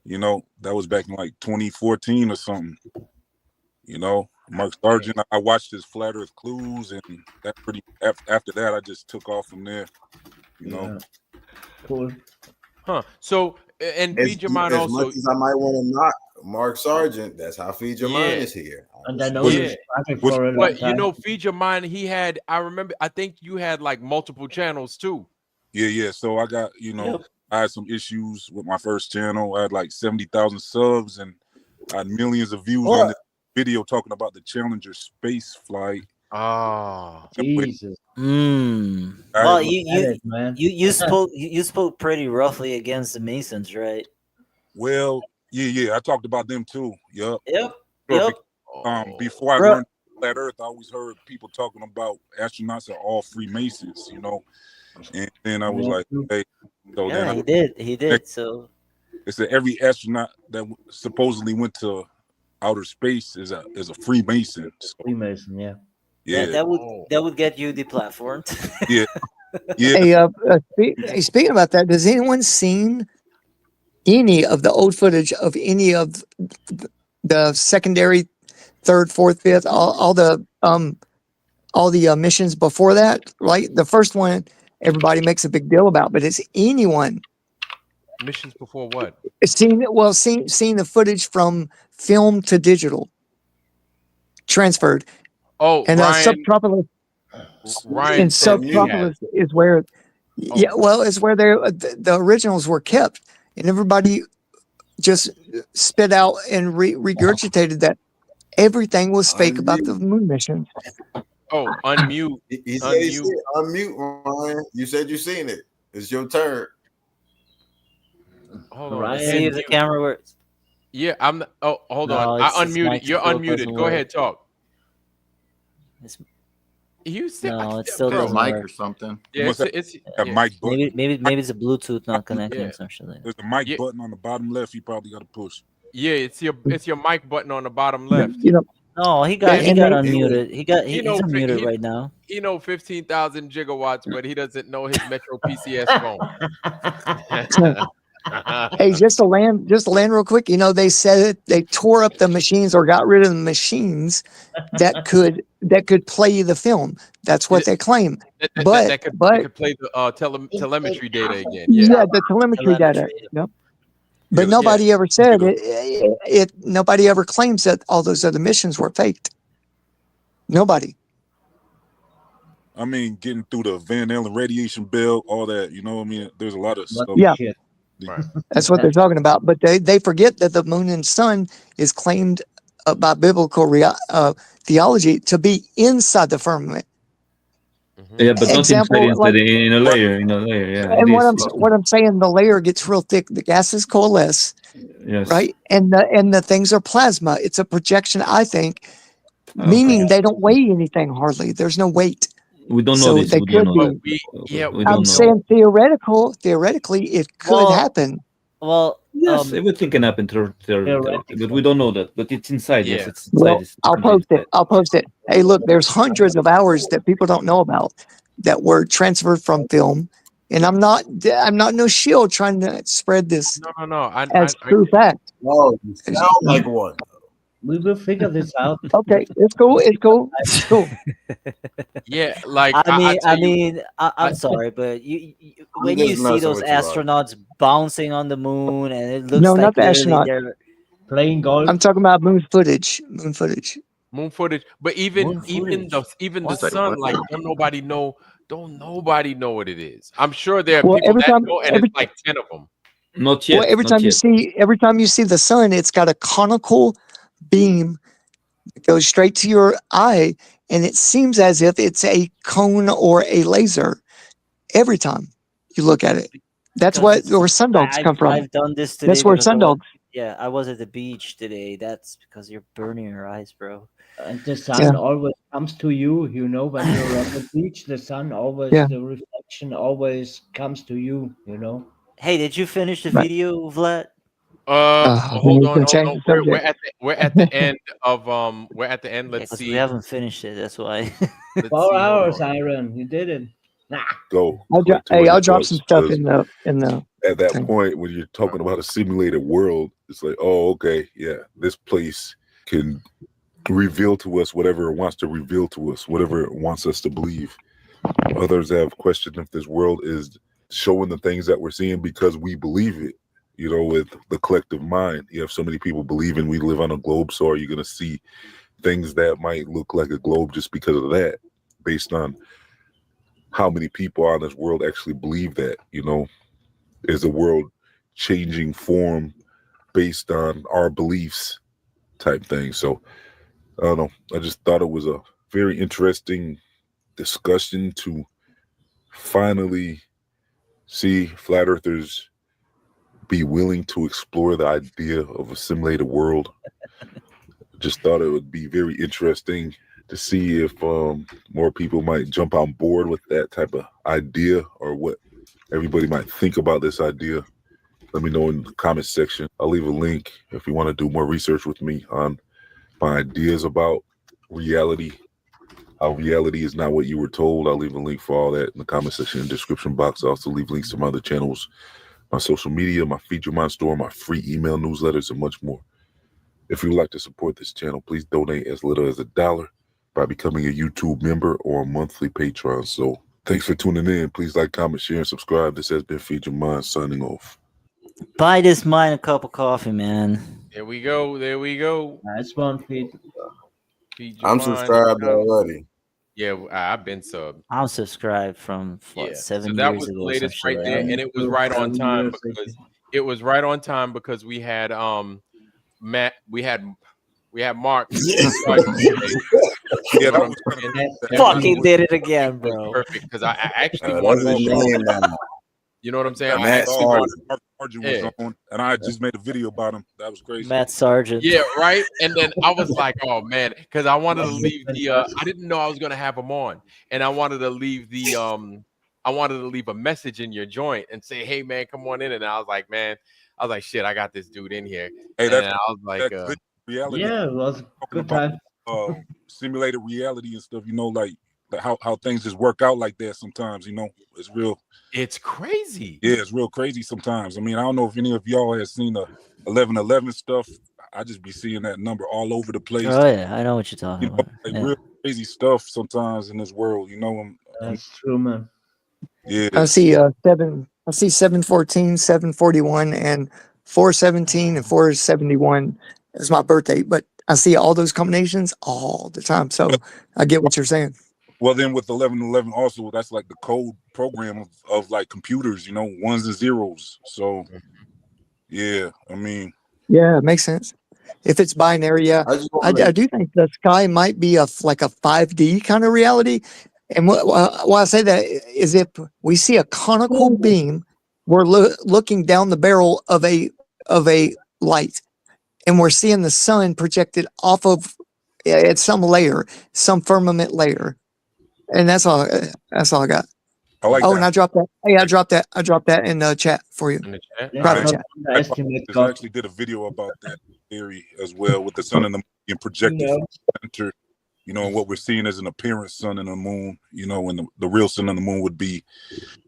You know, that was back in like 2014 or something. You know, Mark Sargent. I watched his Flat Earth Clues, and that after that, I just took off from there. You know. Cool. Huh. So, and Feed Your Mind as also. much as I might want to knock Mark Sargent, that's how Feed Your Mind is here. And I know he's traffic for a long But you time. know, Feed Your Mind, I remember, I think you had like multiple channels too. Yeah. So I got, I had some issues with my first channel. I had like 70,000 subs and I had millions of views on the video talking about the Challenger space flight. Oh, Jesus. Well, you spoke pretty roughly against the Masons, right? Well, yeah. I talked about them too. Yep. Yep. Before I learned Flat Earth, I always heard people talking about astronauts are all Freemasons, And then I was like, hey, so yeah, then he did. So it said every astronaut that supposedly went to outer space is a Freemason. So, Freemason, yeah. Yeah. That would get you deplatformed. Yeah. Hey, speaking about that, has anyone seen any of the old footage of any of the secondary, third, fourth, fifth, all the missions before that? Like the first one, everybody makes a big deal about, but has anyone missions before what? seen the footage from film to digital transferred? Oh, and Ryan, and Subtropolis is where, it's where the originals were kept, and everybody just spit out and regurgitated that everything was fake about the moon missions. Oh, unmute. He said unmute, Ryan. You said you seen it. It's your turn. Hold on. Ryan, see if the camera works. Yeah, I'm. Oh, hold on. I unmuted. You're unmuted. Go ahead, talk. You said no, it's still a mic or something. Yeah, it's a mic button. Maybe it's a Bluetooth not connecting or something. There's a mic button on the bottom left. You probably got to push. Yeah, it's your mic button on the bottom left. No, he got unmuted. He's unmuted right now. He know 15,000 gigawatts, but he doesn't know his Metro PCS phone. Hey, just to land real quick. They said they tore up the machines or got rid of the machines that could play the film. That's what they claim. But could play the telemetry data again. Yeah, the telemetry data. Yep. But nobody ever said it. Nobody ever claims that all those other missions were faked. Nobody. I mean, getting through the Van Allen radiation belt, all that. There's a lot of stuff. Yeah. That's what they're talking about. But they forget that the moon and sun is claimed by biblical theology to be inside the firmament. Yeah, but not inside in a layer. Yeah. And what I'm saying, the layer gets real thick. The gases coalesce. Yes. Right. And the things are plasma. It's a projection, I think, meaning they don't weigh anything hardly. There's no weight. We don't know so this. They we could don't be. know. I'm saying theoretically, it could happen. Well, yes, everything can happen theoretically, but we don't know that. But it's inside. Yes, it's inside. Well, I'll post it. Hey, look, there's hundreds of hours that people don't know about that were transferred from film, and I'm not no shield trying to spread this. No. As true fact. No, you sound like one. We will figure this out. Okay, it's cool. Yeah, like I'm sorry, but when you see those astronauts bouncing on the moon, and it looks like not the astronaut. They're playing golf. I'm talking about moon footage. Moon footage, but even the sun, like don't nobody know what it is. I'm sure there are people that know, and it's like 10 of them. Not yet. Well, every time you see the sun, it's got a conical beam that goes straight to your eye, and it seems as if it's a cone or a laser every time you look at it. That's where sundogs come from. I've done this today. That's where sundogs. Yeah, I was at the beach today. That's because you're burning your eyes, bro. And the sun always comes to you, you know, when you're on the beach, the sun always, the reflection always comes to you, you know. Hey, did you finish the video, Vlad? Hold on. We're at the end of we're at the end. Let's see. We haven't finished it. That's why. 4 hours, Iron. You did it. Nah. Go. I'll drop some stuff in the at that point when you're talking about a simulated world, it's like, oh, okay, yeah, this place can reveal to us whatever it wants to reveal to us, whatever it wants us to believe. Others have questioned if this world is showing the things that we're seeing because we believe it. You know, with the collective mind, you have so many people believing we live on a globe, so are you going to see things that might look like a globe just because of that, based on how many people on this world actually believe that? You know, is the world changing form based on our beliefs type thing? So I don't know. I just thought it was a very interesting discussion to finally see flat earthers be willing to explore the idea of a simulated world. Just thought it would be very interesting to see if more people might jump on board with that type of idea, or what everybody might think about this idea. Let me know in the comment section. I'll leave a link if you want to do more research with me on my ideas about reality, how reality is not what you were told. I'll leave a link for all that in the comment section and description box. I'll also leave links to my other channels, my social media, my Feed Your Mind store, my free email newsletters, and much more. If you'd like to support this channel, please donate as little as $1 by becoming a YouTube member or a monthly patron. So thanks for tuning in. Please like, comment, share, and subscribe. This has been Feed Your Mind signing off. Buy this mind a cup of coffee, man. There we go. There we go. Nice one, Feed. I'm subscribed already. Yeah, I've been subbed. I'm subscribed from 7 years ago. So that was the latest right there, and it was right on time because we had Matt, we had Mark. Fucking did it again, bro. Perfect, because I actually wanted to show you. You know what I'm saying? Matt Sargent was on, and I just made a video about him. That was crazy. Matt Sargent. Yeah, right. And then I was like, oh man, because I wanted to leave the. I didn't know I was gonna have him on, and I wanted to leave the. I wanted to leave a message in your joint and say, hey man, come on in. And I was like, shit, I got this dude in here. Hey, and I was like, good reality. Yeah, it was a good time. Simulated reality and stuff. You know, like how things just work out like that sometimes. You know, it's real. It's crazy. Yeah, it's real crazy sometimes. I mean, I don't know if any of y'all have seen the 1111 stuff. I just be seeing that number all over the place. Oh yeah, I know what you're talking about. Like real crazy stuff sometimes in this world. You know, that's true, man. Yeah, I see 714, 741, and 417 and 471 is my birthday. But I see all those combinations all the time, so I get what you're saying. Well, then with 1111 also, that's like the code program of like computers, you know, ones and zeros. So, yeah, I mean. Yeah, it makes sense. If it's binary, yeah. I do think the sky might be like a 5D kind of reality. And why I say that is if we see a conical beam, we're looking down the barrel of a light, and we're seeing the sun projected off of at some layer, some firmament layer. And that's all I got. I like that. And I dropped that. Hey, I dropped that in the chat for you. In the chat? Private chat. I actually did a video about that theory as well, with the sun and the moon being projected from the center, you know, and what we're seeing as an apparent sun and the moon, you know, and the real sun and the moon would be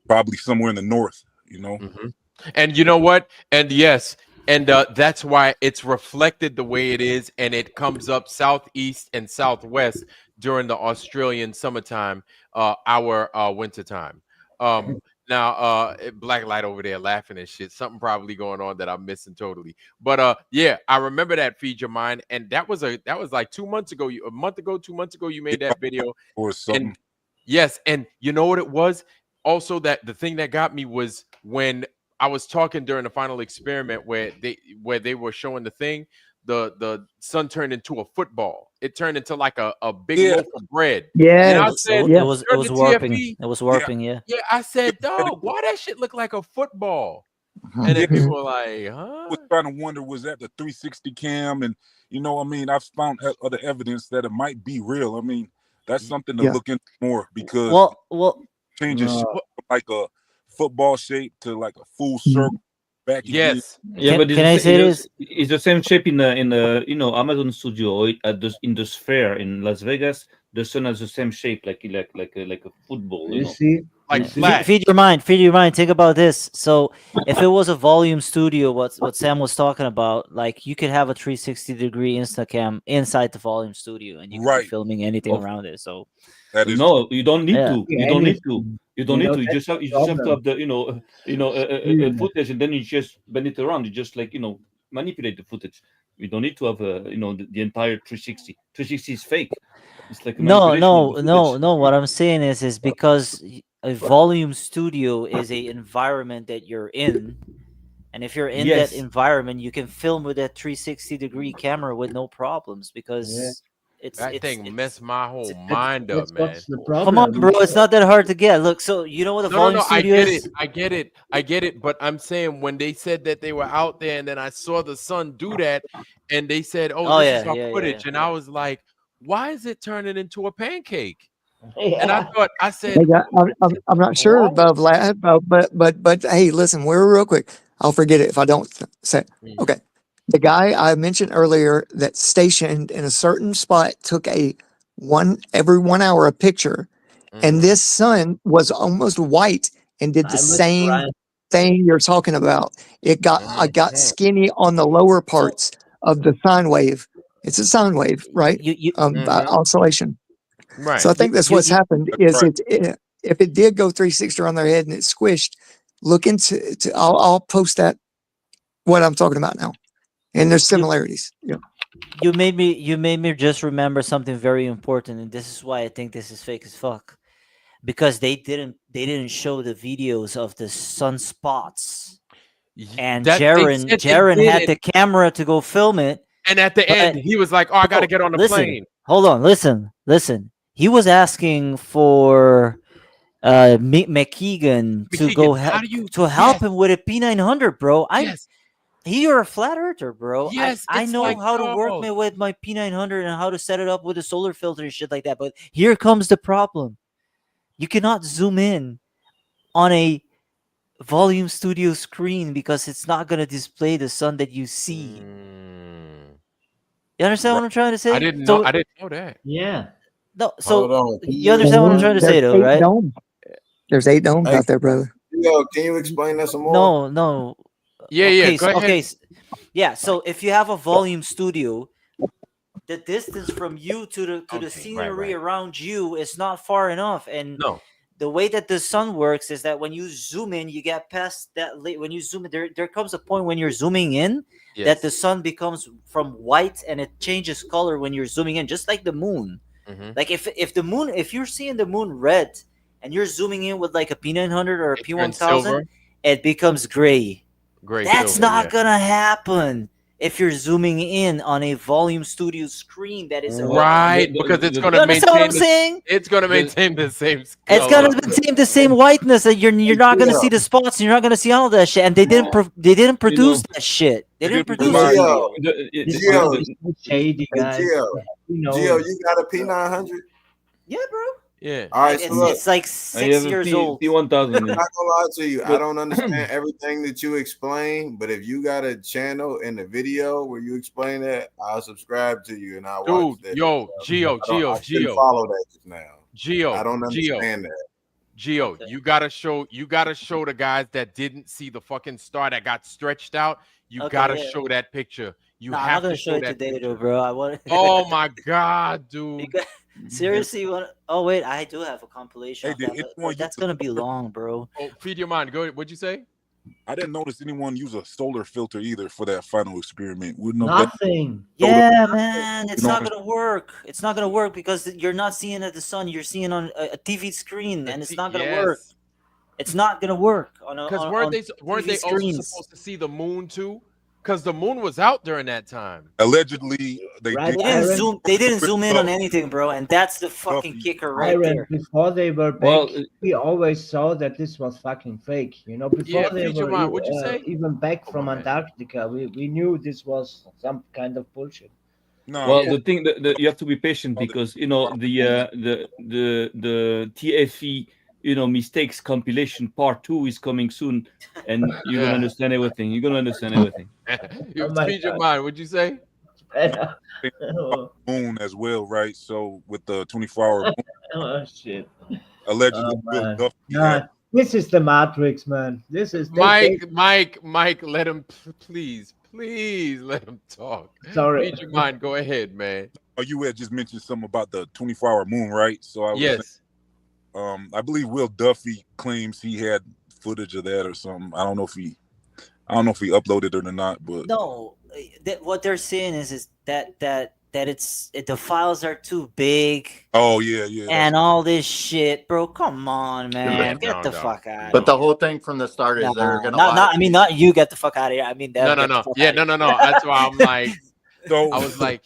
probably somewhere in the north, you know. Mm-hmm. And you know what? And yes, and that's why it's reflected the way it is, and it comes up southeast and southwest during the Australian summertime, our wintertime. Now, black light over there laughing and shit. Something probably going on that I'm missing totally. But yeah, I remember that Feed Your Mind, and that was like 2 months ago. A month ago, 2 months ago, you made that video. Or something. And yes, and you know what it was? Also, that the thing that got me was when I was talking during the final experiment where they were showing the thing. the sun turned into a football. It turned into like a big Yeah. loaf of bread. Yeah. And I It said, was "Turn the warping. TFE." It was warping. Yeah. Yeah, I said, "Dog, why that shit look like a football?" And then Yeah. people were like, "Huh?" Was trying to wonder, was that the 360 cam? And you know, I mean, I've found other evidence that it might be real. I mean, that's something to Yeah. look into more because Well, changes shape from like a football shape to like a full circle back again. Yes. Yeah, but can I say this? It's the same shape in the Amazon studio in the sphere in Las Vegas. The sun has the same shape, like a football. You know, see, like flat. Feed your mind. Feed your mind. Think about this. So, if it was a volume studio, what Sam was talking about, like you could have a 360-degree Instacam inside the volume studio, and you could be filming anything around it. So, no, you don't need to. You don't need to. You don't need to. You that's just have the to have the Yeah. footage, and then you just bend it around. You just manipulate the footage. You don't need to have the entire 360. 360 is fake. It's like a manipulation of the footage. What I'm saying is because a volume studio is a environment that you're in, and if you're in that Yes. environment, you can film with that 360-degree camera with no problems because That thing messed my whole mind up, man. What's the Come on, bro, it's not that hard to get. Look, so you know what a volume studio is? I get it. But I'm saying when they said that they were out there, and then I saw the sun do that, and they said, "Oh, this is our footage," and I was like, "Why is it turning into a pancake?" And I said, Hey, I'm not sure about that, but hey, listen, we're real quick. I'll forget it if I don't say it. Okay. The guy I mentioned earlier that stationed in a certain spot took every 1 hour a picture, and this sun was almost white and did the same thing you're talking about. I got skinny on the lower parts of the sine wave. It's a sine wave, right? Oscillation. Right. So I think that's what's happened is if it did go 360 on their head and it squished, look into I'll post that what I'm talking about now. And there's similarities. Yeah. You made me just remember something very important, and this is why I think this is fake as fuck. Because they didn't show the videos of the sunspots. And Jaren had the camera to go film it. And at the end, he was like, "Oh, I got to get on the plane." Hold on, listen. He was asking for McKeegan to go help him with a P900, bro. You're a flat earther, bro. Yes, I know how to work with my P900 and how to set it up with a solar filter and shit like that. But here comes the problem. You cannot zoom in on a volume studio screen because it's not going to display the sun that you see. You understand what I'm trying to say? I didn't know that. Yeah. No, so you understand what I'm trying to say, though, right? There's 8 domes out there, brother. Yo, can you explain that some more? No. Yeah, go ahead. Yeah, so if you have a volume studio, the distance from you to the scenery around you is not far enough. And the way that the sun works is that when you zoom in, you get past that. When you zoom in, there comes a point when you're zooming in that the sun becomes from white and it changes color when you're zooming in, just like the moon. Like if you're seeing the moon red and you're zooming in with like a P900 or a P1000, it becomes gray. That's not gonna happen if you're zooming in on a volume studio screen that is right, because it's gonna maintain. What I'm saying? It's gonna maintain the same. It's gonna maintain the same whiteness, and you're not gonna see the spots, and you're not gonna see all that shit. And they didn't produce that shit. They didn't produce it. Shady guys. Gio, you got a P900? Yeah, bro. Yeah. All right, so it's like 6 years old. I'm not gonna lie to you. I don't understand everything that you explain, but if you got a channel in the video where you explain that, I'll subscribe to you and I'll watch that. Yo, Gio. Follow that just now. Gio, I don't understand that. Gio, you gotta show the guys that didn't see the fucking star that got stretched out. You gotta show that picture. You have to show that today, picture. though, bro. I want. Oh my god, dude. Seriously, you want? Oh wait, I do have a compilation. Of that, but that's gonna be long, bro. Oh, feed your mind. Go ahead. What'd you say? I didn't notice anyone use a solar filter either for that final experiment. Nothing. Yeah, man, it's not gonna work. It's not gonna work because you're not seeing the sun. You're seeing on a TV screen, and it's not gonna work. It's not gonna work on a. Because weren't they also screens. supposed to see the moon too? because the moon was out during that time. Allegedly, they Right, did. They didn't zoom in on anything, bro, and that's the fucking kicker right there. Before they were back, Well, we always saw that this was fucking fake. You know, before Yeah, they Future were Man, what'd you say? even back Oh, from my man. Antarctica, we knew this was some kind of bullshit. No, well, the thing that you have to be patient because you know the TFE mistakes compilation part 2 is coming soon, and you're gonna understand everything. You're gonna understand everything. You Oh my speed your God. mind. What'd you say? moon as well, right? So with the 24-hour moon, Oh shit. allegedly, Oh, Bill man. Duffy Nah, had. this is the Matrix, man. This is Mike, let him please let him talk. Sorry. Speed your mind. Go ahead, man. Oh, you had just mentioned something about the 24-hour moon, right? So I was Yes. saying, I believe Will Duffy claims he had footage of that or something. I don't know if he uploaded it or not, but No, what they're saying is that the files are too big. oh yeah, And all this shit, bro. Come on, man. Get the fuck out. But the whole thing from the start is they're gonna lie. I mean, not you. Get the fuck out of here. I mean, No. Yeah, no. That's why I'm like, so I was like,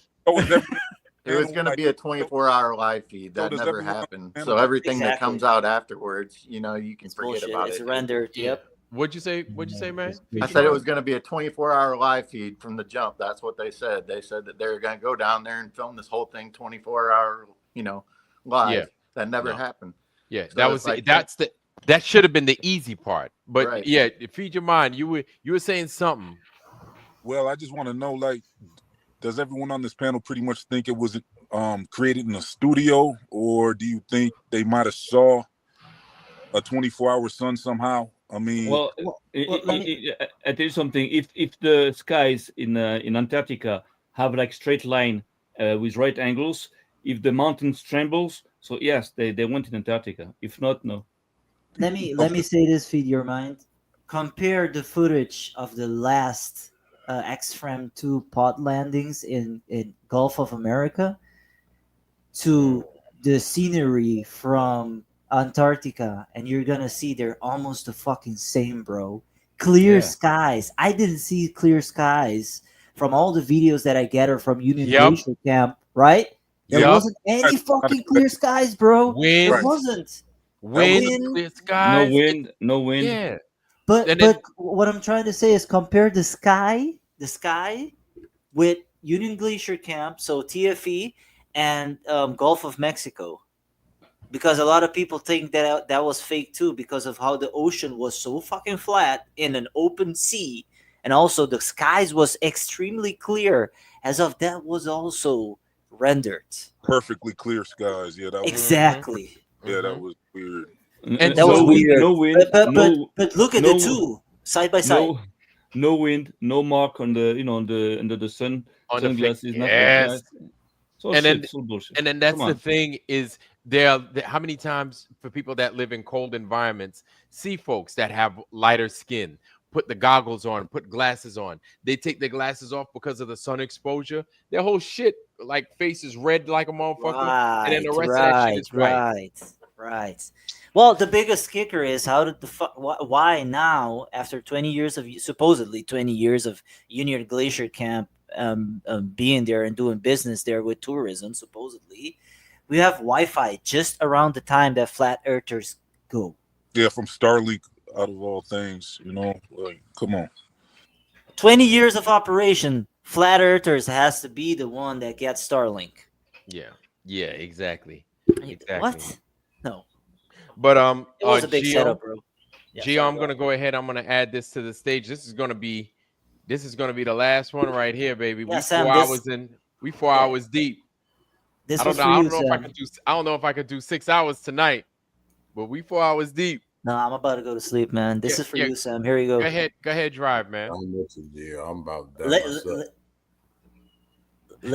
it was going to be a 24-hour live feed. That never happened. So everything that comes out afterwards, you know, you can forget bullshit. about It's it. rendered. Yep. What'd you say, man? I said it was going to be a 24-hour live feed from the jump. That's what they said. They said that they're going to go down there and film this whole thing 24-hour, live. Yeah. That never No. happened. Yeah, So that it's was like that should have been the easy part. But Right. yeah, feed your mind. You were saying something. well, I just want to know, like, does everyone on this panel pretty much think it was created in a studio, or do you think they might have saw a 24-hour sun somehow? I mean, Well, I tell you something. If the skies in Antarctica have like straight line with right angles, if the mountains trembles, so yes, they went in Antarctica. If not, no. Let me say this, feed your mind. Compare the footage of the last X-Frame 2 pod landings in Gulf of America to the scenery from Antarctica, and you're gonna see they're almost the fucking same, bro. Clear skies. I didn't see clear skies from all the videos that I gather from Union Glacier Camp, right? There wasn't any fucking clear skies, bro. Wind. There wasn't. Wind, clear skies. No wind. Yeah. But what I'm trying to say is compare the sky with Union Glacier Camp, so TFE, and Gulf of Mexico, because a lot of people think that was fake too, because of how the ocean was so fucking flat in an open sea, and also the skies was extremely clear, as of that was also rendered. perfectly clear skies. Yeah, that was Exactly. Yeah, that was weird. And that was weird. No wind. But look at the two side by side. No wind. No mark on the under the sun. On the sunglasses. Nothing. yes. So And shit, then, so bullshit. and then that's Come the on. thing is how many times for people that live in cold environments see folks that have lighter skin, put the goggles on, put glasses on. They take their glasses off because of the sun exposure. Their whole shit like face is red like a motherfucker, and then the rest of that shit is white. Right. Well, the biggest kicker is how did why now, after 20 years of supposedly 20 years of Union Glacier Camp being there and doing business there with tourism, supposedly, we have Wi-Fi just around the time that flat earthers go. Yeah, from Starlink, out of all things, like, come on. 20 years of operation, flat earthers has to be the one that gets Starlink. Yeah, exactly. What? No. But it was a big Gio, setup, bro. Yeah, Gio, I'm gonna go ahead. I'm gonna add this to the stage. This is gonna be the last one right here, baby. Yeah, we Sam, 4 hours in. We 4 hours deep. This I don't was know. for I you, don't know if I Sam. could do. I don't know if I could do 6 hours tonight, but we 4 hours deep. No, I'm about to go to sleep, man. This is for you, Sam. Here you go. Go ahead, drive, man. I'm listening, yeah. I'm about that myself.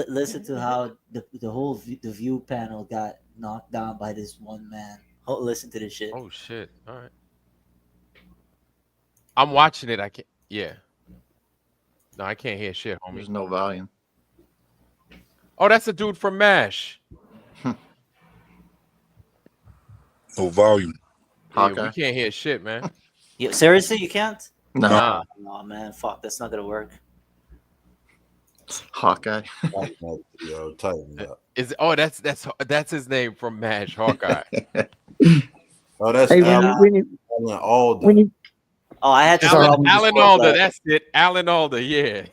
Listen to how the whole the view panel got knocked down by this one man. Oh, listen to this shit. Oh shit! All right, I'm watching it. I can't. Yeah. No, I can't hear shit, homie. There's no volume. Oh, that's a dude from MASH. No volume. Yeah, we can't hear shit, man. Seriously, you can't? No. Oh man, fuck, that's not gonna work. Hawkeye. Tighten up. That's his name from MASH, Hawkeye. Oh, that's Hey, Alan Alda. Oh, I had this Alan, problem Alan before, Alda, Vlad. that's it. Alan Alda, yeah.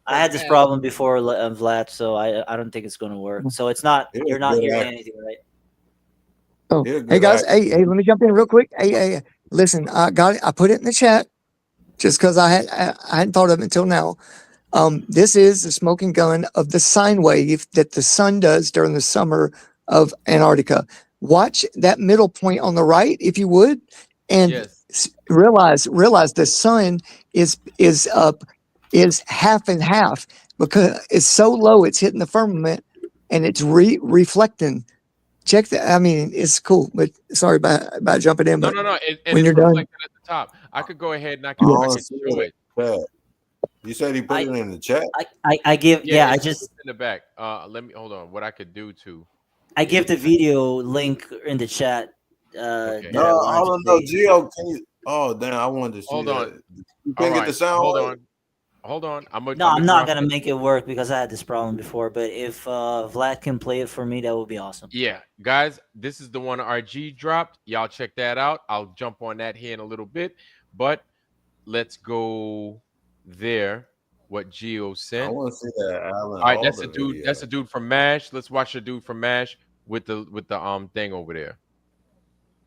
I had this problem before, Vlad, so I don't think it's going to work. So it's not, you're not hearing anything, right? Oh, hey guys, hey, let me jump in real quick. Hey, listen, I got it. I put it in the chat just because I hadn't thought of it until now. This is the smoking gun of the sine wave that the sun does during the summer of Antarctica. Watch that middle point on the right, if you would, and realize the sun is half and half because it's so low it's hitting the firmament and it's reflecting. Check that. I mean, it's cool, but sorry about jumping in. But No. And when it's you're done, reflected at the top. I could go ahead and I can show it. You said he put it in the chat. I give I it's just in the back. Let me hold on. What I could do to. I give the video link in the chat. Okay. No, I don't know, Gio. Can you? Oh, damn! I wanted to see Hold that. on. You can't get the sound. Hold on. I'm not gonna make it work because I had this problem before. But if Vlad can play it for me, that would be awesome. Yeah, guys, this is the one RG dropped. Y'all check that out. I'll jump on that here in a little bit, but let's go there. What Gio sent. I want to see that Alan. All right, that's a dude. That's a dude from MASH. Let's watch the dude from MASH with the thing over there.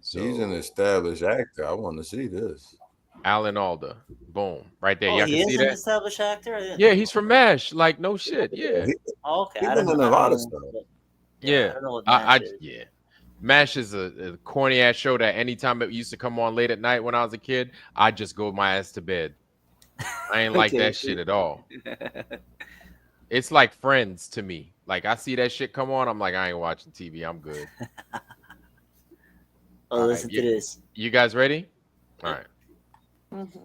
So he's an established actor. I want to see this. Alan Alda. Boom. Right there. Oh, Y'all he can is see an that? established actor. Yeah, he's from MASH. Like, no shit. Yeah. Okay. He's I been don't in know. a lot of stuff. Yeah. I don't know what MASH is. Yeah. MASH is a corny ass show that anytime it used to come on late at night when I was a kid, I just go my ass to bed. I ain't like that shit at all. It's like Friends to me. Like, I see that shit come on, I'm like, I ain't watching TV. I'm good. Listen to this. You guys ready? All right.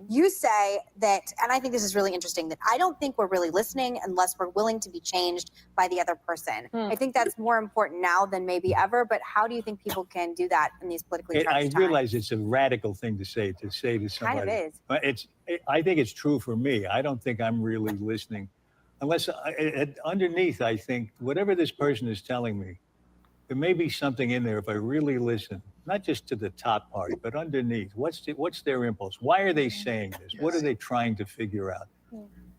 You say that, and I think this is really interesting, that I don't think we're really listening unless we're willing to be changed by the other person. I think that's more important now than maybe ever, but how do you think people can do that in these politically charged I times? realize it's a radical thing to say to somebody. Kind of is. But I think it's true for me. I don't think I'm really listening. Unless underneath, I think whatever this person is telling me, there may be something in there if I really listen, not just to the top part, but underneath. What's their impulse? Why are they saying this? What are they trying to figure out?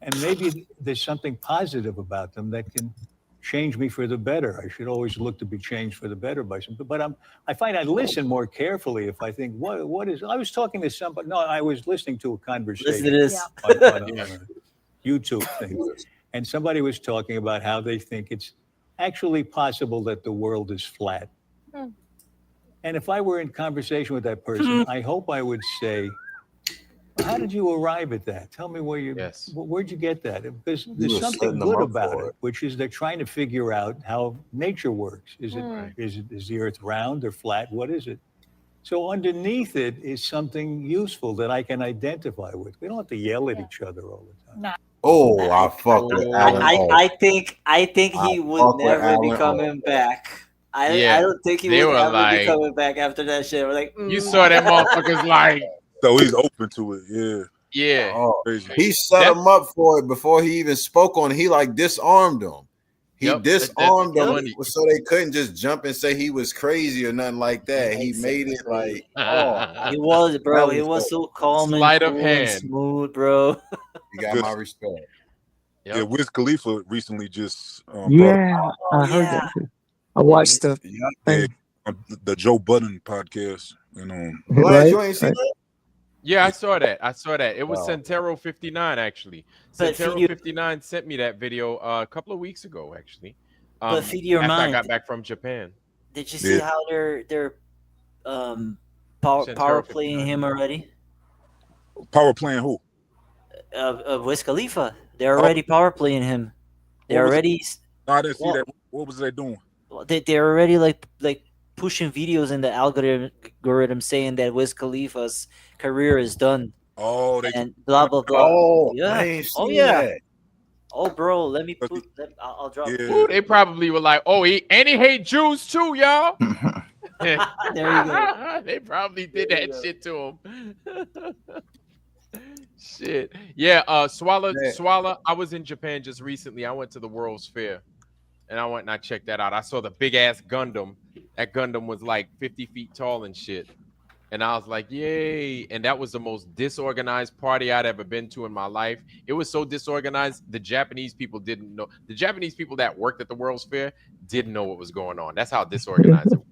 And maybe there's something positive about them that can change me for the better. I should always look to be changed for the better by something. But I find I listen more carefully if I think, what is? I was talking to somebody. No, I was listening to a conversation. Listen to this. on a YouTube thing, and somebody was talking about how they think it's actually possible that the world is flat. And if I were in conversation with that person, I hope I would say, how did you arrive at that? Tell me where'd you get that? Because there's something good about it, which is they're trying to figure out how nature works. Is the earth round or flat? What is it? So underneath it is something useful that I can identify with. We don't have to yell at each other all the time. Oh, I fuck with Alan. I think he would never be coming back. I don't think he would ever be coming back after that shit. We're like, you saw that motherfuckers like. So he's open to it, yeah. Yeah. Oh, he set him up for it before he even spoke on it. He like disarmed him. He disarmed them so they couldn't just jump and say he was crazy or nothing like that. He made it like, he was, bro. He was so calm Sleight and of cool and hand. smooth, bro. You got my respect. Yeah, Wiz Khalifa recently just I heard that too. I watched the thing. The Joe Budden podcast. You know, you ain't seen that? Yeah, I saw that. It was Centero 59 actually. Centero 59 sent me that video a couple of weeks ago actually. But feed your after mind. I got back from Japan. Did you see how they're power playing him already? Power playing who? Wiz Khalifa. They're already power playing him. They're already. No, I didn't see that. What was they doing? They're already like pushing videos in the algorithm saying that Wiz Khalifa's career is done. Oh, and blah blah blah. Oh, yeah. I ain't seen yeah. that. Oh, bro, let me put. I'll drop. Yeah. it. They probably were like, "Oh, he hate Jews too, y'all." There you go. They probably did that shit to him. Shit. Yeah, Swallow. I was in Japan just recently. I went to the World's Fair and I went and I checked that out. I saw the big ass Gundam. That Gundam was like 50 feet tall and shit. And I was like, yay. And that was the most disorganized party I'd ever been to in my life. It was so disorganized, the Japanese people didn't know. The Japanese people that worked at the World's Fair didn't know what was going on. That's how disorganized it was.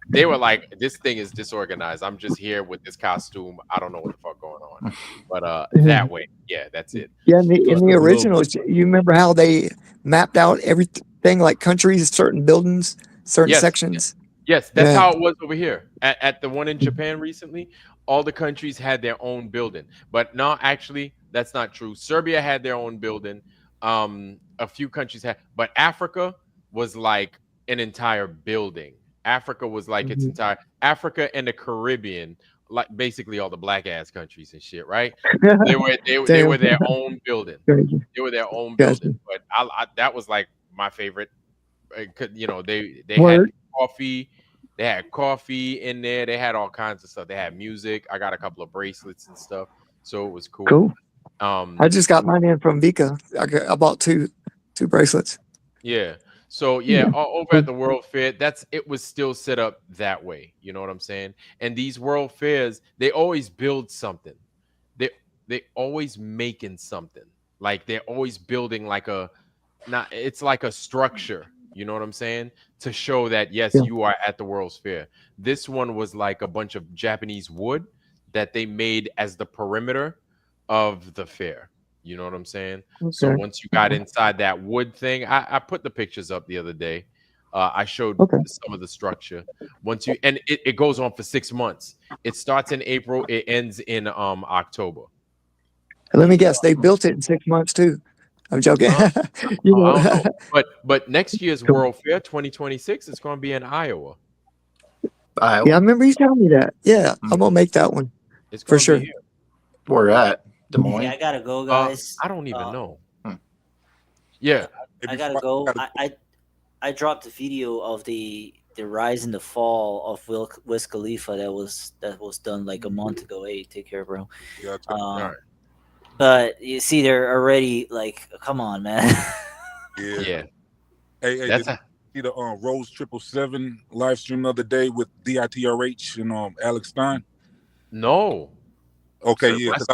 They were like, this thing is disorganized. I'm just here with this costume. I don't know what the fuck going on. But that way, yeah, that's it. Yeah, in the originals, you remember how they mapped out everything, like countries, certain buildings, certain sections? Yes, that's how it was over here. At the one in Japan recently, all the countries had their own building. But no, actually, that's not true. Serbia had their own building. A few countries had, but Africa was like an entire building. Africa was like its entire Africa and the Caribbean, like basically all the black ass countries and shit, right? They were their own building. They were their own building. But I that was like my favorite. You know, they had coffee. They had coffee in there. They had all kinds of stuff. They had music. I got a couple of bracelets and stuff, so it was cool. Cool. I just got mine in from Vika. I bought two bracelets. Yeah. So over at the World Fair, it was still set up that way. You know what I'm saying? And these World Fairs, they always build something. They always making something. Like they're always building like it's like a structure. You know what I'm saying? To show that yes, you are at the World's Fair. This one was like a bunch of Japanese wood that they made as the perimeter of the fair. You know what I'm saying? Okay. So once you got inside that wood thing, I put the pictures up the other day. I showed some of the structure. It goes on for 6 months. It starts in April. It ends in October. Let me guess, they built it in 6 months too. I'm joking. I don't know. But next year's World Fair 2026 is going to be in Iowa. Yeah, I remember you telling me that. Yeah, I'm gonna make that one. It's for sure. Where at? Des Moines? Yeah, I gotta go, guys. I don't even know. Yeah, I gotta go. I dropped a video of the rise and the fall of Wiz Khalifa that was done like a month ago. Hey, take care, bro. Yeah, all right. But you see, they're already like, come on, man. Yeah. Hey, did you see the Rose 777 live stream the other day with DITRH and Alex Stein? No. Okay, yeah, because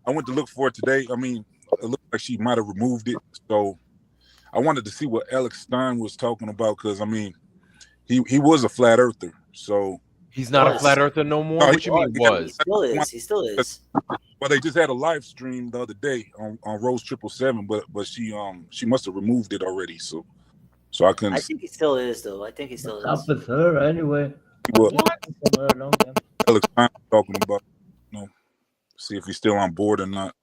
I went to look for it today. I mean, it looked like she might have removed it. So I wanted to see what Alex Stein was talking about because, I mean, he was a flat earther. So he's not a flat earther no more? What you mean was? He still is. Well, they just had a live stream the other day on Rose 777, but she must have removed it already. So I couldn't. I think he still is, though. I think he still is. Up with her anyway. What? Alex Stein talking about, see if he's still on board or not.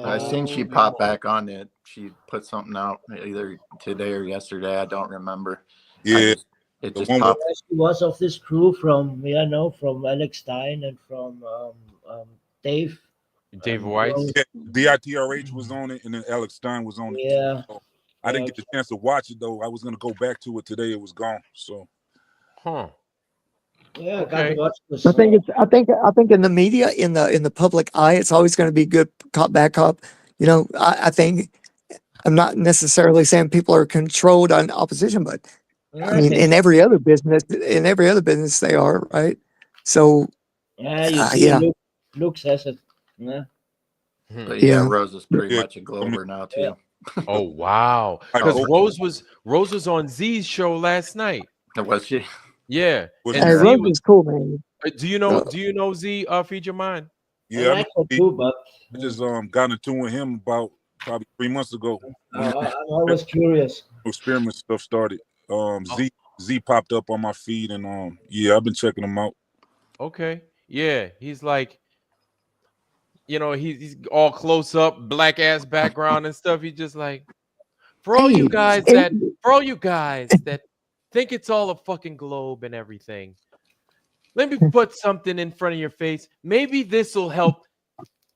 I seen she popped back on it. She put something out either today or yesterday. I don't remember. Yeah, it just popped. She was of this crew from Alex Stein and from Dave Weiss. Yeah, DITRH was on it, and then Alex Stein was on it. Yeah. So I didn't get the chance to watch it though. I was gonna go back to it today. It was gone. So. Yeah, okay. I think in the media, in the public eye, it's always going to be good cop, bad cop. You know, I think I'm not necessarily saying people are controlled on opposition, but I mean, in every other business, they are, right? So Luke says it. Yeah. But yeah, Rose is pretty much a Glober now too. Oh wow! Because Rose was on Z's show last night. Was she? Yeah. Hey, Rose is cool, man. Do you know Z? Feed Your Mind. Yeah, I just got into with him about probably 3 months ago. I'm always curious. Experiment stuff started. Z popped up on my feed, and I've been checking him out. Okay, yeah, he's like, he's all close up, black ass background and stuff. He's just like, for all you guys that think it's all a fucking globe and everything, let me put something in front of your face. Maybe this will help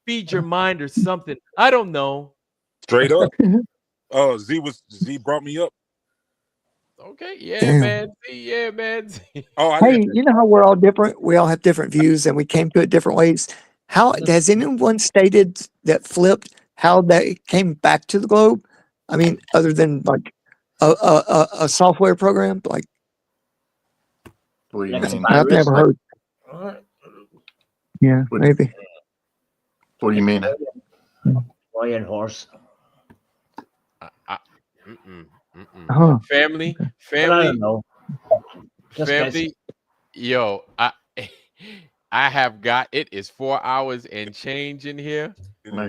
feed your mind or something. I don't know. Straight up. Z brought me up. Okay, man. Z. Hey, you know how we're all different? We all have different views and we came to it different ways. How has anyone stated that flipped how they came back to the globe? I mean, other than like a software program, like What do you mean? I've never heard. Yeah, maybe. What do you mean? Trojan horse. Huh. Family, But I don't know. Just family. Yo, I have got it is 4 hours and change in here. And yeah,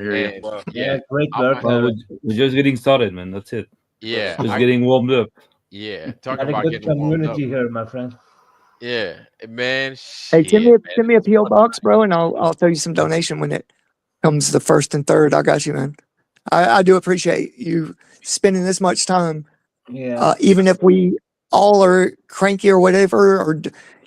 great I work. might- Well, we're just getting started, man. That's it. yeah, Just getting warmed up. Yeah, Got talking a about good getting warmed up. community here, my friend. Yeah, man. Hey, Shit, send me a PO box, bro, and I'll throw you some donation when it comes the 1st and 3rd. I got you, man. I do appreciate you spending this much time. Yeah. Even if we all are cranky or whatever, or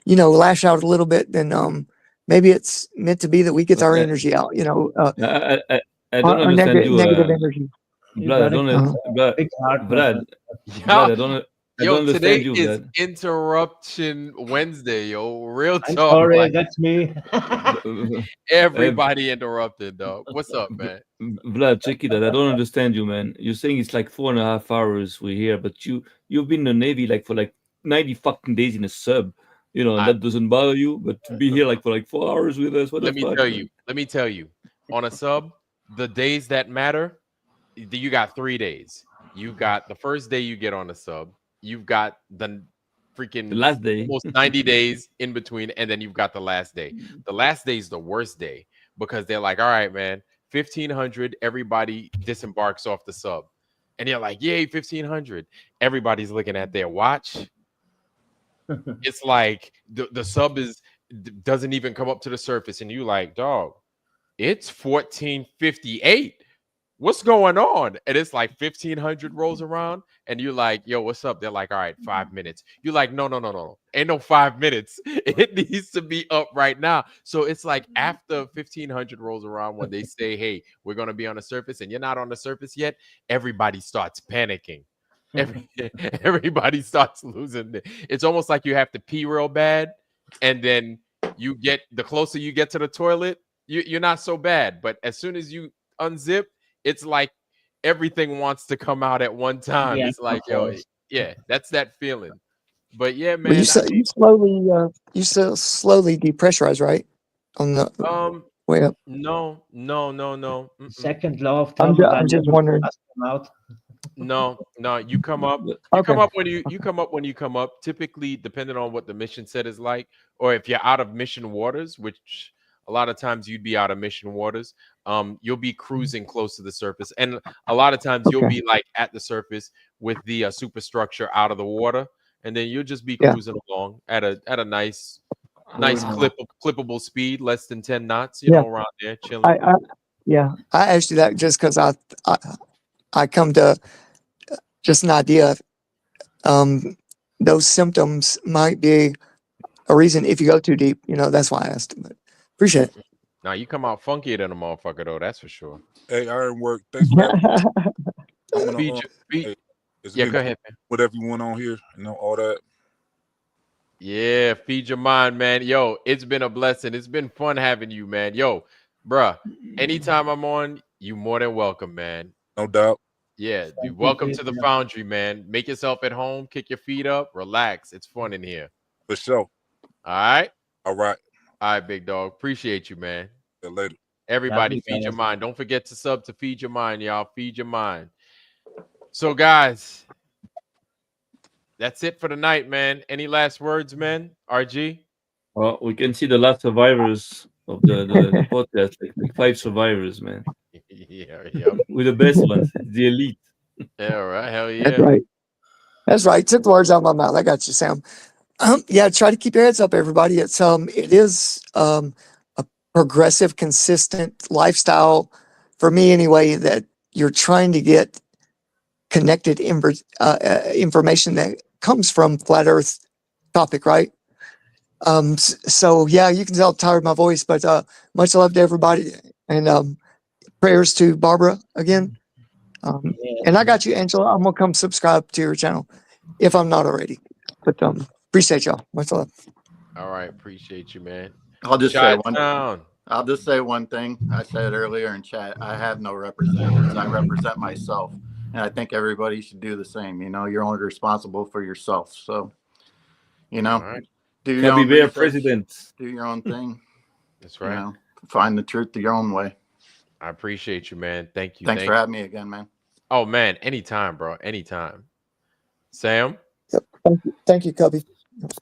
lash out a little bit, then maybe it's meant to be that we get our energy out. I don't Our understand you, negative energy. Vlad. I don't, Vlad. I don't today understand you, is Vlad. Interruption Wednesday, yo. Real I'm talk. sorry, like, that's me. everybody interrupted, dog. What's up, man? Vlad, check it out. I don't understand you, man. You're saying it's like 4.5 hours we're here, but you've been in the Navy for 90 fucking days in a sub, and that doesn't bother you. But to be here for 4 hours with us, what the fuck? Let me tell you. On a sub, the days that matter, you got 3 days. You got the first day you get on the sub. You've got the freaking last day, almost 90 days in between, and then you've got the last day. The last day is the worst day because they're like, all right, man, 1,500, everybody disembarks off the sub. And you're like, yay, 1,500. Everybody's looking at their watch. It's like the sub doesn't even come up to the surface, and you like, dog, it's 14:58. What's going on? And it's like 1,500 rolls around, and you're like, yo, what's up? They're like, all right, 5 minutes. You're like, no. Ain't no 5 minutes. It needs to be up right now. So it's like after 1,500 rolls around, when they say, hey, we're going to be on the surface, and you're not on the surface yet, everybody starts panicking. Everybody starts losing it. It's almost like you have to pee real bad, and then the closer you get to the toilet, you're not so bad. But as soon as you unzip, it's like everything wants to come out at one time. Yeah, it's like, yo, yeah, that's that feeling. But yeah, man. Well, you slowly depressurize, right? On the way up. No. Second law of I'm just wondering. No. You come up. You come up when you come up when you come up. Typically, depending on what the mission set is like, or if you're out of mission waters, which a lot of times you'd be out of mission waters. You'll be cruising close to the surface, and a lot of times you'll be like at the surface with the superstructure out of the water, and then you'll just be cruising along at a nice clippable speed, less than 10 knots. You know, around there chilling. I asked you that just because I come to just an idea. Those symptoms might be a reason if you go too deep. That's why I asked. But appreciate it. Now you come out funkier than a motherfucker, though. That's for sure. Hey, Ironwork, thanks for having me. Go ahead, man. With everyone on here, all that. Yeah, feed your mind, man. Yo, it's been a blessing. It's been fun having you, man. Yo, bruh, anytime I'm on, you more than welcome, man. No doubt. Yeah, dude, welcome to the Foundry, man. Make yourself at home, kick your feet up, relax. It's fun in here. For sure. All right? All right, big dog. Appreciate you, man. See you later. Everybody, feed your mind. Don't forget to sub to Feed Your Mind, y'all. Feed your mind. So, guys, that's it for the night, man. Any last words, man? RG? Well, we can see the last survivors of the podcast, like 5 survivors, man. Yeah. We're the best ones, the elite. Yeah, right. Hell yeah. That's right. Took the words out of my mouth. I got you, Sam. Try to keep your heads up, everybody. It is a progressive, consistent lifestyle for me, anyway. That you're trying to get connected information that comes from flat Earth topic, right? So yeah, you can tell I'm tired of my voice, but much love to everybody, and prayers to Barbara again. And I got you, Angela. I'm gonna come subscribe to your channel if I'm not already. But appreciate y'all. Much love. All right, appreciate you, man. I'll just say one. I'll just say one thing. I said earlier in chat, I have no representatives. I represent myself. And I think everybody should do the same. You know, you're only responsible for yourself. So, you know, do your own research, president. do your own thing. That's right. You know, find the truth your own way. I appreciate you, man. Thank you. Thanks for having me again, man. Oh, man. Anytime, bro. Anytime. Sam? Yep. Thank you, Cubby.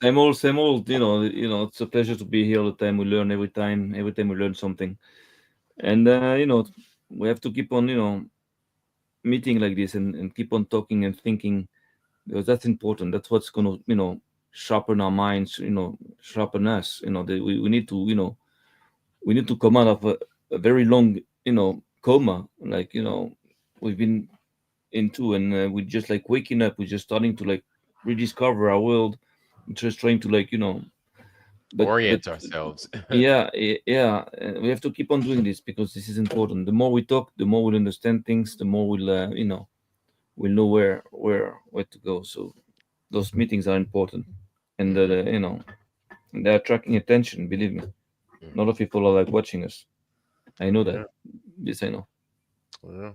Same old. You know, it's a pleasure to be here all the time. We learn every time we learn something. And, you know, we have to keep on, you know, meeting like this and keep on talking and thinking, because that's important. That's what's going to, you know, sharpen our minds, you know, sharpen us. You know, we need to, you know, we need to come out of a very long, you know, coma, like, you know, we've been into, and we're just like waking up. We're just starting to like rediscover our world, just trying to like, you know, orient ourselves. yeah. We have to keep on doing this because this is important. The more we talk, the more we'll understand things, the more we'll, you know, we'll know where to go. So those meetings are important, and you know, they're attracting attention. Believe me, a lot of people are like watching us. I know that. Yes, I know. Yeah.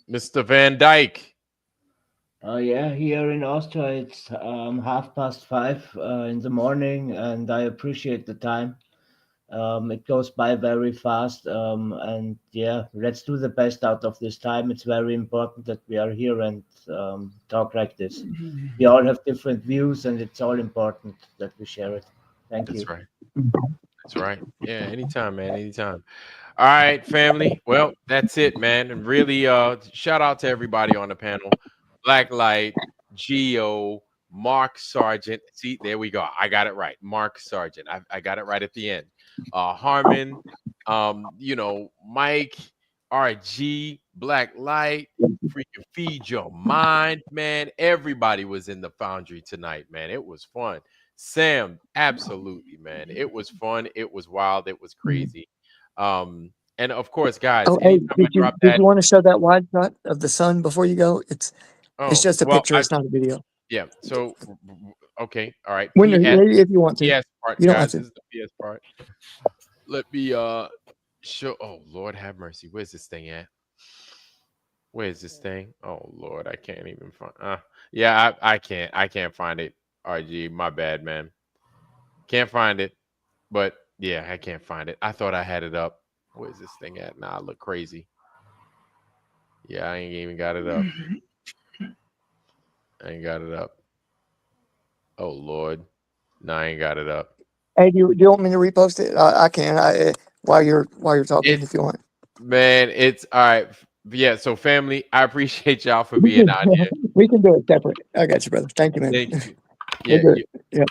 Mr. Van Dyke. Yeah, here in Austria it's 5:30 in the morning, and I appreciate the time. It goes by very fast, and yeah, let's do the best out of this time. It's very important that we are here and talk like this. We all have different views, and it's all important that we share it. Thank you. That's right. That's right. Yeah, anytime, man. Anytime. All right, family. Well, that's it, man. And really, shout out to everybody on the panel. Black Light, Geo, Mark Sargent. See, there we go. I got it right. Mark Sargent. I got it right at the end. Harmon, you know, Mike, RG, Black Light, freaking Feed Your Mind, man. Everybody was in the Foundry tonight, man. It was fun. Sam, absolutely, man. It was fun. It was wild. It was crazy. And of course, guys, Oh, hey, did you want to show that wide shot of the sun before you go? It's just a picture. It's not a video. Yeah. So, okay. All right. When if you want to. PS part, you don't guys. have This is the PS part. Let me show. Oh, Lord have mercy. Where's this thing at? Where's this thing? Oh, Lord, I can't even find. Yeah, I can't find it. RG, my bad, man. Can't find it. But yeah, I can't find it. I thought I had it up. Where's this thing at? Nah, I look crazy. Yeah, I ain't even got it up. I ain't got it up. Oh, Lord. No, I ain't got it up. Hey, do you want me to repost it? I can. While you're talking, if you want. Man, it's all right. Yeah. So, family, I appreciate y'all for being out here. We can do it separate. I got you, brother. Thank you, man. Thank you. Yeah.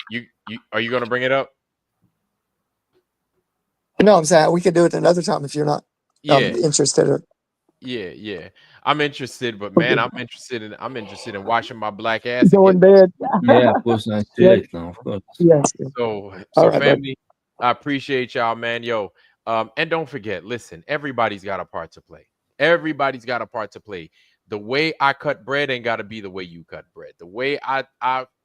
You are you gonna bring it up? No, I'm saying we could do it another time if you're not interested. Or Yeah. I'm interested, but man, I'm interested in washing my black ass. Go in bed. Yeah, of course. I see it now, of course. Yes. So right, family, I appreciate y'all, man. Yo, and don't forget, listen, everybody's got a part to play. Everybody's got a part to play. The way I cut bread ain't got to be the way you cut bread. The way I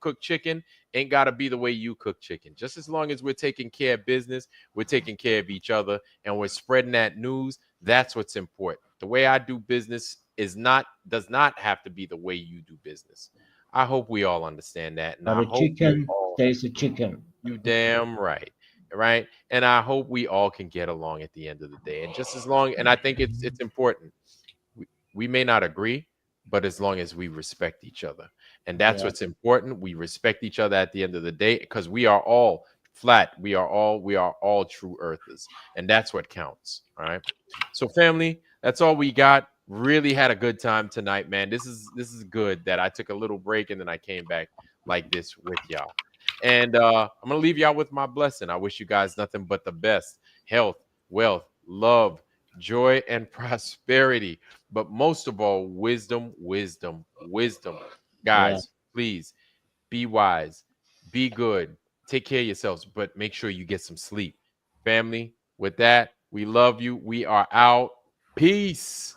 cook chicken ain't got to be the way you cook chicken. Just as long as we're taking care of business, we're taking care of each other, and we're spreading that news, that's what's important. The way I do business does not have to be the way you do business. I hope we all understand that. And But I a hope chicken tastes a chicken. you damn right. Right. And I hope we all can get along at the end of the day. And just as long, and I think it's important. We may not agree, but as long as we respect each other. And that's what's important. We respect each other at the end of the day, because we are all flat. We are all true earthers. And that's what counts. All right. So family, that's all we got. Really had a good time tonight, man. This is good that I took a little break and then I came back like this with y'all. And I'm gonna leave y'all with my blessing. I wish you guys nothing but the best health, wealth, love, joy, and prosperity. But most of all, wisdom. Guys, please be wise, be good, take care of yourselves, but make sure you get some sleep. Family, with that, we love you. We are out. Peace.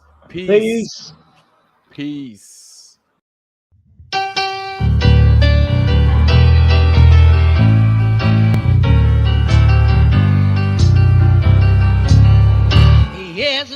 Yes,